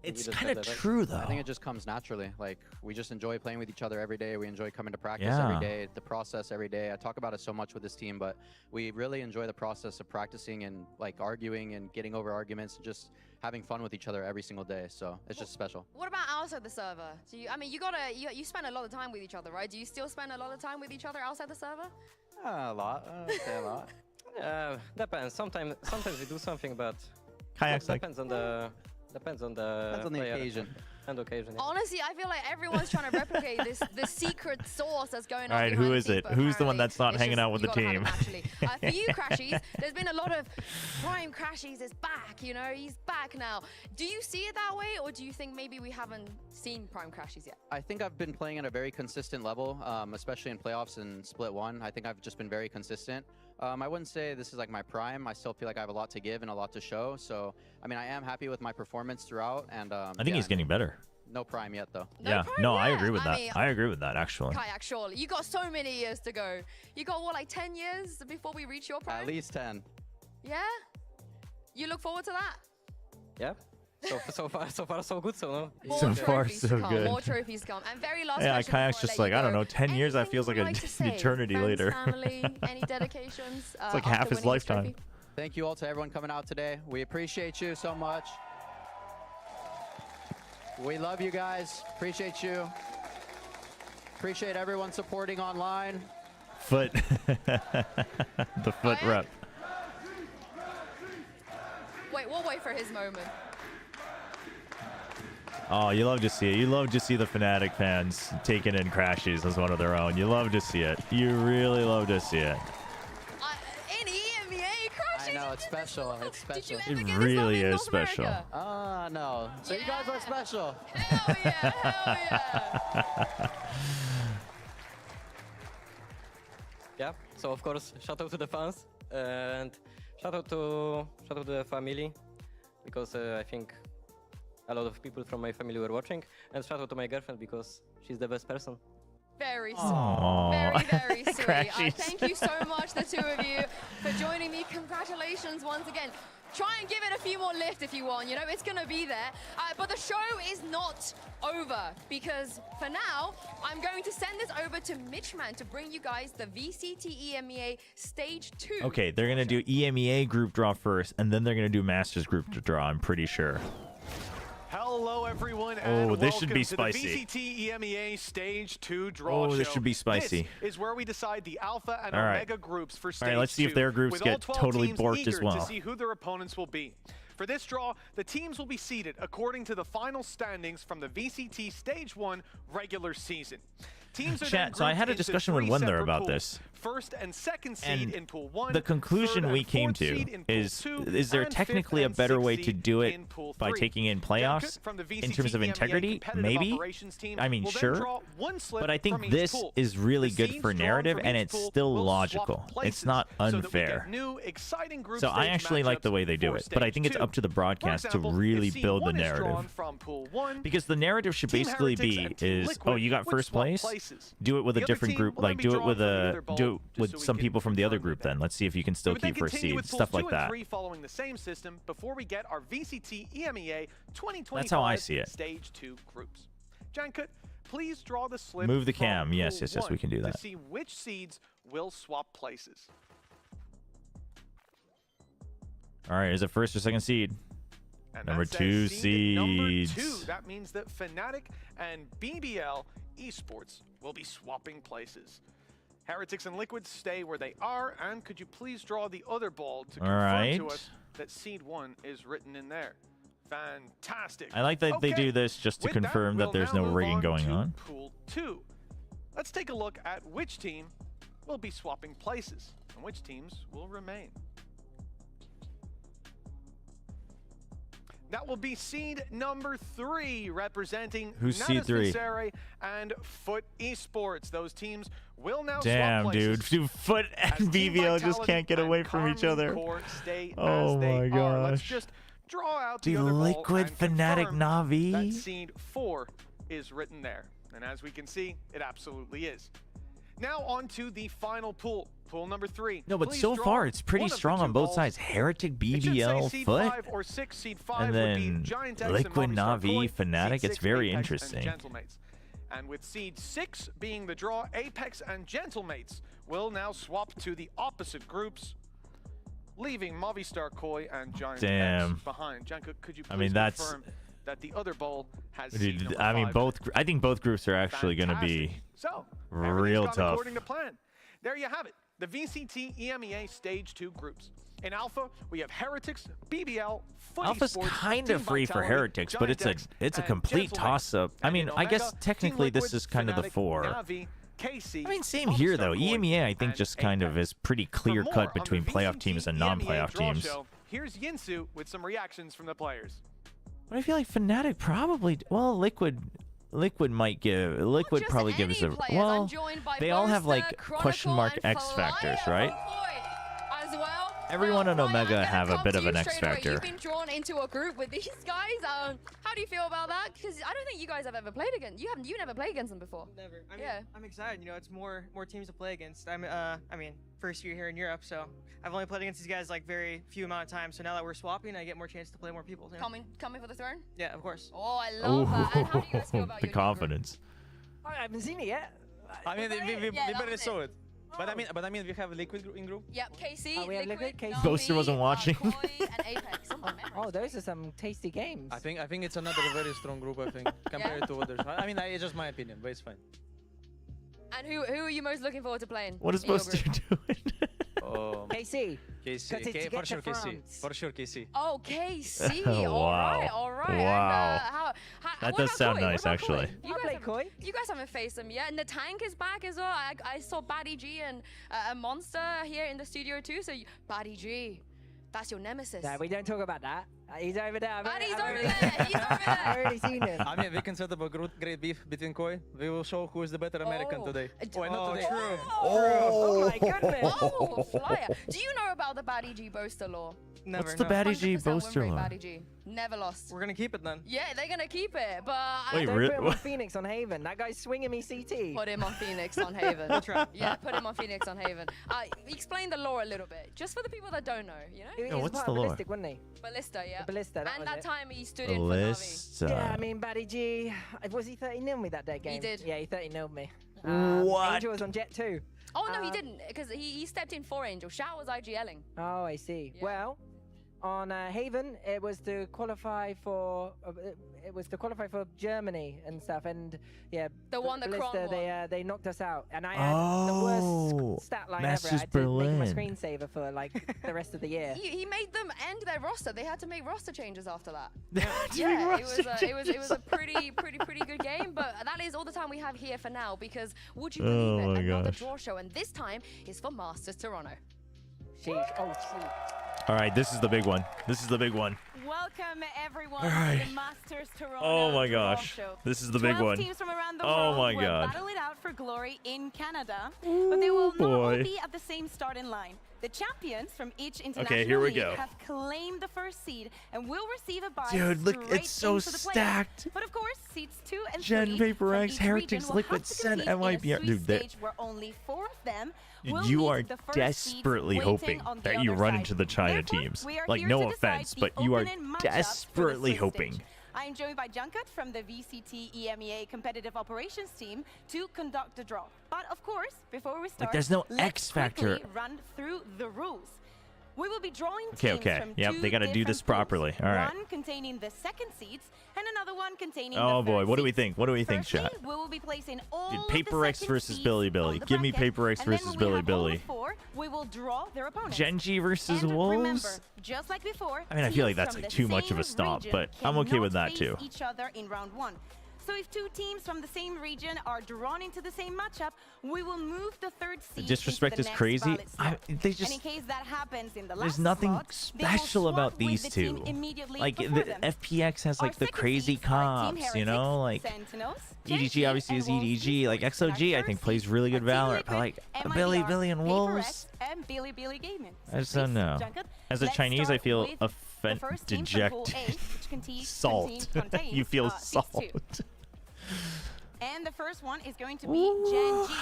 It's kind of true, though. I think it just comes naturally. Like, we just enjoy playing with each other every day. We enjoy coming to practice every day, the process every day. I talk about it so much with this team, but we really enjoy the process of practicing and like arguing and getting over arguments and just having fun with each other every single day. So it's just special. What about outside the server? Do you? I mean, you spend a lot of time with each other, right? Do you still spend a lot of time with each other outside the server? A lot. A lot. Depends. Sometimes we do something, but Kayak's like depends on the player occasion. And occasion. Yeah. Honestly, I feel like everyone's trying to replicate the secret sauce that's going on. All right, behind who the is scenes, it? but Who's the one apparently that's not it's hanging just- out with you the gotta have team? him, actually. For you, Crashies, there's been a lot of Prime Crashies is back. You know, he's back now. Do you see it that way, or do you think maybe we haven't seen Prime Crashies yet? I think I've been playing at a very consistent level, especially in playoffs and Split 1. I think I've just been very consistent. I wouldn't say this is like my prime. I still feel like I have a lot to give and a lot to show. So, I mean, I am happy with my performance throughout. And I think he's getting better. No prime yet, though. I agree with that. I agree with that, actually. Kayak, surely. You got so many years to go. You got, what, like 10 years before we reach your prime? At least 10. Yeah? You look forward to that? Yeah. So far, so good. So no. So far, so good. More trophies come. And very last Yeah, question. Kayak's before just let like, you I don't go. know, 10 years, that feels like Anything an you'd like to say? eternity Friends, later. Family, any dedications? It's like after half his winning this lifetime. trophy? Thank you all to everyone coming out today. We appreciate you so much. We love you guys. Appreciate you. Appreciate everyone supporting online. Foot. The foot rep. Wait, we'll wait for his moment. Oh, you love to see it. You love to see the Fnatic fans taking in Crashies as one of their own. You love to see it. You really love to see it. In EMEA, Crashies. I know, it's special. It's special. It really is special. Ah, no. So you guys are special. Hell yeah. Yeah. So of course, shout out to the fans and shout out to the family, because I think a lot of people from my family were watching, and shout out to my girlfriend because she's the best person. Very sweet. Aww. Very, very sweet. Crashies. Thank you so much, the two of you, for joining me. Congratulations once again. Try and give it a few more lift if you want. You know, it's going to be there. But the show is not over, because for now, I'm going to send this over to Mitchman to bring you guys the VCT EMEA Stage 2. Okay, they're going to do EMEA group draw first, and then they're going to do Masters group draw, I'm pretty sure. Hell Hello, everyone, and Oh, this should welcome be to spicy. the VCT EMEA Stage 2 draw Oh, this show. should be spicy. This is where we decide the Alpha and All right. Omega groups for Stage 2. All right, let's see if their groups with get all 12 totally teams borked eager as well. to see who their opponents will be. For this draw, the teams will be seeded according to the final standings from the VCT Stage 1 regular season. Teams are then Chat, so I had a grouped into discussion with 3 Wendler separate about pools. this. First and second seed And in pool 1. The conclusion third we and came fourth to seed in pool is 2, there and technically fifth a and better sixth way to seed do it in pool by 3. taking in Jankut playoffs from the in terms of VCT integrity? competitive Maybe. operations team I mean, will then sure. draw one slip But I think from each this pool. is really The good seeds for drawn narrative, from and each it's pool still will swap logical. It's places not so that we unfair. get new, exciting group So I stage actually like the way they do for it, but I Stage think it's 2. up to the For broadcast example, to really if seed build the 1 is drawn narrative. from pool 1, Because the narrative should Team basically Heretics be and Team is, Liquid oh, you got would first swap place? places. Do it with a The other different team group, will then like be do it drawn with from a either bowl, do it just with so we some can people from the other confirm group that. then. Let's see if you can still We would then keep first continue seed, with pools stuff 2 like and that. 3 following the same system before we get our VCT EMEA 2025 That's how I see it. Stage 2 groups. Jankut, please draw the slip Move the from cam. Yes, pool yes, yes, we 1 can do that. to see which seeds will swap places. All right, is it first or second seed? And Number that says 2 seed number seeds. 2. That means that Fnatic and BBL esports will be swapping places. Heretics and Liquid stay where they are, and could you please draw the other ball to All confirm to right. us that seed 1 is written in there? Fantastic. I like that they Okay. do this just to With that, confirm that we'll there's now no move rigging on going to on. Pool 2. Let's take a look at which team will be swapping places and which teams will remain. That will be seed number 3, representing Who's seed 3? Nasus and Foot Esports. Those teams will now Damn, swap dude. places. Dude, Foot and As Team BBL just Vitality can't get and away from each Karmine other. Corps stay Oh as they my are. Let's gosh. just draw out Dude, the other ball Liquid and Fnatic confirm Na'Vi? that seed 4 is written there. And as we can see, it absolutely is. Now on to the final pool. Pool number 3. No, but Please so draw far it's pretty one of the strong 2 on both balls. sides. Heretic, It should say BBL, seed Foot, 5 or 6. Seed 5 and would be then Giant X and Liquid, Movistar Na'Vi, Koi. Fnatic. Seed It's 6, very Apex interesting. And Gentlemates. And with seed 6 being the draw, Apex and Gentlemates will now swap to the opposite groups, leaving Movistar Koi and Giant Damn. X behind. Jankut, could you please I mean, that's- confirm that the other bowl has Dude, seed number I mean, 5? I think both groups are actually going to Fantastic. be So, real everything's gone tough. according to plan. There you have it. The VCT EMEA Stage 2 groups. In Alpha, we have Heretics, BBL, Foot Alpha's Esports, kind Team of free for Vitality, Heretics, but Giant it's a X, complete and toss-up. I And mean, in I guess Omega, technically Team this Liquid, is kind of the Fnatic, 4. Na'Vi, KC, I mean, same here though. Movistar Koi, EMEA, I think, and just kind of Apex. is pretty For clear more cut on the between playoff teams and VCT non-playoff EMEA draw teams. show, here's Yinsu with some reactions from the players. But I feel like Fnatic probably, well, Liquid might give, Liquid probably gives a, well, they all have like question mark X factors, right? As well. Everyone on Omega have a bit of an X Straight away, factor. You've been drawn into a group with these guys. How do you feel about that? Because I don't think you guys have ever played against. You never played against them before. Never. I mean, yeah. I'm excited. You know, it's more teams to play against. I mean, first year here in Europe, so I've only played against these guys like very few amount of times. So now that we're swapping, I get more chance to play more people. You know? Coming for the throne? Yeah, of course. Oh, I love that. And how do you guys feel about the your confidence. I haven't seen it yet. I mean, we that barely was saw it. it. But I mean, we have a Liquid in group. Yep, KC, we have Liquid, KC. Na'Vi, Ghoster wasn't watching. Koi, and Apex. Oh, those are some tasty games. I think it's another very strong group. I think compared to others. I mean, it's just my opinion, but it's fine. And who are you most looking forward to playing? What is in your Buster group? doing? KC. KC, for sure KC. For sure KC. Oh, KC. Wow. All right. Wow. And, That what does about sound Koi? What nice, about actually. Koi? You guys haven't faced them yet, and the tank is back as well. I saw Batty G and a monster here in the studio too. So Batty G, that's your nemesis. No, we don't talk about that. He's over there. Batty's over there. He's over there. I've already seen him. I mean, we can set up a great beef between Koi. We will show who is the better American today. Oh, not today. True. Oh my goodness. Oh, flyer. Do you know about the Batty G boaster law? Never. What's the Batty G 100% boaster win rate, law? Batty G. Never lost. We're gonna keep it then. Yeah, they're gonna keep it, but Wait, Don't really? put him on Phoenix on Haven. That guy's swinging me CT. Put him on Phoenix on Haven. That's right. Yeah, put him on Phoenix on Haven. Explain the lore a little bit, just for the people that don't know, you know? He Yeah, was what's part the of lore? Ballistic, wasn't he? Ballista, yeah. The Ballista, that and was that it. time he stood in for Na'Vi. Ballista. Yeah, I mean, Batty G, was he 30-0'd me that day game? did. Yeah, he 30-0'd me. What? Angel was on Jet 2. Oh, no, he didn't, because he stepped in for Angel. Shout was IGLing. Oh, I see. Yeah. Well, on Haven, it was to qualify for Germany and stuff, and yeah, The one that Ballista, Kron they knocked us out, and I had the worst stat line ever. I Masters had to make my Berlin. screensaver for like the rest of the year. He made them end their roster. They had to make roster changes after that. Yeah, it was a pretty good game. But that is all the time we have here for now. Because would you believe Oh it? my Another gosh. draw show, and this time is for Masters Toronto. Sheesh. Oh, shoot. All right, this is the big one. This is the big one. Welcome everyone All right. to the Masters Toronto Oh my Draw gosh. Show. This is the big 12 one. teams from around the Oh world my will God. battle it out for glory in Canada, but they will not boy. all be at the same starting line. The champions from each international Okay, here we league go. have claimed the first seed and will receive a bye. Dude, look, straight it's so into the playoffs. stacked. But of course, seeds 2 and Gen 3 Paper from X, each Heretics, region will Liquid, have to Sen, compete in a MYBR. sweep Dude, they- stage where only 4 of them will You meet are the first seeds desperately waiting hoping on the that you other run side. into the China Therefore, teams. we are Like, here no to decide offense, the but you are opening matchups for the desperately Swiss hoping. stage. I am joined by Junkat from the VCT EMEA competitive operations team to conduct the draw. But of course, before we start, there's no let's X factor. quickly run through the rules. We will be drawing Okay, teams okay. from Yep, two they got to do different this pools. properly. All right. One containing the second seeds and another one containing Oh the boy, third what do we seeds. think? What do we think, Firstly, chat? we will be placing all Dude, of the Paper X second versus seeds Billy on Billy. the Give me bracket, Paper X and then versus when we Billy have all Billy. 4, we will draw their opponents. Genji versus And Wolves? remember, just like before, I mean, I feel like teams that's from like the too much of same a stomp, region but I'm okay with cannot that too. face each other in round 1. So if 2 teams from the same region are drawn into the same matchup, we will move the third seed disrespect into the is next crazy. ballot slot. They And just- in case that happens in the There's last nothing slot, they will special swap about with these the team two. immediately Like, before the them. FPX has Our like the second crazy seeds are Team comps, you know? Heretics, Like, Sentinels, EDG obviously is EDG. Like, XOG, I think, plays really good Valorant. But like, Billy MIBR, Billy and Paper Wolves, X, and Billy Billy Gaming. I just don't know. Junket, As a let's Chinese, I start feel with the first team from Pool A, dejected. which Salt. contains, You feel seeds salt. 2. And the first one is going to be Gen G.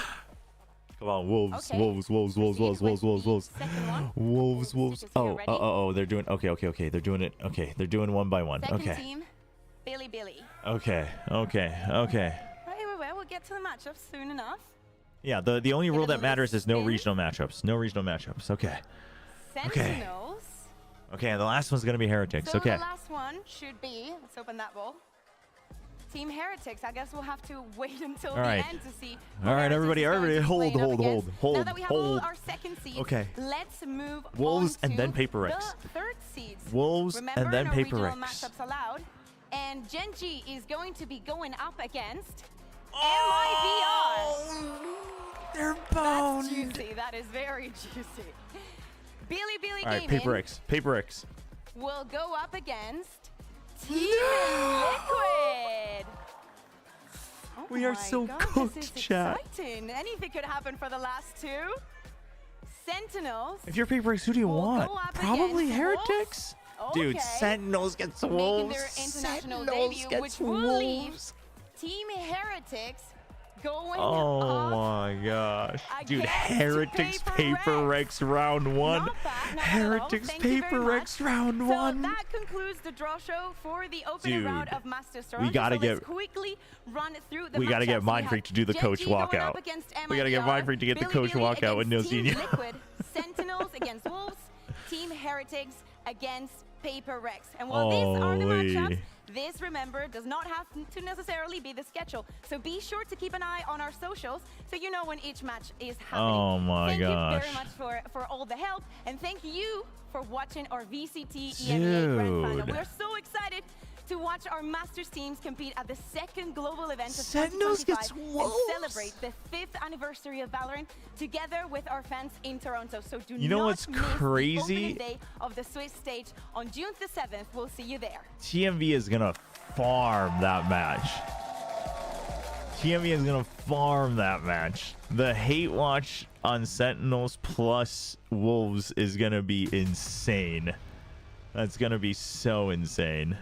Come on, Wolves, Okay. Wolves, Wolves, Wolves, Wolves, Wolves, Wolves, Wolves. Second one. Wolves, Wolves. Oh, ready? oh, they're doing, okay. They're doing it. Okay, they're doing one by one. Second Okay. team, Billy Billy. Okay. We'll get to the matchup soon enough. Yeah, the only rule that matters is no regional matchups. No regional matchups. Okay. Sentinels. Okay, and the last one's going to be Heretics. So Okay. the last one should be, let's open that ball. Team Heretics. I guess we'll have to wait until All the right. end to see. All right, everybody, hold. Now that we have all our second seeds, Okay. let's move Wolves on and then to Paper X. the third seeds. Wolves Remember, and then no Paper regional X. matchups allowed. And Genji is going to be going up against MIBR. They're boned. That's juicy. That is very juicy. Billy Billy All right, Gaming Paper X. will go up against Team Liquid. Oh We are my so God, cooked, this is chat. exciting. Anything could happen for the last 2. Sentinels. If you're Paper X, who do you want? go up Probably against Heretics. Dude, Okay. Sentinels gets Making Wolves. their international Sentinels debut, gets which will leave Wolves. Team Heretics going Oh up. my gosh. Dude, against Heretics Paper X round 1. Heretics Thank you very Paper much. X round So 1. that concludes the draw show for the opening Dude, round of Masters we Toronto. gotta So let's get- quickly run through the We got to get matchups. Mind We Freak have to do the coach Genji going up walkout. against We got to get MIBR, Mind Freak to get the Billy coach Billy walkout with against Team Nilzinho. Liquid, Sentinels against Wolves, Team Heretics against Paper Rex. And while these are the Holy. matchups, this, remember, does not have to necessarily be the schedule. So be sure to keep an eye on our socials so you know when each match is happening. Oh my Thank you gosh. very much for all the help. And thank you for watching our VCT EMEA Grand Final. Dude. We're so excited to watch our Masters teams compete at the second global event of Sentinels 2025 gets and Wolves. celebrate the 5th anniversary of Valorant together with our fans in Toronto. So do You know not what's miss the crazy? opening day of the Swiss stage on June the 7th. We'll see you there. TMV is going to farm that match. TMV is going to farm that match. The hate watch on Sentinels plus Wolves is going to be insane. That's going to be so insane.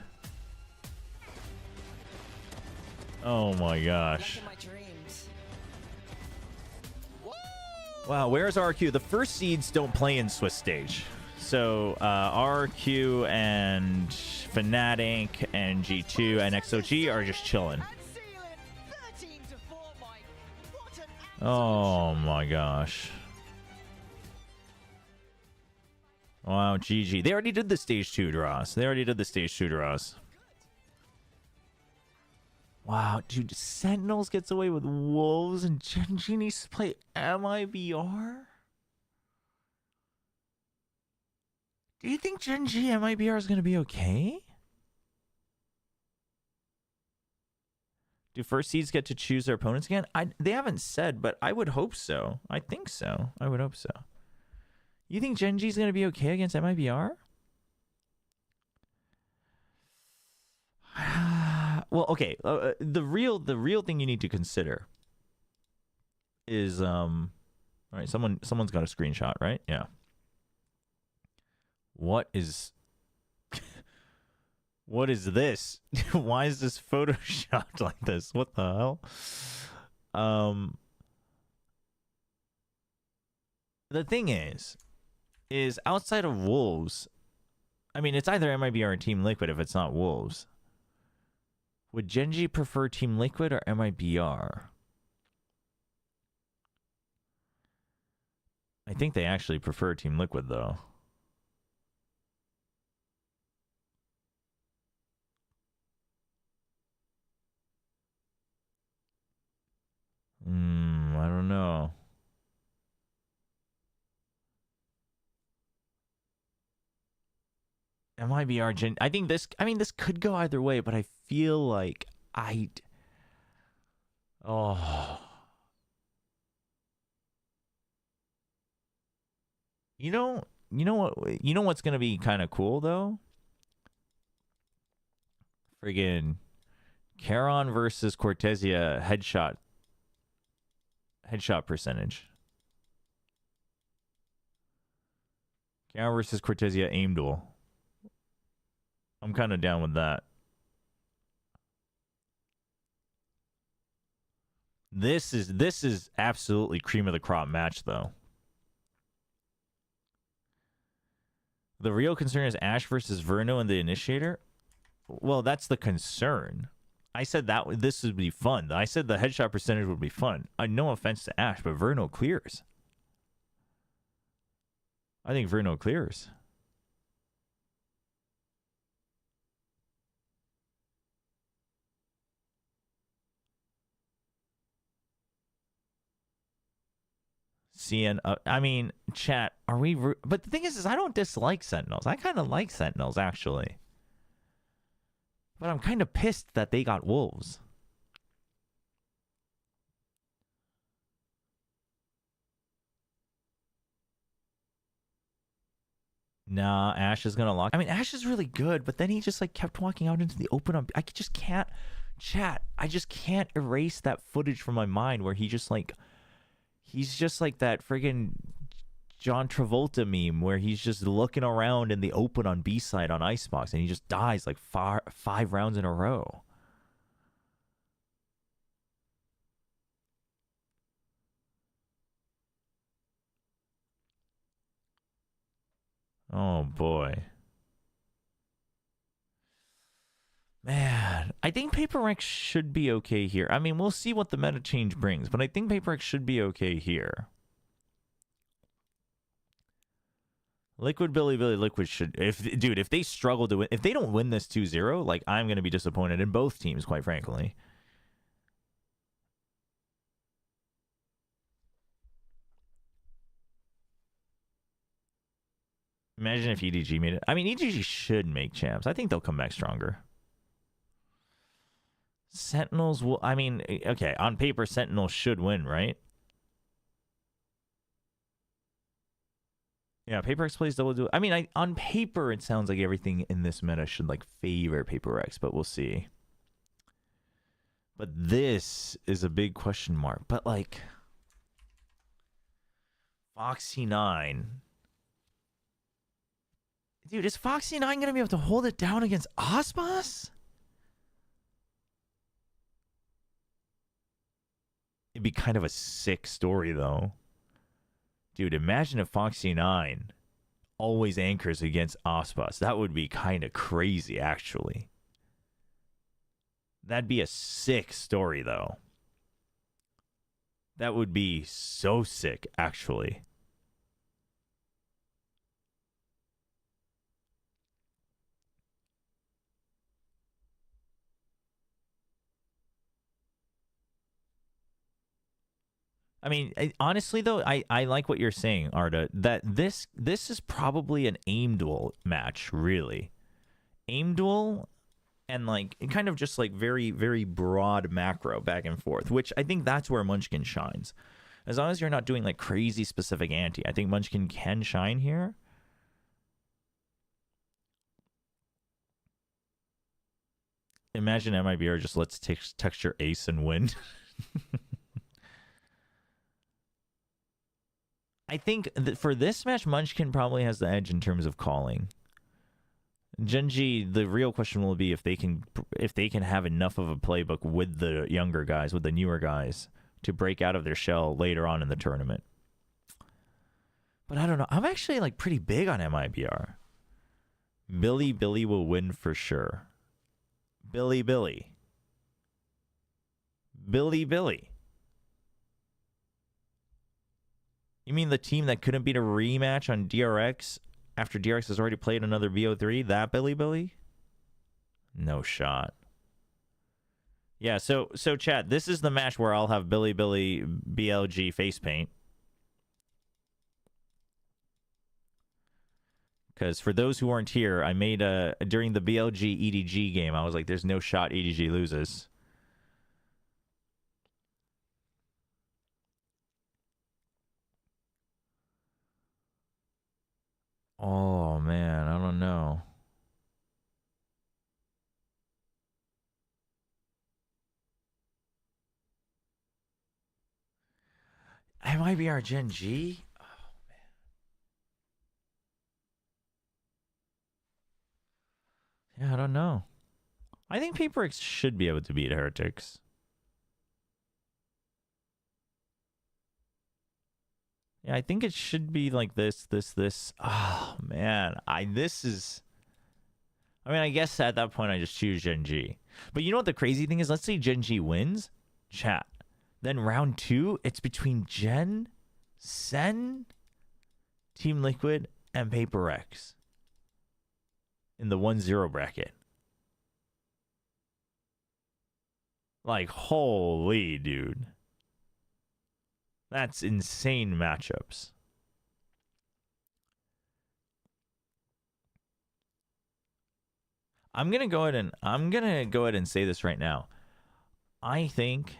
Oh my gosh. Wow, where's RQ? The first seeds don't play in Swiss stage. So RQ and Fnatic and G2 and XOG are just chilling. Oh my gosh. Wow, GG. They already did the stage 2 draws. Wow, dude, Sentinels gets away with Wolves and Genji needs to play MIBR? Do you think Genji MIBR is going to be okay? Do first seeds get to choose their opponents again? They haven't said, but I would hope so. I think so. I would hope so. You think Genji's going to be okay against MIBR? Well, okay. The real thing you need to consider is all right, someone's got a screenshot, right? Yeah. What is this? Why is this photoshopped like this? What the hell? The thing is outside of Wolves, I mean, it's either MIBR or Team Liquid if it's not Wolves. Would Genji prefer Team Liquid or MIBR? I think they actually prefer Team Liquid, though. I don't know. MIBR Gen. I think this. I mean, this could go either way, but I feel like oh. You know what's gonna be kind of cool though? Friggin' Charon versus Cortesia headshot percentage. Charon versus Cortesia aim duel. I'm kind of down with that. This is absolutely cream of the crop match though. The real concern is Ashe versus Verno and the Initiator. Well, that's the concern. I said that this would be fun. I said the headshot percentage would be fun. No offense to Ashe, but Verno clears. I think Verno clears. CN, I mean, chat, are we... But the thing is I don't dislike Sentinels. I kind of like Sentinels, actually. But I'm kind of pissed that they got Wolves. Nah, Ashe is gonna lock. I mean, Ashe is really good, but then he just like kept walking out into the open. I just can't, chat. I just can't erase that footage from my mind where he's just like that friggin' John Travolta meme where he's just looking around in the open on B side on Icebox and he just dies like 5 rounds in a row. Oh boy. Man, I think Paper Rex should be okay here. I mean, we'll see what the meta change brings, but I think Paper Rex should be okay here. Liquid Billy Liquid should, if they struggle to win, if they don't win this 2-0, like I'm going to be disappointed in both teams, quite frankly. Imagine if EDG made it. I mean, EDG should make champs. I think they'll come back stronger. Sentinels will, I mean, okay, on paper, Sentinels should win, right? Yeah, Paper X plays double duel. I mean, on paper, it sounds like everything in this meta should, like, favor Paper X, but we'll see. But this is a big question mark. But, like, Foxy9. Dude, is Foxy9 going to be able to hold it down against Osmos? It'd be kind of a sick story, though. Dude, imagine if Foxy9 always anchors against Osmos. That would be kind of crazy, actually. That'd be a sick story, though. That would be so sick, actually. I mean, honestly though, I like what you're saying, Arda. That this is probably an aim duel match, really. Aim duel, and like kind of just like very very broad macro back and forth, which I think that's where Munchkin shines. As long as you're not doing like crazy specific anti, I think Munchkin can shine here. Imagine MIBR just lets texture ace and win. I think that for this match, Munchkin probably has the edge in terms of calling. Genji, the real question will be if they can have enough of a playbook with the younger guys, with the newer guys, to break out of their shell later on in the tournament. But I don't know. I'm actually like pretty big on MIBR. Billy will win for sure. Billy. You mean the team that couldn't beat a rematch on DRX after DRX has already played another BO3? That Billy? No shot. Yeah, so chat, this is the match where I'll have Billy BLG face paint. Because for those who aren't here, I made during the BLG EDG game, I was like, there's no shot EDG loses. Oh, man, I don't know. MIBR Gen G? Oh, man. Yeah, I don't know. I think PaperX should be able to beat Heretics. Yeah, I think it should be like this. Oh, man. I mean, I guess at that point, I just choose Gen G. But you know what the crazy thing is? Let's say Gen G wins. Chat. Then round 2, it's between Gen, Sen, Team Liquid, and PaperX in the 1-0 bracket. Like, holy dude. That's insane matchups. I'm gonna go ahead and say this right now. I think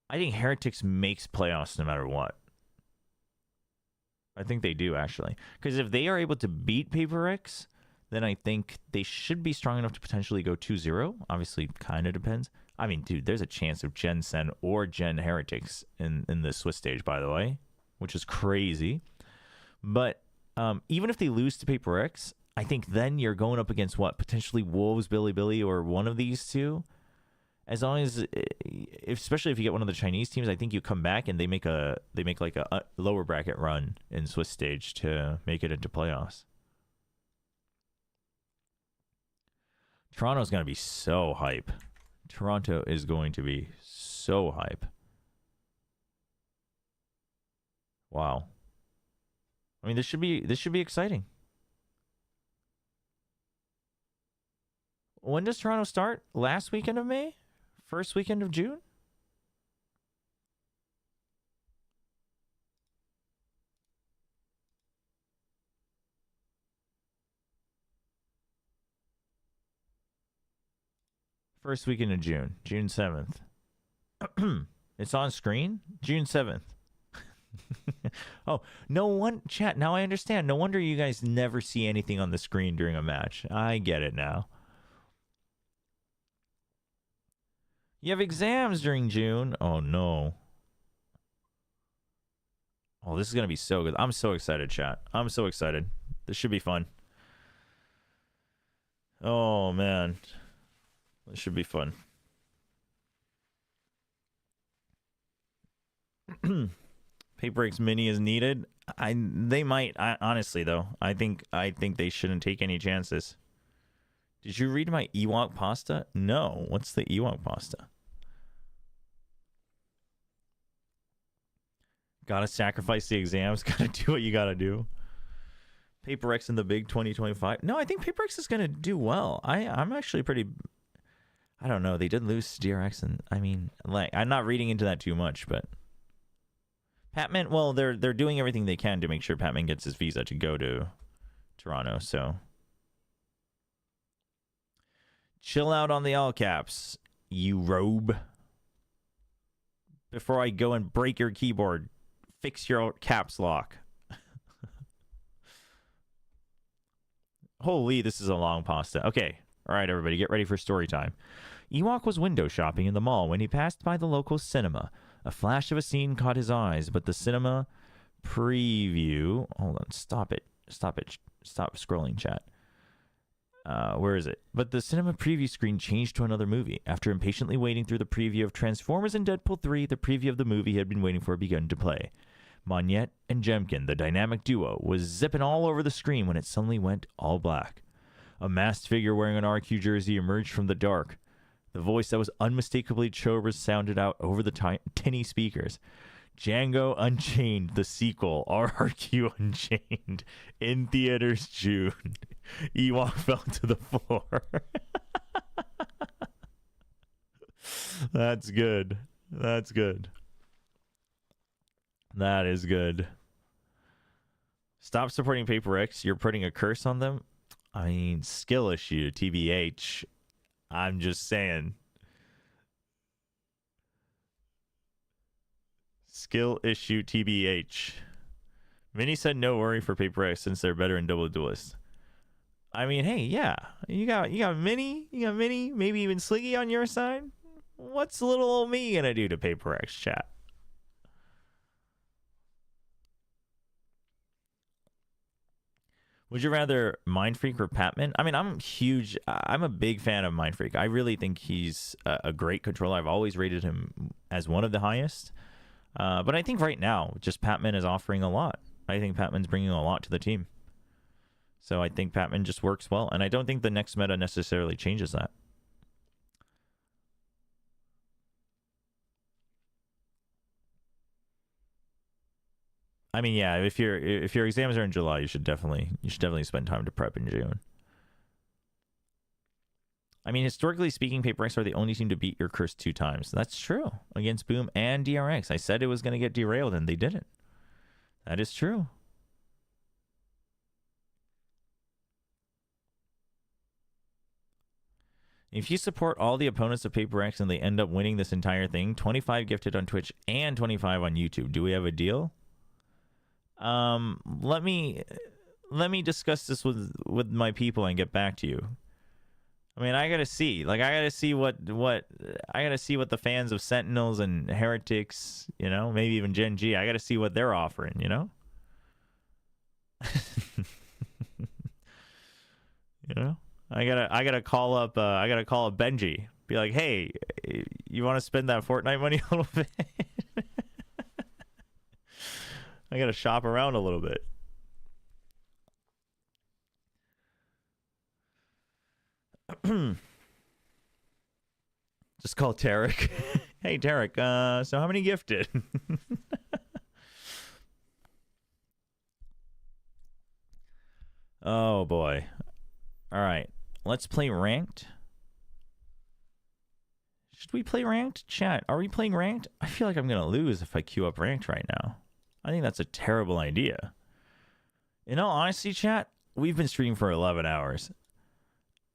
Heretics makes playoffs no matter what. I think they do, actually. Because if they are able to beat PaperX, then I think they should be strong enough to potentially go 2-0. Obviously, kind of depends. I mean, dude, there's a chance of Gen Sen or Gen Heretics in the Swiss stage, by the way, which is crazy. But even if they lose to PaperX, I think then you're going up against what? Potentially Wolves, Billy, or one of these two. As long as, especially if you get one of the Chinese teams, I think you come back and they make like a lower bracket run in Swiss stage to make it into playoffs. Toronto's going to be so hype. Toronto is going to be so hype. Wow. I mean, this should be exciting. When does Toronto start? Last weekend of May? First weekend of June? First weekend of June. June 7th. It's on screen? June 7th. Oh, no one... Chat, now I understand. No wonder you guys never see anything on the screen during a match. I get it now. You have exams during June. Oh, no. Oh, this is going to be so good. I'm so excited, chat. I'm so excited. This should be fun. Oh, man. This should be fun. PaperX Mini is needed. They might. Honestly, though, I think they shouldn't take any chances. Did you read my Ewok pasta? No. What's the Ewok pasta? Gotta sacrifice the exams. Gotta do what you gotta do. PaperX in the big 2025. No, I think PaperX is gonna do well. I'm actually pretty... I don't know. They did lose to DRX, and I mean, like, I'm not reading into that too much, but Patman, well, they're doing everything they can to make sure Patman gets his visa to go to Toronto, so chill out on the all caps, you robe. Before I go and break your keyboard, fix your caps lock. Holy, this is a long pasta. Okay, all right, everybody, get ready for story time. Ewok was window shopping in the mall when he passed by the local cinema. A flash of a scene caught his eyes, but the cinema preview... Hold on, stop it. Stop scrolling, chat. Where is it? But the cinema preview screen changed to another movie. After impatiently waiting through the preview of Transformers and Deadpool 3, the preview of the movie he had been waiting for began to play. Monette and Jemkin, the dynamic duo, was zipping all over the screen when it suddenly went all black. A masked figure wearing an RQ jersey emerged from the dark. The voice that was unmistakably Chobra's sounded out over the tinny speakers. Django Unchained, the sequel, RRQ Unchained, in theaters June. Ewok fell to the floor. That's good. That's good. That is good. Stop supporting Paper X. You're putting a curse on them. I mean, skill issue, TBH. I'm just saying. Skill issue, TBH. Vinny said no worry for Paper X since they're better in Double Duelist. I mean, hey, yeah. You got Minnie, maybe even Sliggy on your side. What's little old me gonna do to Paper X, chat? Would you rather Mind Freak or Patman? I mean, I'm a big fan of Mind Freak. I really think he's a great controller. I've always rated him as one of the highest. But I think right now, just Patman is offering a lot. I think Patman's bringing a lot to the team. So I think Patman just works well. And I don't think the next meta necessarily changes that. I mean, yeah, if your exams are in July, you should definitely spend time to prep in June. I mean, historically speaking, Paper X are the only team to beat your curse 2 times. That's true. Against Boom and DRX. I said it was going to get derailed, and they didn't. That is true. If you support all the opponents of Paper X and they end up winning this entire thing, 25 gifted on Twitch and 25 on YouTube. Do we have a deal? Let me discuss this with my people and get back to you. I mean, I gotta see what the fans of Sentinels and Heretics, maybe even Gen G, I gotta see what they're offering, I gotta call up Benji, be like, hey, you want to spend that Fortnite money a little bit? I gotta shop around a little bit. Just call Tarek. Hey Tarek, so how many gifted? Oh boy. All right, let's play ranked. Should we play ranked? Chat, are we playing ranked? I feel like I'm gonna lose if I queue up ranked right now. I think that's a terrible idea. In all honesty, chat, we've been streaming for 11 hours.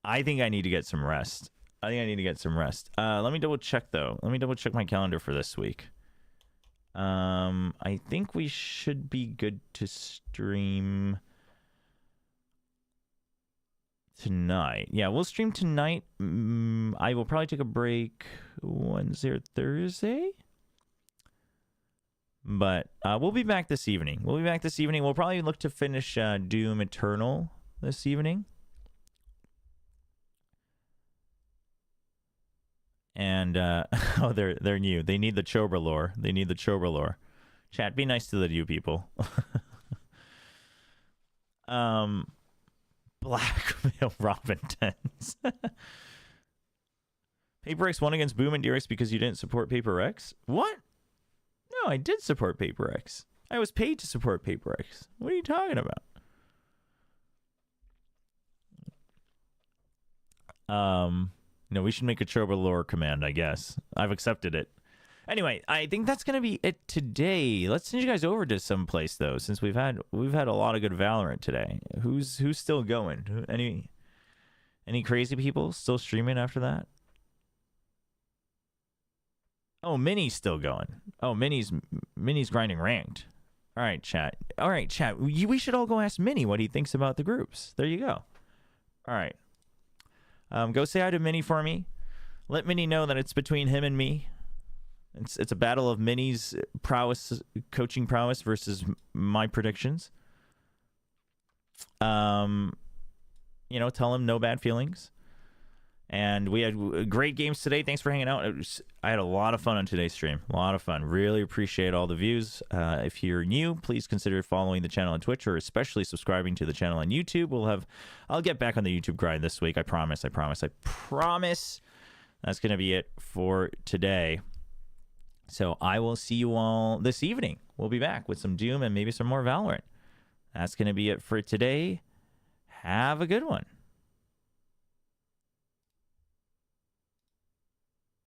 I think I need to get some rest. Let me double check, though. Let me double check my calendar for this week. I think we should be good to stream tonight. Yeah, we'll stream tonight. I will probably take a break Wednesday or Thursday. But we'll be back this evening. We'll probably look to finish Doom Eternal this evening. And oh, they're new. They need the Chobra lore. Chat, be nice to the new people. Blackmail Robin Tens. Paper X won against Boom and DRX because you didn't support Paper X? What? No, I did support Paper X. I was paid to support Paper X. What are you talking about? No, we should make a Chobra lore command, I guess. I've accepted it. Anyway, I think that's gonna be it today. Let's send you guys over to some place though, since we've had a lot of good Valorant today. Who's still going? Any crazy people still streaming after that? Oh, Minnie's still going. Oh, Minnie's grinding ranked. All right, chat. We should all go ask Minnie what he thinks about the groups. There you go. All right. Go say hi to Minnie for me. Let Minnie know that it's between him and me. It's a battle of Minnie's coaching prowess versus my predictions. Tell him no bad feelings. And we had great games today. Thanks for hanging out. I had a lot of fun on today's stream. A lot of fun. Really appreciate all the views. If you're new, please consider following the channel on Twitch, or especially subscribing to the channel on YouTube. I'll get back on the YouTube grind this week. I promise. That's going to be it for today. So I will see you all this evening. We'll be back with some Doom and maybe some more Valorant. That's going to be it for today. Have a good one.